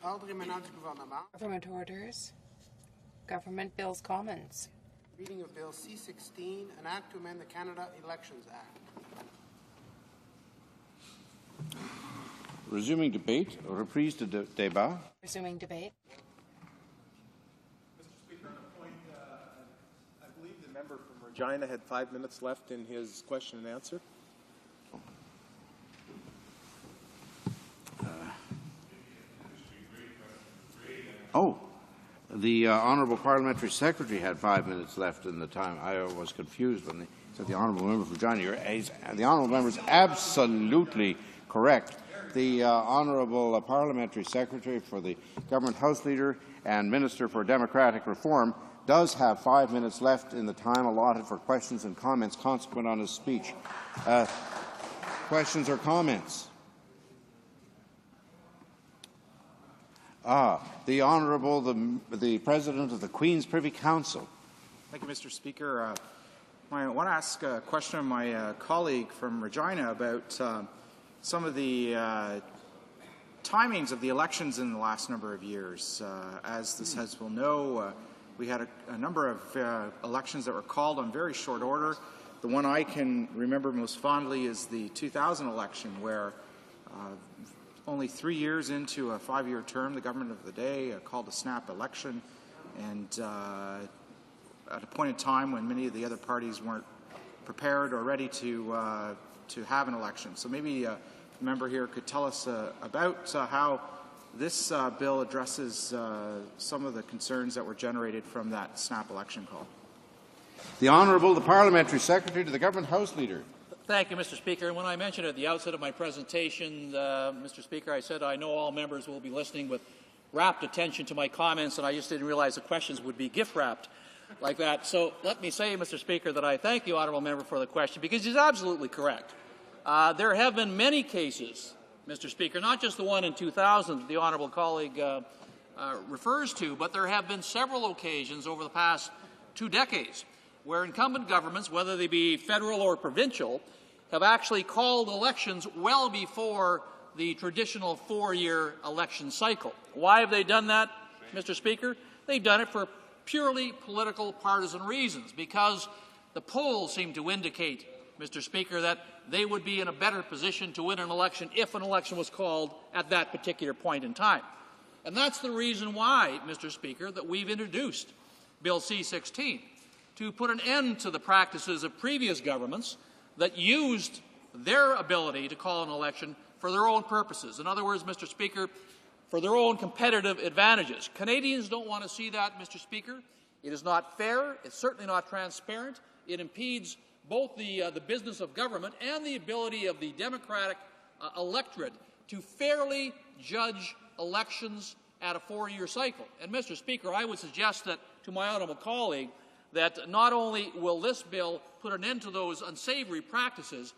Government orders. Government Bills Commons. Reading of Bill C-16, an act to amend the Canada Elections Act. Resuming debate. Reprise de débat. Resuming debate. Mr. Speaker, on a point, I believe the member from Regina had 5 minutes left in his question and answer. The Honourable Parliamentary Secretary had 5 minutes left in the time. I was confused when they said the Honourable Member from Regina. The Honourable Member is absolutely correct. The Honourable Parliamentary Secretary for the Government House Leader and Minister for Democratic Reform does have 5 minutes left in the time allotted for questions and comments consequent on his speech. Questions or comments? The Honourable, the President of the Queen's Privy Council. Thank you, Mr. Speaker. I want to ask a question of my colleague from Regina about some of the timings of the elections in the last number of years. As this House will know, we had a number of elections that were called on very short order. The one I can remember most fondly is the 2000 election, where only 3 years into a 5-year term, the government of the day called a snap election, and at a point in time when many of the other parties weren't prepared or ready to have an election. So maybe a member here could tell us about how this bill addresses some of the concerns that were generated from that snap election call. The Honourable, the Parliamentary Secretary to the Government House Leader. Thank you, Mr. Speaker. And when I mentioned at the outset of my presentation, Mr. Speaker, I said I know all members will be listening with rapt attention to my comments, and I just didn't realize the questions would be gift-wrapped like that. So let me say, Mr. Speaker, that I thank the Honourable Member for the question, because he's absolutely correct. There have been many cases, Mr. Speaker, not just the one in 2000 that the Honourable colleague refers to, but there have been several occasions over the past 2 decades where incumbent governments, whether they be federal or provincial, have actually called elections well before the traditional 4-year election cycle. Why have they done that, Mr. Speaker? They've done it for purely political partisan reasons, because the polls seem to indicate, Mr. Speaker, that they would be in a better position to win an election if an election was called at that particular point in time. And that's the reason why, Mr. Speaker, that we've introduced Bill C-16, to put an end to the practices of previous governments that used their ability to call an election for their own purposes. In other words, Mr. Speaker, for their own competitive advantages. Canadians don't want to see that, Mr. Speaker. It is not fair. It's certainly not transparent. It impedes both the business of government and the ability of the democratic electorate to fairly judge elections at a 4-year cycle. And, Mr. Speaker, I would suggest that to my honourable colleague that not only will this bill put an end to those unsavory practices,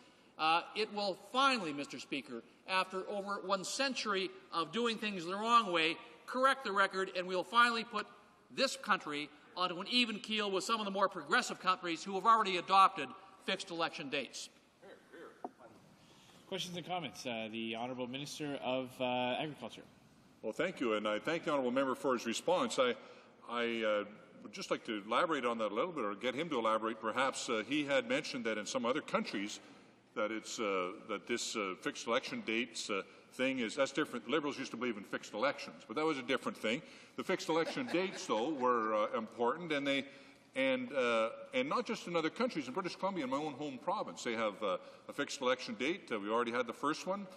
it will finally, Mr. Speaker, after over 1 century of doing things the wrong way, correct the record, and we will finally put this country onto an even keel with some of the more progressive countries who have already adopted fixed election dates. Questions and comments? The Honourable Minister of Agriculture. Well, thank you, and I thank the Honourable Member for his response. I would just like to elaborate on that a little bit, or get him to elaborate. Perhaps he had mentioned that in some other countries that it's that this fixed election dates thing that's different. Liberals used to believe in fixed elections, but that was a different thing. The fixed election dates, though, were important, and not just in other countries. In British Columbia, in my own home province, they have a fixed election date. We already had the first one.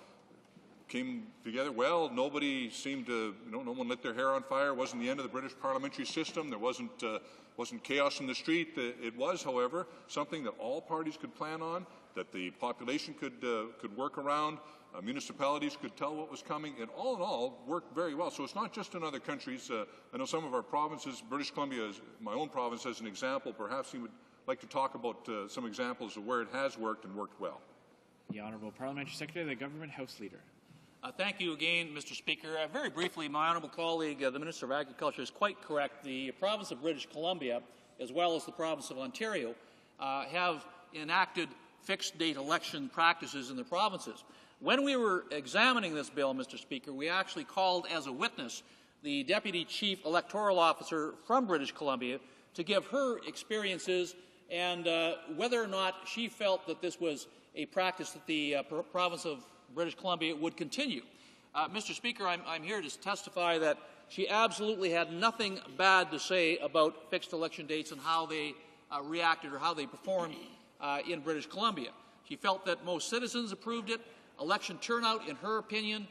Came together well. Nobody seemed to, no one lit their hair on fire. It wasn't the end of the British parliamentary system. There wasn't chaos in the street. It was, however, something that all parties could plan on, that the population could work around. Municipalities could tell what was coming. It all in all worked very well. So it's not just in other countries. I know some of our provinces, British Columbia is my own province as an example. Perhaps he would like to talk about some examples of where it has worked and worked well. The Honourable Parliamentary Secretary, the Government House Leader. Thank you again, Mr. Speaker. Very briefly, my honourable colleague, the Minister of Agriculture, is quite correct. The province of British Columbia, as well as the province of Ontario, have enacted fixed-date election practices in their provinces. When we were examining this bill, Mr. Speaker, we actually called as a witness the Deputy Chief Electoral Officer from British Columbia to give her experiences and whether or not she felt that this was a practice that the province of British Columbia would continue. Mr. Speaker, I'm here to testify that she absolutely had nothing bad to say about fixed election dates and how they reacted or how they performed in British Columbia. She felt that most citizens approved it. Election turnout, in her opinion,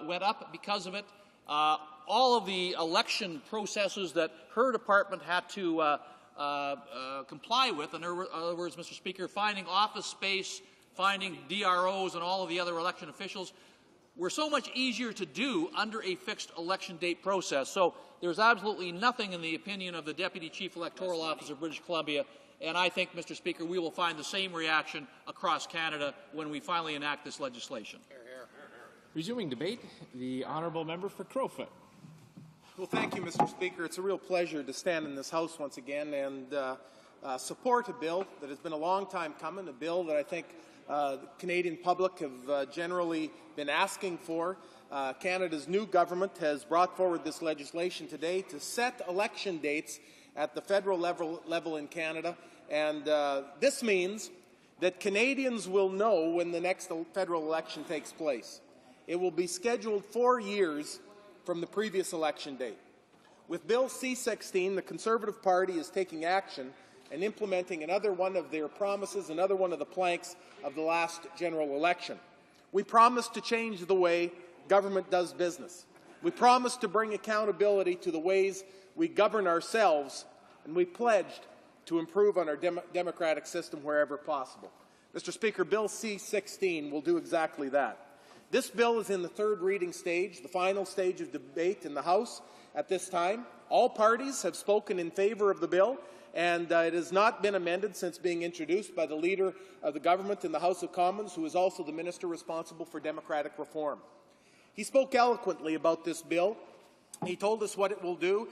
went up because of it. All of the election processes that her department had to comply with, in other words, Mr. Speaker, finding office space, finding DROs and all of the other election officials, were so much easier to do under a fixed election date process. So there's absolutely nothing in the opinion of the Deputy Chief Electoral Officer of British Columbia, and I think, Mr. Speaker, we will find the same reaction across Canada when we finally enact this legislation. Resuming debate, the Honourable Member for Crowfoot. Well, thank you, Mr. Speaker. It's a real pleasure to stand in this House once again and support a bill that has been a long time coming, a bill that I think the Canadian public have generally been asking for. Canada's new government has brought forward this legislation today to set election dates at the federal level in Canada, and this means that Canadians will know when the next federal election takes place. It will be scheduled 4 years from the previous election date. With Bill C-16, the Conservative Party is taking action and implementing another one of their promises, another one of the planks of the last general election. We promised to change the way government does business. We promised to bring accountability to the ways we govern ourselves, and we pledged to improve on our democratic system wherever possible. Mr. Speaker, Bill C-16 will do exactly that. This bill is in the third reading stage, the final stage of debate in the House at this time. All parties have spoken in favour of the bill, and it has not been amended since being introduced by the Leader of the Government in the House of Commons, who is also the Minister responsible for democratic reform. He spoke eloquently about this bill. He told us what it will do.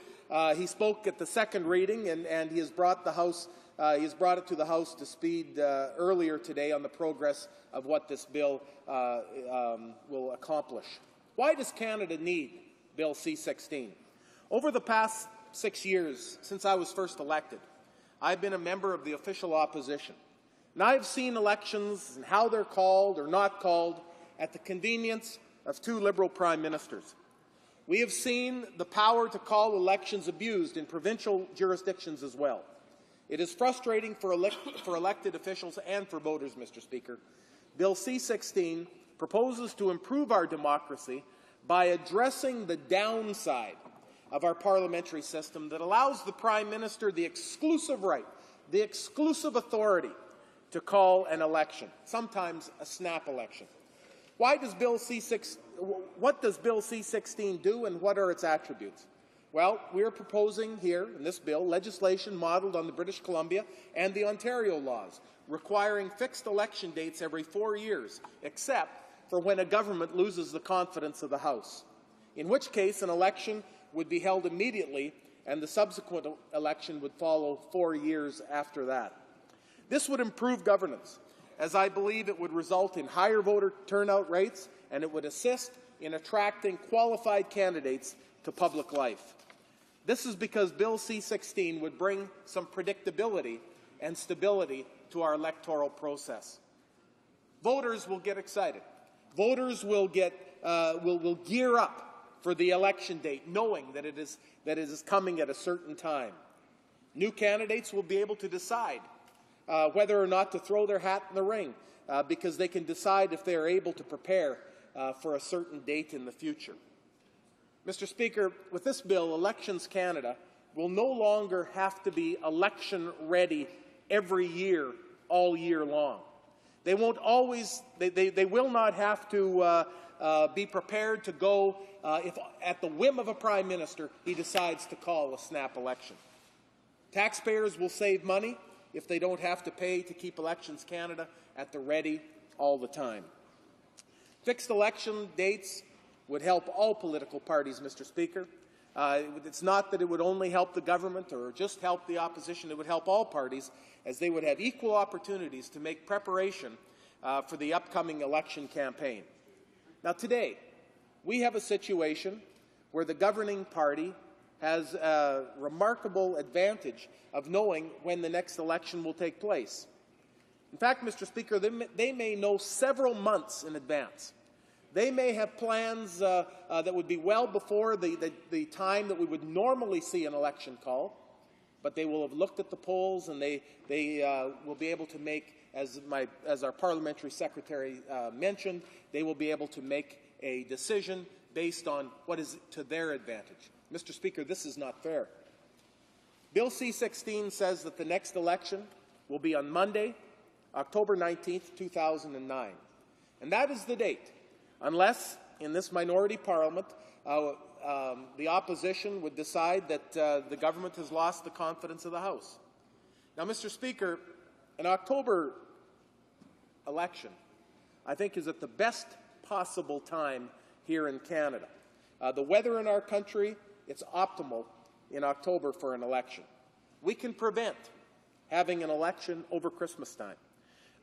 He spoke at the second reading, and he has brought it to the House to speed earlier today on the progress of what this bill will accomplish. Why does Canada need Bill C-16? Over the past 6 years, since I was first elected, I've been a member of the official opposition. And I've seen elections and how they're called or not called at the convenience of two Liberal prime ministers. We have seen the power to call elections abused in provincial jurisdictions as well. It is frustrating for elected officials and for voters, Mr. Speaker. Bill C-16 proposes to improve our democracy by addressing the downside of our parliamentary system that allows the Prime Minister the exclusive right, the exclusive authority to call an election, sometimes a snap election. What does Bill C-16 do, and what are its attributes? Well, we are proposing here in this bill legislation modeled on the British Columbia and the Ontario laws, requiring fixed election dates every 4 years, except for when a government loses the confidence of the House, in which case an election would be held immediately and the subsequent election would follow 4 years after that. This would improve governance, as I believe it would result in higher voter turnout rates, and it would assist in attracting qualified candidates to public life. This is because Bill C-16 would bring some predictability and stability to our electoral process. Voters will get excited. Voters will gear up for the election date, knowing that it is coming at a certain time. New candidates will be able to decide whether or not to throw their hat in the ring, because they can decide if they are able to prepare for a certain date in the future. Mr. Speaker, with this bill, Elections Canada will no longer have to be election ready every year, all year long. They won't always. They will not have to be prepared to go if, at the whim of a Prime Minister, he decides to call a snap election. Taxpayers will save money if they don't have to pay to keep Elections Canada at the ready all the time. Fixed election dates would help all political parties, Mr. Speaker. It's not that it would only help the government or just help the opposition. It would help all parties, as they would have equal opportunities to make preparation for the upcoming election campaign. Now, today, we have a situation where the governing party has a remarkable advantage of knowing when the next election will take place. In fact, Mr. Speaker, they may know several months in advance. They may have plans that would be well before the time that we would normally see an election call, but they will have looked at the polls, and they will be able to make, as our parliamentary secretary mentioned, they will be able to make a decision based on what is to their advantage. Mr. Speaker, this is not fair. Bill C-16 says that the next election will be on Monday, October 19th, 2009. And that is the date, unless, in this minority parliament, the opposition would decide that the government has lost the confidence of the House. Now, Mr. Speaker, an October election, I think, is at the best possible time here in Canada. The weather in our country, it's optimal in October for an election. We can prevent having an election over Christmas time.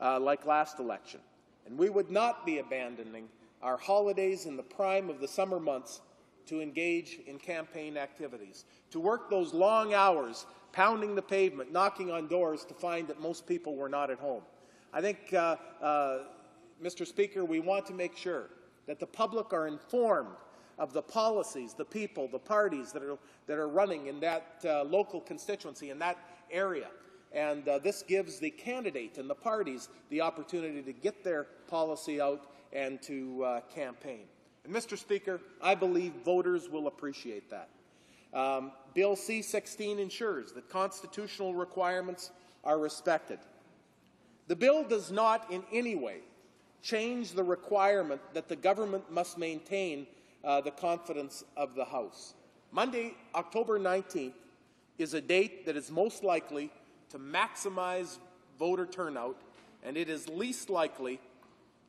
like last election. And we would not be abandoning our holidays in the prime of the summer months to engage in campaign activities, to work those long hours, pounding the pavement, knocking on doors to find that most people were not at home. I think, Mr. Speaker, we want to make sure that the public are informed of the policies, the people, the parties that are running in that local constituency, in that area. And this gives the candidate and the parties the opportunity to get their policy out and to campaign. And, Mr. Speaker, I believe voters will appreciate that. Bill C-16 ensures that constitutional requirements are respected. The bill does not in any way change the requirement that the government must maintain the confidence of the House. Monday, October 19th, is a date that is most likely to maximize voter turnout, and it is least likely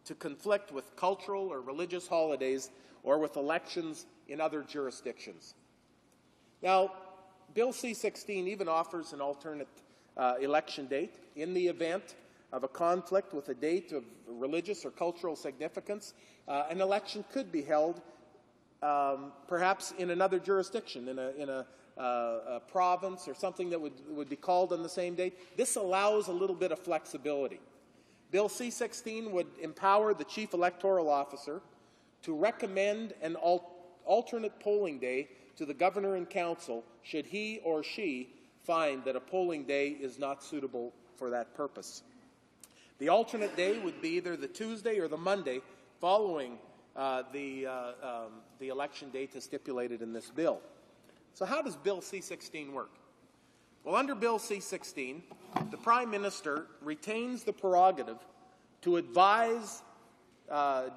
to conflict with cultural or religious holidays or with elections in other jurisdictions. Now, Bill C-16 even offers an alternate election date in the event of a conflict with a date of religious or cultural significance. An election could be held perhaps in another jurisdiction, in a province or something that would be called on the same date. This allows a little bit of flexibility. Bill C-16 would empower the Chief Electoral Officer to recommend an alternate polling day to the Governor and Council should he or she find that a polling day is not suitable for that purpose. The alternate day would be either the Tuesday or the Monday following the election date as stipulated in this bill. So how does Bill C-16 work? Well, under Bill C-16, the Prime Minister retains the prerogative to advise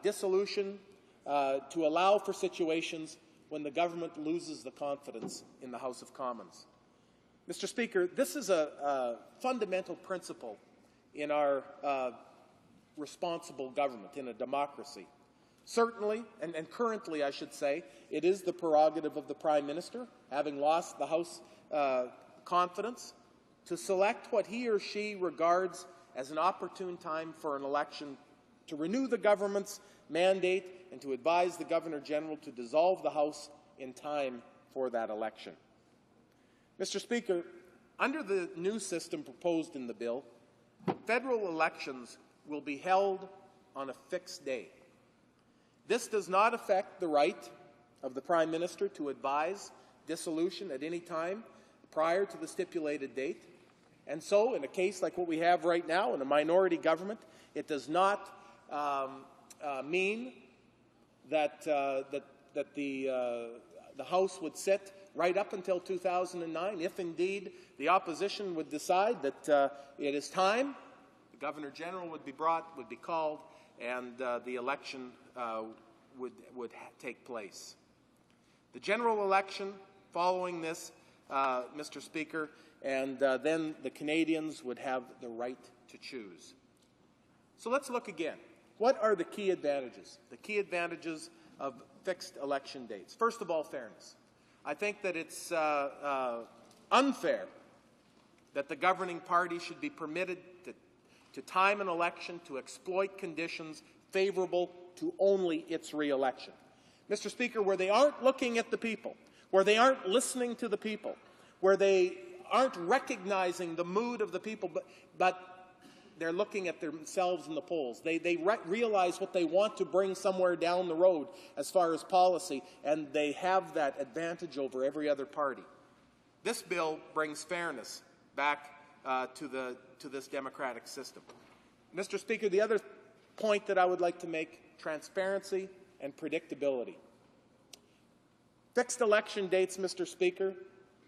dissolution to allow for situations when the government loses the confidence in the House of Commons. Mr. Speaker, this is a fundamental principle in our responsible government, in a democracy. Certainly, and currently I should say, it is the prerogative of the Prime Minister, having lost the House confidence, to select what he or she regards as an opportune time for an election to renew the government's mandate and to advise the Governor-General to dissolve the House in time for that election. Mr. Speaker, under the new system proposed in the bill, federal elections will be held on a fixed day. This does not affect the right of the Prime Minister to advise dissolution at any time prior to the stipulated date. And so, in a case like what we have right now, in a minority government, it does not mean that the House would sit right up until 2009. If indeed the opposition would decide that it is time, the Governor-General would be called, and the election would take place. The general election following this, Mr. Speaker, and then the Canadians would have the right to choose. So let's look again. What are the key advantages? The key advantages of fixed election dates. First of all, fairness. I think that it's unfair that the governing party should be permitted to time an election to exploit conditions favorable to only its re-election. Mr. Speaker, where they aren't looking at the people, where they aren't listening to the people, where they aren't recognizing the mood of the people, but they're looking at themselves in the polls. They realize what they want to bring somewhere down the road as far as policy, and they have that advantage over every other party. This bill brings fairness back to this democratic system. Mr. Speaker, the other point that I would like to make, transparency and predictability. Fixed election dates, Mr. Speaker,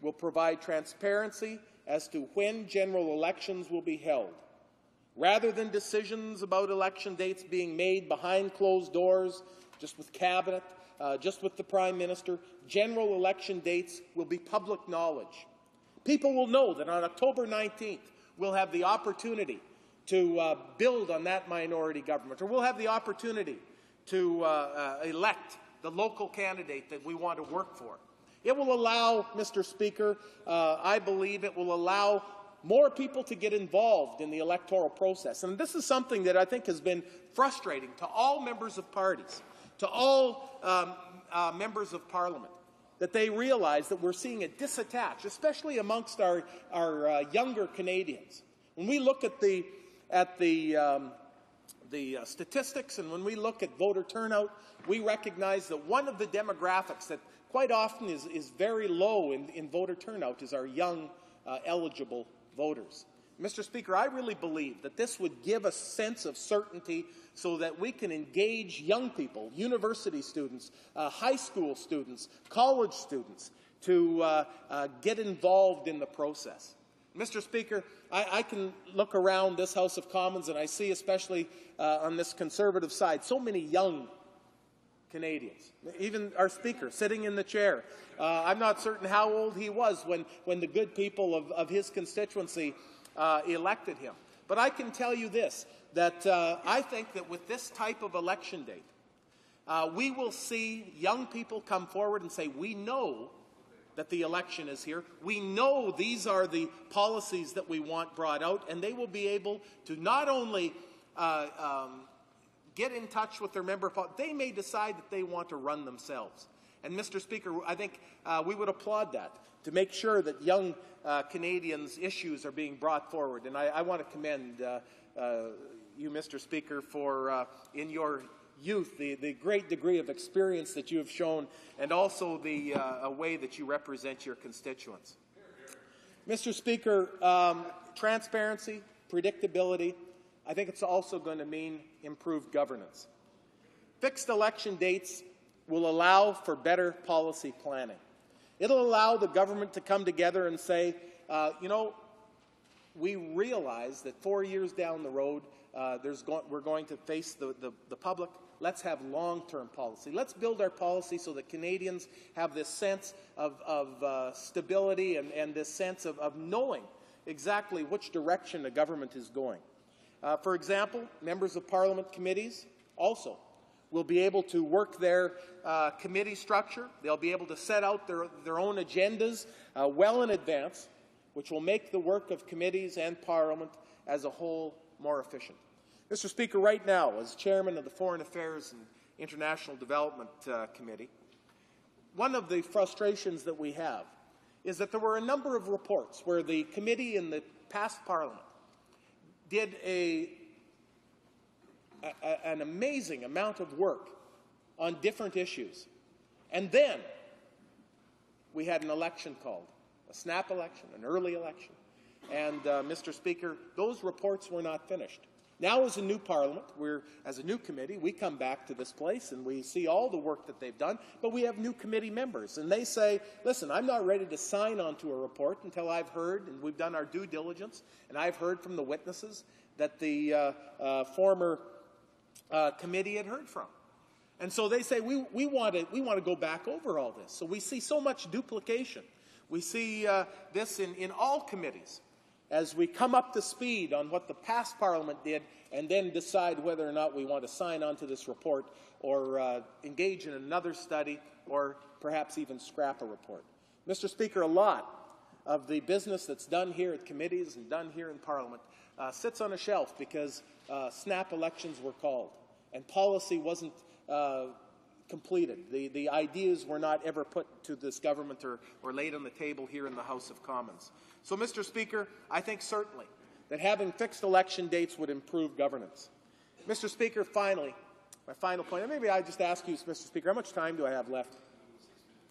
will provide transparency as to when general elections will be held. Rather than decisions about election dates being made behind closed doors, just with Cabinet, just with the Prime Minister, general election dates will be public knowledge. People will know that on October 19th, we'll have the opportunity to build on that minority government, or we'll have the opportunity to elect the local candidate that we want to work for. It will allow, Mr. Speaker, I believe it will allow more people to get involved in the electoral process. And this is something that I think has been frustrating to all members of parties, to all members of Parliament, that they realize that we're seeing a disattach, especially amongst our younger Canadians. When we look at the statistics and when we look at voter turnout, we recognize that one of the demographics that quite often is very low in voter turnout is our young eligible voters. Mr. Speaker, I really believe that this would give a sense of certainty so that we can engage young people, university students, high school students, college students, to get involved in the process. Mr. Speaker, I can look around this House of Commons and I see, especially on this Conservative side, so many young Canadians. Even our Speaker sitting in the chair. I'm not certain how old he was when the good people of his constituency elected him. But I can tell you this, that I think that with this type of election date, we will see young people come forward and say, we know that the election is here. We know these are the policies that we want brought out, and they will be able to not only get in touch with their member, they may decide that they want to run themselves. And Mr. Speaker, I think we would applaud that, to make sure that young Canadians' issues are being brought forward. And I want to commend you, Mr. Speaker, for in your youth, the great degree of experience that you have shown, and also the way that you represent your constituents. Mr. Speaker, transparency, predictability, I think it's also going to mean improved governance. Fixed election dates will allow for better policy planning. It'll allow the government to come together and say, you know, we realize that 4 years down the road, we're going to face the public. Let's have long-term policy. Let's build our policy so that Canadians have this sense of stability and this sense of knowing exactly which direction the government is going. For example, members of Parliament committees also will be able to work their committee structure. They'll be able to set out their own agendas well in advance, which will make the work of committees and Parliament as a whole more efficient. Mr. Speaker, right now, as chairman of the Foreign Affairs and International Development Committee, one of the frustrations that we have is that there were a number of reports where the committee in the past Parliament did an amazing amount of work on different issues. And then we had an election called, a snap election, an early election. And, Mr. Speaker, those reports were not finished. Now, as a new Parliament, as a new committee, we come back to this place and we see all the work that they've done, but we have new committee members. And they say, listen, I'm not ready to sign on to a report until I've heard, and we've done our due diligence, and I've heard from the witnesses that the former committee had heard from. And so they say, we want to go back over all this. So we see so much duplication. We see this in all committees, as we come up to speed on what the past Parliament did and then decide whether or not we want to sign on to this report or engage in another study or perhaps even scrap a report. Mr. Speaker, a lot of the business that's done here at committees and done here in Parliament sits on a shelf because snap elections were called and policy wasn't completed. The ideas were not ever put to this government or laid on the table here in the House of Commons. So, Mr. Speaker, I think certainly that having fixed election dates would improve governance. Mr. Speaker, finally, my final point, and maybe I just ask you, Mr. Speaker, how much time do I have left?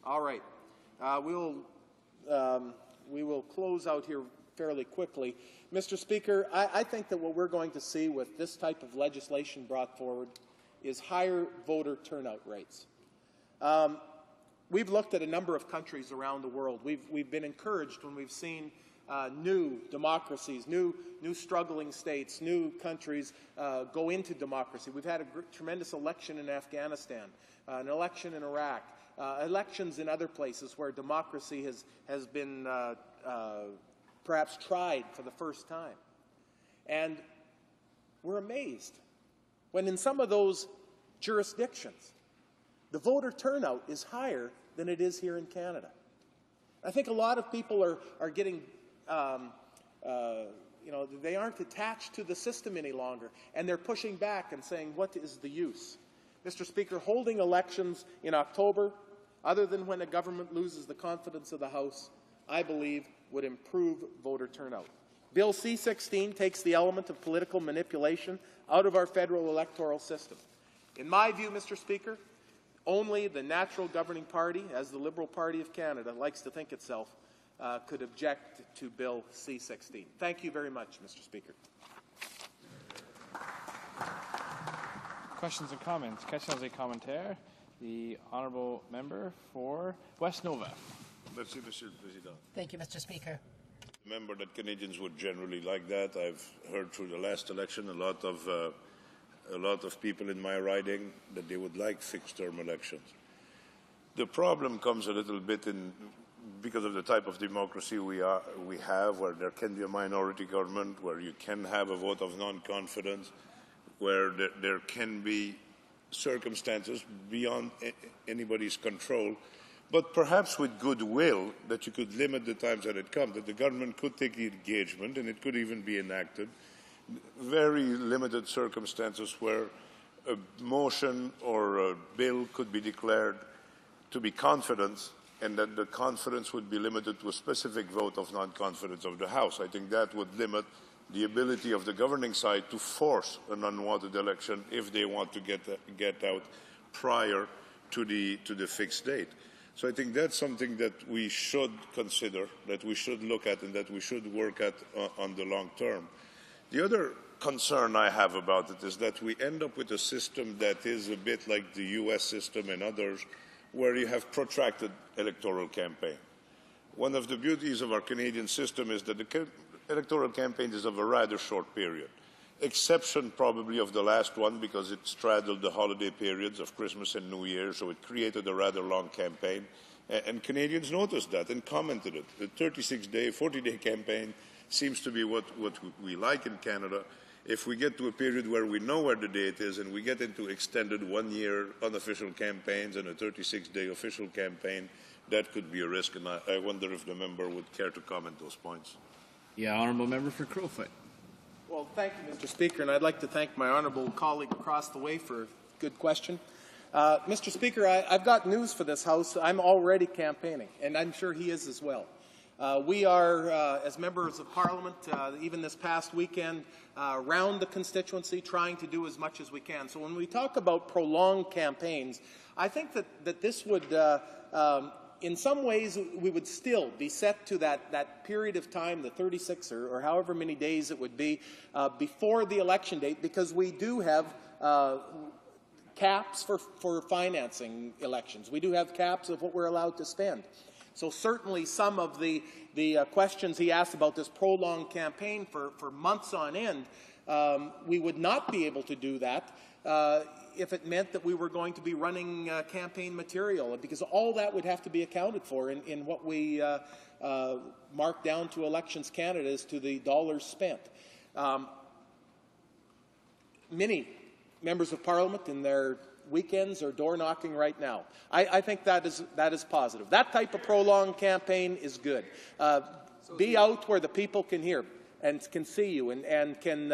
All right. We will close out here fairly quickly. Mr. Speaker, I think that what we're going to see with this type of legislation brought forward is higher voter turnout rates. We've looked at a number of countries around the world. We've been encouraged when we've seen new democracies, new struggling states, new countries go into democracy. We've had a tremendous election in Afghanistan, an election in Iraq, elections in other places where democracy has been perhaps tried for the first time. And we're amazed when in some of those jurisdictions, the voter turnout is higher than it is here in Canada. I think a lot of people are getting they aren't attached to the system any longer, and they're pushing back and saying, what is the use? Mr. Speaker, holding elections in October, other than when a government loses the confidence of the House, I believe would improve voter turnout. Bill C-16 takes the element of political manipulation out of our federal electoral system. In my view, Mr. Speaker, only the natural governing party, as the Liberal Party of Canada likes to think itself, could object to Bill C-16. Thank you very much, Mr. Speaker. Questions and comments? Questions et commentaires. The honourable member for West Nova. Merci, Monsieur le Président. Thank you, Mr. Speaker. Remember that Canadians would generally like that. I've heard through the last election a lot of people in my riding that they would like fixed-term elections. The problem comes a little bit because of the type of democracy we have, where there can be a minority government, where you can have a vote of non-confidence, where there can be circumstances beyond anybody's control, but perhaps with goodwill that you could limit the times that it comes, that the government could take the engagement and it could even be enacted. Very limited circumstances where a motion or a bill could be declared to be confidence, and that the confidence would be limited to a specific vote of non-confidence of the House. I think that would limit the ability of the governing side to force an unwanted election if they want to get out prior to the fixed date. So I think that's something that we should consider, that we should look at, and that we should work at on the long term. The other concern I have about it is that we end up with a system that is a bit like the US system and others, where you have protracted electoral campaign. One of the beauties of our Canadian system is that the electoral campaign is of a rather short period, exception probably of the last one because it straddled the holiday periods of Christmas and New Year, so it created a rather long campaign. And Canadians noticed that and commented it. The 36-day, 40-day campaign seems to be what we like in Canada. If we get to a period where we know where the date is and we get into extended one-year unofficial campaigns and a 36-day official campaign, that could be a risk, and I wonder if the member would care to comment those points. Yeah, honourable member for Crowfoot. Well, thank you, Mr. Speaker, and I'd like to thank my honourable colleague across the way for a good question. Mr. Speaker, I've got news for this House. I'm already campaigning, and I'm sure he is as well. We are, as members of Parliament, even this past weekend, around the constituency, trying to do as much as we can. So when we talk about prolonged campaigns, I think that this would, in some ways, we would still be set to that period of time, the 36 or however many days it would be, before the election date, because we do have caps for financing elections. We do have caps of what we're allowed to spend. So certainly some of the questions he asked about this prolonged campaign for months on end, we would not be able to do that if it meant that we were going to be running campaign material, because all that would have to be accounted for in what we mark down to Elections Canada as to the dollars spent. Many members of Parliament in their weekends are door knocking right now. I think that is positive. That type of prolonged campaign is good. Be out where the people can hear and can see you and can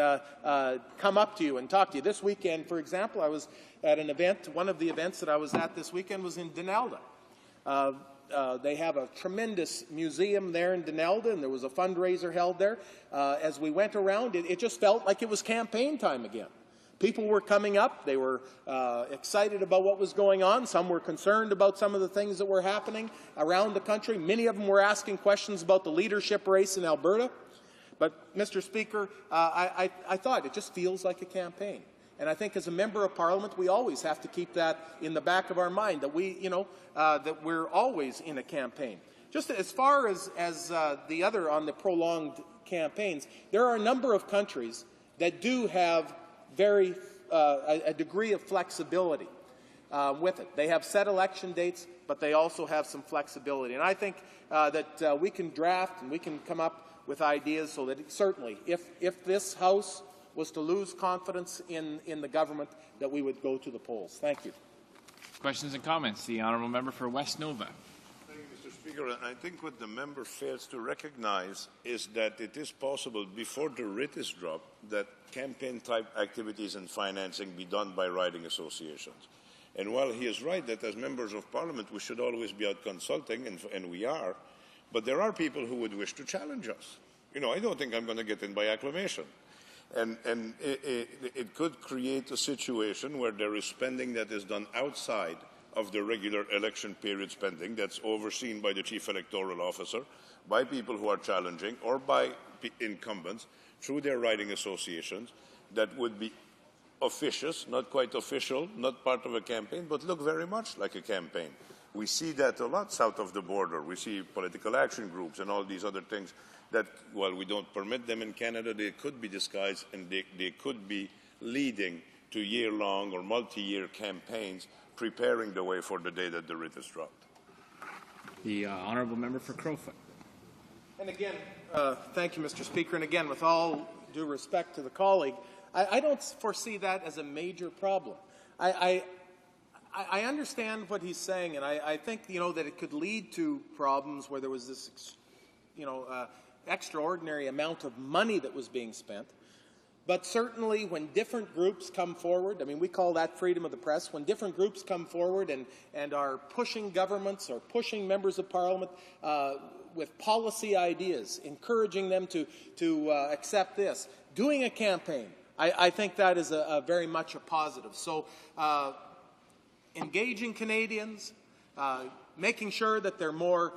come up to you and talk to you. This weekend, for example, I was at an event. One of the events that I was at this weekend was in Denelda. They have a tremendous museum there in Denelda, and there was a fundraiser held there. As we went around, it just felt like it was campaign time again. People were coming up. They were excited about what was going on. Some were concerned about some of the things that were happening around the country. Many of them were asking questions about the leadership race in Alberta. But, Mr. Speaker, I thought it just feels like a campaign. And I think as a member of Parliament, we always have to keep that in the back of our mind, that that we're always in a campaign. Just as far as the other on the prolonged campaigns, there are a number of countries that do have a degree of flexibility with it. They have set election dates, but they also have some flexibility. And I think that we can draft and we can come up with ideas so that certainly, if this House was to lose confidence in the government, that we would go to the polls. Thank you. Questions and comments. The honourable member for West Nova. Thank you, Mr. Speaker, I think what the member fails to recognize is that it is possible, before the writ is dropped, that campaign-type activities and financing be done by riding associations. And while he is right that as members of parliament we should always be out consulting, and we are, but there are people who would wish to challenge us. You know, I don't think I'm going to get in by acclamation. And it could create a situation where there is spending that is done outside of the regular election period spending that's overseen by the chief electoral officer, by people who are challenging, or by incumbents through their riding associations that would be officious, not quite official, not part of a campaign, but look very much like a campaign. We see that a lot south of the border. We see political action groups and all these other things that, while we don't permit them in Canada, they could be disguised and they could be leading to year-long or multi-year campaigns preparing the way for the day that the writ is dropped. The honourable member for Crowfoot. And again, thank you, Mr. Speaker. And again, with all due respect to the colleague, I don't foresee that as a major problem. I understand what he's saying, and I think, you know, that it could lead to problems where there was this, extraordinary amount of money that was being spent. But certainly when different groups come forward, I mean, we call that freedom of the press, when different groups come forward and are pushing governments or pushing members of parliament with policy ideas, encouraging them to accept this, doing a campaign, I think that is a very much a positive. So engaging Canadians, making sure that they're more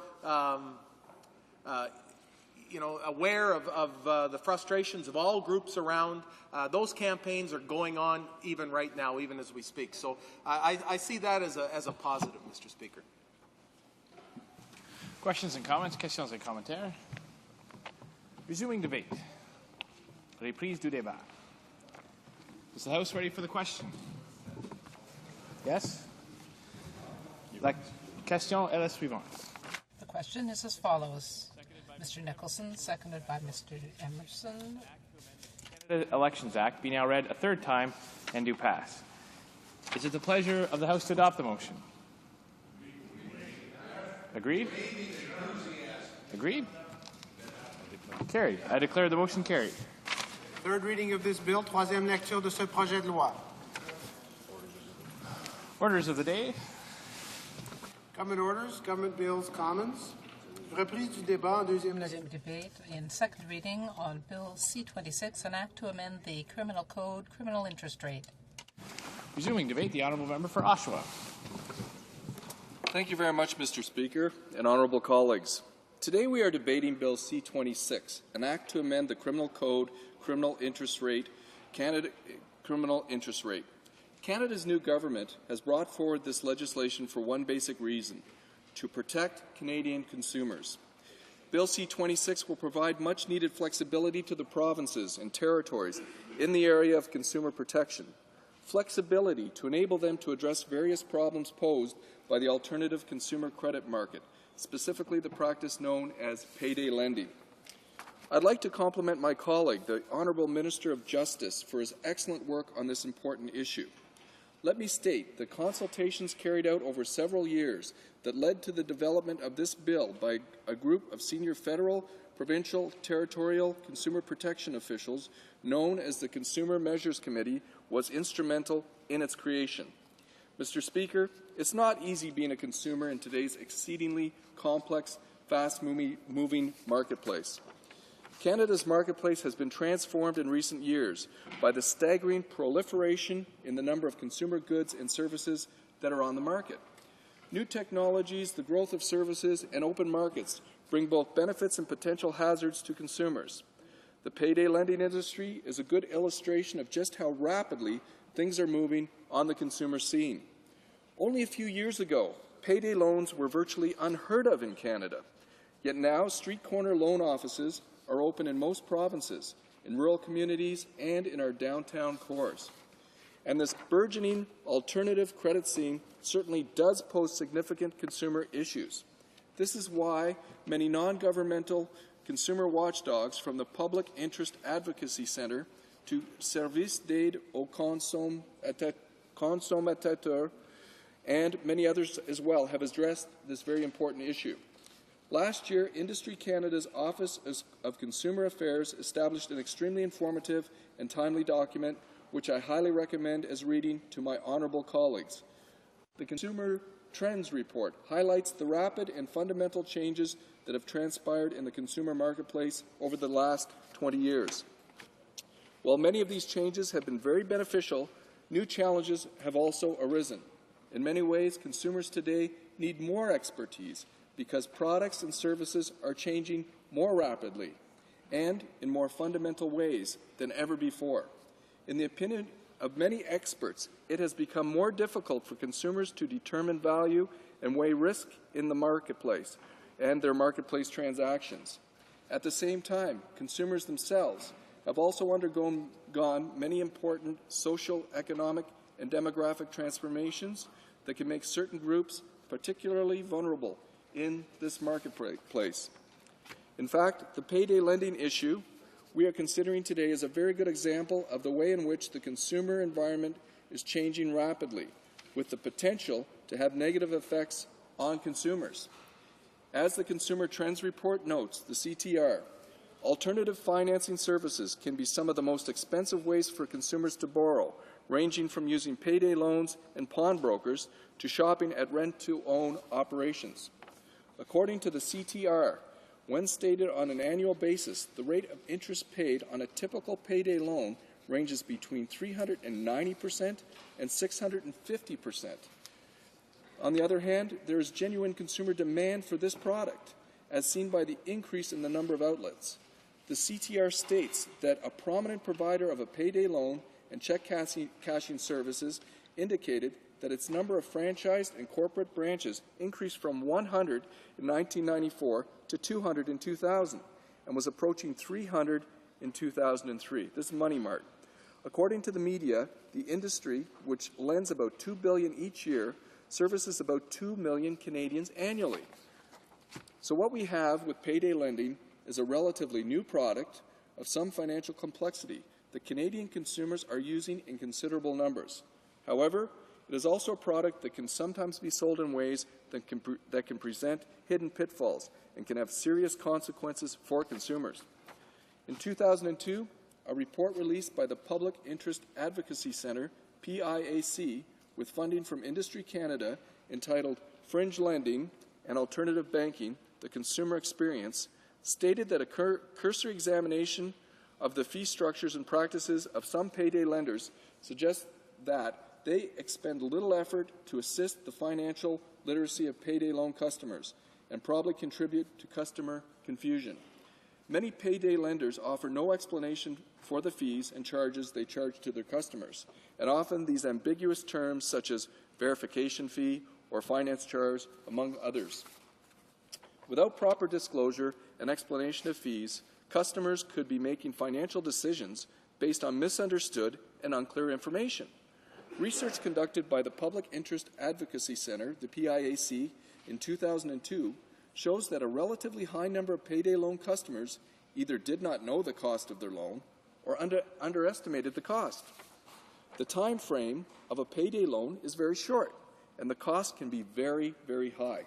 aware of the frustrations of all groups around. Those campaigns are going on even right now, even as we speak. So I see that as a positive, Mr. Speaker. Questions and comments? Questions et commentaires? Resuming debate. Reprise du débat. Is the House ready for the question? Yes? La question est la suivante. The question is as follows. Mr. Nicholson, seconded by Mr. Emerson. Canada Elections Act be now read a third time and do pass. Is it the pleasure of the House to adopt the motion? Agreed? Agreed? Carried. I declare the motion carried. Third reading of this bill, troisième lecture de ce projet de loi. Orders of the day. Government orders, government bills, commons. Reprise du débat en deuxième lecture. Debate in second reading on Bill C-26, an act to amend the Criminal Code, criminal interest rate. Resuming debate, the honourable member for Oshawa. Thank you very much, Mr. Speaker and honourable colleagues. Today we are debating Bill C-26, an act to amend the Criminal Code, criminal interest rate, criminal interest rate. Canada's new government has brought forward this legislation for one basic reason: to protect Canadian consumers. Bill C-26 will provide much-needed flexibility to the provinces and territories in the area of consumer protection. Flexibility to enable them to address various problems posed by the alternative consumer credit market, specifically the practice known as payday lending. I'd like to compliment my colleague, the Honourable Minister of Justice, for his excellent work on this important issue. Let me state that consultations carried out over several years that led to the development of this bill by a group of senior federal, provincial, territorial consumer protection officials known as the Consumer Measures Committee was instrumental in its creation. Mr. Speaker, it's not easy being a consumer in today's exceedingly complex, fast-moving marketplace. Canada's marketplace has been transformed in recent years by the staggering proliferation in the number of consumer goods and services that are on the market. New technologies, the growth of services, and open markets bring both benefits and potential hazards to consumers. The payday lending industry is a good illustration of just how rapidly things are moving on the consumer scene. Only a few years ago, payday loans were virtually unheard of in Canada. Yet now, street corner loan offices are open in most provinces, in rural communities, and in our downtown cores. And this burgeoning alternative credit scene certainly does pose significant consumer issues. This is why many non-governmental consumer watchdogs, from the Public Interest Advocacy Centre to Service d'aide aux consommateurs, and many others as well, have addressed this very important issue. Last year, Industry Canada's Office of Consumer Affairs established an extremely informative and timely document which I highly recommend as reading to my honourable colleagues. The Consumer Trends Report highlights the rapid and fundamental changes that have transpired in the consumer marketplace over the last 20 years. While many of these changes have been very beneficial, new challenges have also arisen. In many ways, consumers today need more expertise because products and services are changing more rapidly and in more fundamental ways than ever before. In the opinion of many experts, it has become more difficult for consumers to determine value and weigh risk in the marketplace and their marketplace transactions. At the same time, consumers themselves have also undergone many important social, economic, and demographic transformations that can make certain groups particularly vulnerable in this marketplace. In fact, the payday lending issue we are considering today is a very good example of the way in which the consumer environment is changing rapidly, with the potential to have negative effects on consumers. As the Consumer Trends Report notes, the CTR, alternative financing services can be some of the most expensive ways for consumers to borrow, ranging from using payday loans and pawnbrokers to shopping at rent-to-own operations. According to the CTR, when stated on an annual basis, the rate of interest paid on a typical payday loan ranges between 390% and 650%. On the other hand, there is genuine consumer demand for this product, as seen by the increase in the number of outlets. The CTR states that a prominent provider of a payday loan and check cashing services indicated that its number of franchised and corporate branches increased from 100 in 1994 to 200 in 2000 and was approaching 300 in 2003. This is Money Mart. According to the media, the industry, which lends about $2 billion each year, services about 2 million Canadians annually. So what we have with payday lending is a relatively new product of some financial complexity that Canadian consumers are using in considerable numbers. However, it is also a product that can sometimes be sold in ways that can present hidden pitfalls and can have serious consequences for consumers. In 2002, a report released by the Public Interest Advocacy Centre, PIAC, with funding from Industry Canada, entitled Fringe Lending and Alternative Banking, the Consumer Experience, stated that a cursory examination of the fee structures and practices of some payday lenders suggests that they expend little effort to assist the financial literacy of payday loan customers and probably contribute to customer confusion. Many payday lenders offer no explanation for the fees and charges they charge to their customers, and often these ambiguous terms such as verification fee or finance charge, among others. Without proper disclosure and explanation of fees, customers could be making financial decisions based on misunderstood and unclear information. Research conducted by the Public Interest Advocacy Centre, the PIAC, in 2002 shows that a relatively high number of payday loan customers either did not know the cost of their loan or underestimated the cost. The time frame of a payday loan is very short, and the cost can be very, very high.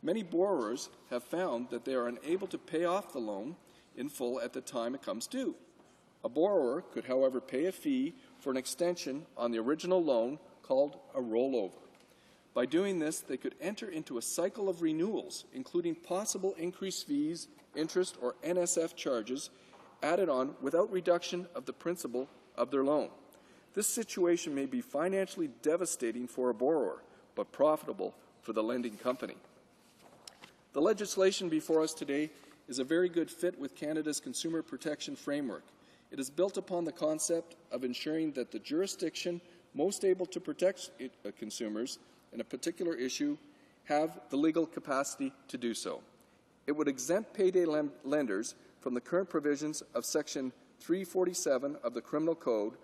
Many borrowers have found that they are unable to pay off the loan in full at the time it comes due. A borrower could, however, pay a fee for an extension on the original loan called a rollover. By doing this, they could enter into a cycle of renewals, including possible increased fees, interest, or NSF charges added on without reduction of the principal of their loan. This situation may be financially devastating for a borrower, but profitable for the lending company. The legislation before us today is a very good fit with Canada's consumer protection framework. It is built upon the concept of ensuring that the jurisdiction most able to protect consumers in a particular issue have the legal capacity to do so. It would exempt payday lenders from the current provisions of Section 347 of the Criminal Code,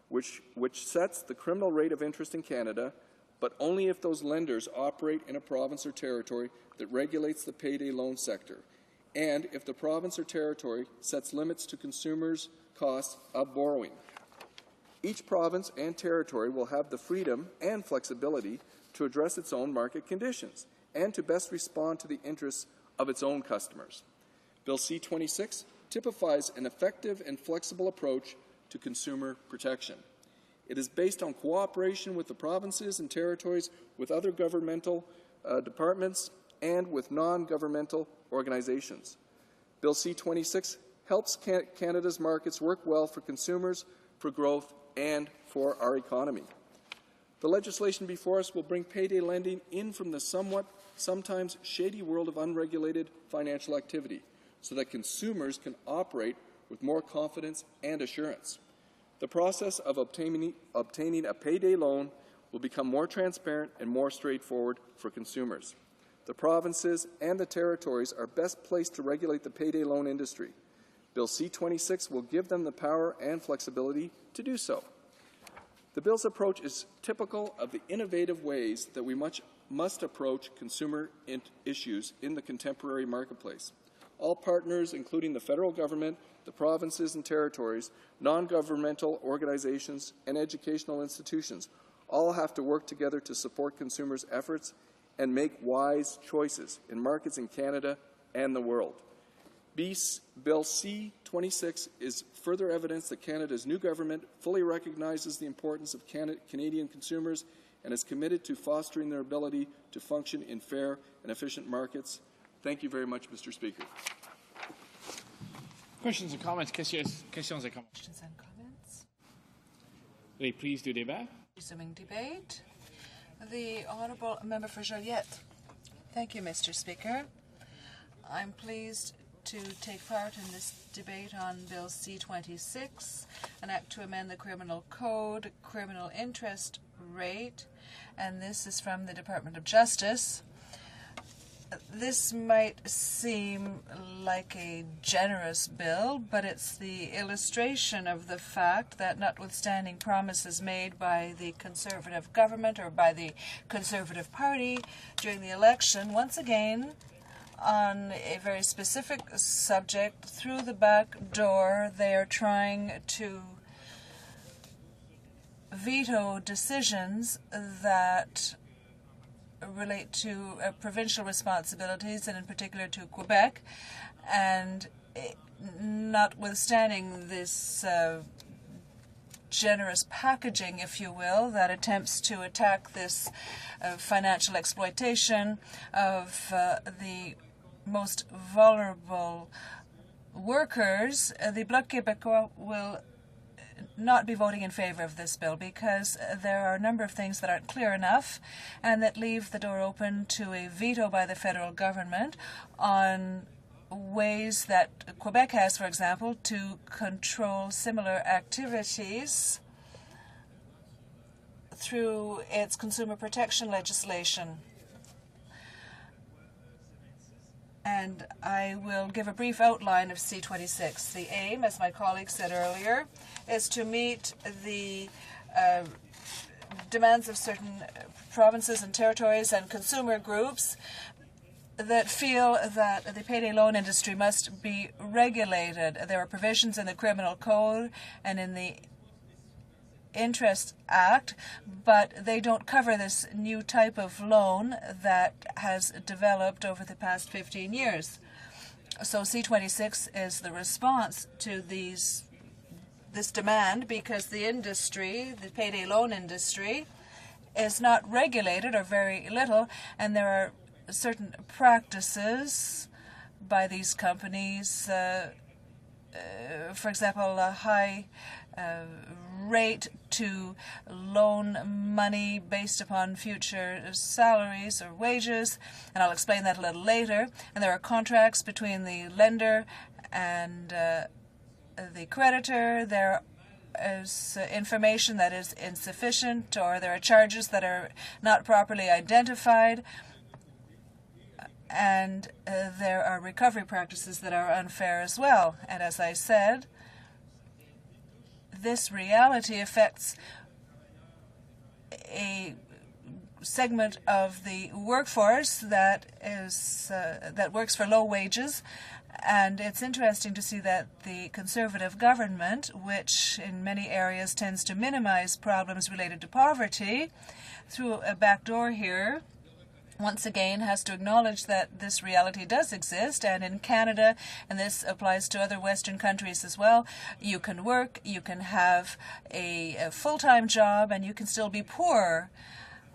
which sets the criminal rate of interest in Canada, but only if those lenders operate in a province or territory that regulates the payday loan sector, and if the province or territory sets limits to consumers' costs of borrowing. Each province and territory will have the freedom and flexibility to address its own market conditions and to best respond to the interests of its own customers. Bill C-26 typifies an effective and flexible approach to consumer protection. It is based on cooperation with the provinces and territories, with other governmental departments, and with non-governmental organizations. Bill C-26 helps Canada's markets work well for consumers, for growth, and for our economy. The legislation before us will bring payday lending in from the sometimes shady world of unregulated financial activity, so that consumers can operate with more confidence and assurance. The process of obtaining a payday loan will become more transparent and more straightforward for consumers. The provinces and the territories are best placed to regulate the payday loan industry. Bill C-26 will give them the power and flexibility to do so. The bill's approach is typical of the innovative ways that we must approach consumer issues in the contemporary marketplace. All partners, including the federal government, the provinces and territories, non-governmental organizations, and educational institutions, all have to work together to support consumers' efforts and make wise choices in markets in Canada and the world. Bill C-26 is further evidence that Canada's new government fully recognizes the importance of Canadian consumers and is committed to fostering their ability to function in fair and efficient markets. Thank you very much, Mr. Speaker. Questions and comments? Questions et comments? Questions and comments? Reprise du débat. Resuming debate. The Honourable Member for Joliette. Thank you, Mr. Speaker. I'm pleased to take part in this debate on Bill C-26, an act to amend the Criminal Code, criminal interest rate, and this is from the Department of Justice. This might seem like a generous bill, but it's the illustration of the fact that notwithstanding promises made by the Conservative government or by the Conservative Party during the election, once again, on a very specific subject, through the back door, they are trying to veto decisions that relate to provincial responsibilities, and in particular to Quebec. And notwithstanding this generous packaging, if you will, that attempts to attack this financial exploitation of the most vulnerable workers, the Bloc Québécois will not be voting in favor of this bill because there are a number of things that aren't clear enough and that leave the door open to a veto by the federal government on ways that Quebec has, for example, to control similar activities through its consumer protection legislation. And I will give a brief outline of C-26. The aim, as my colleague said earlier, is to meet the demands of certain provinces and territories and consumer groups that feel that the payday loan industry must be regulated. There are provisions in the Criminal Code and in the Interest Act, but they don't cover this new type of loan that has developed over the past 15 years. So C-26 is the response to this demand because the industry, the payday loan industry, is not regulated or very little, and there are certain practices by these companies, for example, a high rate to loan money based upon future salaries or wages, and I'll explain that a little later. And there are contracts between the lender and the creditor. There is information that is insufficient, or there are charges that are not properly identified, and there are recovery practices that are unfair as well. And as I said, this reality affects a segment of the workforce that works for low wages, and it's interesting to see that the Conservative government, which in many areas tends to minimize problems related to poverty, through a back door here, once again has to acknowledge that this reality does exist, and in Canada, and this applies to other Western countries as well, you can work, you can have a full-time job, and you can still be poor.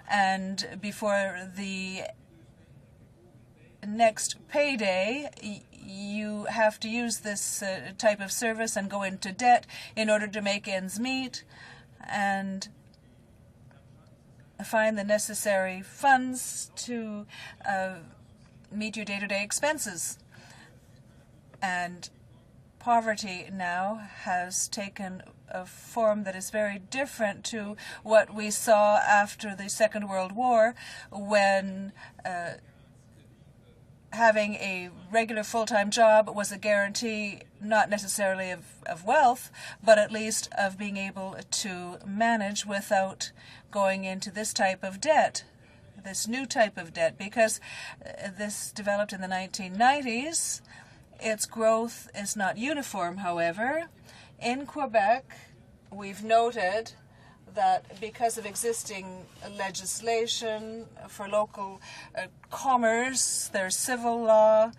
And before the next payday, you have to use this type of service and go into debt in order to make ends meet and find the necessary funds to meet your day-to-day expenses. And poverty now has taken a form that is very different to what we saw after the Second World War, when having a regular full-time job was a guarantee not necessarily of wealth, but at least of being able to manage without going into this type of debt, this new type of debt, because this developed in the 1990s. Its growth is not uniform, however. In Quebec, we've noted that because of existing legislation for local commerce, there's civil law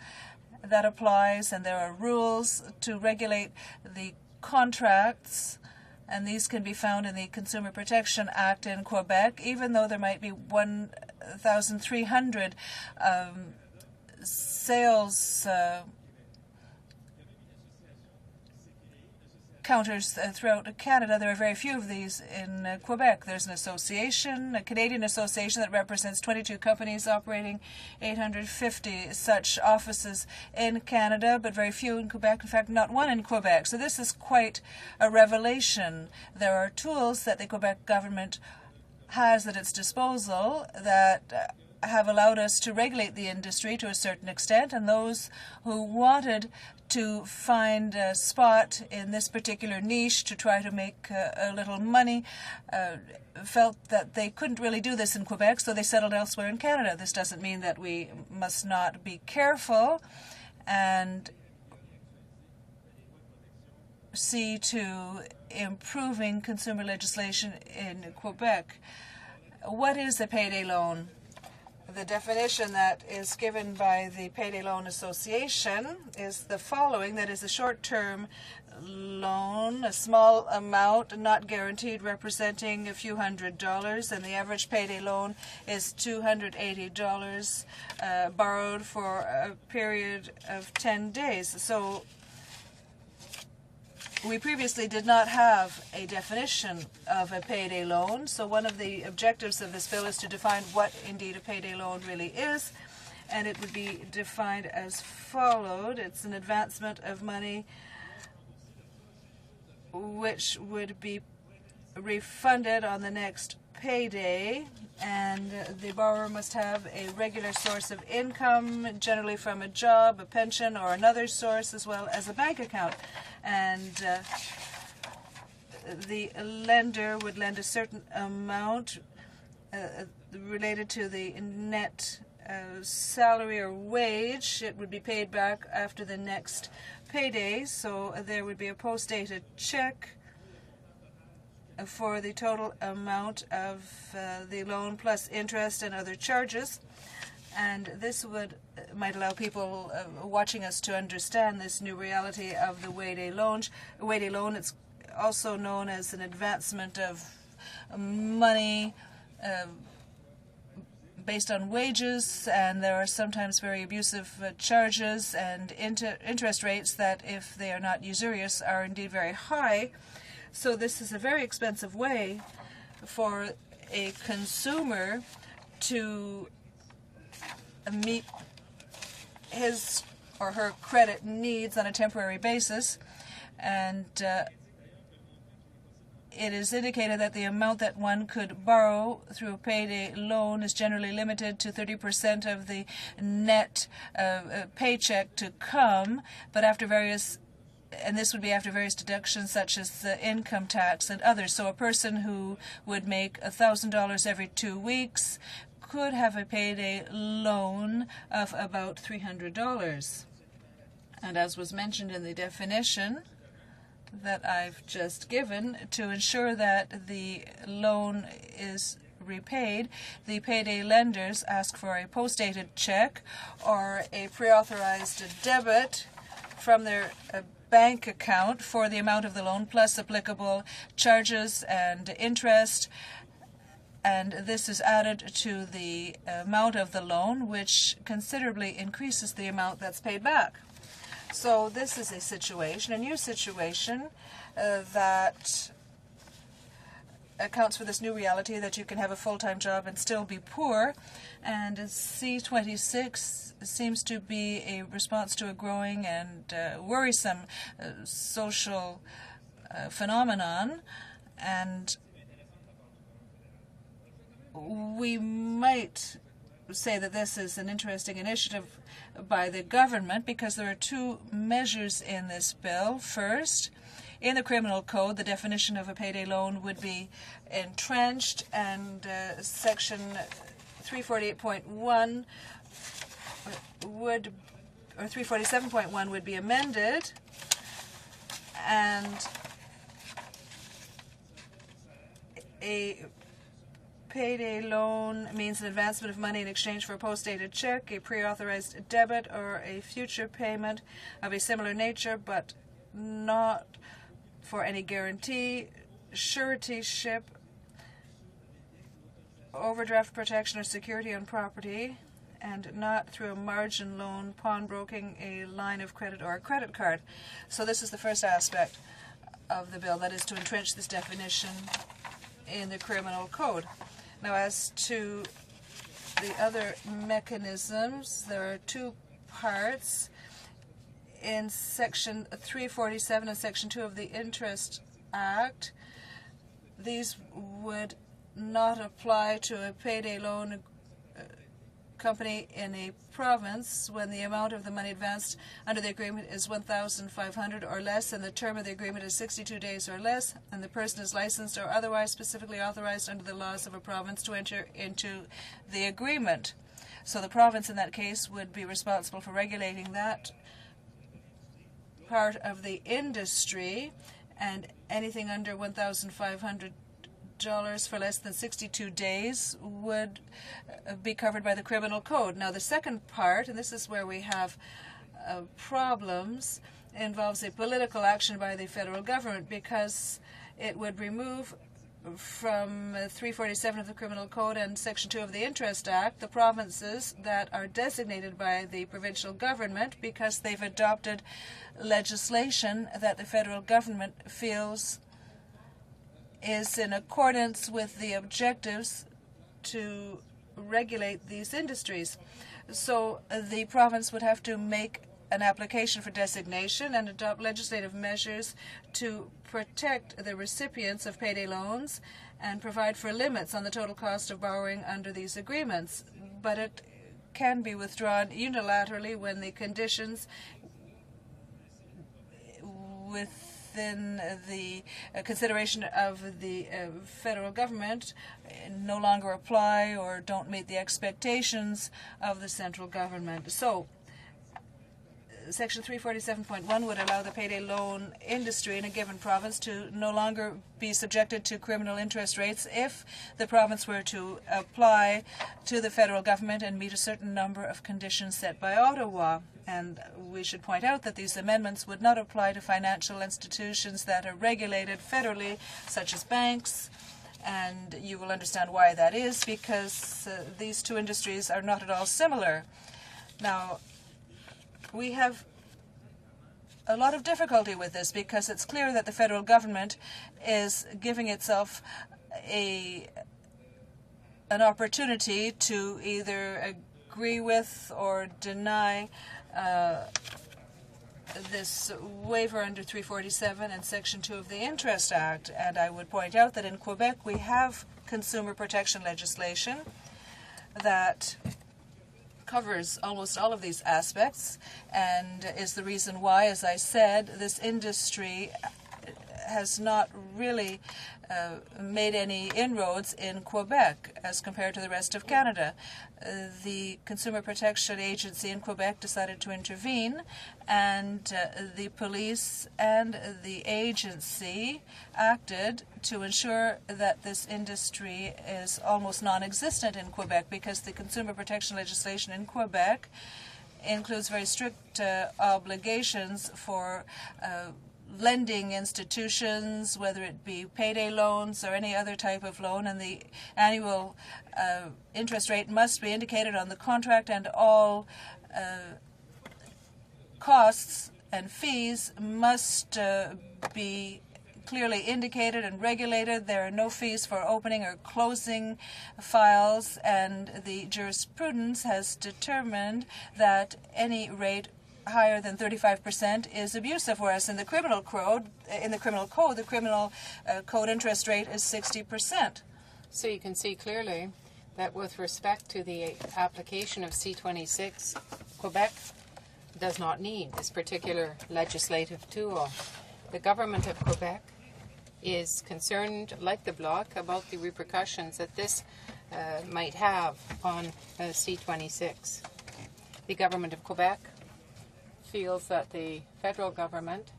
that applies, and there are rules to regulate the contracts, and these can be found in the Consumer Protection Act in Quebec, even though there might be 1,300 sales counters throughout Canada. There are very few of these in Quebec. There's an association, a Canadian association, that represents 22 companies operating 850 such offices in Canada, but very few in Quebec. In fact, not one in Quebec. So this is quite a revelation. There are tools that the Quebec government has at its disposal that have allowed us to regulate the industry to a certain extent, and those who wanted to find a spot in this particular niche to try to make a little money felt that they couldn't really do this in Quebec, so they settled elsewhere in Canada. This doesn't mean that we must not be careful and see to improving consumer legislation in Quebec. What is a payday loan? The definition that is given by the Payday Loan Association is the following: that is a short-term loan, a small amount, not guaranteed, representing a few $100s, and the average payday loan is $280 borrowed for a period of 10 days. So we previously did not have a definition of a payday loan, so one of the objectives of this bill is to define what indeed a payday loan really is, and it would be defined as followed. It's an advancement of money which would be refunded on the next payday, and the borrower must have a regular source of income, generally from a job, a pension, or another source, as well as a bank account. And the lender would lend a certain amount related to the net salary or wage. It would be paid back after the next payday, so there would be a post-dated check for the total amount of the loan plus interest and other charges. And this might allow people watching us to understand this new reality of the payday loan. It's also known as an advancement of money based on wages, and there are sometimes very abusive charges and interest rates that, if they are not usurious, are indeed very high. So this is a very expensive way for a consumer to meet his or her credit needs on a temporary basis, and it is indicated that the amount that one could borrow through a payday loan is generally limited to 30% of the net paycheck to come, but after various, and this would be after various deductions such as the income tax and others. So a person who would make $1,000 every 2 weeks could have a payday loan of about $300. And as was mentioned in the definition that I've just given, to ensure that the loan is repaid, the payday lenders ask for a post-dated check or a pre-authorized debit from their bank account for the amount of the loan plus applicable charges and interest, and this is added to the amount of the loan, which considerably increases the amount that's paid back. So this is a new situation that accounts for this new reality that you can have a full-time job and still be poor, and C26 seems to be a response to a growing and worrisome social phenomenon, and we might say that this is an interesting initiative by the government because there are two measures in this bill. First, in the criminal code, the definition of a payday loan would be entrenched, and section 348.1 would, or 347.1 would be amended, and a payday loan means an advancement of money in exchange for a post-dated check, a pre-authorized debit, or a future payment of a similar nature, but not for any guarantee, suretyship, overdraft protection, or security on property, and not through a margin loan, pawnbroking, a line of credit, or a credit card. So this is the first aspect of the bill, that is to entrench this definition in the criminal code. Now, as to the other mechanisms, there are two parts. In Section 347 and Section 2 of the Interest Act, these would not apply to a payday loan company in a province when the amount of the money advanced under the agreement is $1,500 or less, and the term of the agreement is 62 days or less, and the person is licensed or otherwise specifically authorized under the laws of a province to enter into the agreement. So the province in that case would be responsible for regulating that part of the industry, and anything under $1,500 for less than 62 days would be covered by the criminal code. Now, the second part, and this is where we have problems, involves a political action by the federal government, because it would remove from 347 of the Criminal Code and Section 2 of the Interest Act the provinces that are designated by the provincial government because they've adopted legislation that the federal government feels is in accordance with the objectives to regulate these industries. So the province would have to make an application for designation and adopt legislative measures to protect the recipients of payday loans and provide for limits on the total cost of borrowing under these agreements. But it can be withdrawn unilaterally when the conditions within the consideration of the federal government no longer apply or don't meet the expectations of the central government. So Section 347.1 would allow the payday loan industry in a given province to no longer be subjected to criminal interest rates if the province were to apply to the federal government and meet a certain number of conditions set by Ottawa. And we should point out that these amendments would not apply to financial institutions that are regulated federally, such as banks, and you will understand why that is, because these two industries are not at all similar. Now, we have a lot of difficulty with this because it's clear that the federal government is giving itself an opportunity to either agree with or deny this waiver under 347 and Section 2 of the Interest Act. And I would point out that in Quebec we have consumer protection legislation that covers almost all of these aspects and is the reason why, as I said, this industry has not really made any inroads in Quebec as compared to the rest of Canada. The Consumer Protection Agency in Quebec decided to intervene, and the police and the agency acted to ensure that this industry is almost non-existent in Quebec, because the consumer protection legislation in Quebec includes very strict obligations for lending institutions, whether it be payday loans or any other type of loan, and the annual interest rate must be indicated on the contract, and all costs and fees must be clearly indicated and regulated. There are no fees for opening or closing files, and the jurisprudence has determined that any rate higher than 35% is abusive, whereas in the criminal code, the criminal code interest rate is 60%. So you can see clearly that with respect to the application of C-26, Quebec does not need this particular legislative tool. The government of Quebec is concerned, like the Bloc, about the repercussions that this might have on C-26. The government of Quebec feels that the federal government,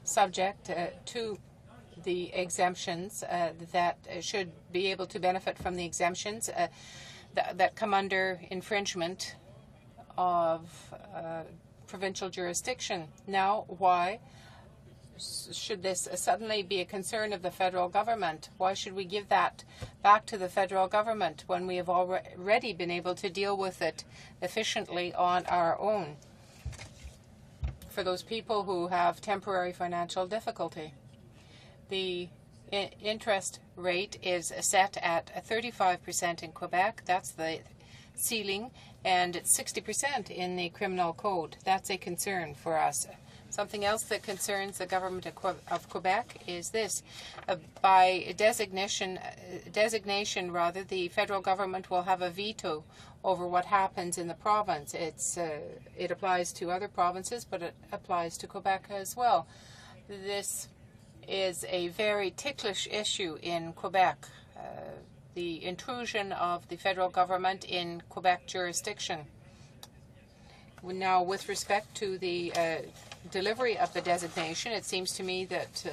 subject to the exemptions that should be able to benefit from the exemptions that come under infringement of provincial jurisdiction. Now, why should this suddenly be a concern of the federal government? Why should we give that back to the federal government when we have already been able to deal with it efficiently on our own? For those people who have temporary financial difficulty, the interest rate is set at 35% in Quebec. That's the ceiling, and it's 60% in the criminal code. That's a concern for us. Something else that concerns the government of Quebec is this. By designation, the federal government will have a veto over what happens in the province. It applies to other provinces, but it applies to Quebec as well. This is a very ticklish issue in Quebec, the intrusion of the federal government in Quebec jurisdiction. Now, with respect to the delivery of the designation, it seems to me that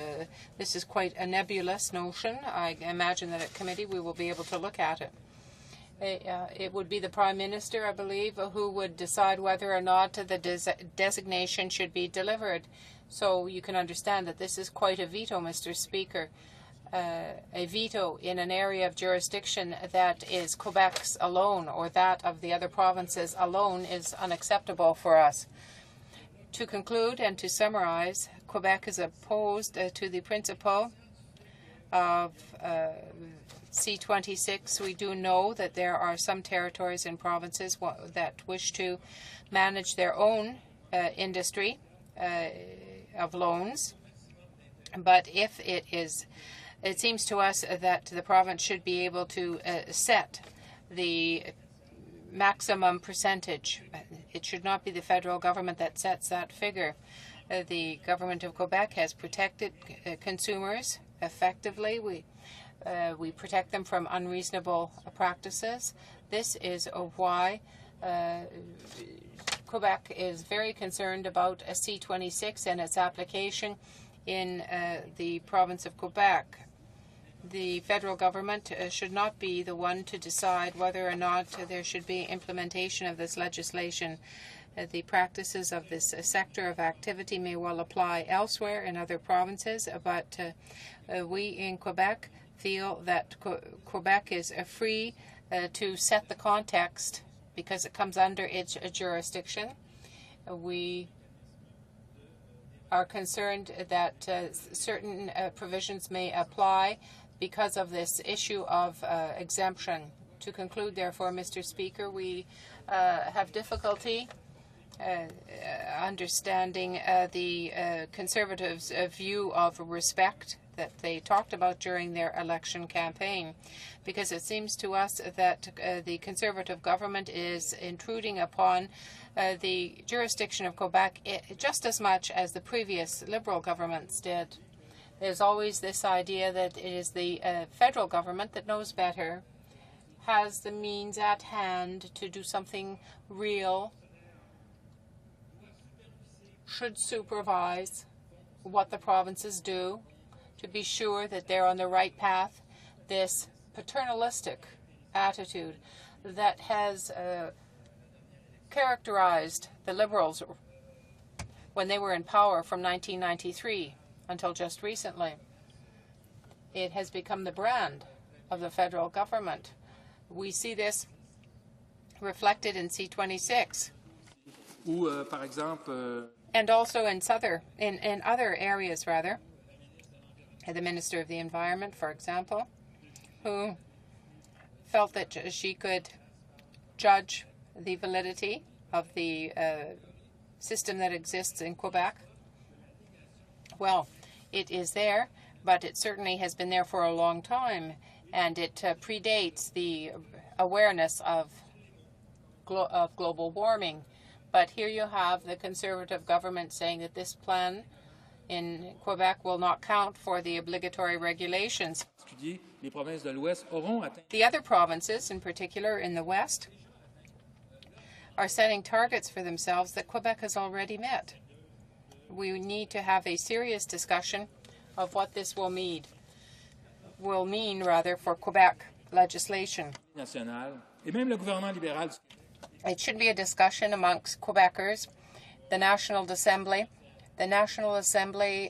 this is quite a nebulous notion. I imagine that at committee we will be able to look at it. It would be the Prime Minister, I believe, who would decide whether or not the designation should be delivered. So you can understand that this is quite a veto, Mr. Speaker. A veto in an area of jurisdiction that is Quebec's alone, or that of the other provinces alone, is unacceptable for us. To conclude and to summarize, Quebec is opposed to the principle of C-26. We do know that there are some territories and provinces that wish to manage their own industry of loans, but if it seems to us that the province should be able to set the maximum percentage. It should not be the federal government that sets that figure. The government of Quebec has protected consumers effectively. We protect them from unreasonable practices. This is why Quebec is very concerned about a C-26 and its application in the province of Quebec. The federal government should not be the one to decide whether or not there should be implementation of this legislation. The practices of this sector of activity may well apply elsewhere in other provinces, but we in Quebec feel that Quebec is free to set the context because it comes under its jurisdiction. We are concerned that certain provisions may apply because of this issue of exemption. To conclude, therefore, Mr. Speaker, we have difficulty understanding the Conservatives' view of respect that they talked about during their election campaign, because it seems to us that the Conservative government is intruding upon the jurisdiction of Quebec just as much as the previous Liberal governments did. There's always this idea that it is the federal government that knows better, has the means at hand to do something real, should supervise what the provinces do to be sure that they're on the right path. This paternalistic attitude that has characterized the Liberals when they were in power from 1993 until just recently. It has become the brand of the federal government. We see this reflected in C-26. And also in other areas, rather. The Minister of the Environment, for example, who felt that she could judge the validity of the system that exists in Quebec. Well, it is there, but it certainly has been there for a long time, and it predates the awareness of global warming. But here you have the Conservative government saying that this plan in Quebec will not count for the obligatory regulations. The other provinces, in particular in the West, are setting targets for themselves that Quebec has already met. We need to have a serious discussion of what this will mean for Quebec legislation. It should be a discussion amongst Quebecers, the National Assembly,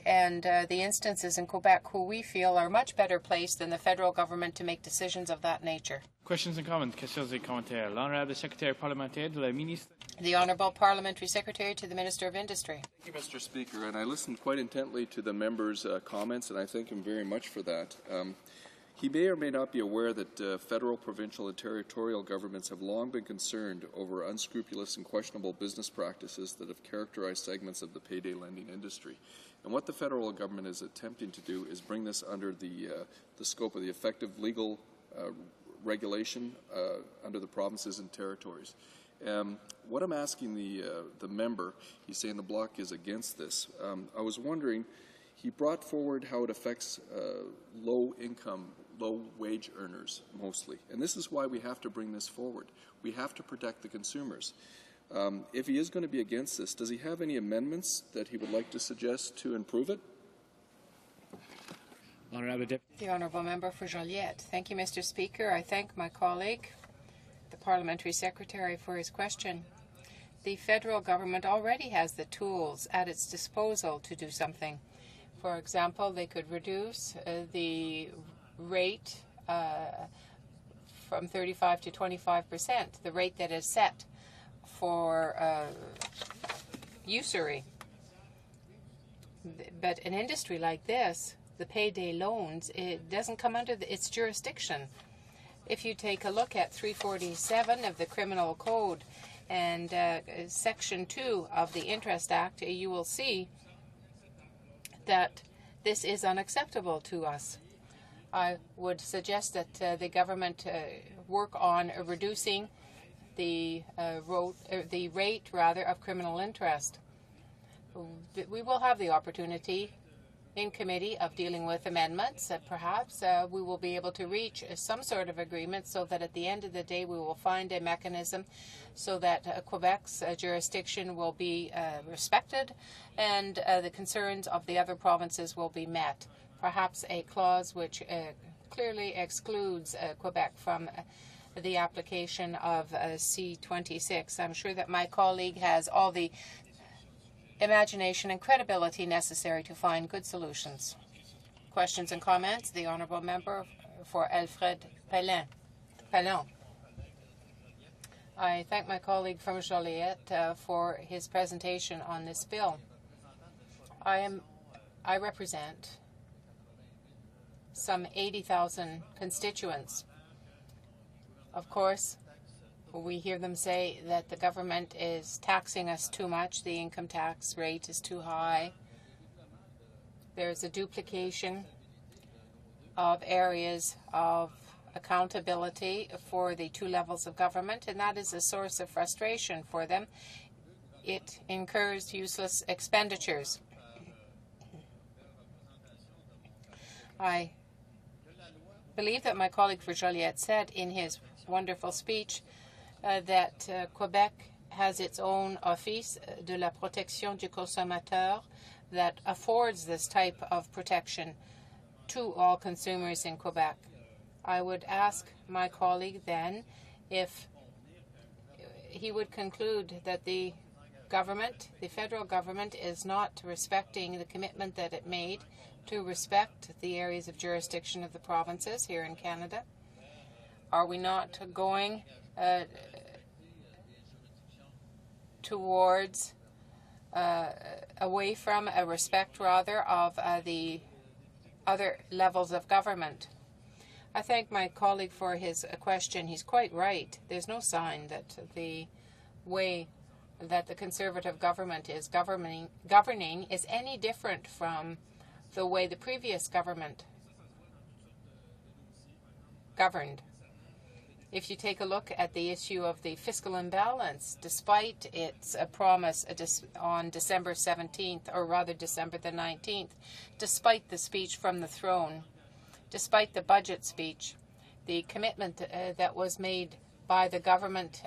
and the instances in Quebec who we feel are much better placed than the federal government to make decisions of that nature. Questions and comments. Questions et commentaires. L'honorable secrétaire parlementaire de la ministre. The Honourable Parliamentary Secretary to the Minister of Industry. Thank you, Mr. Speaker. And I listened quite intently to the member's comments, and I thank him very much for that. He may or may not be aware that federal, provincial, and territorial governments have long been concerned over unscrupulous and questionable business practices that have characterized segments of the payday lending industry. And what the federal government is attempting to do is bring this under the scope of the effective legal regulation under the provinces and territories. What I'm asking the member, he's saying the Bloc is against this. I was wondering, he brought forward how it affects low-income, low-wage earners mostly. And this is why we have to bring this forward. We have to protect the consumers. If he is going to be against this, does he have any amendments that he would like to suggest to improve it? The Honourable Member for Joliette. Thank you, Mr. Speaker. I thank my colleague, the Parliamentary Secretary, for his question. The federal government already has the tools at its disposal to do something. For example, they could reduce the rate from 35 to 25%, the rate that is set for usury. But an industry like this, the payday loans, it doesn't come under its jurisdiction. If you take a look at 347 of the Criminal Code and Section 2 of the Interest Act, you will see that this is unacceptable to us. I would suggest that the government work on reducing the rate of criminal interest. We will have the opportunity in committee of dealing with amendments. Perhaps we will be able to reach some sort of agreement so that at the end of the day we will find a mechanism so that Quebec's jurisdiction will be respected and the concerns of the other provinces will be met. Perhaps a clause which clearly excludes Quebec from the application of C-26. I'm sure that my colleague has all the imagination and credibility necessary to find good solutions. Questions and comments? The Honourable Member for Alfred Pellin. I thank my colleague from Joliette for his presentation on this bill. I represent some 80,000 constituents. Of course, we hear them say that the government is taxing us too much, the income tax rate is too high. There's a duplication of areas of accountability for the two levels of government, and that is a source of frustration for them. It incurs useless expenditures. I believe that my colleague for Joliette said in his wonderful speech that Quebec has its own Office de la Protection du Consommateur that affords this type of protection to all consumers in Quebec. I would ask my colleague then if he would conclude that the government, the federal government, is not respecting the commitment that it made to respect the areas of jurisdiction of the provinces here in Canada. Are we not going towards away from a respect, rather, of the other levels of government? I thank my colleague for his question. He's quite right. There's no sign that the way that the Conservative government is governing is any different from the way the previous government governed. If you take a look at the issue of the fiscal imbalance, despite its promise on December 17th, or rather December the 19th, despite the speech from the throne, despite the budget speech, the commitment that was made by the government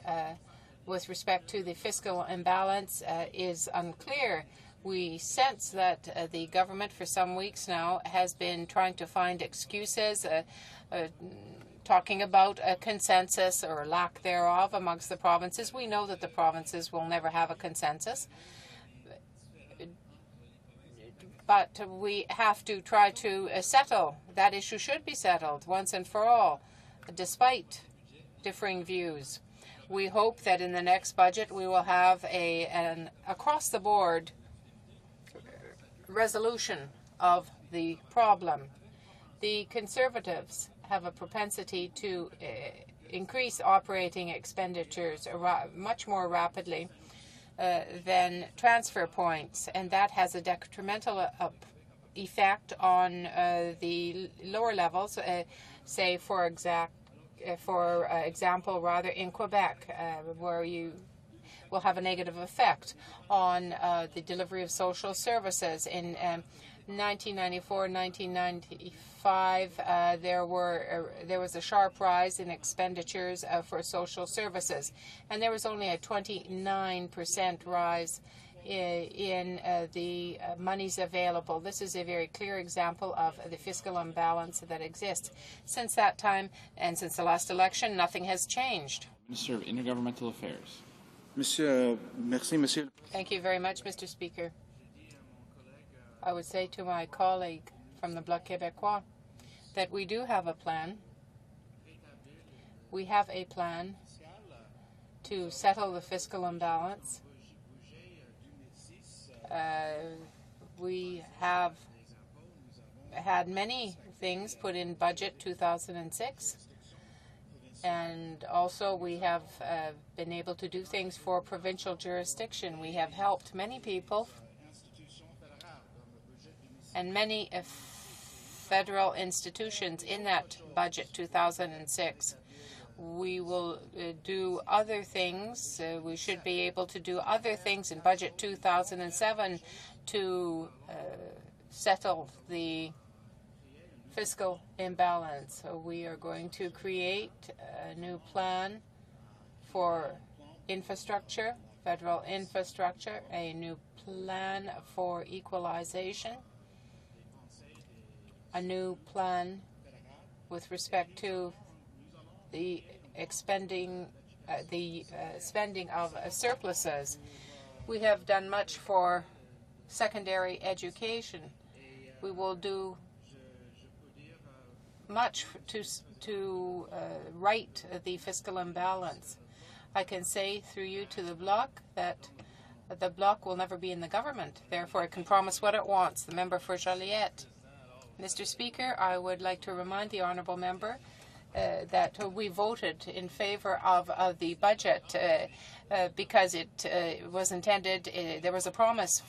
with respect to the fiscal imbalance is unclear. We sense that the government for some weeks now has been trying to find excuses, talking about a consensus or lack thereof amongst the provinces. We know that the provinces will never have a consensus, but we have to try to settle. That issue should be settled once and for all, despite differing views. We hope that in the next budget we will have an across-the-board resolution of the problem. The Conservatives have a propensity to increase operating expenditures much more rapidly than transfer points, and that has a detrimental effect on the lower levels, say for example, rather in Quebec, where you will have a negative effect on the delivery of social services. In 1994, 1995, there was a sharp rise in expenditures for social services, and there was only a 29% rise in the monies available. This is a very clear example of the fiscal imbalance that exists. Since that time and since the last election, nothing has changed. Minister of Intergovernmental Affairs. Thank you very much, Mr. Speaker. I would say to my colleague from the Bloc Québécois that we do have a plan. We have a plan to settle the fiscal imbalance. We have had many things put in budget 2006, and also we have been able to do things for provincial jurisdiction. We have helped many people and many federal institutions in that budget 2006. We will do other things. We should be able to do other things in budget 2007 to settle the fiscal imbalance. So we are going to create a new plan for infrastructure, federal infrastructure, a new plan for equalization, a new plan with respect to the spending of surpluses. We have done much for secondary education. We will do much to right the fiscal imbalance. I can say through you to the Bloc that the Bloc will never be in the government. Therefore, it can promise what it wants. The member for Joliette. Mr. Speaker, I would like to remind the honourable member that we voted in favor of the budget because it was intended, there was a promise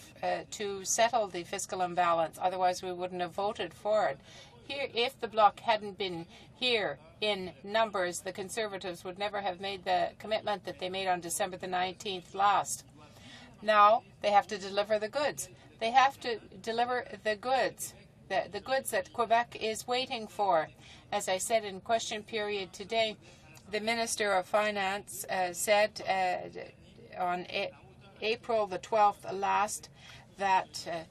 to settle the fiscal imbalance. Otherwise, we wouldn't have voted for it. Here, if the Bloc hadn't been here in numbers, the Conservatives would never have made the commitment that they made on December the 19th last. Now, they have to deliver the goods. They have to deliver the goods. the goods that Quebec is waiting for. As I said in question period today, the Minister of Finance said on April the 12th last that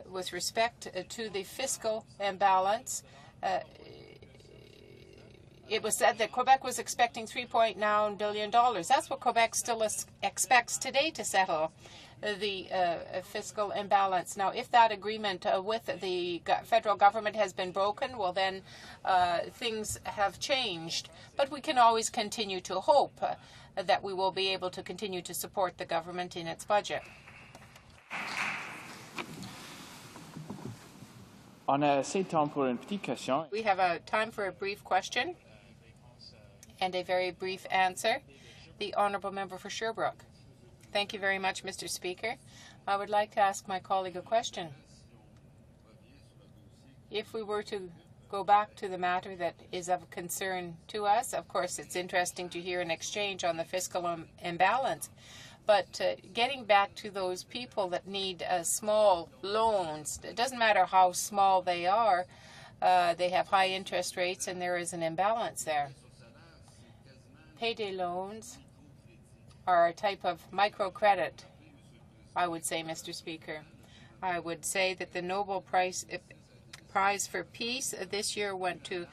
with respect to the fiscal imbalance, it was said that Quebec was expecting $3.9 billion. That's what Quebec still expects today to settle the fiscal imbalance. Now, if that agreement with the federal government has been broken, well, then things have changed. But we can always continue to hope that we will be able to continue to support the government in its budget. On a assez de temps pour une petite question. We have a time for a brief question and a very brief answer. The Honourable Member for Sherbrooke. Thank you very much, Mr. Speaker. I would like to ask my colleague a question. If we were to go back to the matter that is of concern to us, of course it's interesting to hear an exchange on the fiscal imbalance, but getting back to those people that need small loans, it doesn't matter how small they are, they have high interest rates and there is an imbalance there. Payday loans are a type of microcredit, I would say, Mr. Speaker. I would say that the Nobel Prize for Peace this year went to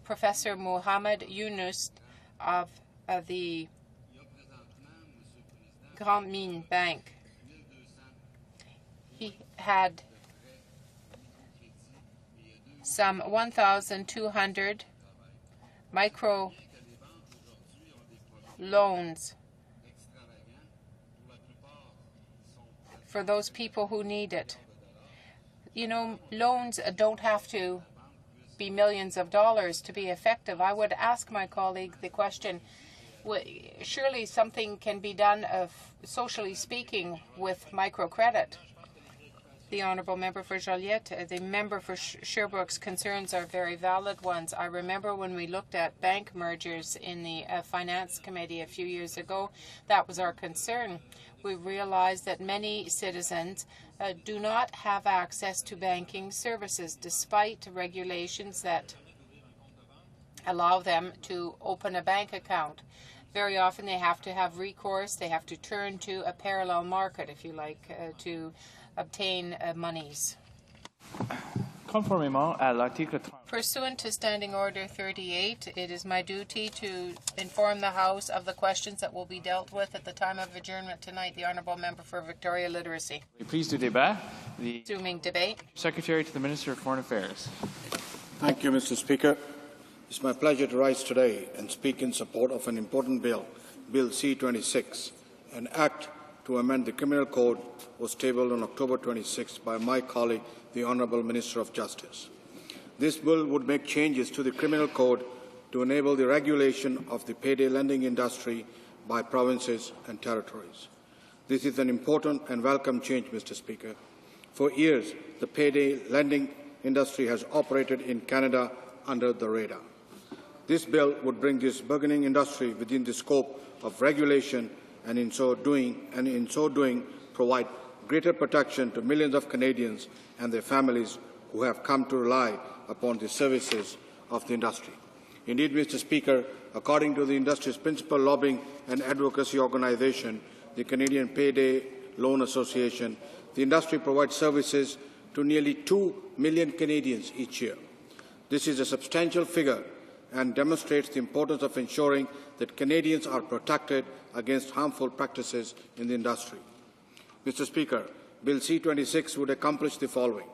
Professor Mohamed Yunus of the Grand Mine Bank. He had some 1,200 micro loans for those people who need it. You know, loans don't have to be millions of dollars to be effective. I would ask my colleague the question, surely something can be done, socially speaking, with microcredit. The Honourable Member for Joliette, the member for Sherbrooke's concerns are very valid ones. I remember when we looked at bank mergers in the Finance Committee a few years ago, that was our concern. We realized that many citizens do not have access to banking services despite regulations that allow them to open a bank account. Very often they have to have recourse, they have to turn to a parallel market, if you like, to obtain monies. Conformément à l'article 30. Pursuant to Standing Order 38, it is my duty to inform the House of the questions that will be dealt with at the time of adjournment tonight. The Honourable Member for Victoria Literacy. Please do débat. The Resuming debate. Secretary to the Minister of Foreign Affairs. Thank you, Mr. Speaker. It's my pleasure to rise today and speak in support of an important bill, Bill C-26, an act to amend the Criminal Code was tabled on October 26 by my colleague, the Honourable Minister of Justice. This bill would make changes to the Criminal Code to enable the regulation of the payday lending industry by provinces and territories. This is an important and welcome change, Mr. Speaker. For years, the payday lending industry has operated in Canada under the radar. This bill would bring this burgeoning industry within the scope of regulation and in so doing provide greater protection to millions of Canadians and their families who have come to rely upon the services of the industry. Indeed, Mr. Speaker, according to the industry's principal lobbying and advocacy organization, the Canadian Payday Loan Association, the industry provides services to nearly 2 million Canadians each year. This is a substantial figure and demonstrates the importance of ensuring that Canadians are protected against harmful practices in the industry. Mr. Speaker, Bill C-26 would accomplish the following.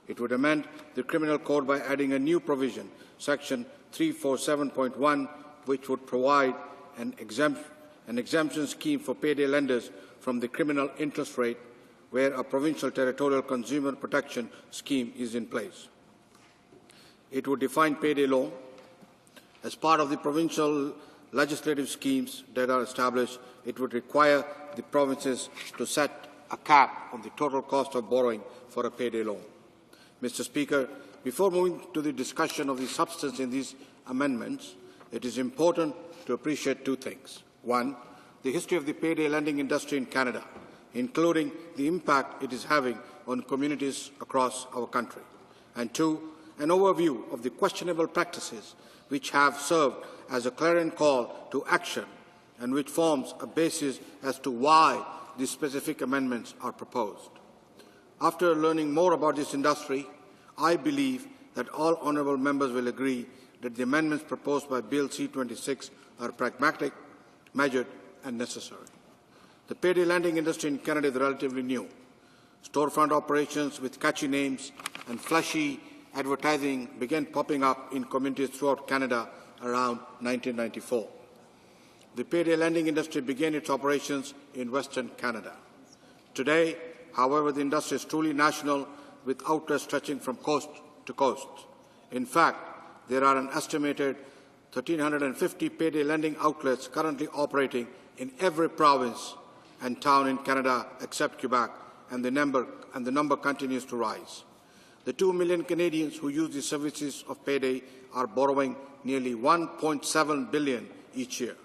It would amend the Criminal Code by adding a new provision, Section 347.1, which would provide an exemption scheme for payday lenders from the criminal interest rate where a provincial territorial consumer protection scheme is in place. It would define payday loan. As part of the provincial legislative schemes that are established, it would require the provinces to set a cap on the total cost of borrowing for a payday loan. Mr. Speaker, before moving to the discussion of the substance in these amendments, it is important to appreciate two things. One, the history of the payday lending industry in Canada, including the impact it is having on communities across our country. and 2, an overview of the questionable practices which have served as a clarion call to action and which forms a basis as to why these specific amendments are proposed. After learning more about this industry, I believe that all honourable members will agree that the amendments proposed by Bill C-26 are pragmatic, measured and necessary. The payday lending industry in Canada is relatively new. Storefront operations with catchy names and flashy advertising began popping up in communities throughout Canada around 1994. The payday lending industry began its operations in Western Canada. Today, however, the industry is truly national, with outlets stretching from coast to coast. In fact, there are an estimated 1,350 payday lending outlets currently operating in every province and town in Canada except Quebec, and the number continues to rise. The 2 million Canadians who use the services of payday are borrowing nearly $1.7 billion each year.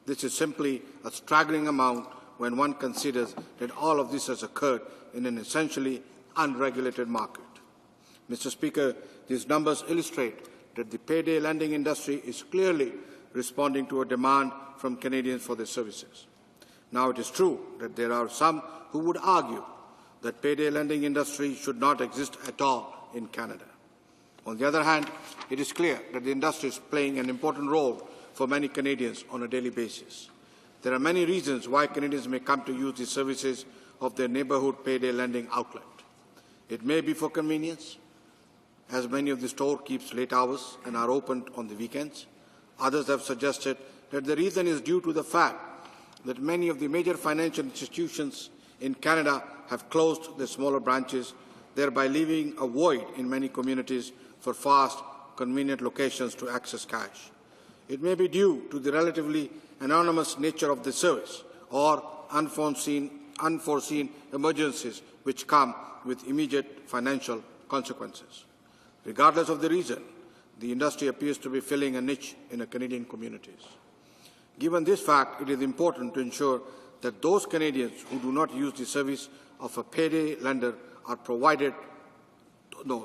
This is simply a staggering amount when one considers that all of this has occurred in an essentially unregulated market. Mr. Speaker, these numbers illustrate that the payday lending industry is clearly responding to a demand from Canadians for their services. Now, it is true that there are some who would argue that payday lending industry should not exist at all in Canada. On the other hand, it is clear that the industry is playing an important role for many Canadians on a daily basis. There are many reasons why Canadians may come to use the services of their neighbourhood payday lending outlet. It may be for convenience, as many of the stores keep late hours and are open on the weekends. Others have suggested that the reason is due to the fact that many of the major financial institutions in Canada have closed their smaller branches, thereby leaving a void in many communities for fast, convenient locations to access cash. It may be due to the relatively anonymous nature of the service or unforeseen emergencies which come with immediate financial consequences. Regardless of the reason, the industry appears to be filling a niche in the Canadian communities. Given this fact, it is important to ensure that those Canadians who do not use the service of a payday lender are provided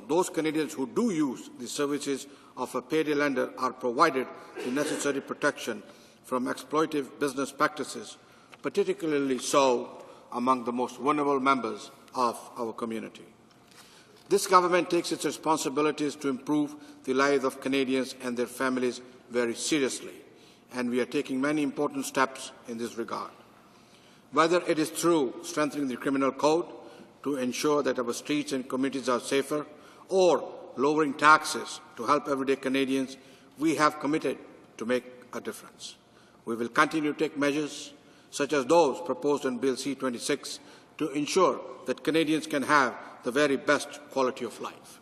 those Canadians who do use the services of a payday lender are provided the necessary protection from exploitative business practices, particularly so among the most vulnerable members of our community. This government takes its responsibilities to improve the lives of Canadians and their families very seriously, and we are taking many important steps in this regard. Whether it is through strengthening the criminal code to ensure that our streets and communities are safer, or lowering taxes to help everyday Canadians, we have committed to make a difference. We will continue to take measures such as those proposed in Bill C-26 to ensure that Canadians can have the very best quality of life.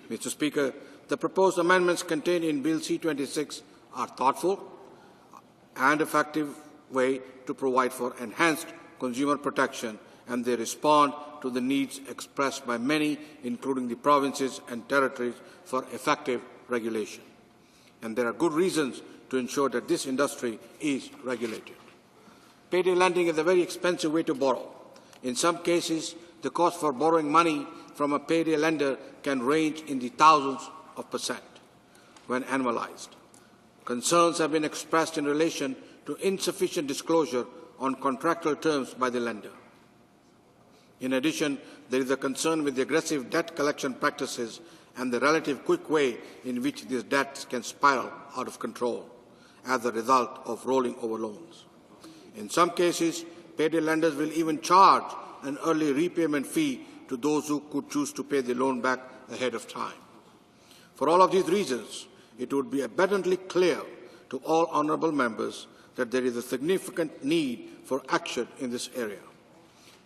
Mr. Speaker, the proposed amendments contained in Bill C-26 are thoughtful and effective way to provide for enhanced consumer protection, and they respond to the needs expressed by many, including the provinces and territories, for effective regulation. And there are good reasons to ensure that this industry is regulated. Payday lending is a very expensive way to borrow. In some cases, the cost for borrowing money from a payday lender can range in the thousands of % when annualized. Concerns have been expressed in relation to insufficient disclosure on contractual terms by the lender. In addition, there is a concern with the aggressive debt collection practices and the relative quick way in which these debts can spiral out of control as a result of rolling over loans. In some cases, payday lenders will even charge an early repayment fee to those who could choose to pay the loan back ahead of time. For all of these reasons, it would be abundantly clear to all honourable members that there is a significant need for action in this area.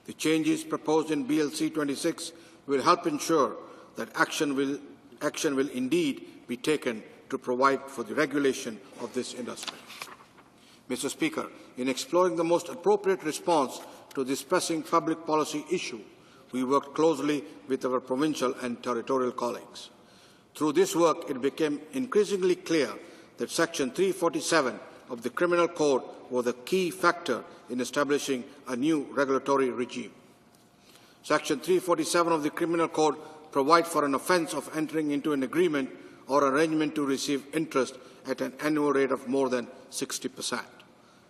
The changes proposed in Bill C-26 will help ensure that action will indeed be taken to provide for the regulation of this industry. Mr. Speaker, in exploring the most appropriate response to this pressing public policy issue, we worked closely with our provincial and territorial colleagues. Through this work, it became increasingly clear that Section 347 of the Criminal Code was a key factor in establishing a new regulatory regime. Section 347 of the Criminal Code provide for an offence of entering into an agreement or arrangement to receive interest at an annual rate of more than 60%.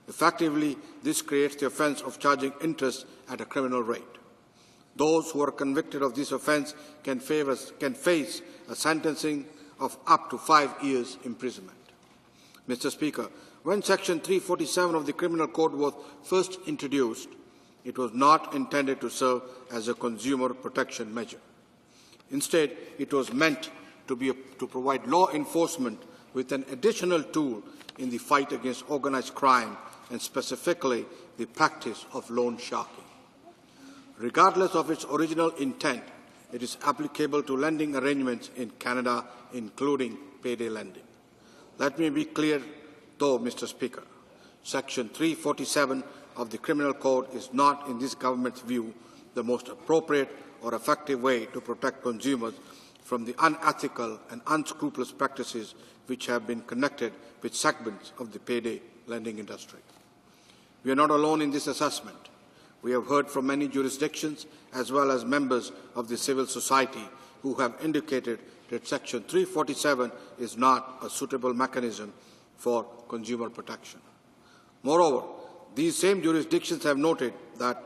Effectively, this creates the offence of charging interest at a criminal rate. Those who are convicted of this offence can face a sentencing of up to 5 years imprisonment. Mr. Speaker, when Section 347 of the Criminal Code was first introduced, it was not intended to serve as a consumer protection measure. Instead, it was meant to provide law enforcement with an additional tool in the fight against organized crime and specifically the practice of loan sharking. Regardless of its original intent, it is applicable to lending arrangements in Canada, including payday lending. Let me be clear, though, Mr. Speaker. Section 347 of the Criminal Code is not, in this government's view, the most appropriate or effective way to protect consumers from the unethical and unscrupulous practices which have been connected with segments of the payday lending industry. We are not alone in this assessment. We have heard from many jurisdictions as well as members of the civil society who have indicated that Section 347 is not a suitable mechanism for consumer protection. Moreover, these same jurisdictions have noted that,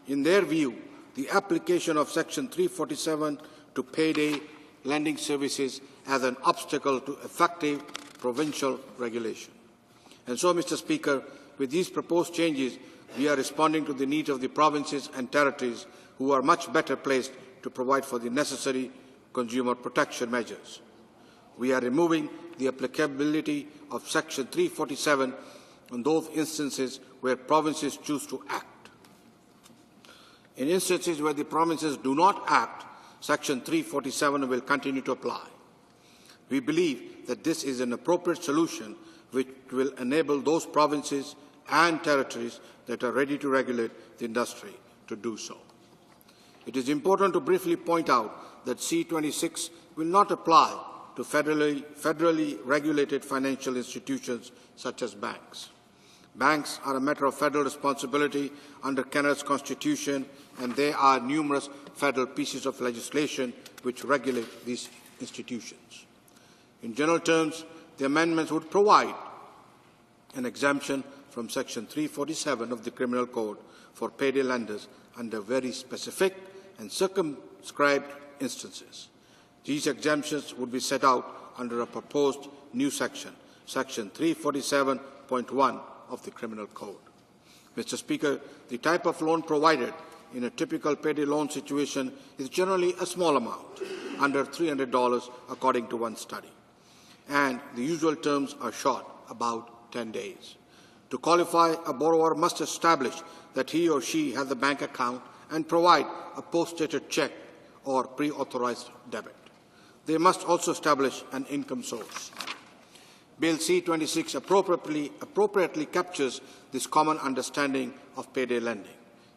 in their view, the application of Section 347 to payday lending services as an obstacle to effective provincial regulation. And so, Mr. Speaker, with these proposed changes, we are responding to the needs of the provinces and territories who are much better placed to provide for the necessary consumer protection measures. We are removing the applicability of Section 347 in those instances where provinces choose to act. In instances where the provinces do not act, Section 347 will continue to apply. We believe that this is an appropriate solution which will enable those provinces and territories that are ready to regulate the industry to do so. It is important to briefly point out that C-26 will not apply to federally regulated financial institutions such as banks. Banks are a matter of federal responsibility under Canada's Constitution, and there are numerous federal pieces of legislation which regulate these institutions. In general terms, the amendments would provide an exemption from Section 347 of the Criminal Code for payday lenders under very specific and circumscribed instances. These exemptions would be set out under a proposed new section, Section 347.1 of the Criminal Code. Mr. Speaker, the type of loan provided in a typical payday loan situation is generally a small amount, under $300 according to one study, and the usual terms are short, about 10 days. To qualify, a borrower must establish that he or she has a bank account and provide a post-dated check or pre-authorized debit. They must also establish an income source. Bill C-26 appropriately captures this common understanding of payday lending.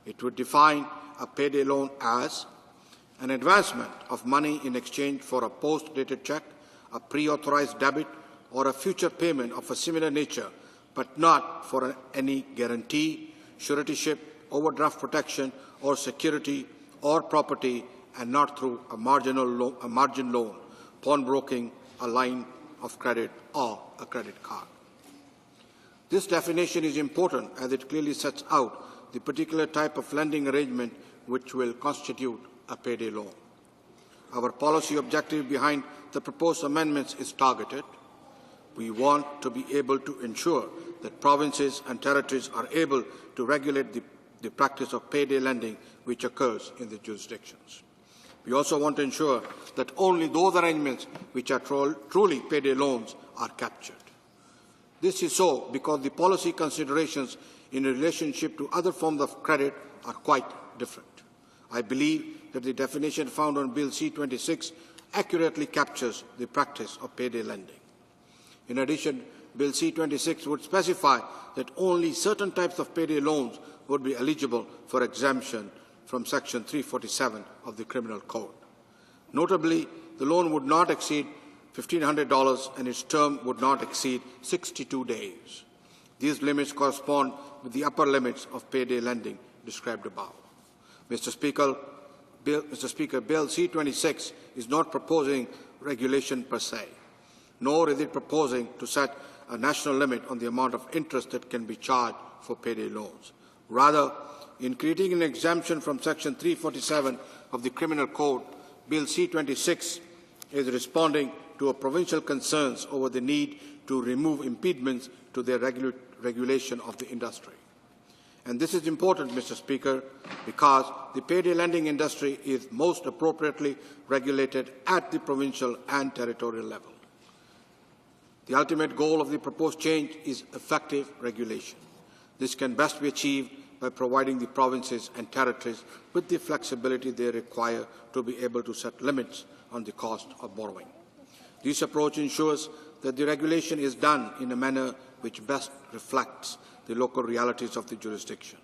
It would define a payday loan as an advancement of money in exchange for a post-dated check, a pre-authorized debit, or a future payment of a similar nature, but not for any guarantee, suretyship, overdraft protection, or security or property, and not through a margin loan, pawnbroking, a line of credit, or a credit card. This definition is important as it clearly sets out the particular type of lending arrangement which will constitute a payday loan. Our policy objective behind the proposed amendments is targeted. We want to be able to ensure that provinces and territories are able to regulate the practice of payday lending which occurs in the jurisdictions. We also want to ensure that only those arrangements which are truly payday loans are captured. This is so because the policy considerations in relationship to other forms of credit are quite different. I believe that the definition found on Bill C-26 accurately captures the practice of payday lending. In addition, Bill C-26 would specify that only certain types of payday loans would be eligible for exemption from Section 347 of the Criminal Code. Notably, the loan would not exceed $1,500 and its term would not exceed 62 days. These limits correspond with the upper limits of payday lending described above. Mr. Speaker, Mr. Speaker, Bill C-26 is not proposing regulation per se, nor is it proposing to set a national limit on the amount of interest that can be charged for payday loans. Rather, in creating an exemption from Section 347 of the Criminal Code, Bill C-26 is responding to provincial concerns over the need to remove impediments to their regulation of the industry. And this is important, Mr. Speaker, because the payday lending industry is most appropriately regulated at the provincial and territorial level. The ultimate goal of the proposed change is effective regulation. This can best be achieved by providing the provinces and territories with the flexibility they require to be able to set limits on the cost of borrowing. This approach ensures that the regulation is done in a manner which best reflects the local realities of the jurisdiction.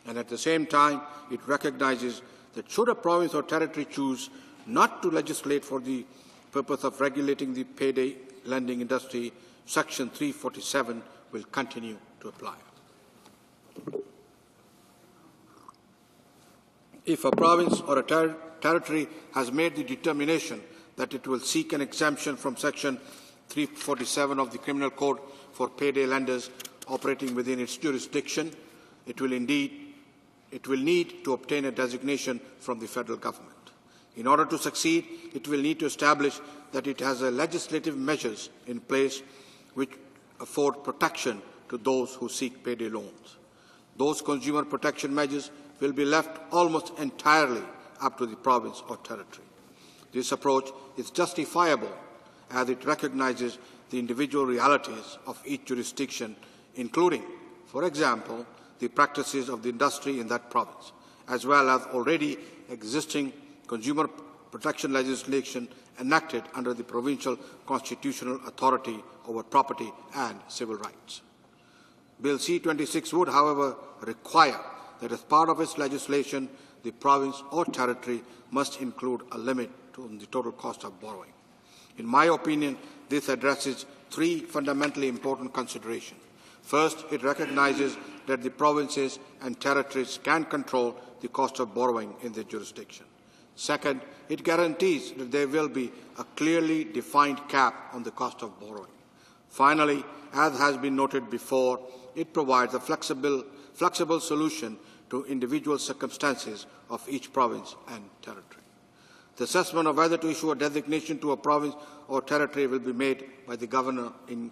And at the same time, it recognizes that should a province or territory choose not to legislate for the purpose of regulating the payday lending industry, Section 347 will continue to apply. If a province or a territory has made the determination that it will seek an exemption from Section 347 of the Criminal Code for payday lenders operating within its jurisdiction, it will need to obtain a designation from the federal government. In order to succeed, it will need to establish that it has legislative measures in place which afford protection to those who seek payday loans. Those consumer protection measures will be left almost entirely up to the province or territory. This approach is justifiable as it recognizes the individual realities of each jurisdiction, including, for example, the practices of the industry in that province, as well as already existing consumer protection legislation enacted under the provincial constitutional authority over property and civil rights. Bill C-26 would, however, require that as part of its legislation, the province or territory must include a limit on the total cost of borrowing. In my opinion, this addresses three fundamentally important considerations. First, it recognizes that the provinces and territories can control the cost of borrowing in their jurisdiction. Second, it guarantees that there will be a clearly defined cap on the cost of borrowing. Finally, as has been noted before, it provides a flexible solution to individual circumstances of each province and territory. The assessment of whether to issue a designation to a province or territory will be made by the Governor in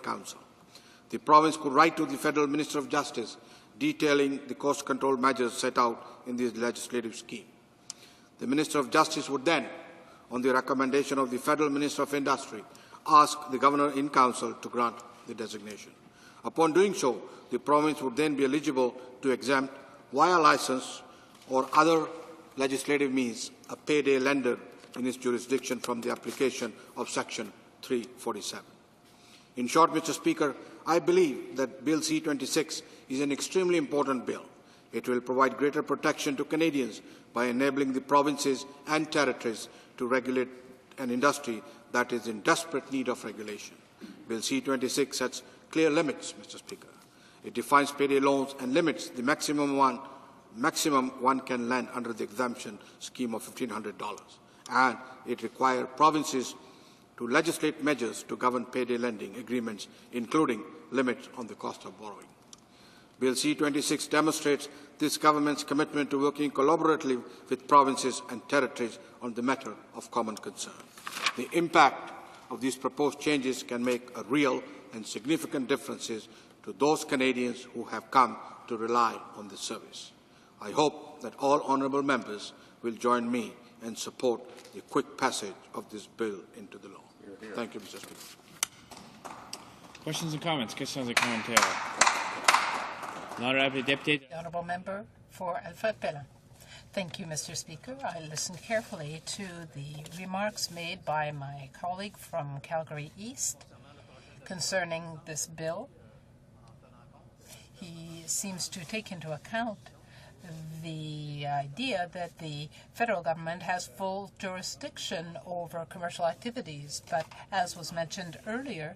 Council. The province could write to the Federal Minister of Justice detailing the cost control measures set out in this legislative scheme. The Minister of Justice would then, on the recommendation of the Federal Minister of Industry, ask the Governor in Council to grant the designation. Upon doing so, the province would then be eligible to exempt, via license or other legislative means, a payday lender in its jurisdiction from the application of Section 347. In short, Mr. Speaker, I believe that Bill C-26 is an extremely important bill. It will provide greater protection to Canadians by enabling the provinces and territories to regulate an industry that is in desperate need of regulation. Bill C-26 sets clear limits, Mr. Speaker. It defines payday loans and limits the maximum one can lend under the exemption scheme of $1,500. And it requires provinces to legislate measures to govern payday lending agreements, including limits on the cost of borrowing. Bill C-26 demonstrates this government's commitment to working collaboratively with provinces and territories on the matter of common concern. The impact of these proposed changes can make a real and significant differences to those Canadians who have come to rely on this service. I hope that all honourable members will join me and support the quick passage of this bill into the law. Thank you, Mr. Speaker. Questions and comments? Questions and commentaires. The Honourable Member for Alfred Pellin. Thank you, Mr. Speaker. I listened carefully to the remarks made by my colleague from Calgary East concerning this bill. He seems to take into account the idea that the federal government has full jurisdiction over commercial activities. But as was mentioned earlier,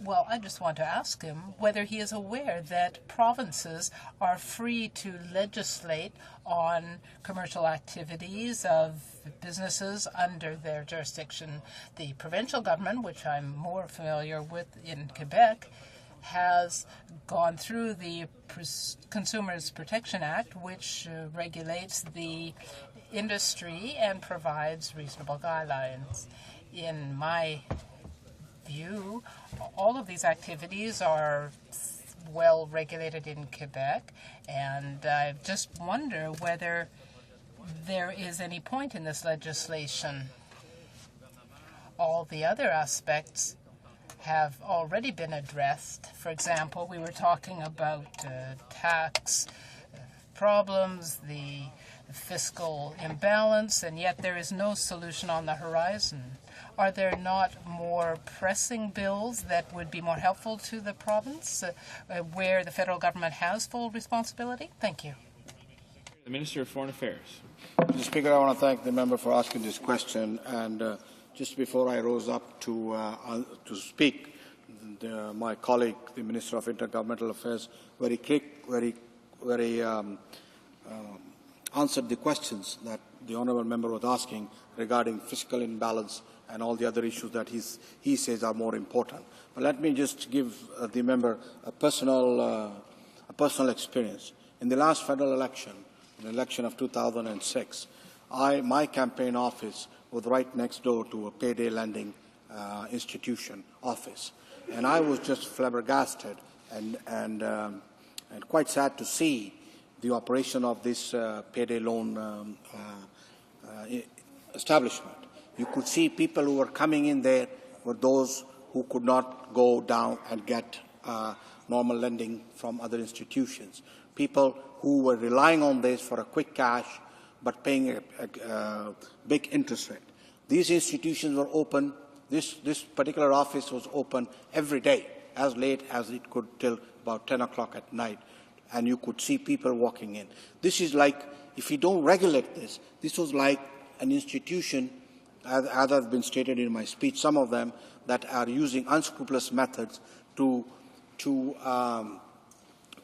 Well, I just want to ask him whether he is aware that provinces are free to legislate on commercial activities of businesses under their jurisdiction. The provincial government, which I'm more familiar with in Quebec, has gone through the Consumers Protection Act, which regulates the industry and provides reasonable guidelines. In my view, all of these activities are well regulated in Quebec, and I just wonder whether there is any point in this legislation. All the other aspects have already been addressed. For example, we were talking about tax problems, the fiscal imbalance, and yet there is no solution on the horizon. Are there not more pressing bills that would be more helpful to the province where the federal government has full responsibility? Thank you. The Minister of Foreign Affairs. Mr. Speaker, I want to thank the member for asking this question. And just before I rose up to speak, my colleague, the Minister of Intergovernmental Affairs, answered the questions that the honourable member was asking regarding fiscal imbalance and all the other issues that he says are more important. But let me just give the member a personal experience. In the last federal election, the election of 2006, my campaign office was right next door to a payday lending institution office. And I was just flabbergasted and quite sad to see the operation of this payday loan establishment. You could see people who were coming in there were those who could not go down and get normal lending from other institutions. People who were relying on this for a quick cash but paying a big interest rate. These institutions were open. This particular office was open every day, as late as it could till about 10 o'clock at night. And you could see people walking in. This is like, if you don't regulate this, this was like an institution, as has been stated in my speech, some of them that are using unscrupulous methods to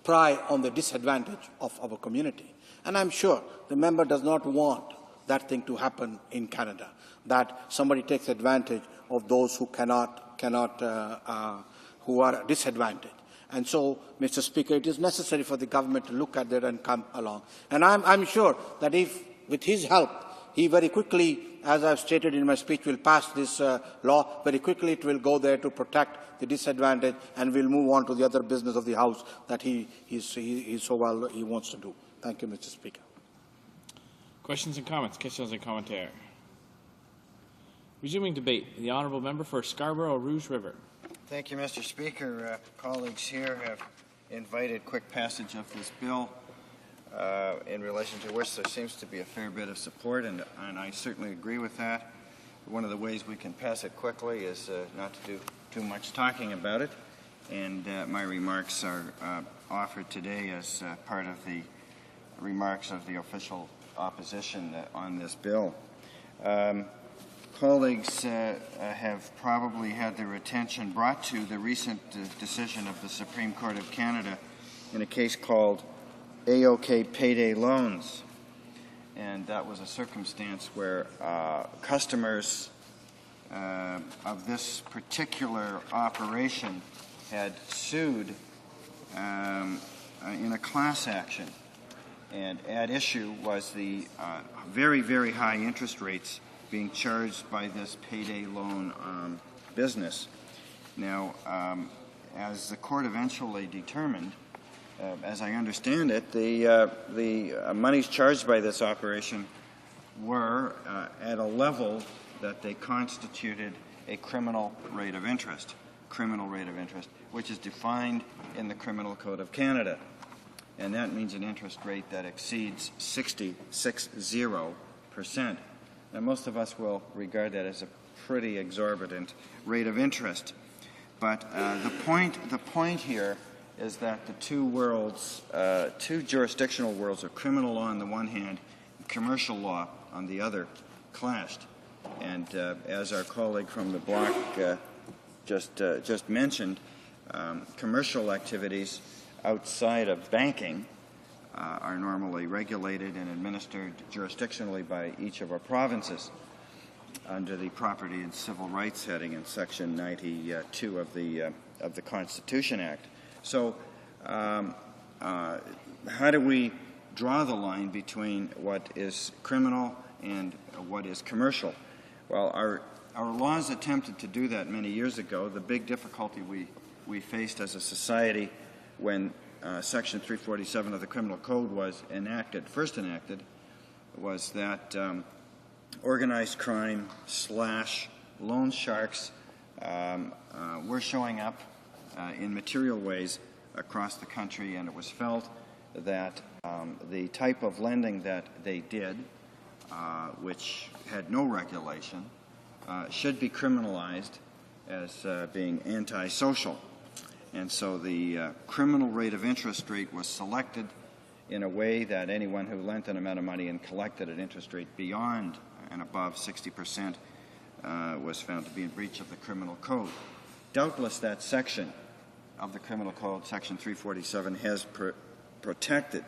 pry on the disadvantage of our community. And I'm sure the member does not want that thing to happen in Canada, that somebody takes advantage of those who who are disadvantaged. And so, Mr. Speaker, it is necessary for the government to look at that and come along. And I'm sure that if, with his help, he very quickly, as I've stated in my speech, will pass this law, very quickly it will go there to protect the disadvantaged, and we'll move on to the other business of the House that he wants to do. Thank you, Mr. Speaker. Questions and comments. Questions and commentaires. Resuming debate, the Honourable Member for Scarborough-Rouge River. Thank you, Mr. Speaker. Colleagues here have invited quick passage of this bill, in relation to which there seems to be a fair bit of support, and I certainly agree with that. One of the ways we can pass it quickly is not to do too much talking about it, and my remarks are offered today as part of the remarks of the official opposition on this bill. Colleagues have probably had their attention brought to the recent decision of the Supreme Court of Canada in a case called HoC payday loans. And that was a circumstance where customers of this particular operation had sued in a class action. And at issue was the very, very high interest rates being charged by this payday loan business. Now, as the court eventually determined, as I understand it, the monies charged by this operation were at a level that they constituted a criminal rate of interest, which is defined in the Criminal Code of Canada. And that means an interest rate that exceeds 60%. Now, most of us will regard that as a pretty exorbitant rate of interest. But the point here is that the two worlds, two jurisdictional worlds of criminal law on the one hand, and commercial law on the other, clashed. And as our colleague from the bloc just mentioned, commercial activities outside of banking are normally regulated and administered jurisdictionally by each of our provinces under the Property and Civil Rights heading in Section 92 of the Constitution Act. So, how do we draw the line between what is criminal and what is commercial? Well, our laws attempted to do that many years ago. The big difficulty we faced as a society when Section 347 of the Criminal Code was first enacted, was that organized crime / loan sharks were showing up in material ways across the country, and it was felt that the type of lending that they did, which had no regulation, should be criminalized as being antisocial. And so the criminal rate of interest rate was selected in a way that anyone who lent an amount of money and collected an interest rate beyond and above 60% was found to be in breach of the criminal code. Doubtless that section of the criminal code, Section 347, has protected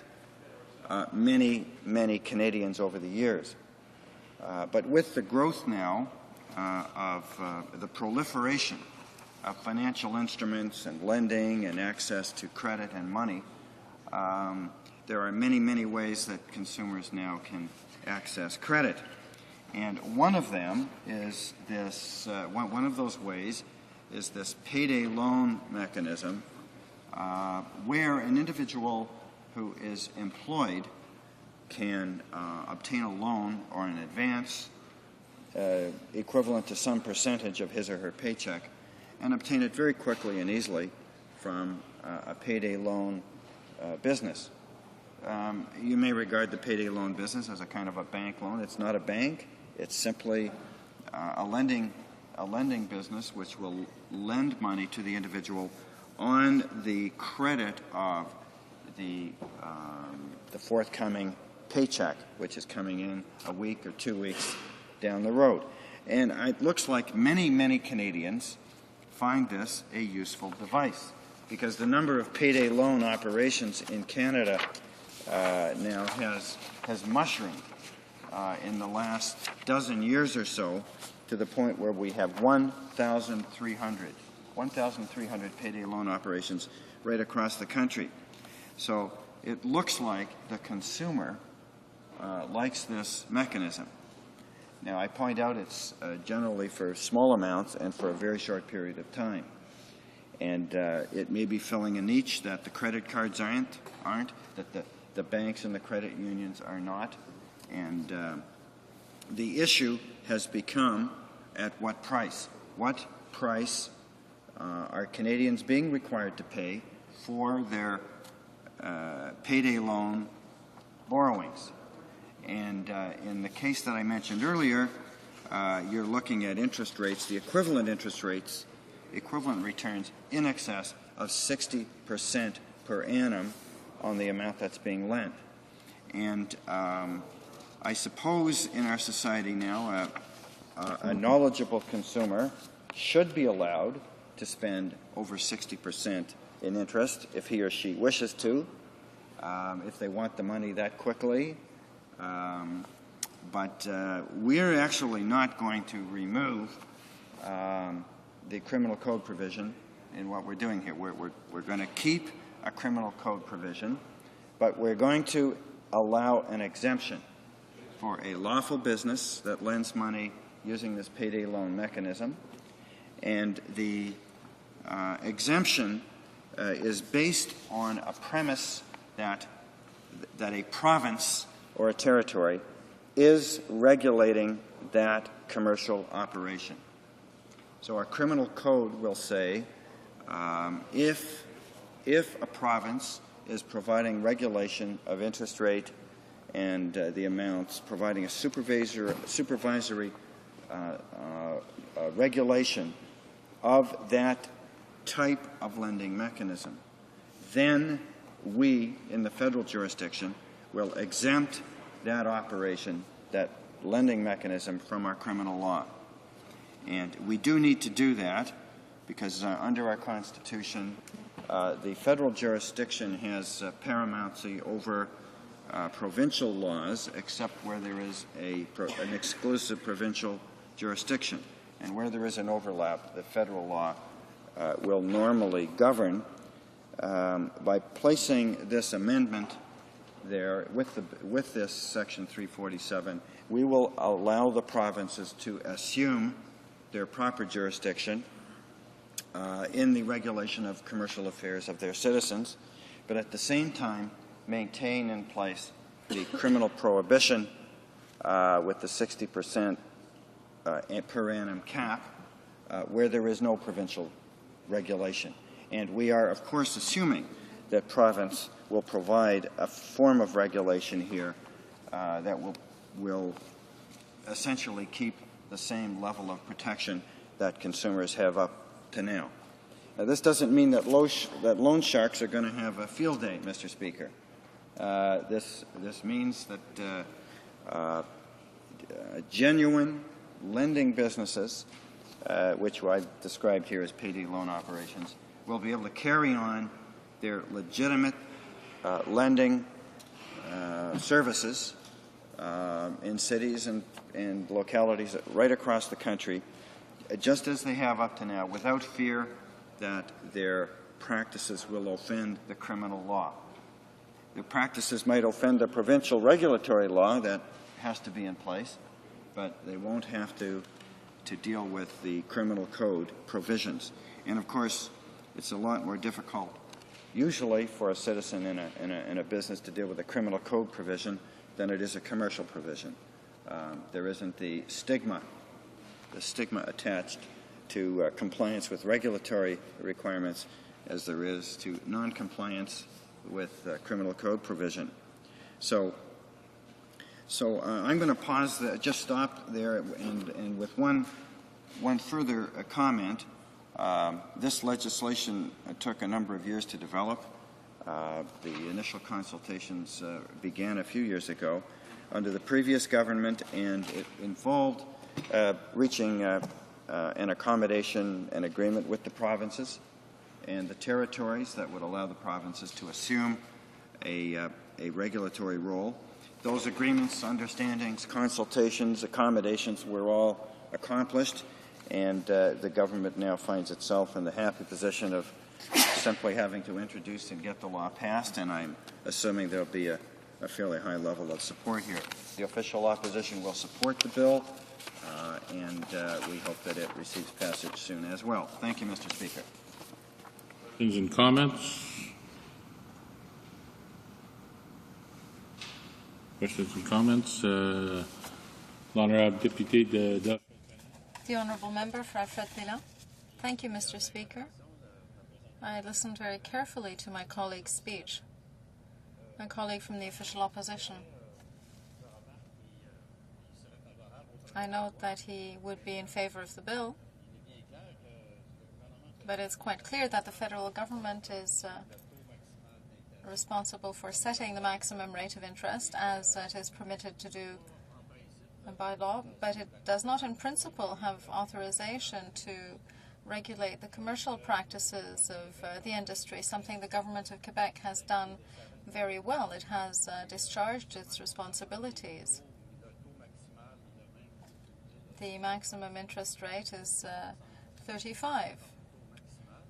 many, many Canadians over the years. But with the growth now of the proliferation of financial instruments and lending and access to credit and money, there are many, many ways that consumers now can access credit. And one of them is this, one of those ways is this payday loan mechanism, where an individual who is employed can obtain a loan or an advance equivalent to some percentage of his or her paycheck and obtain it very quickly and easily from a payday loan business. You may regard the payday loan business as a kind of a bank loan. It's not a bank. It's simply a lending business which will lend money to the individual on the credit of the forthcoming paycheck, which is coming in a week or 2 weeks down the road. And it looks like many, many Canadians find this a useful device, because the number of payday loan operations in Canada now has mushroomed in the last dozen years or so, to the point where we have 1,300 payday loan operations right across the country. So it looks like the consumer likes this mechanism. Now, I point out it's generally for small amounts and for a very short period of time. And it may be filling a niche that the credit cards aren't, that the banks and the credit unions are not. And the issue has become, at what price? What price are Canadians being required to pay for their payday loan borrowings? And in the case that I mentioned earlier, you're looking at interest rates, the equivalent interest rates, equivalent returns in excess of 60% per annum on the amount that's being lent. And I suppose in our society now, a knowledgeable consumer should be allowed to spend over 60% in interest if he or she wishes to, if they want the money that quickly. But we're actually not going to remove the criminal code provision in what we're doing here. We're going to keep a criminal code provision, but we're going to allow an exemption for a lawful business that lends money using this payday loan mechanism. And the exemption is based on a premise that a province or a territory is regulating that commercial operation. So our criminal code will say if a province is providing regulation of interest rate and the amounts, providing a supervisory regulation of that type of lending mechanism, then we, in the federal jurisdiction, will exempt that operation, that lending mechanism, from our criminal law. And we do need to do that because under our Constitution, the federal jurisdiction has paramountcy over provincial laws, except where there is an exclusive provincial jurisdiction. And where there is an overlap, the federal law will normally govern. By placing this amendment there with this Section 347, we will allow the provinces to assume their proper jurisdiction in the regulation of commercial affairs of their citizens, but at the same time maintain in place the criminal prohibition with the 60% per annum cap where there is no provincial regulation. And we are, of course, assuming that province will provide a form of regulation here that will essentially keep the same level of protection that consumers have up to now. Now, this doesn't mean that loan sharks are going to have a field day, Mr. Speaker. This means that genuine lending businesses, which I've described here as payday loan operations, will be able to carry on their legitimate lending services in cities and localities right across the country, just as they have up to now, without fear that their practices will offend the criminal law. Their practices might offend the provincial regulatory law that has to be in place, but they won't have to deal with the criminal code provisions. And of course, it's a lot more difficult usually for a citizen in a business to deal with a criminal code provision than it is a commercial provision. There isn't the stigma attached to compliance with regulatory requirements as there is to non-compliance with criminal code provision. So I'm going to pause, just stop there, and with one further comment. This legislation took a number of years to develop. The initial consultations began a few years ago under the previous government, and it involved reaching an accommodation, an agreement with the provinces and the territories that would allow the provinces to assume a regulatory role. Those agreements, understandings, consultations, accommodations were all accomplished, and the government now finds itself in the happy position of simply having to introduce and get the law passed, and I'm assuming there'll be a fairly high level of support here. The official opposition will support the bill, and we hope that it receives passage soon as well. Thank you, Mr. Speaker. Questions and comments? Questions and comments? L'Honorable Député de The Honourable Member for Alfred-Pélan. Thank you, Mr. Speaker. I listened very carefully to my colleague's speech, my colleague from the official opposition. I note that he would be in favour of the bill, but it's quite clear that the federal government is responsible for setting the maximum rate of interest as it is permitted to do by law, but it does not in principle have authorization to regulate the commercial practices of the industry, something the government of Quebec has done very well. It has discharged its responsibilities. The maximum interest rate is 35,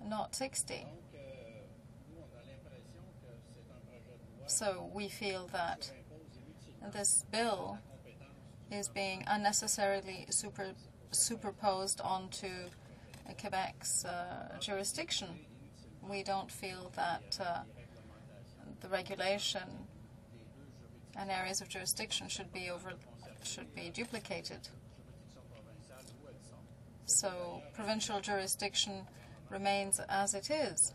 not 60. So we feel that this bill is being unnecessarily superposed onto Quebec's jurisdiction. We don't feel that the regulation and areas of jurisdiction should be duplicated. So provincial jurisdiction remains as it is.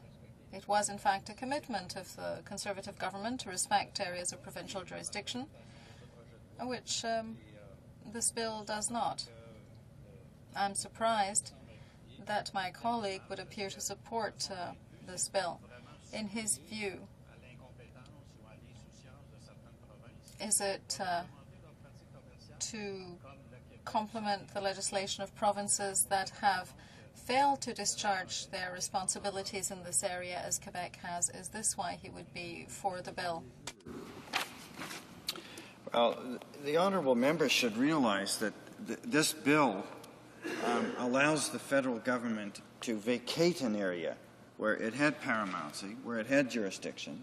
It was, in fact, a commitment of the Conservative government to respect areas of provincial jurisdiction, which this bill does not. I'm surprised that my colleague would appear to support this bill. In his view, is it to complement the legislation of provinces that have fail to discharge their responsibilities in this area as Quebec has. Is this why he would be for the bill? Well, the honourable member should realize that this bill allows the federal government to vacate an area where it had paramountcy, where it had jurisdiction,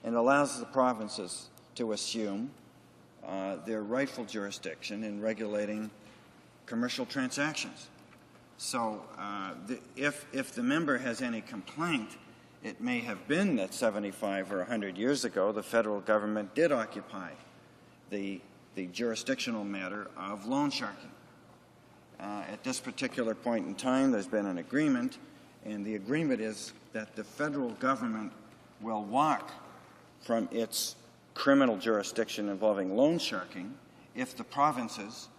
and allows the provinces to assume their rightful jurisdiction in regulating commercial transactions. So if the member has any complaint, it may have been that 75 or 100 years ago the federal government did occupy the jurisdictional matter of loan sharking. At this particular point in time, there's been an agreement, and the agreement is that the federal government will walk from its criminal jurisdiction involving loan sharking if the provinces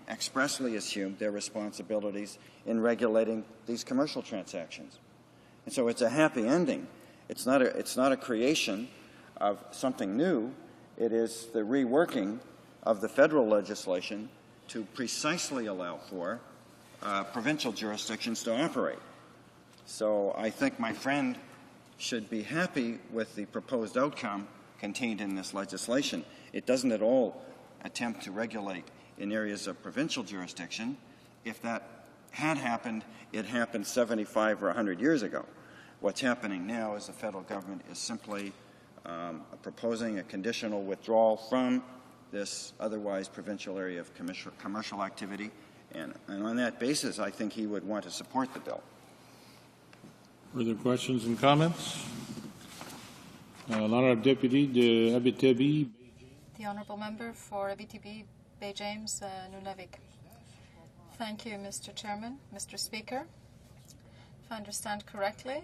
expressly assume their responsibilities in regulating these commercial transactions. And so it's a happy ending. It's not a creation of something new. It is the reworking of the federal legislation to precisely allow for provincial jurisdictions to operate. So I think my friend should be happy with the proposed outcome contained in this legislation. It doesn't at all attempt to regulate in areas of provincial jurisdiction. If that had happened, it happened 75 or 100 years ago. What's happening now is the federal government is simply proposing a conditional withdrawal from this otherwise provincial area of commercial activity, and on that basis, I think he would want to support the bill. Further questions and comments? L'honourable Deputy de Abitibi. The Honourable Member for Abitibi, Bay James, Nunavik. Thank you, Mr. Chairman. Mr. Speaker, if I understand correctly,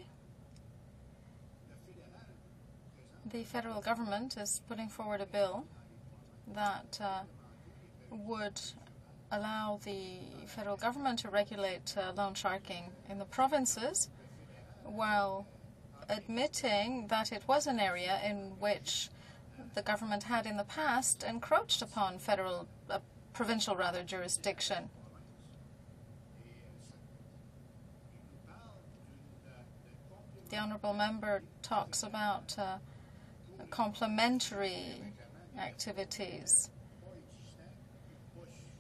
the federal government is putting forward a bill that would allow the federal government to regulate loan sharking in the provinces, while admitting that it was an area in which the government had in the past encroached upon provincial jurisdiction. The Honourable Member talks about complementary activities,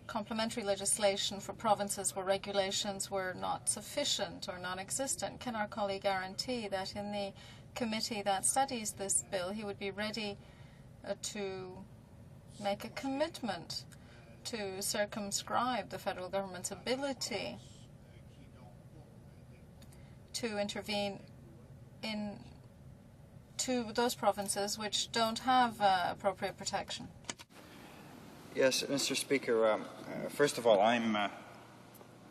complementary legislation for provinces where regulations were not sufficient or non-existent. Can our colleague guarantee that in the committee that studies this bill, he would be ready to make a commitment to circumscribe the federal government's ability to intervene to those provinces which don't have appropriate protection? Yes, Mr. Speaker. First of all, I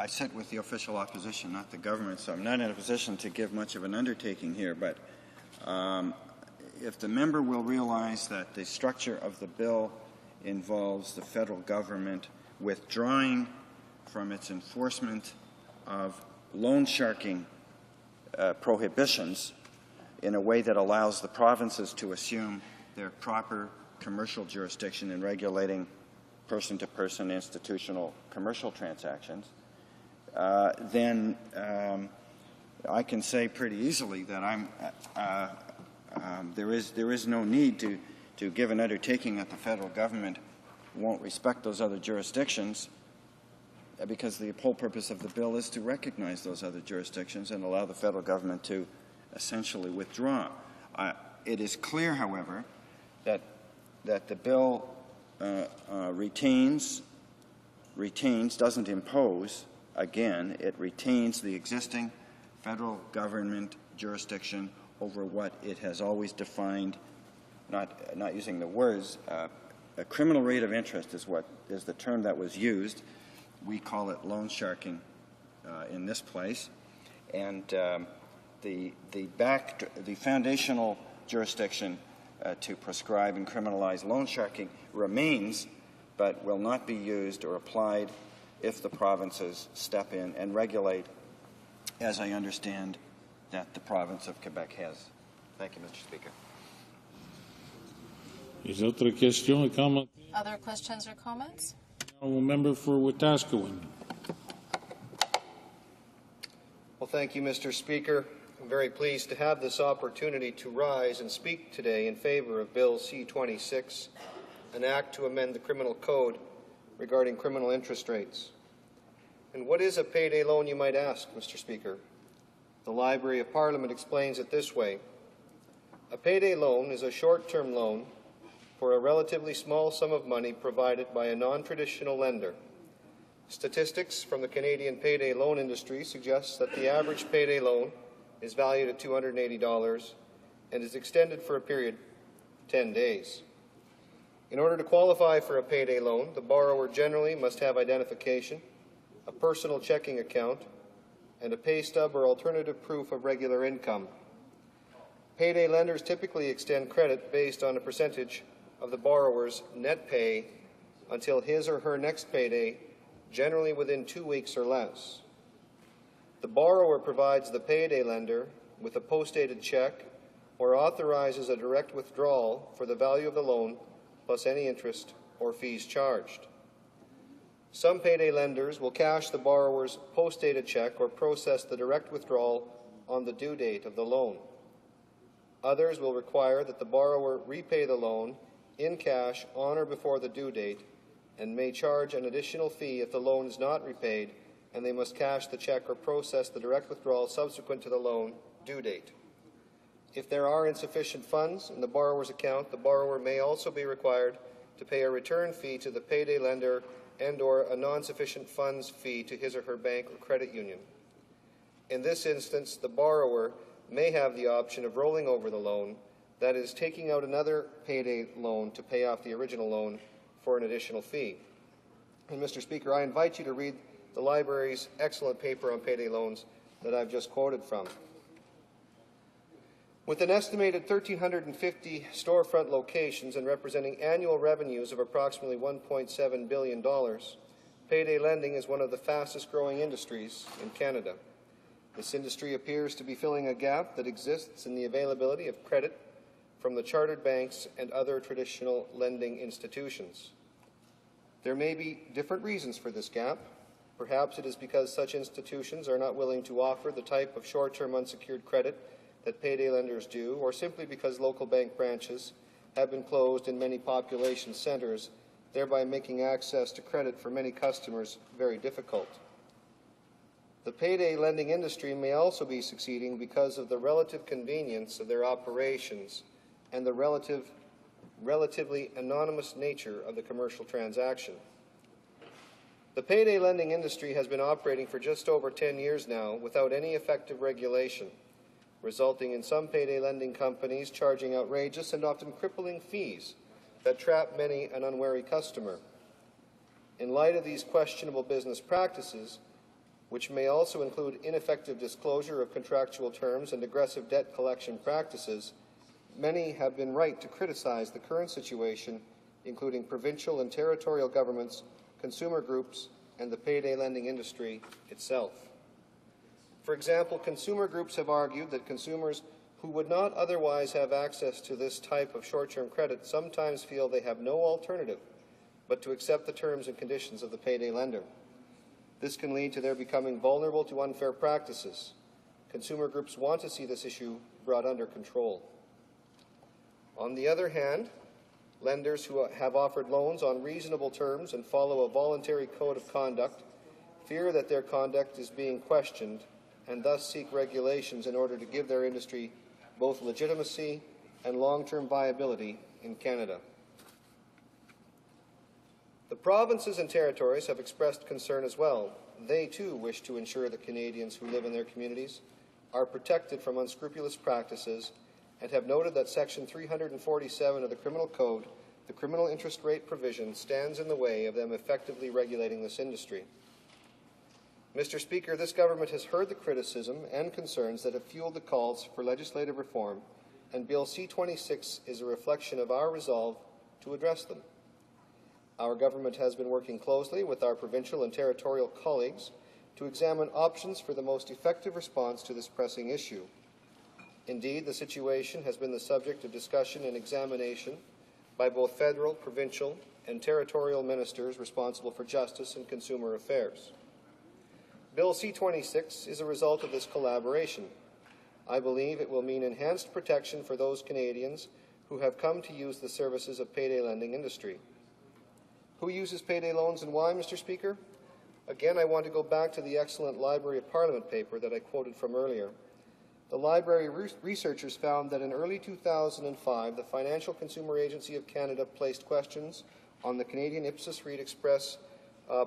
sit with the official opposition, not the government, so I'm not in a position to give much of an undertaking here. But if the member will realize that the structure of the bill involves the federal government withdrawing from its enforcement of loan sharking prohibitions in a way that allows the provinces to assume their proper commercial jurisdiction in regulating person-to-person institutional commercial transactions, then I can say pretty easily that there is no need to give an undertaking that the federal government won't respect those other jurisdictions, because the whole purpose of the bill is to recognize those other jurisdictions and allow the federal government to essentially withdraw. It is clear, however, that the bill retains, doesn't impose, again, it retains the existing federal government jurisdiction over what it has always defined, not using the words, a criminal rate of interest is the term that was used. We call it loan sharking in this place. And the foundational jurisdiction to prescribe and criminalize loan sharking remains, but will not be used or applied if the provinces step in and regulate, as I understand that the province of Quebec has. Thank you, Mr. Speaker. Other questions or comments? Member for Wetaskiwin. Well, thank you, Mr. Speaker. I'm very pleased to have this opportunity to rise and speak today in favor of Bill C-26, an act to amend the Criminal Code regarding criminal interest rates. And what is a payday loan, you might ask, Mr. Speaker? The Library of Parliament explains it this way. A payday loan is a short-term loan for a relatively small sum of money provided by a non-traditional lender. Statistics from the Canadian payday loan industry suggest that the average payday loan is valued at $280 and is extended for a period of 10 days. In order to qualify for a payday loan, the borrower generally must have identification, a personal checking account, and a pay stub or alternative proof of regular income. Payday lenders typically extend credit based on a percentage of the borrower's net pay until his or her next payday, generally within 2 weeks or less. The borrower provides the payday lender with a post-dated check or authorizes a direct withdrawal for the value of the loan plus any interest or fees charged. Some payday lenders will cash the borrower's post-dated check or process the direct withdrawal on the due date of the loan. Others will require that the borrower repay the loan in cash on or before the due date and may charge an additional fee if the loan is not repaid and they must cash the check or process the direct withdrawal subsequent to the loan due date. If there are insufficient funds in the borrower's account, the borrower may also be required to pay a return fee to the payday lender and/or a non-sufficient funds fee to his or her bank or credit union. In this instance, the borrower may have the option of rolling over the loan, that is, taking out another payday loan to pay off the original loan for an additional fee. And Mr. Speaker, I invite you to read the library's excellent paper on payday loans that I've just quoted from. With an estimated 1,350 storefront locations and representing annual revenues of approximately $1.7 billion, payday lending is one of the fastest growing industries in Canada. This industry appears to be filling a gap that exists in the availability of credit from the chartered banks and other traditional lending institutions. There may be different reasons for this gap. Perhaps it is because such institutions are not willing to offer the type of short-term unsecured credit that payday lenders do, or simply because local bank branches have been closed in many population centres, thereby making access to credit for many customers very difficult. The payday lending industry may also be succeeding because of the relative convenience of their operations and the relatively anonymous nature of the commercial transaction. The payday lending industry has been operating for just over 10 years now without any effective regulation, resulting in some payday lending companies charging outrageous and often crippling fees that trap many an unwary customer. In light of these questionable business practices, which may also include ineffective disclosure of contractual terms and aggressive debt collection practices, many have been right to criticize the current situation, including provincial and territorial governments, consumer groups, and the payday lending industry itself. For example, consumer groups have argued that consumers who would not otherwise have access to this type of short-term credit sometimes feel they have no alternative but to accept the terms and conditions of the payday lender. This can lead to their becoming vulnerable to unfair practices. Consumer groups want to see this issue brought under control. On the other hand, lenders who have offered loans on reasonable terms and follow a voluntary code of conduct fear that their conduct is being questioned and thus seek regulations in order to give their industry both legitimacy and long-term viability in Canada. The provinces and territories have expressed concern as well. They too wish to ensure that Canadians who live in their communities are protected from unscrupulous practices and have noted that Section 347 of the Criminal Code, the criminal interest rate provision, stands in the way of them effectively regulating this industry. Mr. Speaker, this government has heard the criticism and concerns that have fueled the calls for legislative reform, and Bill C-26 is a reflection of our resolve to address them. Our government has been working closely with our provincial and territorial colleagues to examine options for the most effective response to this pressing issue. Indeed, the situation has been the subject of discussion and examination by both federal, provincial, and territorial ministers responsible for justice and consumer affairs. Bill C-26 is a result of this collaboration. I believe it will mean enhanced protection for those Canadians who have come to use the services of payday lending industry. Who uses payday loans and why, Mr. Speaker? Again, I want to go back to the excellent Library of Parliament paper that I quoted from earlier. The library researchers found that in early 2005, the Financial Consumer Agency of Canada placed questions on the Canadian Ipsos Reid Express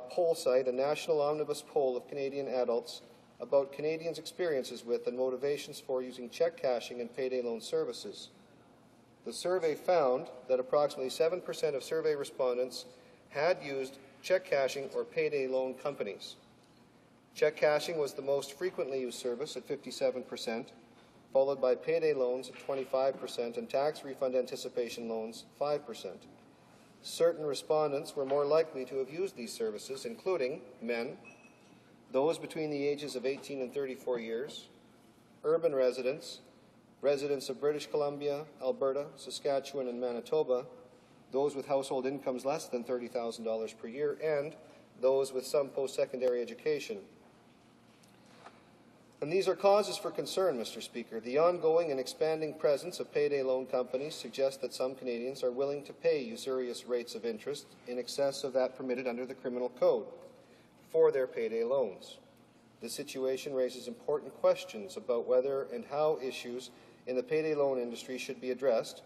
poll site, a national omnibus poll of Canadian adults about Canadians' experiences with and motivations for using check cashing and payday loan services. The survey found that approximately 7% of survey respondents had used check cashing or payday loan companies. Check cashing was the most frequently used service at 57%, followed by payday loans at 25% and tax refund anticipation loans 5%. Certain respondents were more likely to have used these services, including men, those between the ages of 18 and 34 years, urban residents, residents of British Columbia, Alberta, Saskatchewan, and Manitoba, those with household incomes less than $30,000 per year, and those with some post-secondary education. And these are causes for concern, Mr. Speaker. The ongoing and expanding presence of payday loan companies suggests that some Canadians are willing to pay usurious rates of interest in excess of that permitted under the Criminal Code for their payday loans. This situation raises important questions about whether and how issues in the payday loan industry should be addressed,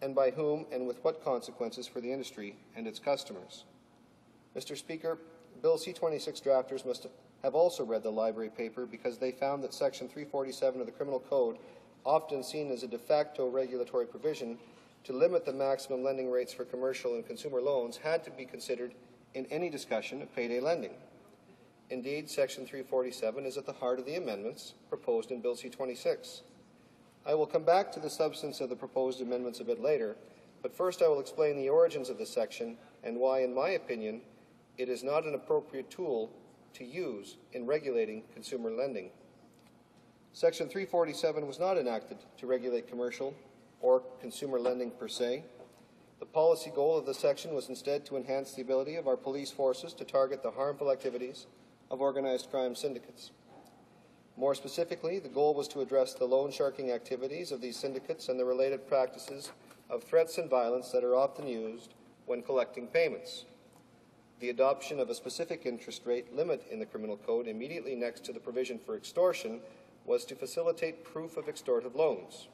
and by whom and with what consequences for the industry and its customers. Mr. Speaker, Bill C-26 drafters must have also read the library paper because they found that Section 347 of the Criminal Code, often seen as a de facto regulatory provision to limit the maximum lending rates for commercial and consumer loans, had to be considered in any discussion of payday lending. Indeed, Section 347 is at the heart of the amendments proposed in Bill C-26. I will come back to the substance of the proposed amendments a bit later, but first I will explain the origins of this section and why, in my opinion, it is not an appropriate tool to use in regulating consumer lending. Section 347 was not enacted to regulate commercial or consumer lending per se. The policy goal of the section was instead to enhance the ability of our police forces to target the harmful activities of organized crime syndicates. More specifically, the goal was to address the loan sharking activities of these syndicates and the related practices of threats and violence that are often used when collecting payments. The adoption of a specific interest rate limit in the Criminal Code immediately next to the provision for extortion was to facilitate proof of extortive loans.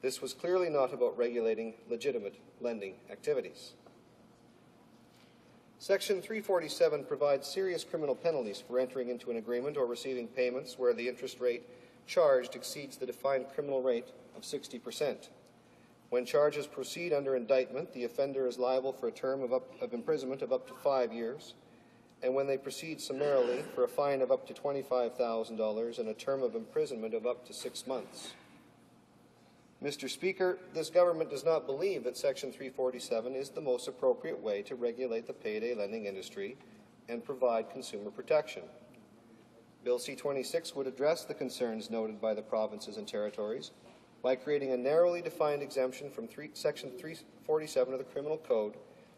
This was clearly not about regulating legitimate lending activities. Section 347 provides serious criminal penalties for entering into an agreement or receiving payments where the interest rate charged exceeds the defined criminal rate of 60%. When charges proceed under indictment, the offender is liable for a term of imprisonment of up to 5 years, and when they proceed summarily, for a fine of up to $25,000 and a term of imprisonment of up to 6 months. Mr. Speaker, this government does not believe that Section 347 is the most appropriate way to regulate the payday lending industry and provide consumer protection. Bill C-26 would address the concerns noted by the provinces and territories by creating a narrowly defined exemption from Section 347 of the Criminal Code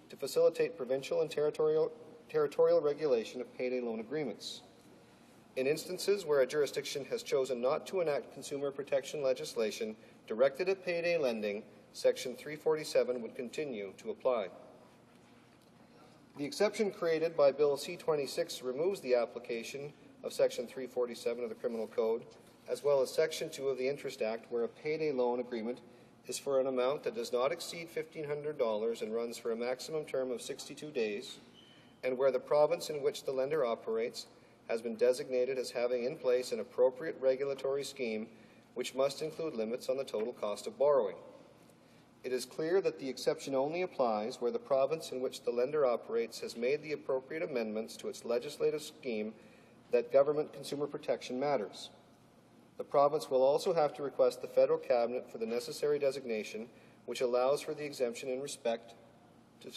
to facilitate provincial and territorial regulation of payday loan agreements. In instances where a jurisdiction has chosen not to enact consumer protection legislation directed at payday lending, Section 347 would continue to apply. The exception created by Bill C-26 removes the application of Section 347 of the Criminal Code, as well as Section 2 of the Interest Act, where a payday loan agreement is for an amount that does not exceed $1,500 and runs for a maximum term of 62 days, and where the province in which the lender operates has been designated as having in place an appropriate regulatory scheme which must include limits on the total cost of borrowing. It is clear that the exception only applies where the province in which the lender operates has made the appropriate amendments to its legislative scheme that government consumer protection matters. The province will also have to request the federal cabinet for the necessary designation which allows for the exemption in respect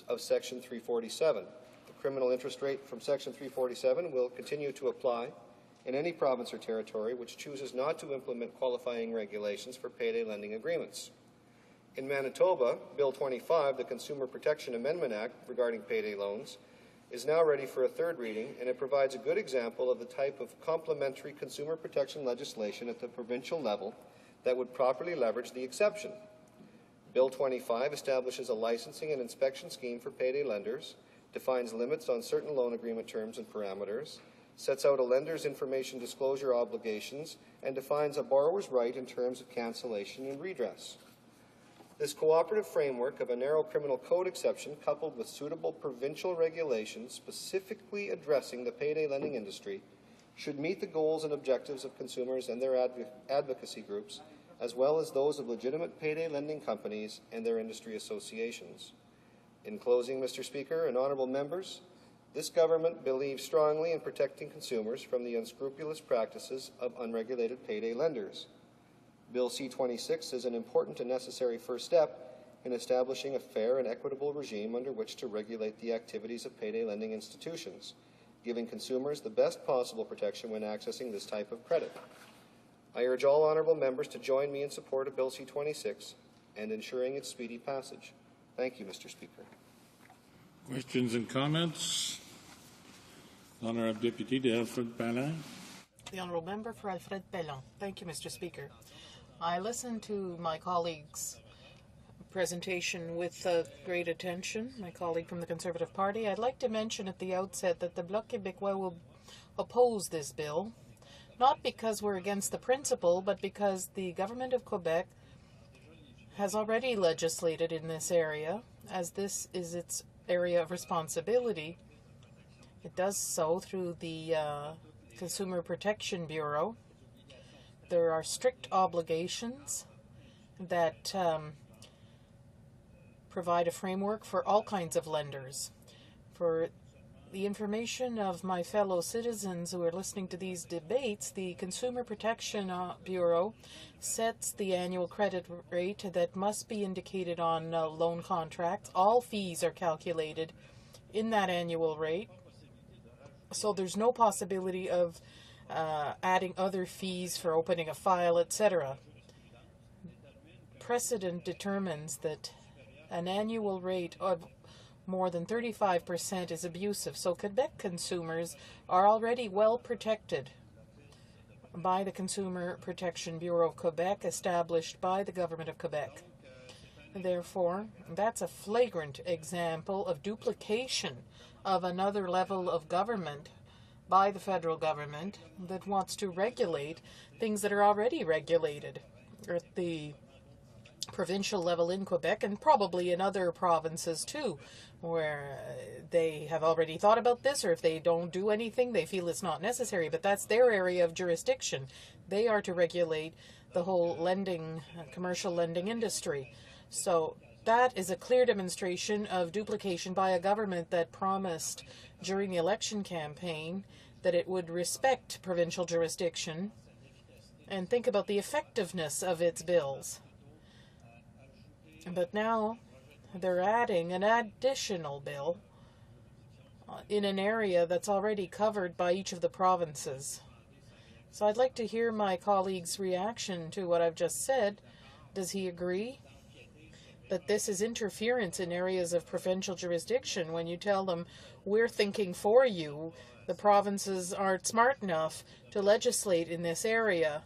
of Section 347. The criminal interest rate from Section 347 will continue to apply in any province or territory which chooses not to implement qualifying regulations for payday lending agreements. In Manitoba, Bill 25, the Consumer Protection Amendment Act regarding payday loans, is now ready for a third reading, and it provides a good example of the type of complementary consumer protection legislation at the provincial level that would properly leverage the exception. Bill 25 establishes a licensing and inspection scheme for payday lenders, defines limits on certain loan agreement terms and parameters, sets out a lender's information disclosure obligations, and defines a borrower's right in terms of cancellation and redress. This cooperative framework of a narrow criminal code exception, coupled with suitable provincial regulations specifically addressing the payday lending industry, should meet the goals and objectives of consumers and their advocacy groups, as well as those of legitimate payday lending companies and their industry associations. In closing, Mr. Speaker and honourable members, this government believes strongly in protecting consumers from the unscrupulous practices of unregulated payday lenders. Bill C-26 is an important and necessary first step in establishing a fair and equitable regime under which to regulate the activities of payday lending institutions, giving consumers the best possible protection when accessing this type of credit. I urge all honourable members to join me in support of Bill C-26 and ensuring its speedy passage. Thank you, Mr. Speaker. Questions and comments? Honourable Deputy de Alfred Ballin. The Honourable Member for Alfred Bellon. Thank you, Mr. Speaker. I listened to my colleague's presentation with great attention, my colleague from the Conservative Party. I'd like to mention at the outset that the Bloc Québécois will oppose this bill, not because we're against the principle, but because the Government of Quebec has already legislated in this area, as this is its area of responsibility. It does so through the Consumer Protection Bureau. There are strict obligations that provide a framework for all kinds of lenders. For the information of my fellow citizens who are listening to these debates, the Consumer Protection Bureau sets the annual credit rate that must be indicated on loan contracts. All fees are calculated in that annual rate, so there's no possibility of adding other fees for opening a file, etc. Precedent determines that an annual rate of more than 35% is abusive, so Quebec consumers are already well protected by the Consumer Protection Bureau of Quebec, established by the Government of Quebec. Therefore, that's a flagrant example of duplication of another level of government by the federal government that wants to regulate things that are already regulated at the provincial level in Quebec and probably in other provinces too, where they have already thought about this, or if they don't do anything, they feel it's not necessary, but that's their area of jurisdiction. They are to regulate the whole lending, commercial lending industry. So that is a clear demonstration of duplication by a government that promised during the election campaign that it would respect provincial jurisdiction and think about the effectiveness of its bills. But now they're adding an additional bill in an area that's already covered by each of the provinces. So I'd like to hear my colleague's reaction to what I've just said. Does he agree that this is interference in areas of provincial jurisdiction when you tell them, we're thinking for you, the provinces aren't smart enough to legislate in this area?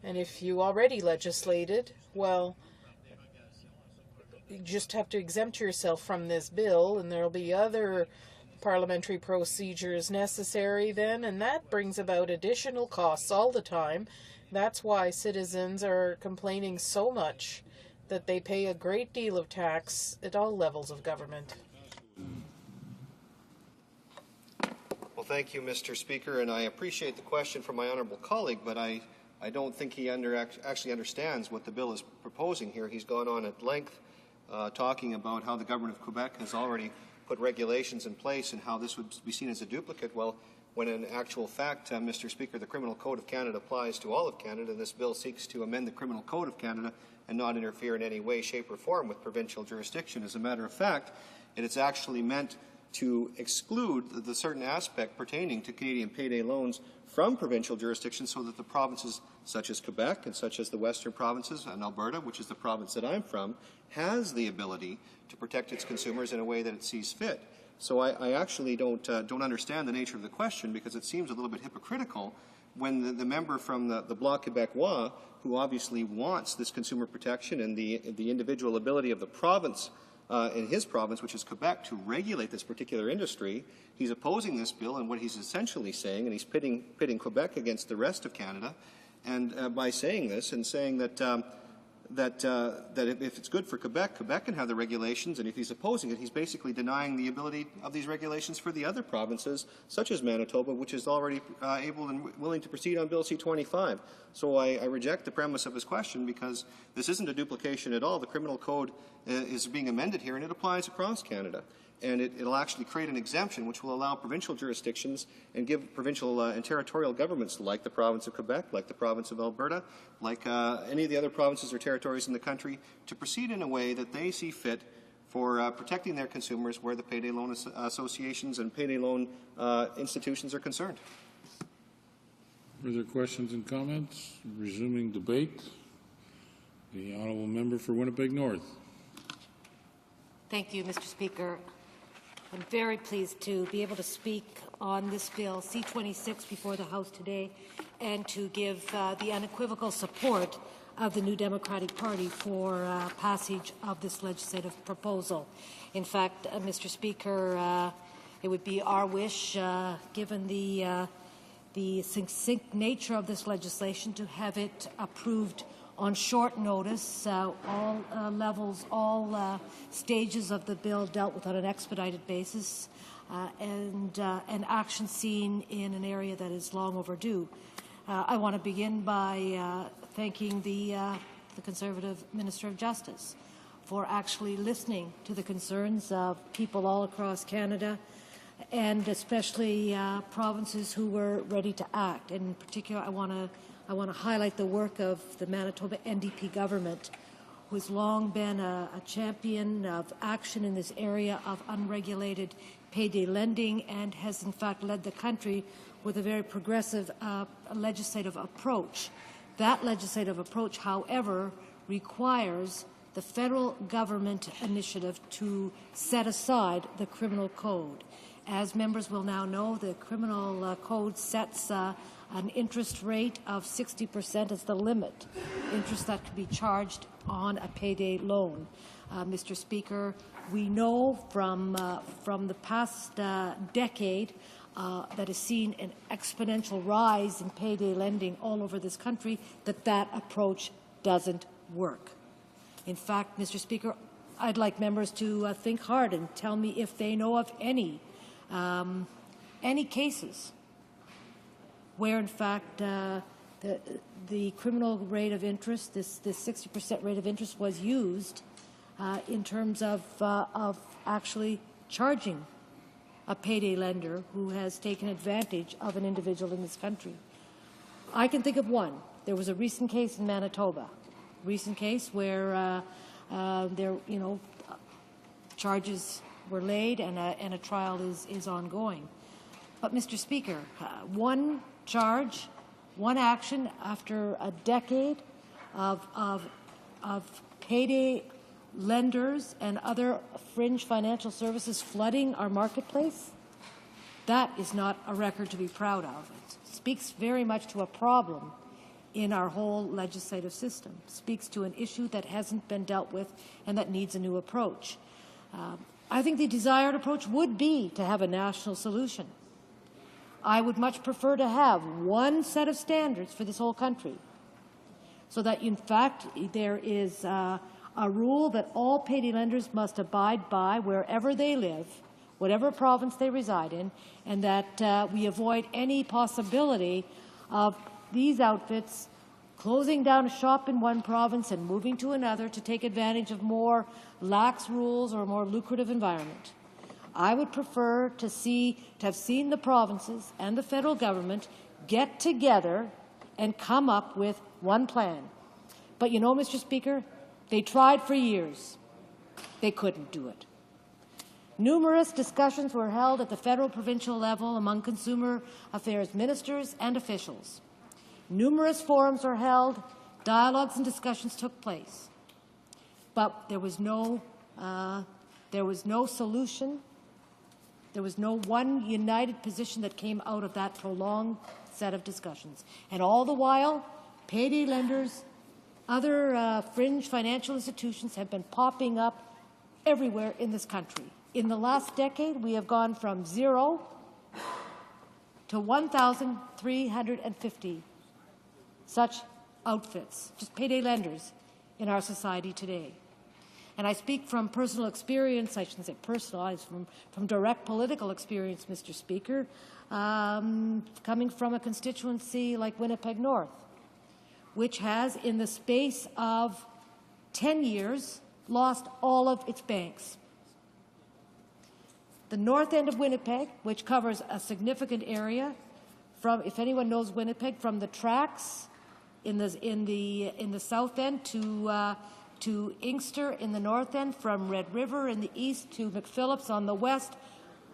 And if you already legislated, well, you just have to exempt yourself from this bill, and there'll be other parliamentary procedures necessary then, and that brings about additional costs all the time. That's why citizens are complaining so much that they pay a great deal of tax at all levels of government. Well, thank you, Mr. Speaker, and I appreciate the question from my honourable colleague, but I don't think he actually understands what the bill is proposing here. He's gone on at length talking about how the Government of Quebec has already put regulations in place and how this would be seen as a duplicate. Well, when in actual fact, Mr. Speaker, the Criminal Code of Canada applies to all of Canada, this bill seeks to amend the Criminal Code of Canada and not interfere in any way, shape, or form with provincial jurisdiction. As a matter of fact, it is actually meant to exclude the certain aspect pertaining to Canadian payday loans from provincial jurisdiction so that the provinces such as Quebec and such as the Western provinces and Alberta, which is the province that I'm from, has the ability to protect its consumers in a way that it sees fit. So I actually don't understand the nature of the question, because it seems a little bit hypocritical when the member from the Bloc Québécois, who obviously wants this consumer protection and the individual ability of the province, in his province, which is Quebec, to regulate this particular industry, he's opposing this bill, and what he's essentially saying, and he's pitting Quebec against the rest of Canada, and by saying this and saying that if it's good for Quebec, Quebec can have the regulations, and if he's opposing it, he's basically denying the ability of these regulations for the other provinces, such as Manitoba, which is already able and willing to proceed on Bill C-25. So I reject the premise of his question, because this isn't a duplication at all. The criminal code is being amended here, and it applies across Canada. And it'll actually create an exemption which will allow provincial jurisdictions and give provincial and territorial governments, like the province of Quebec, like the province of Alberta, like any of the other provinces or territories in the country, to proceed in a way that they see fit for protecting their consumers where the payday loan associations and payday loan institutions are concerned. Further questions and comments? Resuming debate. The honourable member for Winnipeg North. Thank you, Mr. Speaker. I'm very pleased to be able to speak on this bill, C-26, before the House today, and to give the unequivocal support of the New Democratic Party for passage of this legislative proposal. In fact, Mr. Speaker, it would be our wish, given the succinct nature of this legislation, to have it approved on short notice, all levels, all stages of the bill dealt with on an expedited basis, and an action seen in an area that is long overdue. I want to begin by thanking the Conservative Minister of Justice for actually listening to the concerns of people all across Canada, and especially provinces who were ready to act. And in particular, I want to highlight the work of the Manitoba NDP government, who has long been a champion of action in this area of unregulated payday lending, and has in fact led the country with a very progressive legislative approach. That legislative approach, however, requires the federal government initiative to set aside the criminal code. As members will now know, the criminal code sets an interest rate of 60% as the limit, interest that could be charged on a payday loan. Mr. Speaker, we know from the past decade that has seen an exponential rise in payday lending all over this country, that approach doesn't work. In fact, Mr. Speaker, I'd like members to think hard and tell me if they know of any cases where, in fact, the criminal rate of interest, this 60% rate of interest, was used in terms of actually charging a payday lender who has taken advantage of an individual in this country. I can think of one. There was a recent case in Manitoba, where charges were laid and a trial is ongoing. But, Mr. Speaker, one charge, one action after a decade of payday lenders and other fringe financial services flooding our marketplace, that is not a record to be proud of. It speaks very much to a problem in our whole legislative system, speaks to an issue that hasn't been dealt with and that needs a new approach. I think the desired approach would be to have a national solution. I would much prefer to have one set of standards for this whole country, so that, in fact, there is a rule that all payday lenders must abide by wherever they live, whatever province they reside in, and that we avoid any possibility of these outfits closing down a shop in one province and moving to another to take advantage of more lax rules or a more lucrative environment. I would prefer to have seen the provinces and the federal government get together and come up with one plan. But you know, Mr. Speaker, they tried for years. They couldn't do it. Numerous discussions were held at the federal provincial level among consumer affairs ministers and officials. Numerous forums were held, dialogues and discussions took place. But there was no solution There was no one united position that came out of that prolonged set of discussions. And all the while, payday lenders, other fringe financial institutions have been popping up everywhere in this country. In the last decade, we have gone from 0 to 1,350 such outfits, just payday lenders, in our society today. And I speak from personal experience, I shouldn't say personalized, from direct political experience, Mr. Speaker, coming from a constituency like Winnipeg North, which has, in the space of 10 years, lost all of its banks. The north end of Winnipeg, which covers a significant area, from, if anyone knows Winnipeg, from the tracks in the south end to Inkster in the north end, from Red River in the east to McPhillips on the west,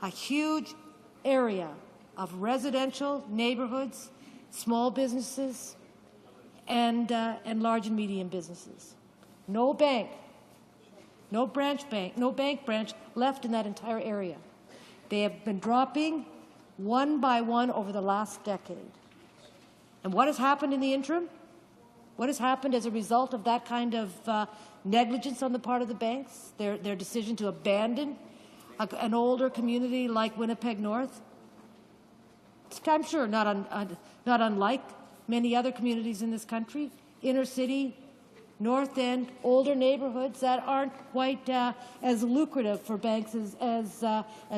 a huge area of residential neighborhoods, small businesses, and large and medium businesses. No bank, no bank branch left in that entire area. They have been dropping one by one over the last decade. And what has happened in the interim? What has happened as a result of that kind of negligence on the part of the banks, their decision to abandon an older community like Winnipeg North? I'm sure not unlike many other communities in this country, inner city, North End, older neighborhoods that aren't quite as lucrative for banks as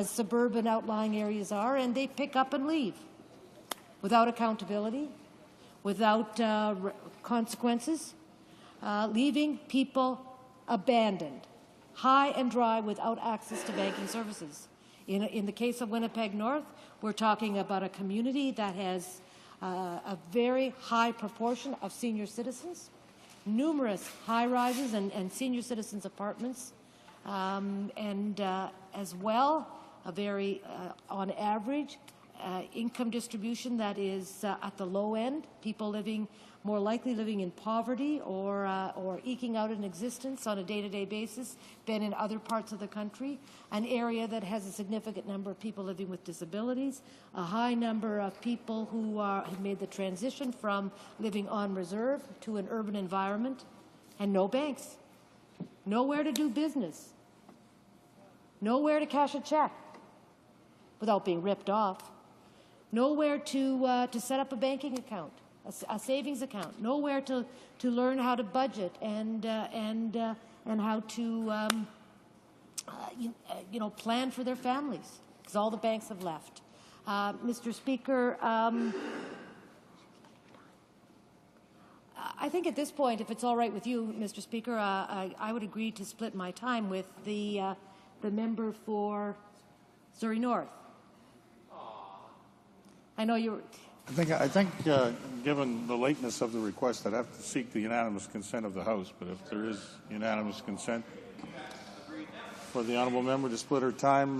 suburban outlying areas are, and they pick up and leave without accountability, without consequences, leaving people abandoned, high and dry, without access to banking services. In the case of Winnipeg North, we're talking about a community that has a very high proportion of senior citizens, numerous high-rises and senior citizens' apartments, and as well, a very, on average, income distribution that is at the low end, people more likely living in poverty or eking out an existence on a day-to-day basis than in other parts of the country, an area that has a significant number of people living with disabilities, a high number of people who have made the transition from living on reserve to an urban environment, and no banks, nowhere to do business, nowhere to cash a check without being ripped off, nowhere to set up a banking account, a savings account, nowhere to learn how to budget and how to plan for their families, because all the banks have left. Mr. Speaker, I think at this point, if it's all right with you, Mr. Speaker, I would agree to split my time with the member for Surrey North. I know you're. I think given the lateness of the request, I'd have to seek the unanimous consent of the House. But if there is unanimous consent for the honourable member to split her time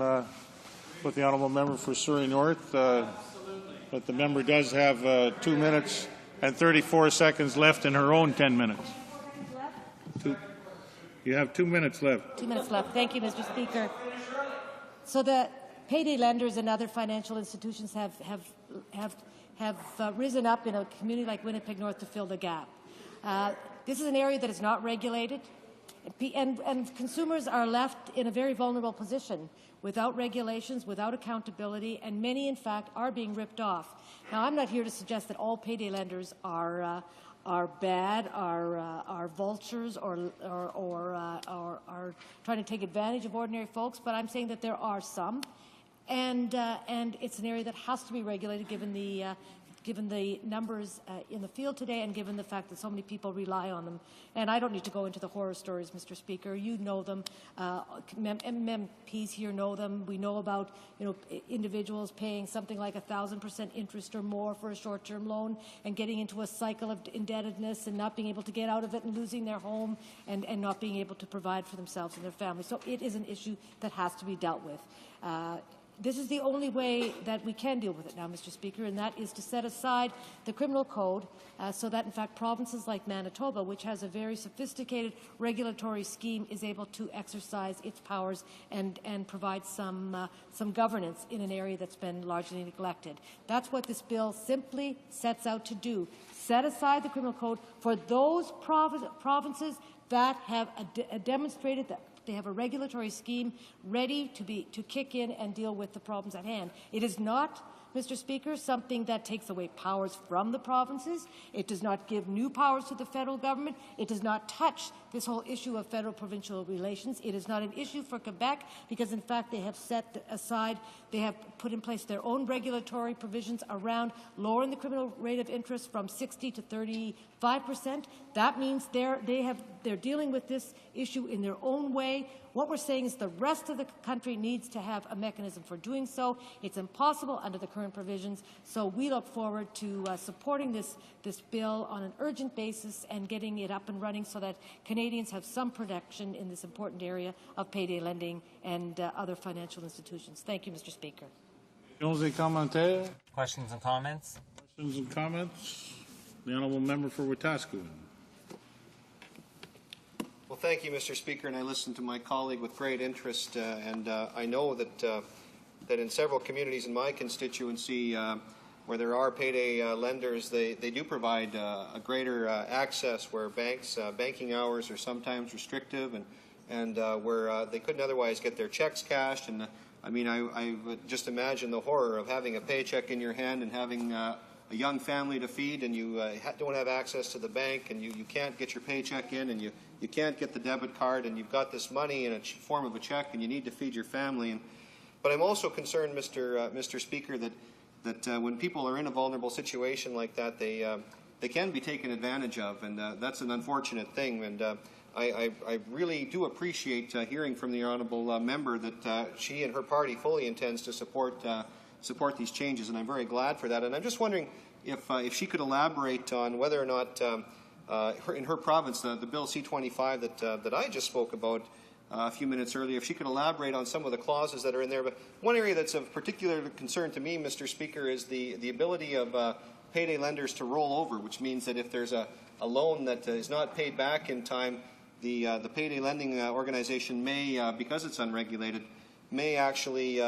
with the honourable member for Surrey North, but the member does have 2 minutes and 34 seconds left in her own 10 minutes. You have 2 minutes left. 2 minutes left. Thank you, Mr. Speaker. So the payday lenders and other financial institutions have risen up in a community like Winnipeg North to fill the gap. This is an area that is not regulated, and consumers are left in a very vulnerable position without regulations, without accountability, and many, in fact, are being ripped off. Now, I'm not here to suggest that all payday lenders are bad, are vultures, or are trying to take advantage of ordinary folks, but I'm saying that there are some. And it's an area that has to be regulated given the numbers in the field today and given the fact that so many people rely on them. And I don't need to go into the horror stories, Mr. Speaker. You know them. MPs here know them. We know about individuals paying something like 1,000% interest or more for a short-term loan and getting into a cycle of indebtedness and not being able to get out of it and losing their home and not being able to provide for themselves and their families. So it is an issue that has to be dealt with. This is the only way that we can deal with it now, Mr. Speaker, and that is to set aside the criminal code so that, in fact, provinces like Manitoba, which has a very sophisticated regulatory scheme, is able to exercise its powers and provide some governance in an area that's been largely neglected. That's what this bill simply sets out to do. Set aside the criminal code for those provinces that have demonstrated that they have a regulatory scheme ready to kick in and deal with the problems at hand. It is not, Mr. Speaker, something that takes away powers from the provinces. It does not give new powers to the federal government. It does not touch this whole issue of federal-provincial relations. It is not an issue for Quebec because, in fact, they have set aside, they have put in place their own regulatory provisions around lowering the criminal rate of interest from 60 to 35%. That means they're dealing with this issue in their own way. What we're saying is the rest of the country needs to have a mechanism for doing so. It's impossible under the current provisions, so we look forward to supporting this bill on an urgent basis and getting it up and running so that Canadians have some protection in this important area of payday lending and other financial institutions. Thank you, Mr. Speaker. Questions and comments? Questions and comments? The Honourable Member for Wetaskiwin. Well, thank you, Mr. Speaker, and I listened to my colleague with great interest, and I know that in several communities in my constituency where there are payday lenders, they do provide a greater access where banking hours are sometimes restrictive and where they couldn't otherwise get their checks cashed. And I mean, I would just imagine the horror of having a paycheck in your hand and having a young family to feed, and you don't have access to the bank, and you can't get your paycheck in, and you can't get the debit card, and you've got this money in a form of a check, and you need to feed your family. But I'm also concerned, Mr. Speaker, that when people are in a vulnerable situation like that, they can be taken advantage of, and that's an unfortunate thing. And I really do appreciate hearing from the honourable member that she and her party fully intends to support these changes, and I'm very glad for that. And I'm just wondering if she could elaborate on whether or not in her province, the Bill C-25 that I just spoke about a few minutes earlier, if she could elaborate on some of the clauses that are in there. But one area that's of particular concern to me, Mr. Speaker, is the ability of payday lenders to roll over, which means that if there's a loan that is not paid back in time, the payday lending organization may, because it's unregulated, may actually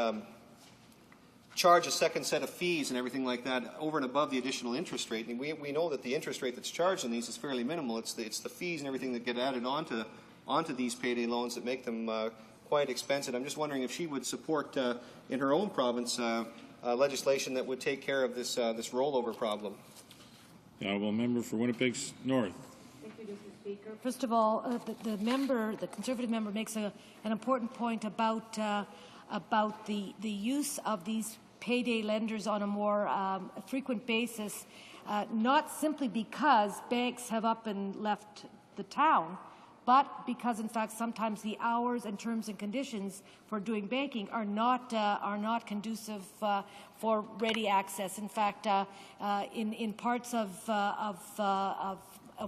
charge a second set of fees and everything like that over and above the additional interest rate. And we know that the interest rate that's charged on these is fairly minimal. It's the fees and everything that get added onto these payday loans that make them quite expensive. I'm just wondering if she would support in her own province legislation that would take care of this rollover problem. The Honourable Member for Winnipeg North. Thank you, Mr. Speaker. First of all, the Conservative member makes an important point about the use of these payday lenders on a more frequent basis, not simply because banks have up and left the town, but because, in fact, sometimes the hours and terms and conditions for doing banking are not conducive for ready access. In fact, in parts of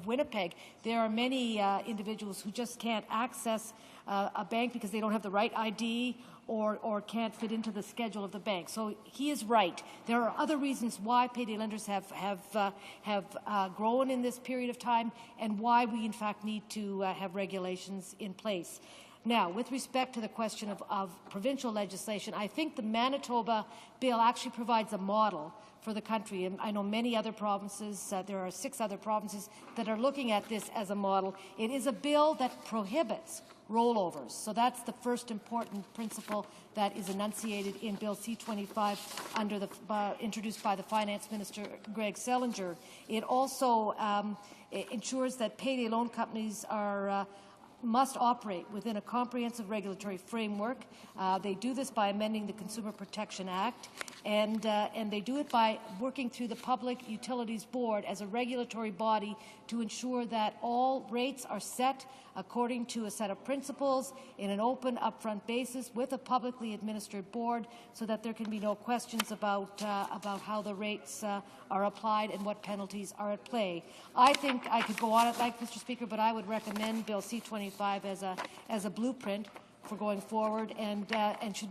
Winnipeg, there are many individuals who just can't access a bank because they don't have the right ID or can't fit into the schedule of the bank. So he is right. There are other reasons why payday lenders have grown in this period of time and why we, in fact, need to have regulations in place. Now, with respect to the question of provincial legislation, I think the Manitoba bill actually provides a model for the country. And I know many other provinces, there are 6 other provinces that are looking at this as a model. It is a bill that prohibits rollovers. So that's the first important principle that is enunciated in Bill C-25 introduced by the Finance Minister, Greg Selinger. It also ensures that payday loan companies must operate within a comprehensive regulatory framework. They do this by amending the Consumer Protection Act, and they do it by working through the Public Utilities Board as a regulatory body to ensure that all rates are set according to a set of principles in an open, upfront basis with a publicly administered board, so that there can be no questions about how the rates are applied and what penalties are at play. I think I could go on it like Mr. Speaker, but I would recommend Bill C-25 as a blueprint going forward, and should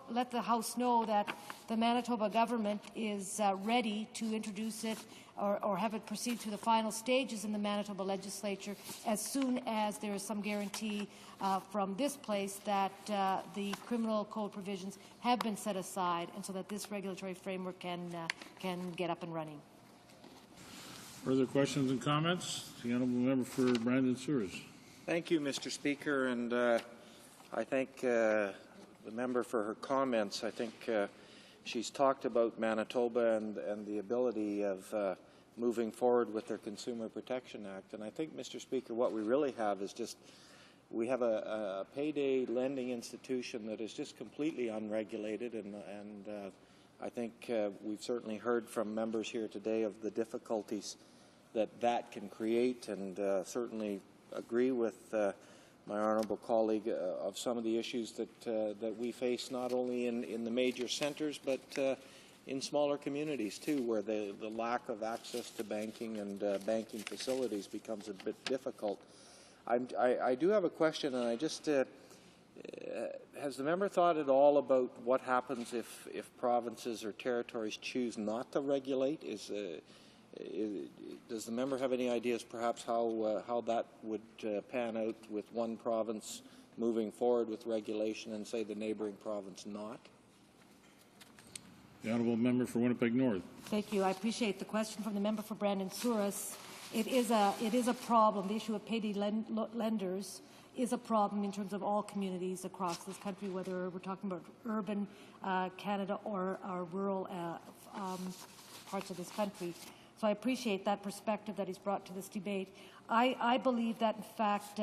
let the House know that the Manitoba government is ready to introduce it or have it proceed to the final stages in the Manitoba legislature as soon as there is some guarantee from this place that the criminal code provisions have been set aside, and so that this regulatory framework can get up and running. Further questions and comments? The honourable member for Brandon Souris. Thank you, Mr. Speaker, and I thank the member for her comments. I think she's talked about Manitoba and the ability of moving forward with their Consumer Protection Act. And I think, Mr. Speaker, what we really have is we have a payday lending institution that is just completely unregulated, and I think we've certainly heard from members here today of the difficulties that can create, and certainly agree with my honourable colleague of some of the issues that we face not only in the major centres but in smaller communities too, where the lack of access to banking and banking facilities becomes a bit difficult. I do have a question, and I just has the member thought at all about what happens if provinces or territories choose not to regulate? Does the member have any ideas perhaps how that would pan out with one province moving forward with regulation and, say, the neighbouring province not? The honourable member for Winnipeg North. Thank you. I appreciate the question from the member for Brandon Souris. It is a problem. The issue of payday lenders is a problem in terms of all communities across this country, whether we're talking about urban Canada or rural parts of this country. So I appreciate that perspective that is brought to this debate. I believe that, in fact,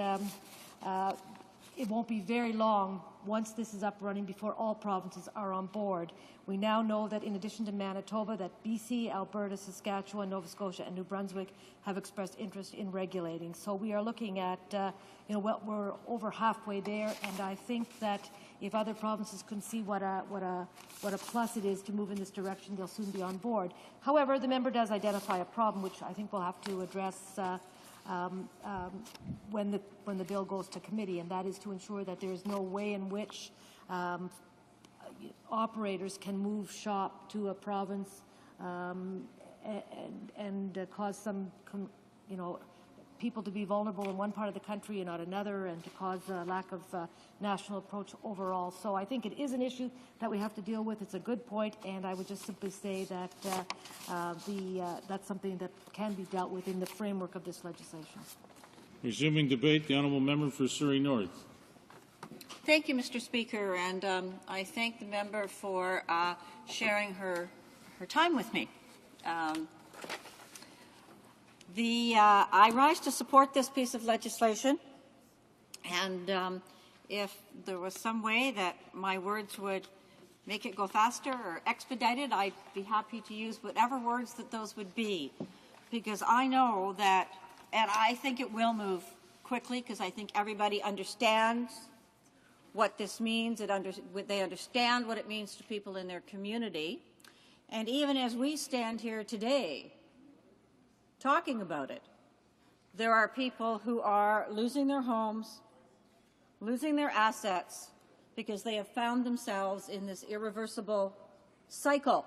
it won't be very long once this is up running before all provinces are on board. We now know that in addition to Manitoba, that BC, Alberta, Saskatchewan, Nova Scotia, and New Brunswick have expressed interest in regulating. So we are looking at, we're over halfway there, and I think that if other provinces can see what a plus it is to move in this direction, they'll soon be on board. However, the member does identify a problem, which I think we'll have to address when the bill goes to committee, and that is to ensure that there is no way in which operators can move shop to a province and cause some, people to be vulnerable in one part of the country and not another, and to cause a lack of national approach overall. So I think it is an issue that we have to deal with. It's a good point, and I would just simply say that that's something that can be dealt with in the framework of this legislation. Resuming debate, the honourable member for Surrey North. Thank you, Mr. Speaker, and I thank the member for sharing her time with me. I rise to support this piece of legislation, and if there was some way that my words would make it go faster or expedite it, I'd be happy to use whatever words that those would be, because I know that, and I think it will move quickly, because I think everybody understands what this means. They understand what it means to people in their community. And even as we stand here today talking about it, there are people who are losing their homes, losing their assets, because they have found themselves in this irreversible cycle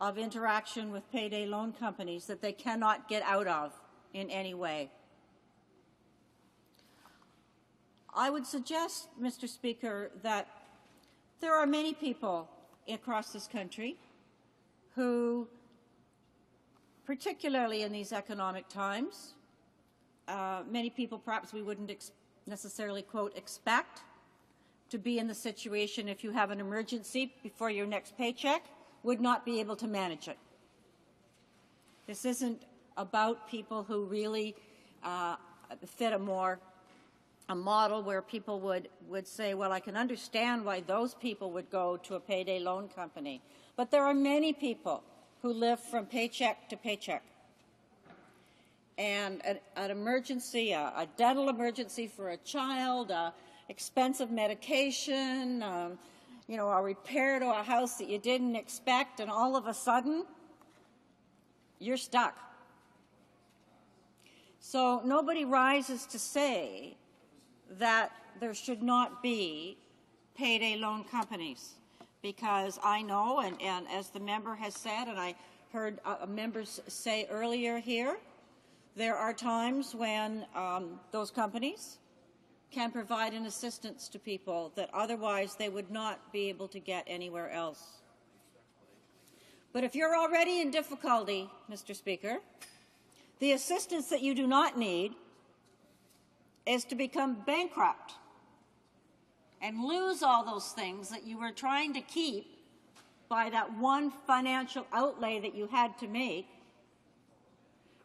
of interaction with payday loan companies that they cannot get out of in any way. I would suggest, Mr. Speaker, that there are many people across this country who, particularly in these economic times, many people perhaps we wouldn't necessarily, quote, expect to be in the situation if you have an emergency before your next paycheck, would not be able to manage it. This isn't about people who really fit a model where people would say, well, I can understand why those people would go to a payday loan company. But there are many people who live from paycheck to paycheck. And an emergency, a dental emergency for a child, expensive medication, a repair to a house that you didn't expect, and all of a sudden, you're stuck. So nobody rises to say that there should not be payday loan companies, because I know, and as the member has said, and I heard members say earlier here, there are times when those companies can provide an assistance to people that otherwise they would not be able to get anywhere else. But if you're already in difficulty, Mr. Speaker, the assistance that you do not need is to become bankrupt and lose all those things that you were trying to keep by that one financial outlay that you had to make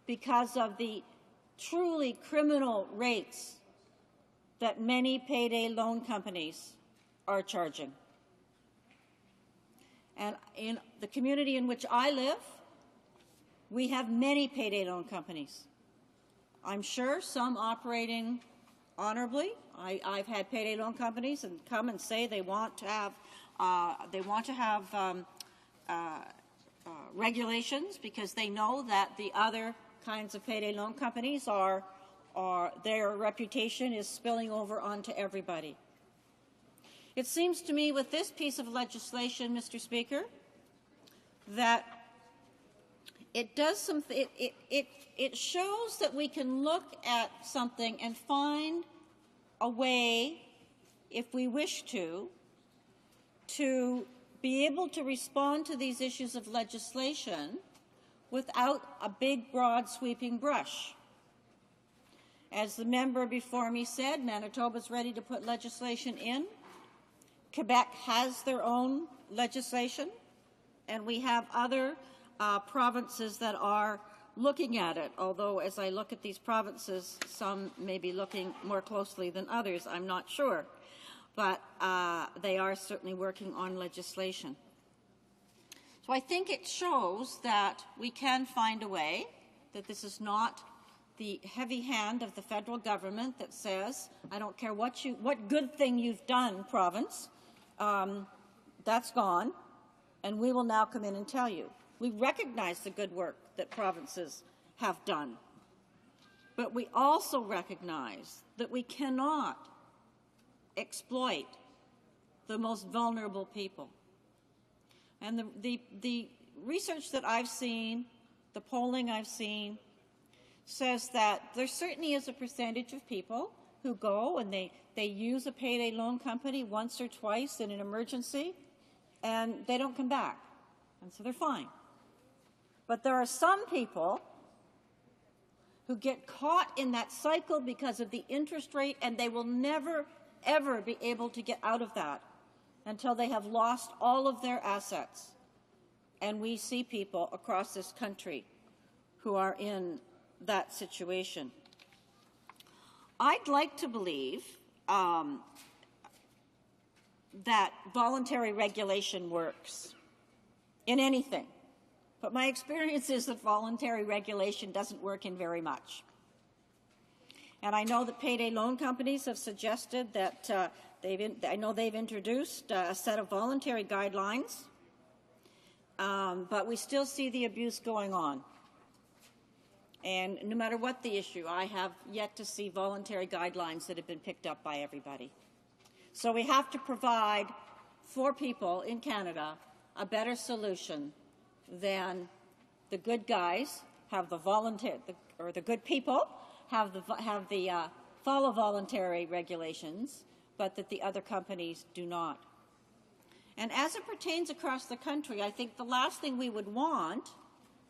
because of the truly criminal rates that many payday loan companies are charging. And in the community in which I live, we have many payday loan companies. I'm sure some operating honorably. I've had payday loan companies and come and say they want to have regulations because they know that the other kinds of payday loan companies their reputation is spilling over onto everybody. It seems to me with this piece of legislation, Mr. Speaker, that it does something. It shows that we can look at something and find a way, if we wish to be able to respond to these issues of legislation without a big, broad, sweeping brush. As the member before me said, Manitoba's ready to put legislation in. Quebec has their own legislation, and we have other provinces that are looking at it, although as I look at these provinces, some may be looking more closely than others, I'm not sure. But they are certainly working on legislation. So I think it shows that we can find a way, that this is not the heavy hand of the federal government that says, I don't care what good thing you've done, province, that's gone, and we will now come in and tell you. We recognize the good work that provinces have done, but we also recognize that we cannot exploit the most vulnerable people. And the research that I've seen, the polling I've seen, says that there certainly is a percentage of people who go and they use a payday loan company once or twice in an emergency, and they don't come back, and so they're fine. But there are some people who get caught in that cycle because of the interest rate, and they will never, ever be able to get out of that until they have lost all of their assets. And we see people across this country who are in that situation. I'd like to believe that voluntary regulation works in anything. But my experience is that voluntary regulation doesn't work in very much. And I know that payday loan companies have suggested that I know they've introduced a set of voluntary guidelines, but we still see the abuse going on. And no matter what the issue, I have yet to see voluntary guidelines that have been picked up by everybody. So we have to provide for people in Canada a better solution than the good guys have the the good people have the follow voluntary regulations, but that the other companies do not. And as it pertains across the country, I think the last thing we would want,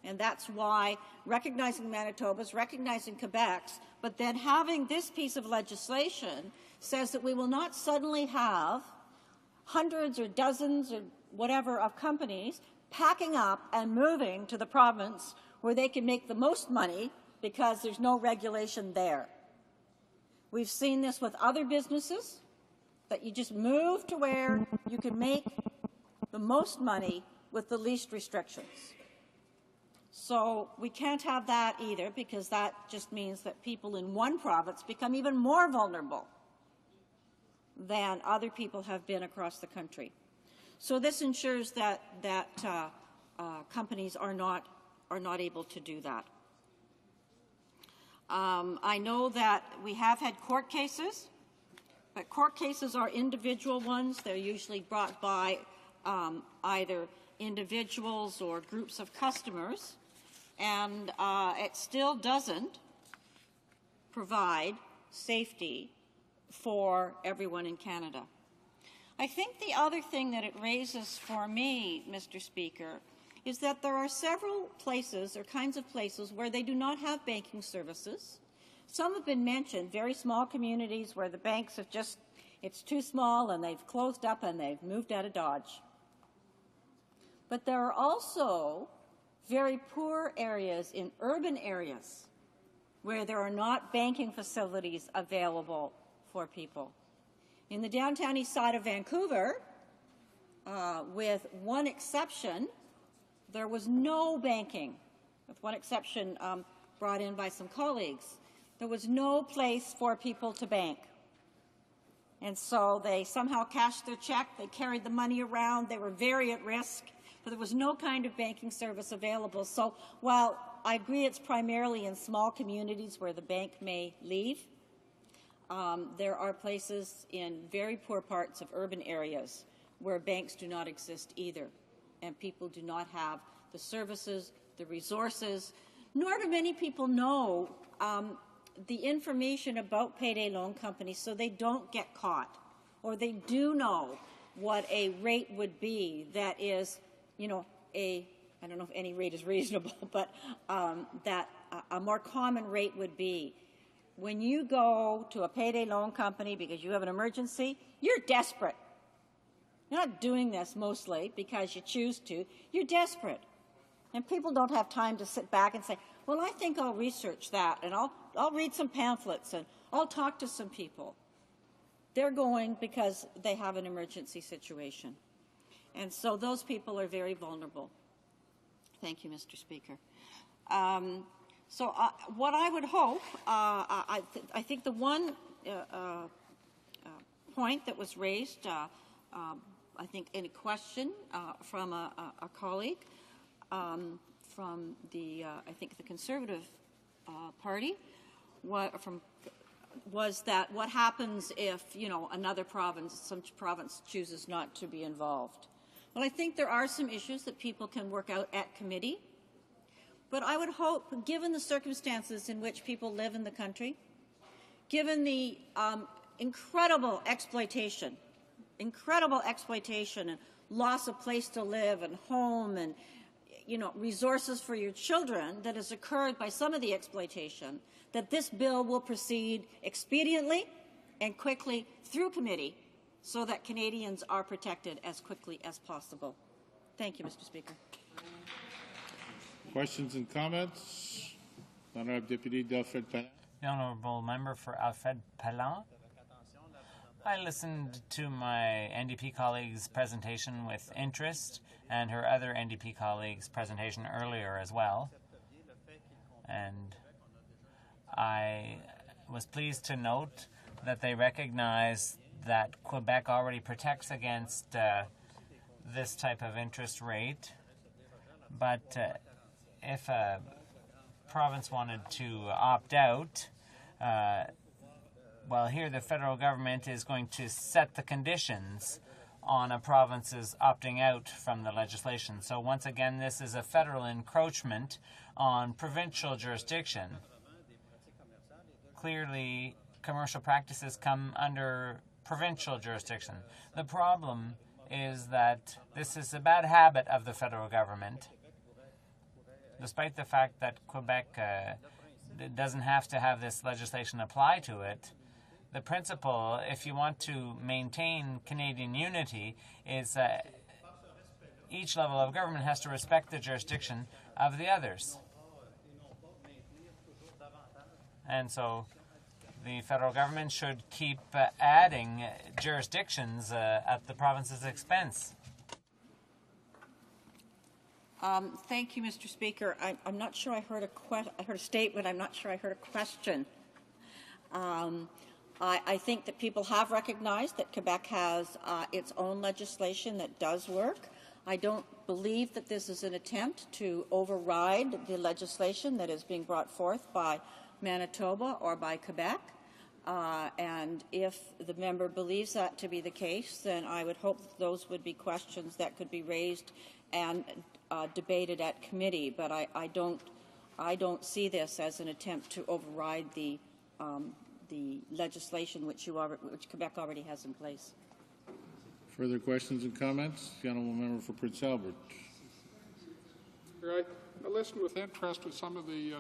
and that's why recognizing Manitoba's, recognizing Quebec's, but then having this piece of legislation says that we will not suddenly have hundreds or dozens or whatever of companies packing up and moving to the province where they can make the most money because there's no regulation there. We've seen this with other businesses, that you just move to where you can make the most money with the least restrictions. So we can't have that either, because that just means that people in one province become even more vulnerable than other people have been across the country. So this ensures that companies are not able to do that. I know that we have had court cases But court cases are individual ones. They're usually brought by either individuals or groups of customers, and it still doesn't provide safety for everyone in Canada. I think the other thing that it raises for me, Mr. Speaker, is that there are several places or kinds of places where they do not have banking services. Some have been mentioned, very small communities where the banks have just, it's too small and they've closed up and they've moved out of Dodge. But there are also very poor areas in urban areas where there are not banking facilities available for people. In the downtown east side of Vancouver, with one exception, there was no banking, with one exception brought in by some colleagues. There was no place for people to bank. And so they somehow cashed their check, they carried the money around, they were very at risk, but there was no kind of banking service available. So while I agree it's primarily in small communities where the bank may leave, there are places in very poor parts of urban areas where banks do not exist either, and people do not have the services, the resources, nor do many people know the information about payday loan companies so they don't get caught, or they do know what a rate would be that is, you know, I don't know if any rate is reasonable, but that a more common rate would be. When you go to a payday loan company because you have an emergency, you're desperate. You're not doing this mostly because you choose to. You're desperate. And people don't have time to sit back and say, well, I think I'll research that, and I'll read some pamphlets, and I'll talk to some people. They're going because they have an emergency situation. And so those people are very vulnerable. Thank you, Mr. Speaker. So what I would hope, I think the one point that was raised, I think in a question from a colleague from the, I think the Conservative Party, was that what happens if, you know, another province, some province chooses not to be involved. Well, I think there are some issues that people can work out at committee. But I would hope, given the circumstances in which people live in the country, given the incredible exploitation and loss of place to live and home and, you know, resources for your children that has occurred by some of the exploitation, that this bill will proceed expediently and quickly through committee so that Canadians are protected as quickly as possible. Thank you, Mr. Speaker. Questions and comments? Honourable Deputy Alfred Pellant. The Honourable Member for Alfred Pellant. I listened to my NDP colleague's presentation with interest, and her other NDP colleague's presentation earlier as well. And I was pleased to note that they recognize that Quebec already protects against this type of interest rate, but if a province wanted to opt out, well, here the federal government is going to set the conditions on a province's opting out from the legislation. So once again, this is a federal encroachment on provincial jurisdiction. Clearly, commercial practices come under provincial jurisdiction. The problem is that this is a bad habit of the federal government. Despite the fact that Quebec doesn't have to have this legislation apply to it, the principle, if you want to maintain Canadian unity, is each level of government has to respect the jurisdiction of the others. And so the federal government should keep adding jurisdictions at the province's expense. Thank you, Mr. Speaker. I'm not sure I heard a statement. I'm not sure I heard a question. I think that people have recognized that Quebec has its own legislation that does work. I don't believe that this is an attempt to override the legislation that is being brought forth by Manitoba or by Quebec. And if the member believes that to be the case, then I would hope that those would be questions that could be raised and debated at committee. But I don't see this as an attempt to override the legislation which Quebec already has in place. Further questions and comments? The honourable member for Prince Albert. I listened with interest to some of the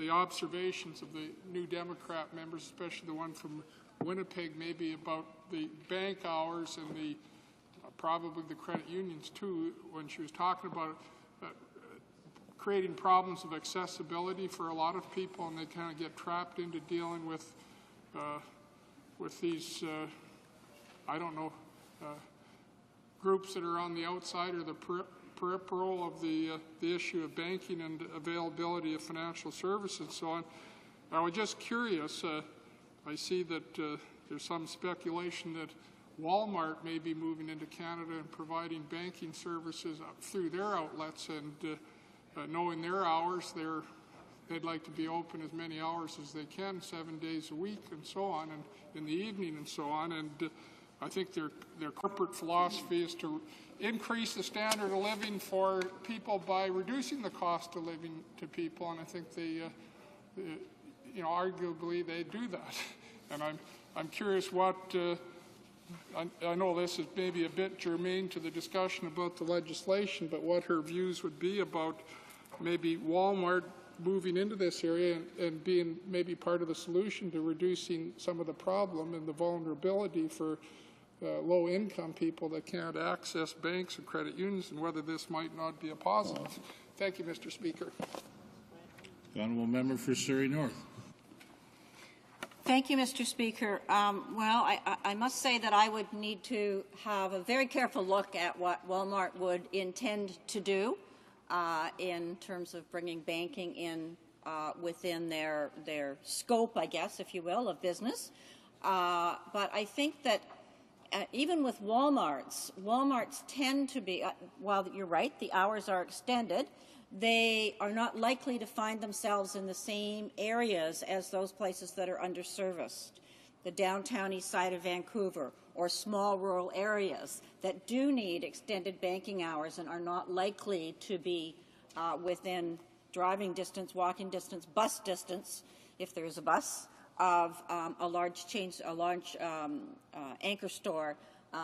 observations of the New Democrat members, especially the one from Winnipeg, maybe about the bank hours and the probably the credit unions too, when she was talking about creating problems of accessibility for a lot of people, and they kind of get trapped into dealing with these I don't know groups that are on the outside or the peripheral of the issue of banking and availability of financial services and so on. I was just curious. I see that there's some speculation that Walmart may be moving into Canada and providing banking services through their outlets, and knowing their hours, they'd like to be open as many hours as they can, 7 days a week and so on, and in the evening and so on. And I think their corporate philosophy is to increase the standard of living for people by reducing the cost of living to people, and I think they, arguably they do that. And I'm curious what. I know this is maybe a bit germane to the discussion about the legislation, but what her views would be about maybe Walmart moving into this area and being maybe part of the solution to reducing some of the problem and the vulnerability for low-income people that can't access banks and credit unions, and whether this might not be a positive. Thank you, Mr. Speaker. The honourable member for Surrey North. Thank you, Mr. Speaker. Well, I must say that I would need to have a very careful look at what Walmart would intend to do in terms of bringing banking in within their scope, I guess, if you will, of business. But I think that even with Walmarts tend to be, while you're right, the hours are extended, they are not likely to find themselves in the same areas as those places that are underserviced, the downtown east side of Vancouver, or small rural areas that do need extended banking hours and are not likely to be within driving distance, walking distance, bus distance, if there is a bus, of a large anchor store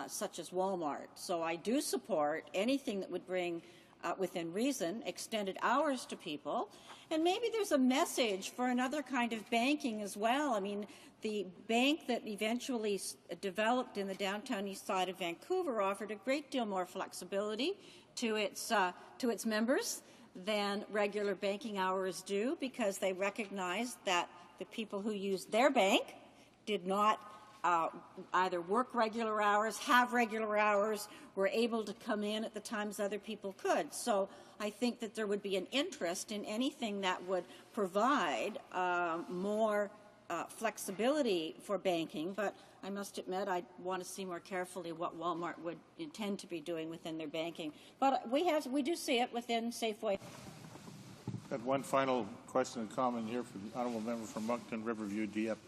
such as Walmart. So I do support anything that would bring within reason, extended hours to people. And maybe there's a message for another kind of banking as well. I mean, the bank that eventually developed in the downtown east side of Vancouver offered a great deal more flexibility to its members than regular banking hours do, because they recognized that the people who used their bank did not either work regular hours, have regular hours, were able to come in at the times other people could. So I think that there would be an interest in anything that would provide more flexibility for banking, but I must admit I want to see more carefully what Walmart would intend to be doing within their banking. But we do see it within Safeway. Got one final question and comment here for the honourable member from Moncton Riverview, Dieppe.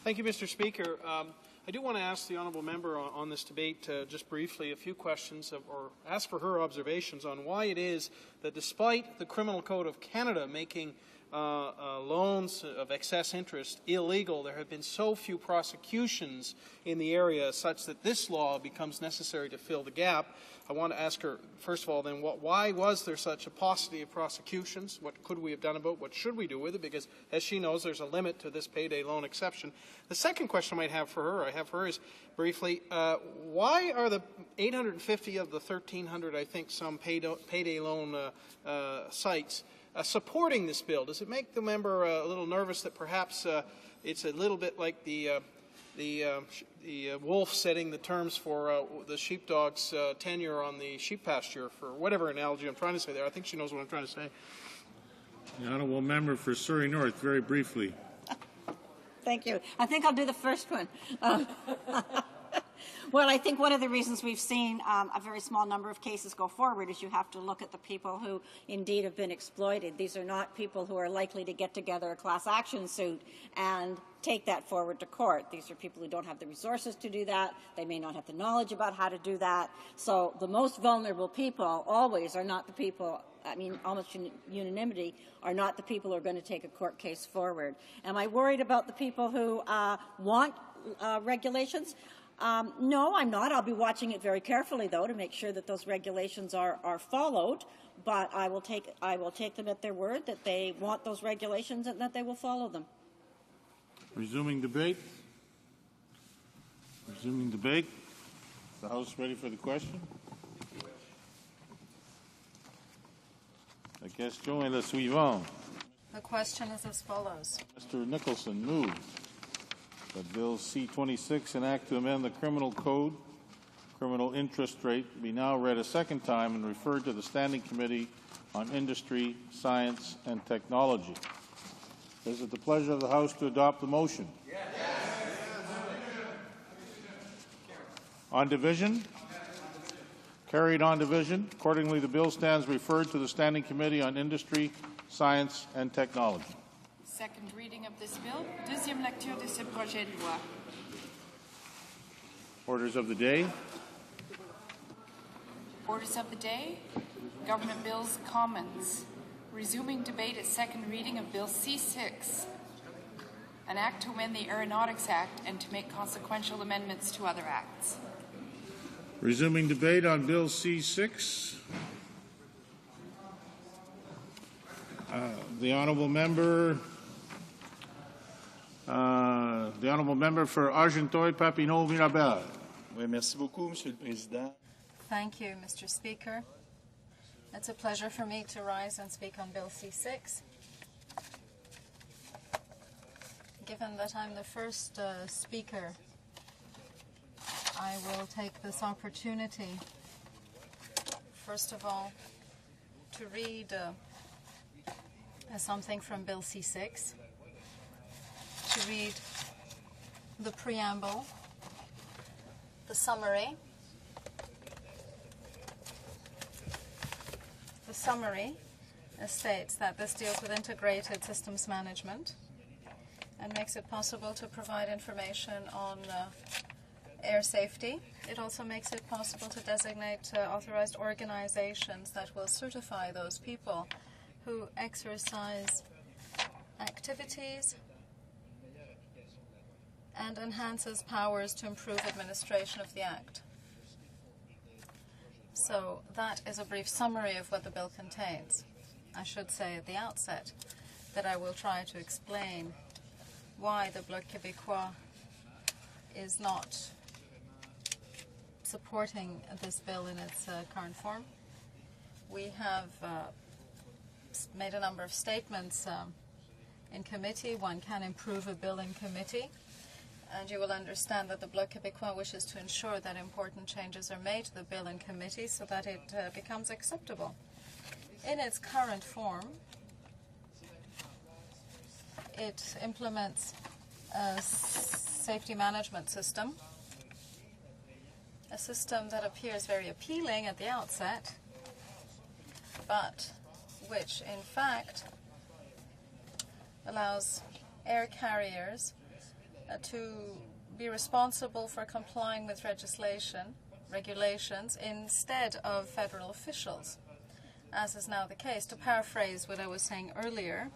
Thank you, Mr. Speaker. I do want to ask the honourable member on this debate just briefly a few questions or ask for her observations on why it is that despite the Criminal Code of Canada making loans of excess interest illegal, there have been so few prosecutions in the area such that this law becomes necessary to fill the gap. I want to ask her, first of all, then, why was there such a paucity of prosecutions? What could we have done about it? What should we do with it? Because, as she knows, there's a limit to this payday loan exception. The second question I might have for her, is briefly, why are the 850 of the 1,300, I think, some payday loan sites supporting this bill? Does it make the member a little nervous that perhaps it's a little bit like the wolf setting the terms for the sheepdog's tenure on the sheep pasture, for whatever analogy I'm trying to say there? I think she knows what I'm trying to say. The honourable member for Surrey North, very briefly. Thank you. I think I'll do the first one. Well, I think one of the reasons we've seen a very small number of cases go forward is you have to look at the people who indeed have been exploited. These are not people who are likely to get together a class action suit and take that forward to court. These are people who don't have the resources to do that. They may not have the knowledge about how to do that. So the most vulnerable people always are not the people, I mean, almost unanimity, are not the people who are going to take a court case forward. Am I worried about the people who want regulations? No, I'm not. I'll be watching it very carefully, though, to make sure that those regulations are followed. But I will take them at their word that they want those regulations and that they will follow them. Resuming debate. Resuming debate. Is the House ready for the question? La question est la suivante. The question is as follows. Mr. Nicholson moved that Bill C-26, an act to amend the criminal code, criminal interest rate, be now read a second time and referred to the Standing Committee on Industry, Science, and Technology. Is it the pleasure of the House to adopt the motion? Yes. On division? Carried on division. Accordingly, the bill stands referred to the Standing Committee on Industry, Science, and Technology. Second reading of this bill. Deuxième lecture de ce projet de loi. Orders of the day. Orders of the day. Government Bills Commons. Resuming debate at second reading of Bill C-6, an act to amend the Aeronautics Act and to make consequential amendments to other acts. Resuming debate on Bill C-6. The honourable member for Argenteuil-Papineau-Mirabel. Oui, merci beaucoup, Monsieur le Président. Thank you, Mr. Speaker. It's a pleasure for me to rise and speak on Bill C-6. Given that I'm the first speaker, I will take this opportunity, first of all, to read something from Bill C-6, to read the preamble, the summary. The summary states that this deals with integrated systems management and makes it possible to provide information on air safety. It also makes it possible to designate authorized organizations that will certify those people who exercise activities and enhances powers to improve administration of the Act. So that is a brief summary of what the bill contains. I should say at the outset that I will try to explain why the Bloc Québécois is not supporting this bill in its current form. We have made a number of statements in committee. One can improve a bill in committee. And you will understand that the Bloc Québécois wishes to ensure that important changes are made to the bill in committee so that it becomes acceptable. In its current form, it implements a safety management system, a system that appears very appealing at the outset, but which in fact allows air carriers to be responsible for complying with regulations instead of federal officials, as is now the case. To paraphrase what I was saying earlier,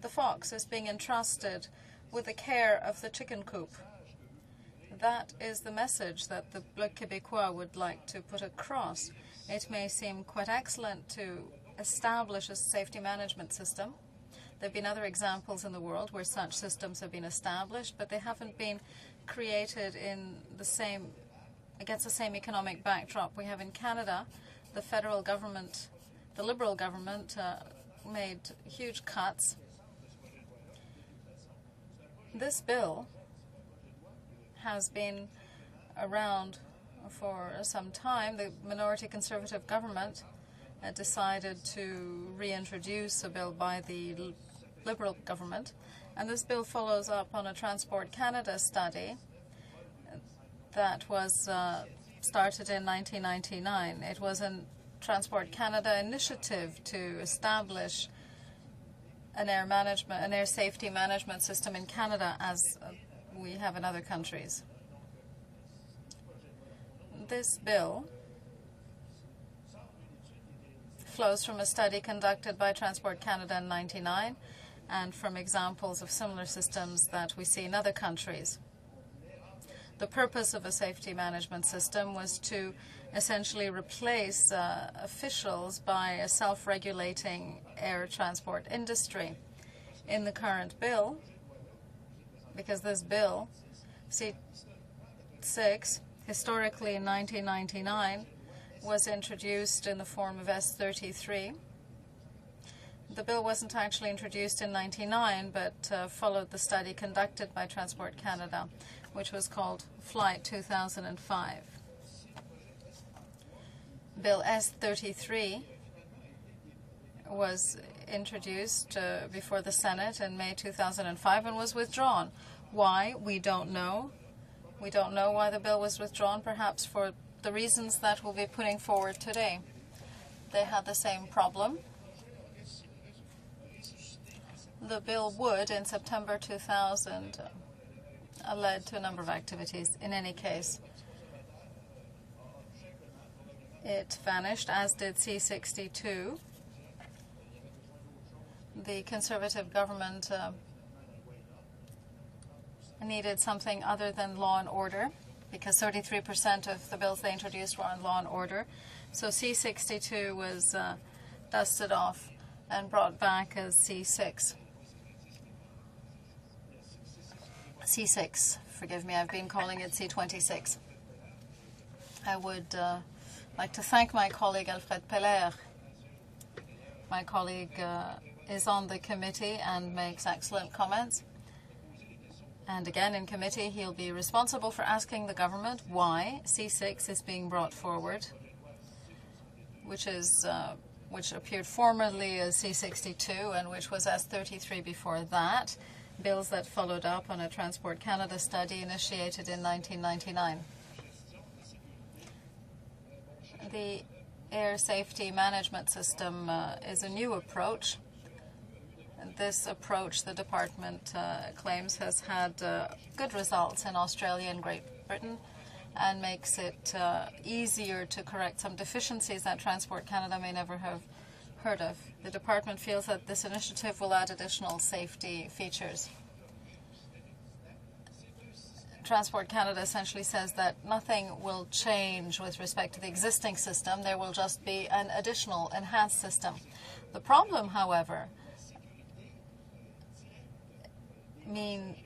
the fox is being entrusted with the care of the chicken coop. That is the message that the Bloc Québécois would like to put across. It may seem quite excellent to establish a safety management system. There have been other examples in the world where such systems have been established, but they haven't been created against the same economic backdrop we have in Canada. The federal government, the Liberal government, made huge cuts. This bill has been around for some time. The minority Conservative government decided to reintroduce a bill by the Liberal government, and this bill follows up on a Transport Canada study that was started in 1999. It was a Transport Canada initiative to establish an air safety management system in Canada, as we have in other countries. This bill flows from a study conducted by Transport Canada in 1999 and from examples of similar systems that we see in other countries. The purpose of a safety management system was to essentially replace officials by a self-regulating air transport industry. In the current bill, because this bill, C6, historically in 1999, was introduced in the form of S33. The bill wasn't actually introduced in 1999, but followed the study conducted by Transport Canada, which was called Flight 2005. Bill S33 was introduced before the Senate in May 2005 and was withdrawn. Why? We don't know. We don't know why the bill was withdrawn, perhaps for the reasons that we'll be putting forward today. They had the same problem. The bill would, in September 2000, led to a number of activities. In any case, it vanished, as did C62. The Conservative government needed something other than law and order, because 33% of the bills they introduced were on law and order. So C62 was dusted off and brought back as C6. C6, forgive me, I've been calling it C26. I would like to thank my colleague Alfred Peller. My colleague is on the committee and makes excellent comments. And again, in committee, he'll be responsible for asking the government why C6 is being brought forward, which appeared formerly as C62 and which was S33 before that, bills that followed up on a Transport Canada study initiated in 1999. The air safety management system is a new approach. This approach, the department claims, has had good results in Australia and Great Britain and makes it easier to correct some deficiencies that Transport Canada may never have heard of. The department feels that this initiative will add additional safety features. Transport Canada essentially says that nothing will change with respect to the existing system. There will just be an additional enhanced system. The problem, however,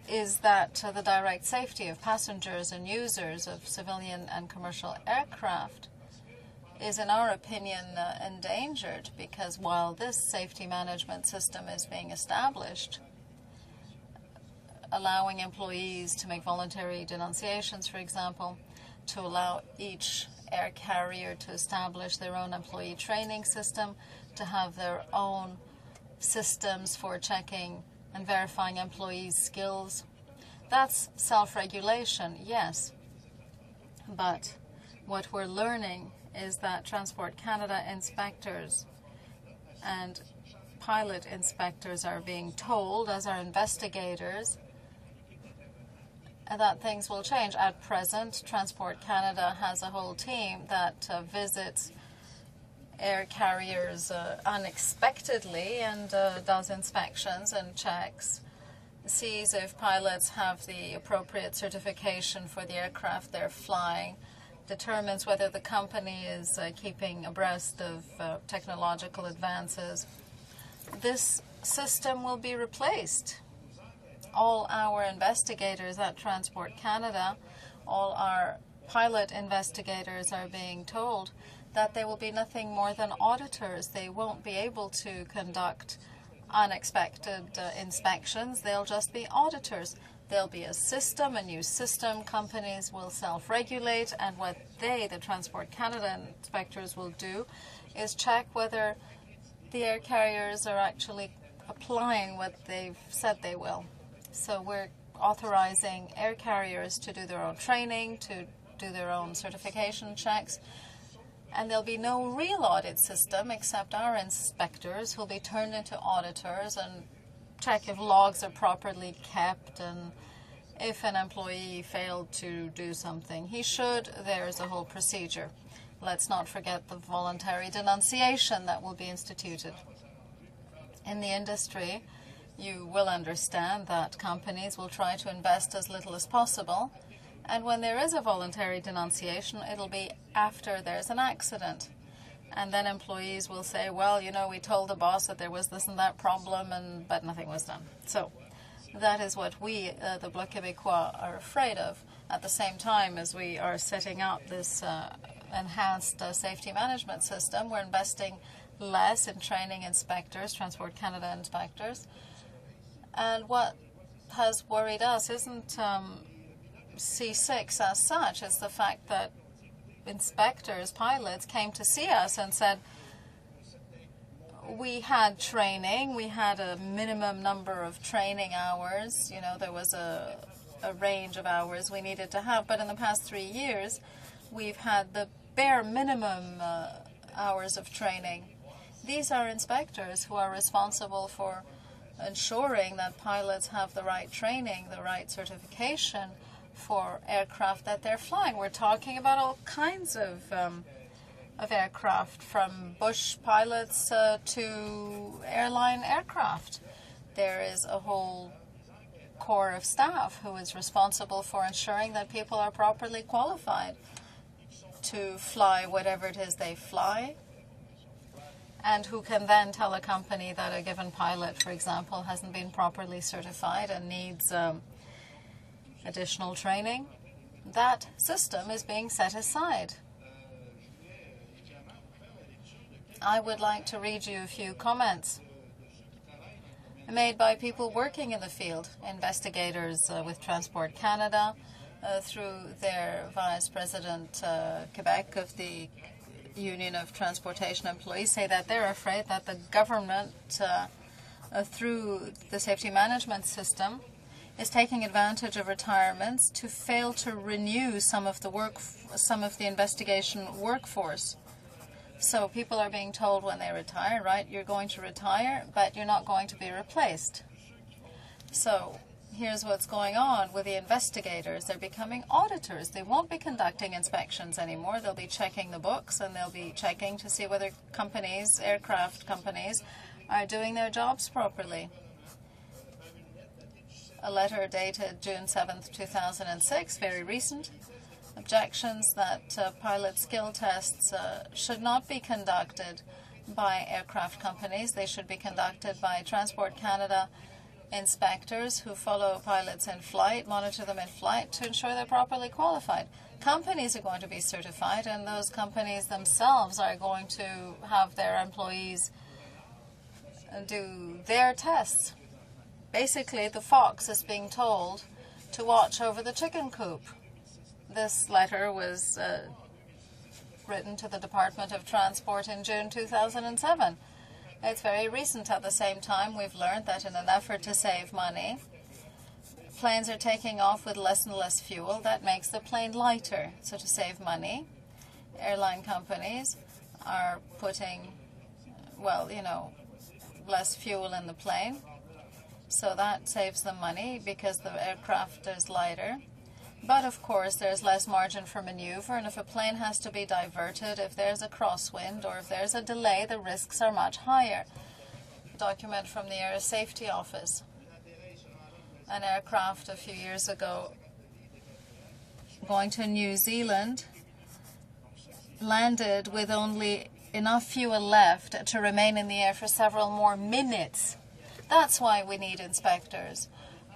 is that the direct safety of passengers and users of civilian and commercial aircraft is, in our opinion, endangered, because while this safety management system is being established, allowing employees to make voluntary denunciations, for example, to allow each air carrier to establish their own employee training system, to have their own systems for checking and verifying employees' skills. That's self-regulation, yes. But what we're learning is that Transport Canada inspectors and pilot inspectors are being told, as are investigators, that things will change. At present, Transport Canada has a whole team that visits air carriers unexpectedly and does inspections and checks, sees if pilots have the appropriate certification for the aircraft they're flying, determines whether the company is keeping abreast of technological advances. This system will be replaced. All our investigators at Transport Canada, all our pilot investigators are being told that they will be nothing more than auditors. They won't be able to conduct unexpected inspections. They'll just be auditors. There'll be a system, a new system. Companies will self-regulate, and what they, the Transport Canada inspectors, will do is check whether the air carriers are actually applying what they've said they will. So we're authorizing air carriers to do their own training, to do their own certification checks. And there'll be no real audit system except our inspectors who'll be turned into auditors and check if logs are properly kept, and if an employee failed to do something he should, there's a whole procedure. Let's not forget the voluntary denunciation that will be instituted. In the industry, you will understand that companies will try to invest as little as possible, and when there is a voluntary denunciation, it'll be after there's an accident. And then employees will say, well, you know, we told the boss that there was this and that problem, but nothing was done. So that is what we, the Bloc Québécois, are afraid of. At the same time as we are setting up this enhanced safety management system, we're investing less in training inspectors, Transport Canada inspectors. And what has worried us isn't C6 as such, it's the fact that inspectors, pilots, came to see us and said, we had training, we had a minimum number of training hours, you know, there was a range of hours we needed to have, but in the past 3 years, we've had the bare minimum hours of training. These are inspectors who are responsible for ensuring that pilots have the right training, the right certification for aircraft that they're flying. We're talking about all kinds of aircraft, from bush pilots to airline aircraft. There is a whole corps of staff who is responsible for ensuring that people are properly qualified to fly whatever it is they fly, and who can then tell a company that a given pilot, for example, hasn't been properly certified and needs additional training. That system is being set aside. I would like to read you a few comments made by people working in the field, investigators with Transport Canada, through their Vice President Quebec of the Union of Transportation Employees, say that they're afraid that the government, through the safety management system, is taking advantage of retirements to fail to renew some of the investigation workforce. So people are being told when they retire, right, you're going to retire, but you're not going to be replaced. So here's what's going on with the investigators. They're becoming auditors. They won't be conducting inspections anymore. They'll be checking the books, and they'll be checking to see whether companies, aircraft companies, are doing their jobs properly. A letter dated June 7th, 2006, very recent, objections that pilot skill tests should not be conducted by aircraft companies. They should be conducted by Transport Canada inspectors who follow pilots in flight, monitor them in flight to ensure they're properly qualified. Companies are going to be certified, and those companies themselves are going to have their employees do their tests. Basically, the fox is being told to watch over the chicken coop. This letter was written to the Department of Transport in June 2007. It's very recent. At the same time, we've learned that in an effort to save money, planes are taking off with less and less fuel. That makes the plane lighter. So to save money, airline companies are putting, well, you know, less fuel in the plane. So that saves them money because the aircraft is lighter. But of course, there's less margin for maneuver, and if a plane has to be diverted, if there's a crosswind or if there's a delay, the risks are much higher. A document from the Air Safety Office. An aircraft a few years ago going to New Zealand landed with only enough fuel left to remain in the air for several more minutes. That's why we need inspectors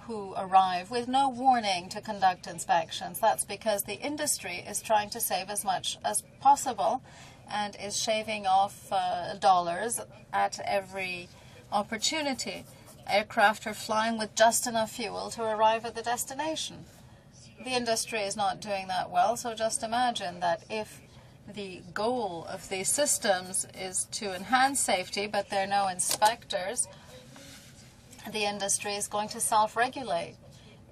who arrive with no warning to conduct inspections. That's because the industry is trying to save as much as possible and is shaving off dollars at every opportunity. Aircraft are flying with just enough fuel to arrive at the destination. The industry is not doing that well, so just imagine that if the goal of these systems is to enhance safety, but there are no inspectors, the industry is going to self-regulate.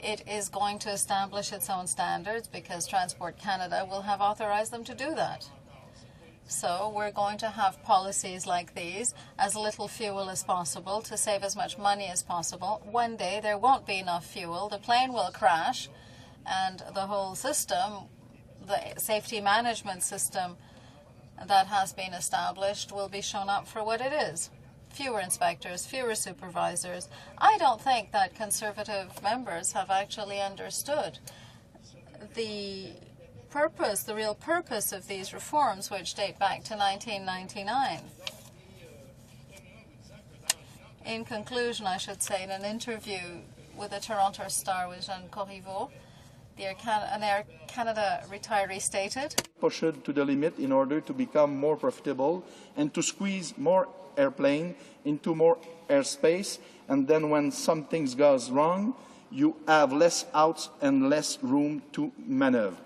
it is going to establish its own standards because Transport Canada will have authorized them to do that. So we're going to have policies like these, as little fuel as possible to save as much money as possible. One day there won't be enough fuel, the plane will crash, and the whole system, the safety management system that has been established, will be shown up for what it is. Fewer inspectors, fewer supervisors. I don't think that Conservative members have actually understood the real purpose of these reforms, which date back to 1999. In conclusion, I should say, in an interview with the Toronto Star with Jean Corriveau, an Air Canada retiree stated, pushed to the limit in order to become more profitable and to squeeze more airplane into more airspace, and then when something goes wrong, you have less outs and less room to maneuver.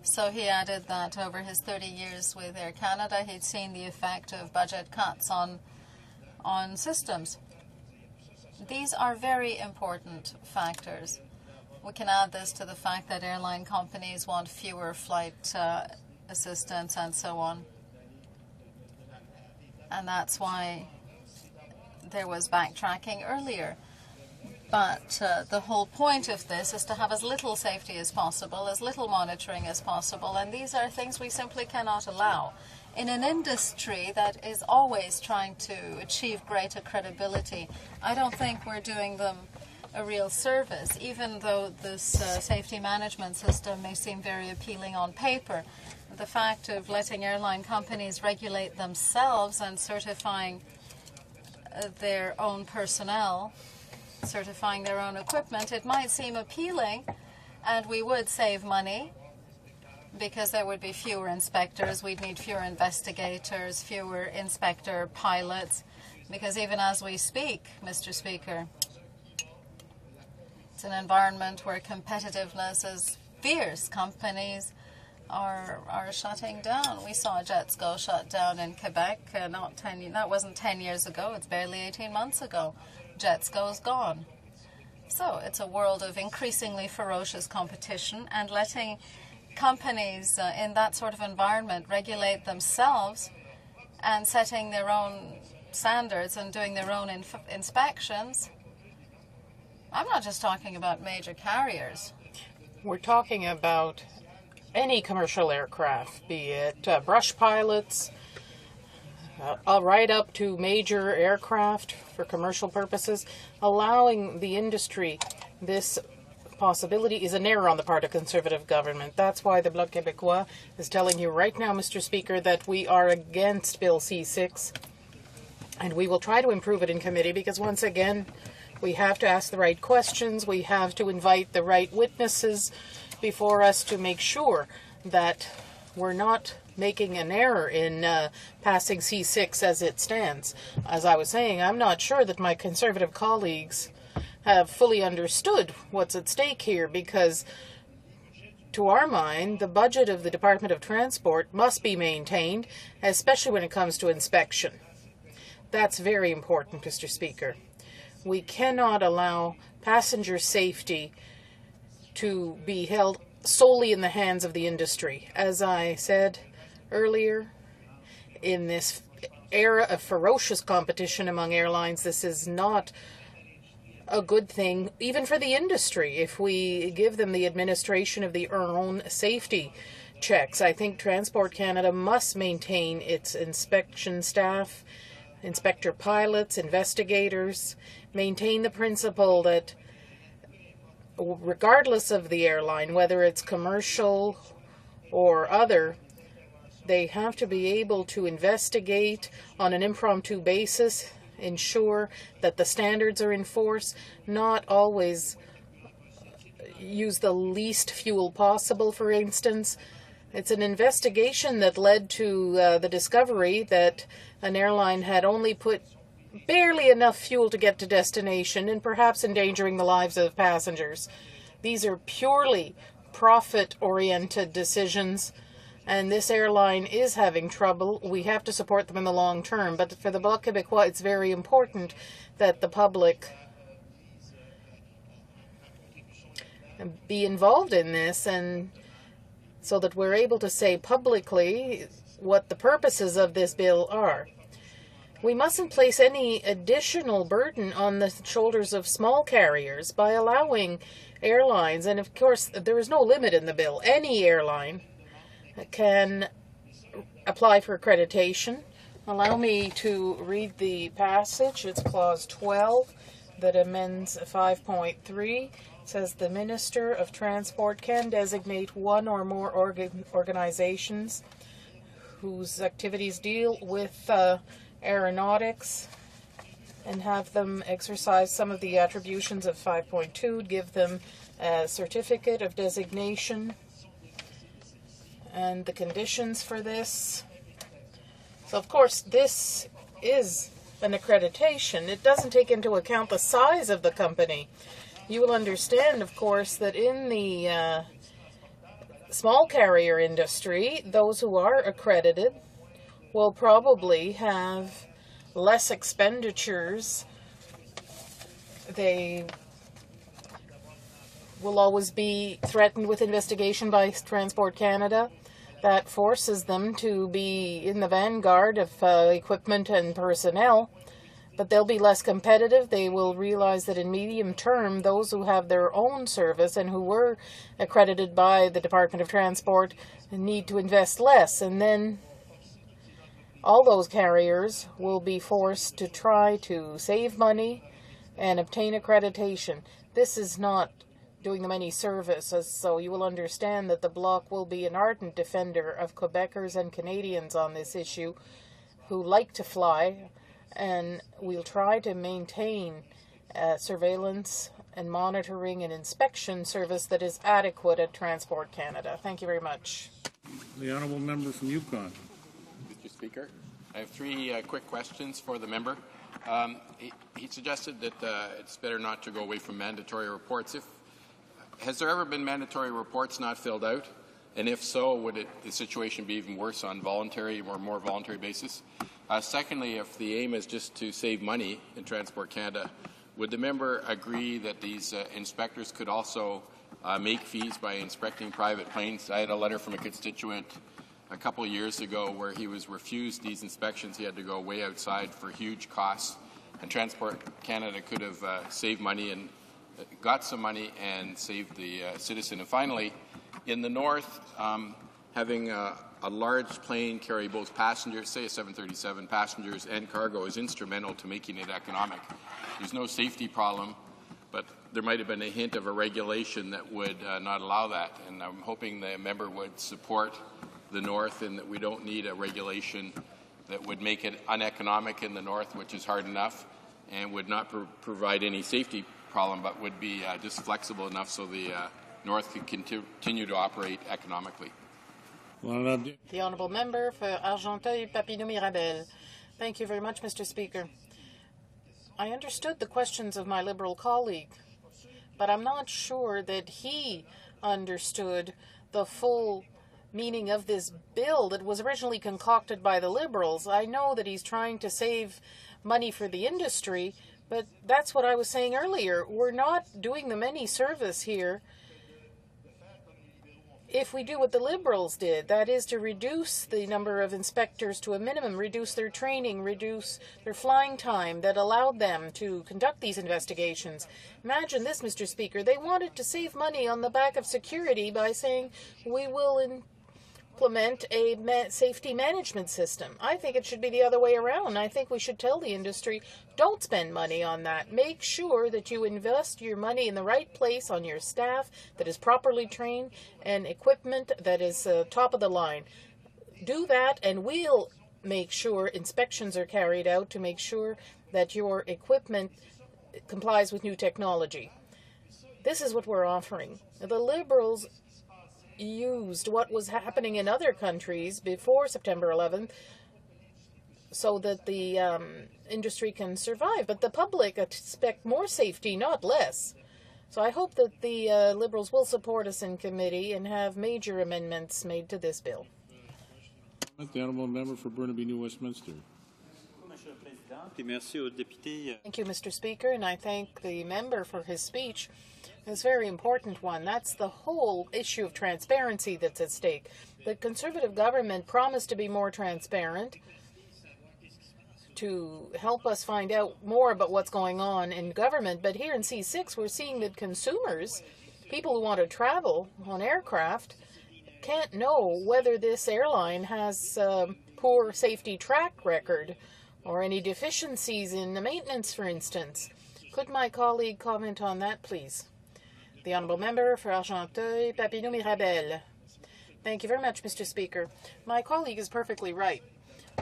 So he added that over his 30 years with Air Canada, he'd seen the effect of budget cuts on systems. These are very important factors. We can add this to the fact that airline companies want fewer flight assistants and so on. And that's why there was backtracking earlier. But the whole point of this is to have as little safety as possible, as little monitoring as possible, and these are things we simply cannot allow. In an industry that is always trying to achieve greater credibility, I don't think we're doing them a real service, even though this safety management system may seem very appealing on paper. The fact of letting airline companies regulate themselves and certifying their own personnel, certifying their own equipment, it might seem appealing, and we would save money because there would be fewer inspectors, we'd need fewer investigators, fewer inspector pilots, because even as we speak, Mr. Speaker, it's an environment where competitiveness is fierce. Companies are shutting down. We saw JetSco shut down in Quebec, that wasn't 10 years ago, it's barely 18 months ago. JetSco's gone. So it's a world of increasingly ferocious competition, and letting companies in that sort of environment regulate themselves and setting their own standards and doing their own inspections. I'm not just talking about major carriers. We're talking about any commercial aircraft, be it brush pilots, right up to major aircraft for commercial purposes. Allowing the industry this possibility is an error on the part of Conservative government. That's why the Bloc Québécois is telling you right now, Mr. Speaker, that we are against Bill C6, and we will try to improve it in committee, because once again, we have to ask the right questions, we have to invite the right witnesses before us to make sure that we're not making an error in passing C6 as it stands. As I was saying, I'm not sure that my Conservative colleagues have fully understood what's at stake here, because to our mind, the budget of the Department of Transport must be maintained, especially when it comes to inspection. That's very important, Mr. Speaker. We cannot allow passenger safety to be held solely in the hands of the industry. As I said earlier, in this era of ferocious competition among airlines, this is not a good thing, even for the industry, if we give them the administration of their own safety checks. I think Transport Canada must maintain its inspection staff, inspector pilots, investigators, maintain the principle that regardless of the airline, whether it's commercial or other, they have to be able to investigate on an impromptu basis, ensure that the standards are enforced, not always use the least fuel possible, for instance. It's an investigation that led to the discovery that an airline had only put barely enough fuel to get to destination and perhaps endangering the lives of passengers. These are purely profit-oriented decisions, and this airline is having trouble. We have to support them in the long term, but for the Bloc Québécois, it's very important that the public be involved in this, and so that we're able to say publicly what the purposes of this bill are. We mustn't place any additional burden on the shoulders of small carriers by allowing airlines, and of course there is no limit in the bill. Any airline can apply for accreditation. Allow me to read the passage. It's clause 12 that amends 5.3. It says the Minister of Transport can designate one or more organizations whose activities deal with aeronautics and have them exercise some of the attributions of 5.2, give them a certificate of designation and the conditions for this. So, of course, this is an accreditation. It doesn't take into account the size of the company. You will understand, of course, that in the small carrier industry, those who are accredited will probably have less expenditures. They will always be threatened with investigation by Transport Canada. That forces them to be in the vanguard of equipment and personnel, but they'll be less competitive. They will realize that in medium term, those who have their own service and who were accredited by the Department of Transport need to invest less, and then all those carriers will be forced to try to save money and obtain accreditation. This is not doing them any service, so you will understand that the Bloc will be an ardent defender of Quebecers and Canadians on this issue who like to fly, and we'll try to maintain surveillance and monitoring and inspection service that is adequate at Transport Canada. Thank you very much. The honourable member from Yukon. Mr. Speaker, I have three quick questions for the member. He suggested that it's better not to go away from mandatory reports. Has there ever been mandatory reports not filled out? And if so, would the situation be even worse on voluntary or more voluntary basis? Secondly, if the aim is just to save money in Transport Canada, would the member agree that these inspectors could also make fees by inspecting private planes? I had a letter from a constituent a couple of years ago where he was refused these inspections. He had to go way outside for huge costs, and Transport Canada could have saved money and got some money and saved the citizen. And finally, in the north, having a large plane carry both passengers, say a 737, passengers and cargo, is instrumental to making it economic. There's no safety problem, but there might have been a hint of a regulation that would not allow that. And I'm hoping the member would support the north and that we don't need a regulation that would make it uneconomic in the north, which is hard enough, and would not provide any safety problem, but would be just flexible enough so the north could continue to operate economically. The honourable member for Argenteuil-Papineau-Mirabel. Thank you very much, Mr. Speaker. I understood the questions of my Liberal colleague, but I'm not sure that he understood the full meaning of this bill that was originally concocted by the Liberals. I know that he's trying to save money for the industry, but that's what I was saying earlier. We're not doing them any service here if we do what the Liberals did, that is to reduce the number of inspectors to a minimum, reduce their training, reduce their flying time that allowed them to conduct these investigations. Imagine this, Mr. Speaker. They wanted to save money on the back of security by saying, we will implement a safety management system. I think it should be the other way around. I think we should tell the industry, don't spend money on that. Make sure that you invest your money in the right place on your staff that is properly trained and equipment that is top of the line. Do that and we'll make sure inspections are carried out to make sure that your equipment complies with new technology. This is what we're offering. The Liberals used what was happening in other countries before September 11th so that the industry can survive. But the public expect more safety, not less. So I hope that the Liberals will support us in committee and have major amendments made to this bill. The honourable member for Burnaby New Westminster. Thank you, Mr. Speaker, and I thank the member for his speech. It's a very important one. That's the whole issue of transparency that's at stake. The Conservative government promised to be more transparent, to help us find out more about what's going on in government. But here in C6, we're seeing that consumers, people who want to travel on aircraft, can't know whether this airline has a poor safety track record or any deficiencies in the maintenance, for instance. Could my colleague comment on that, please? The Honourable Member for Argenteuil, Papineau-Mirabel. Thank you very much, Mr. Speaker. My colleague is perfectly right.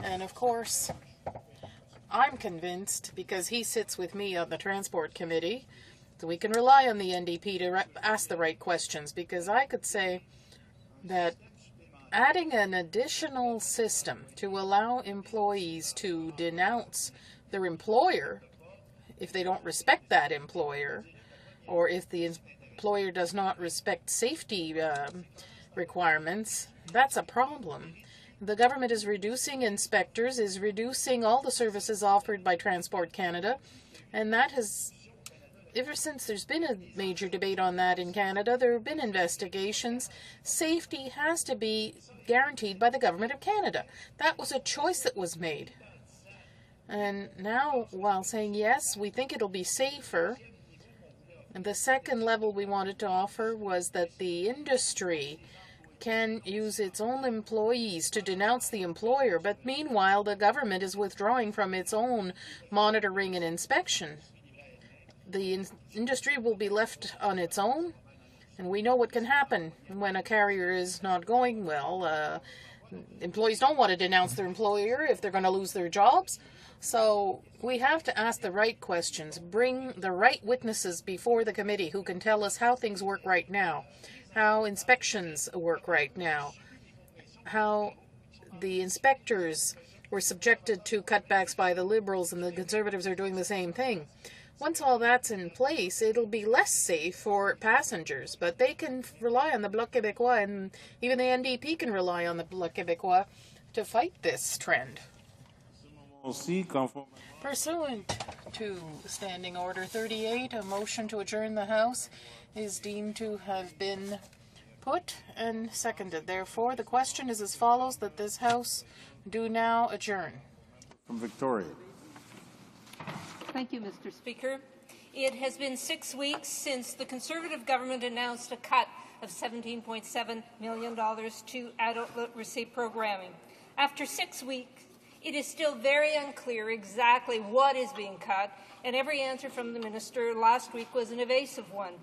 And of course, I'm convinced, because he sits with me on the Transport Committee, that we can rely on the NDP to ask the right questions, because I could say that adding an additional system to allow employees to denounce their employer if they don't respect that employer, or if the employer does not respect safety requirements, that's a problem. The government is reducing inspectors, is reducing all the services offered by Transport Canada, and that has, ever since there's been a major debate on that in Canada, there have been investigations. Safety has to be guaranteed by the Government of Canada. That was a choice that was made. And now, while saying yes, we think it'll be safer, and the second level we wanted to offer was that the industry can use its own employees to denounce the employer, but meanwhile the government is withdrawing from its own monitoring and inspection. The industry will be left on its own, and we know what can happen when a carrier is not going well. Employees don't want to denounce their employer if they're going to lose their jobs. So we have to ask the right questions, bring the right witnesses before the committee who can tell us how things work right now, how inspections work right now, how the inspectors were subjected to cutbacks by the Liberals and the Conservatives are doing the same thing. Once all that's in place, it'll be less safe for passengers, but they can rely on the Bloc Québécois, and even the NDP can rely on the Bloc Québécois to fight this trend. Pursuant to Standing Order 38, a motion to adjourn the House is deemed to have been put and seconded. Therefore, the question is as follows, that this House do now adjourn. From Victoria. Thank you, Mr. Speaker. It has been 6 weeks since the Conservative government announced a cut of $17.7 million to adult literacy programming. After 6 weeks, it is still very unclear exactly what is being cut, and every answer from the minister last week was an evasive one.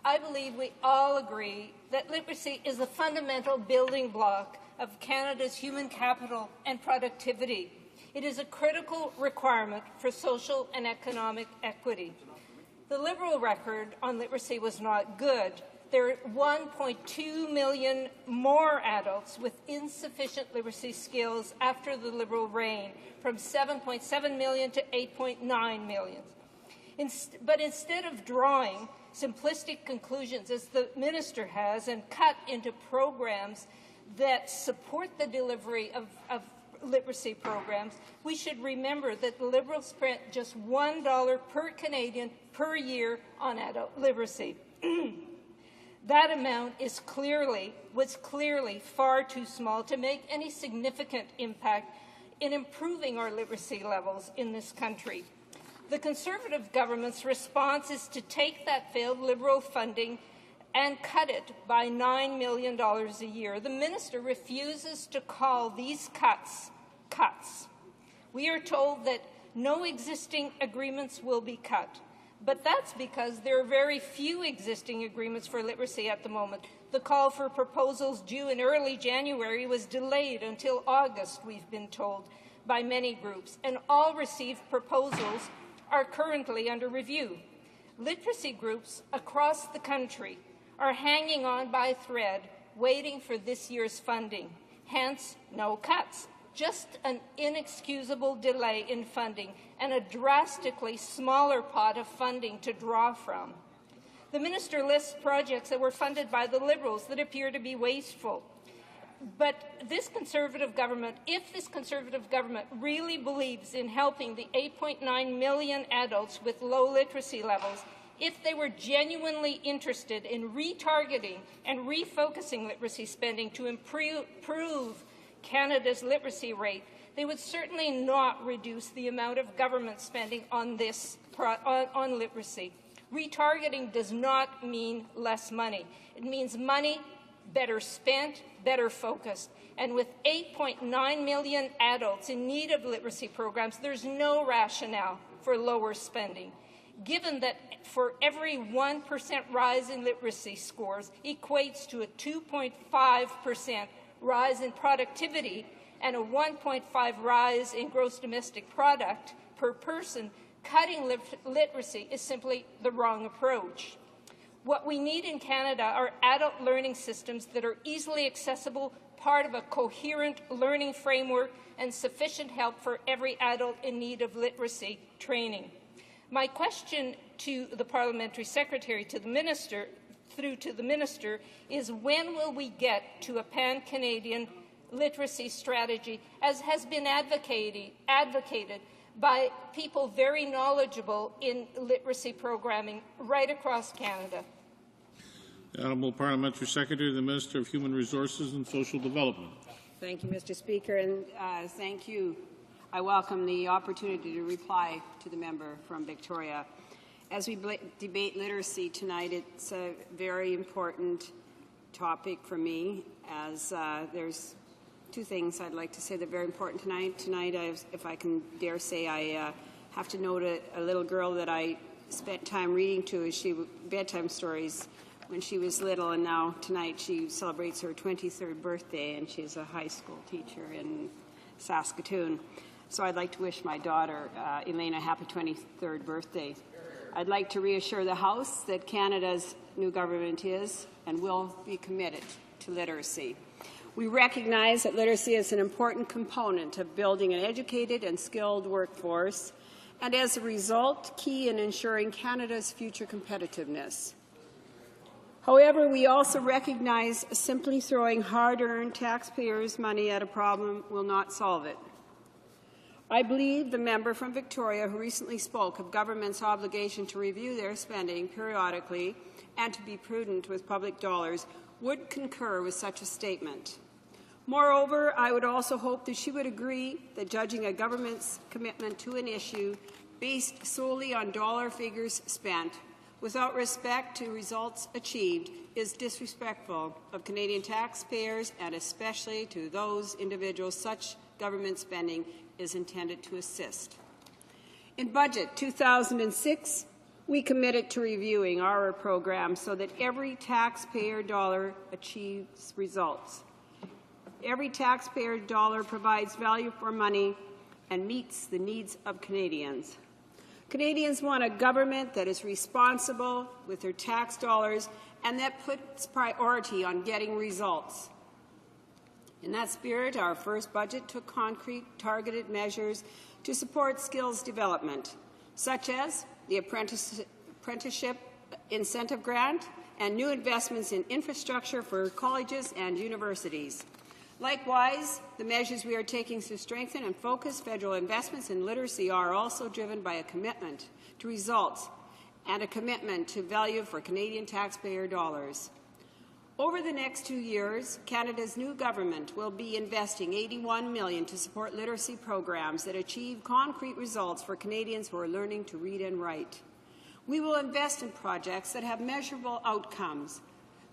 I believe we all agree that literacy is the fundamental building block of Canada's human capital and productivity. It is a critical requirement for social and economic equity. The Liberal record on literacy was not good. There are 1.2 million more adults with insufficient literacy skills after the Liberal reign, from 7.7 million to 8.9 million. But instead of drawing simplistic conclusions, as the minister has, and cut into programs that support the delivery of literacy programs, we should remember that the Liberals spent just $1 per Canadian per year on adult literacy. That amount was clearly far too small to make any significant impact in improving our literacy levels in this country. The Conservative government's response is to take that failed Liberal funding and cut it by $9 million a year. The minister refuses to call these cuts. We are told that no existing agreements will be cut, but that's because there are very few existing agreements for literacy at the moment. The call for proposals due in early January was delayed until August, we've been told, by many groups, and all received proposals are currently under review. Literacy groups across the country are hanging on by a thread, waiting for this year's funding. Hence, no cuts, just an inexcusable delay in funding and a drastically smaller pot of funding to draw from. The minister lists projects that were funded by the Liberals that appear to be wasteful. But this Conservative government, if this Conservative government really believes in helping the 8.9 million adults with low literacy levels, if they were genuinely interested in retargeting and refocusing literacy spending to improve Canada's literacy rate, they would certainly not reduce the amount of government spending on on literacy. Retargeting does not mean less money. It means money better spent, better focused. And with 8.9 million adults in need of literacy programs, there's no rationale for lower spending. Given that for every 1% rise in literacy scores equates to a 2.5% rise in productivity and a 1.5 rise in gross domestic product per person, cutting literacy is simply the wrong approach. What we need in Canada are adult learning systems that are easily accessible, part of a coherent learning framework, and sufficient help for every adult in need of literacy training. My question to the Parliamentary Secretary, to the Minister, through to the Minister, is when will we get to a pan-Canadian literacy strategy, as has been advocated by people very knowledgeable in literacy programming right across Canada? The Honourable Parliamentary Secretary to the Minister of Human Resources and Social Development. Thank you, Mr. Speaker, and thank you. I welcome the opportunity to reply to the member from Victoria. As we debate literacy tonight, it's a very important topic for me, as there's two things I'd like to say that are very important tonight. Tonight, if I can dare say, I have to note a little girl that I spent time reading to bedtime stories when she was little, and now tonight she celebrates her 23rd birthday, and she's a high school teacher in Saskatoon. So I'd like to wish my daughter, Elena, a happy 23rd birthday. I'd like to reassure the House that Canada's new government is and will be committed to literacy. We recognize that literacy is an important component of building an educated and skilled workforce, and as a result, key in ensuring Canada's future competitiveness. However, we also recognize simply throwing hard-earned taxpayers' money at a problem will not solve it. I believe the member from Victoria who recently spoke of government's obligation to review their spending periodically and to be prudent with public dollars would concur with such a statement. Moreover, I would also hope that she would agree that judging a government's commitment to an issue based solely on dollar figures spent without respect to results achieved is disrespectful of Canadian taxpayers and especially to those individuals such government spending is intended to assist. In Budget 2006, we committed to reviewing our program so that every taxpayer dollar achieves results. Every taxpayer dollar provides value for money and meets the needs of Canadians. Canadians want a government that is responsible with their tax dollars and that puts priority on getting results. In that spirit, our first budget took concrete, targeted measures to support skills development, such as the apprenticeship incentive grant and new investments in infrastructure for colleges and universities. Likewise, the measures we are taking to strengthen and focus federal investments in literacy are also driven by a commitment to results and a commitment to value for Canadian taxpayer dollars. Over the next 2 years, Canada's new government will be investing $81 million to support literacy programs that achieve concrete results for Canadians who are learning to read and write. We will invest in projects that have measurable outcomes,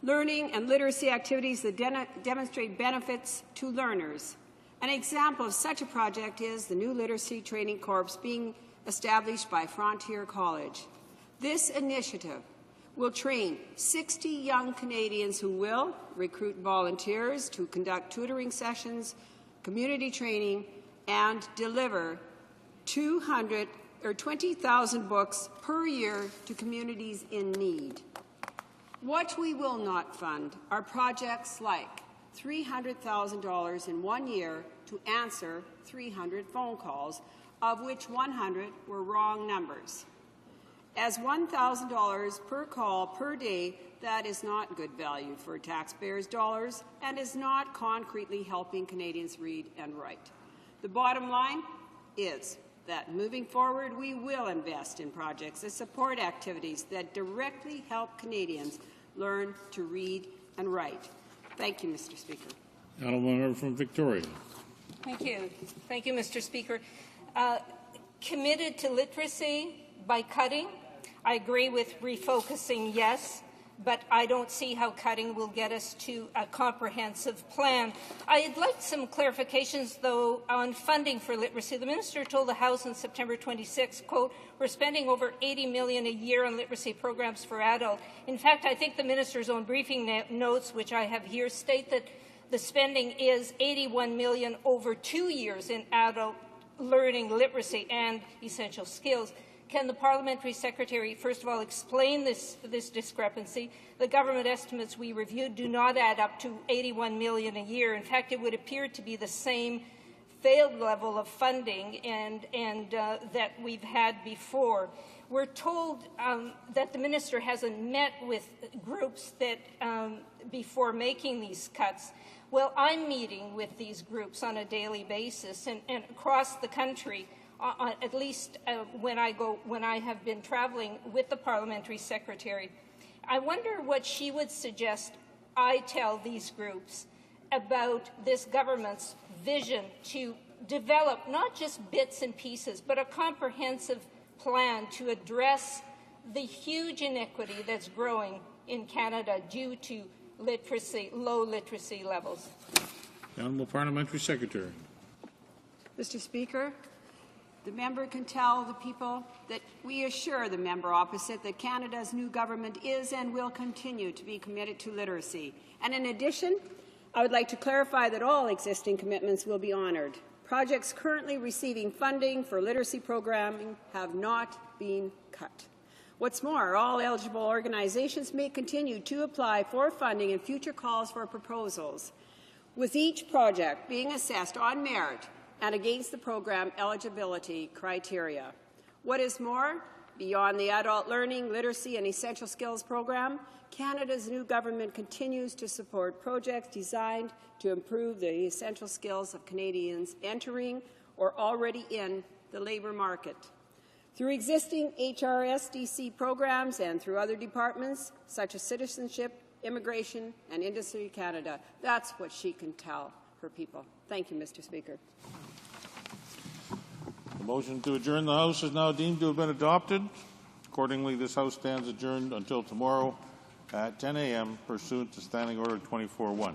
learning and literacy activities that demonstrate benefits to learners. An example of such a project is the new Literacy Training Corps being established by Frontier College. This initiative will train 60 young Canadians who will recruit volunteers to conduct tutoring sessions, community training, and deliver 20,000 books per year to communities in need. What we will not fund are projects like $300,000 in 1 year to answer 300 phone calls, of which 100 were wrong numbers. As $1,000 per call per day, that is not good value for taxpayers' dollars and is not concretely helping Canadians read and write. The bottom line is that moving forward, we will invest in projects that support activities that directly help Canadians learn to read and write. Thank you, Mr. Speaker. Honourable member from Victoria. Thank you. Thank you, Mr. Speaker. Committed to literacy by cutting? I agree with refocusing, yes, but I don't see how cutting will get us to a comprehensive plan. I'd like some clarifications, though, on funding for literacy. The minister told the House on September 26, quote, "We're spending over $80 million a year on literacy programs for adults." In fact, I think the minister's own briefing notes, which I have here, state that the spending is $81 million over 2 years in adult learning literacy and essential skills. Can the parliamentary secretary, first of all, explain this discrepancy? The government estimates we reviewed do not add up to $81 million a year. In fact, it would appear to be the same failed level of funding and that we've had before. We're told that the minister hasn't met with groups that before making these cuts. Well, I'm meeting with these groups on a daily basis and across the country. At least when I have been traveling with the parliamentary secretary. I wonder what she would suggest I tell these groups about this government's vision to develop not just bits and pieces, but a comprehensive plan to address the huge inequity that's growing in Canada due to literacy, low literacy levels. The Honourable Parliamentary Secretary. Mr. Speaker, the member can tell the people that we assure the member opposite that Canada's new government is and will continue to be committed to literacy. And in addition, I would like to clarify that all existing commitments will be honoured. Projects currently receiving funding for literacy programming have not been cut. What's more, all eligible organizations may continue to apply for funding in future calls for proposals, with each project being assessed on merit and against the program eligibility criteria. What is more, beyond the adult learning, literacy and essential skills program, Canada's new government continues to support projects designed to improve the essential skills of Canadians entering or already in the labour market. Through existing HRSDC programs and through other departments, such as Citizenship, Immigration and Industry Canada. That's what she can tell her people. Thank you, Mr. Speaker. The motion to adjourn the House is now deemed to have been adopted. Accordingly, this House stands adjourned until tomorrow at 10 a.m. pursuant to Standing Order 24-1.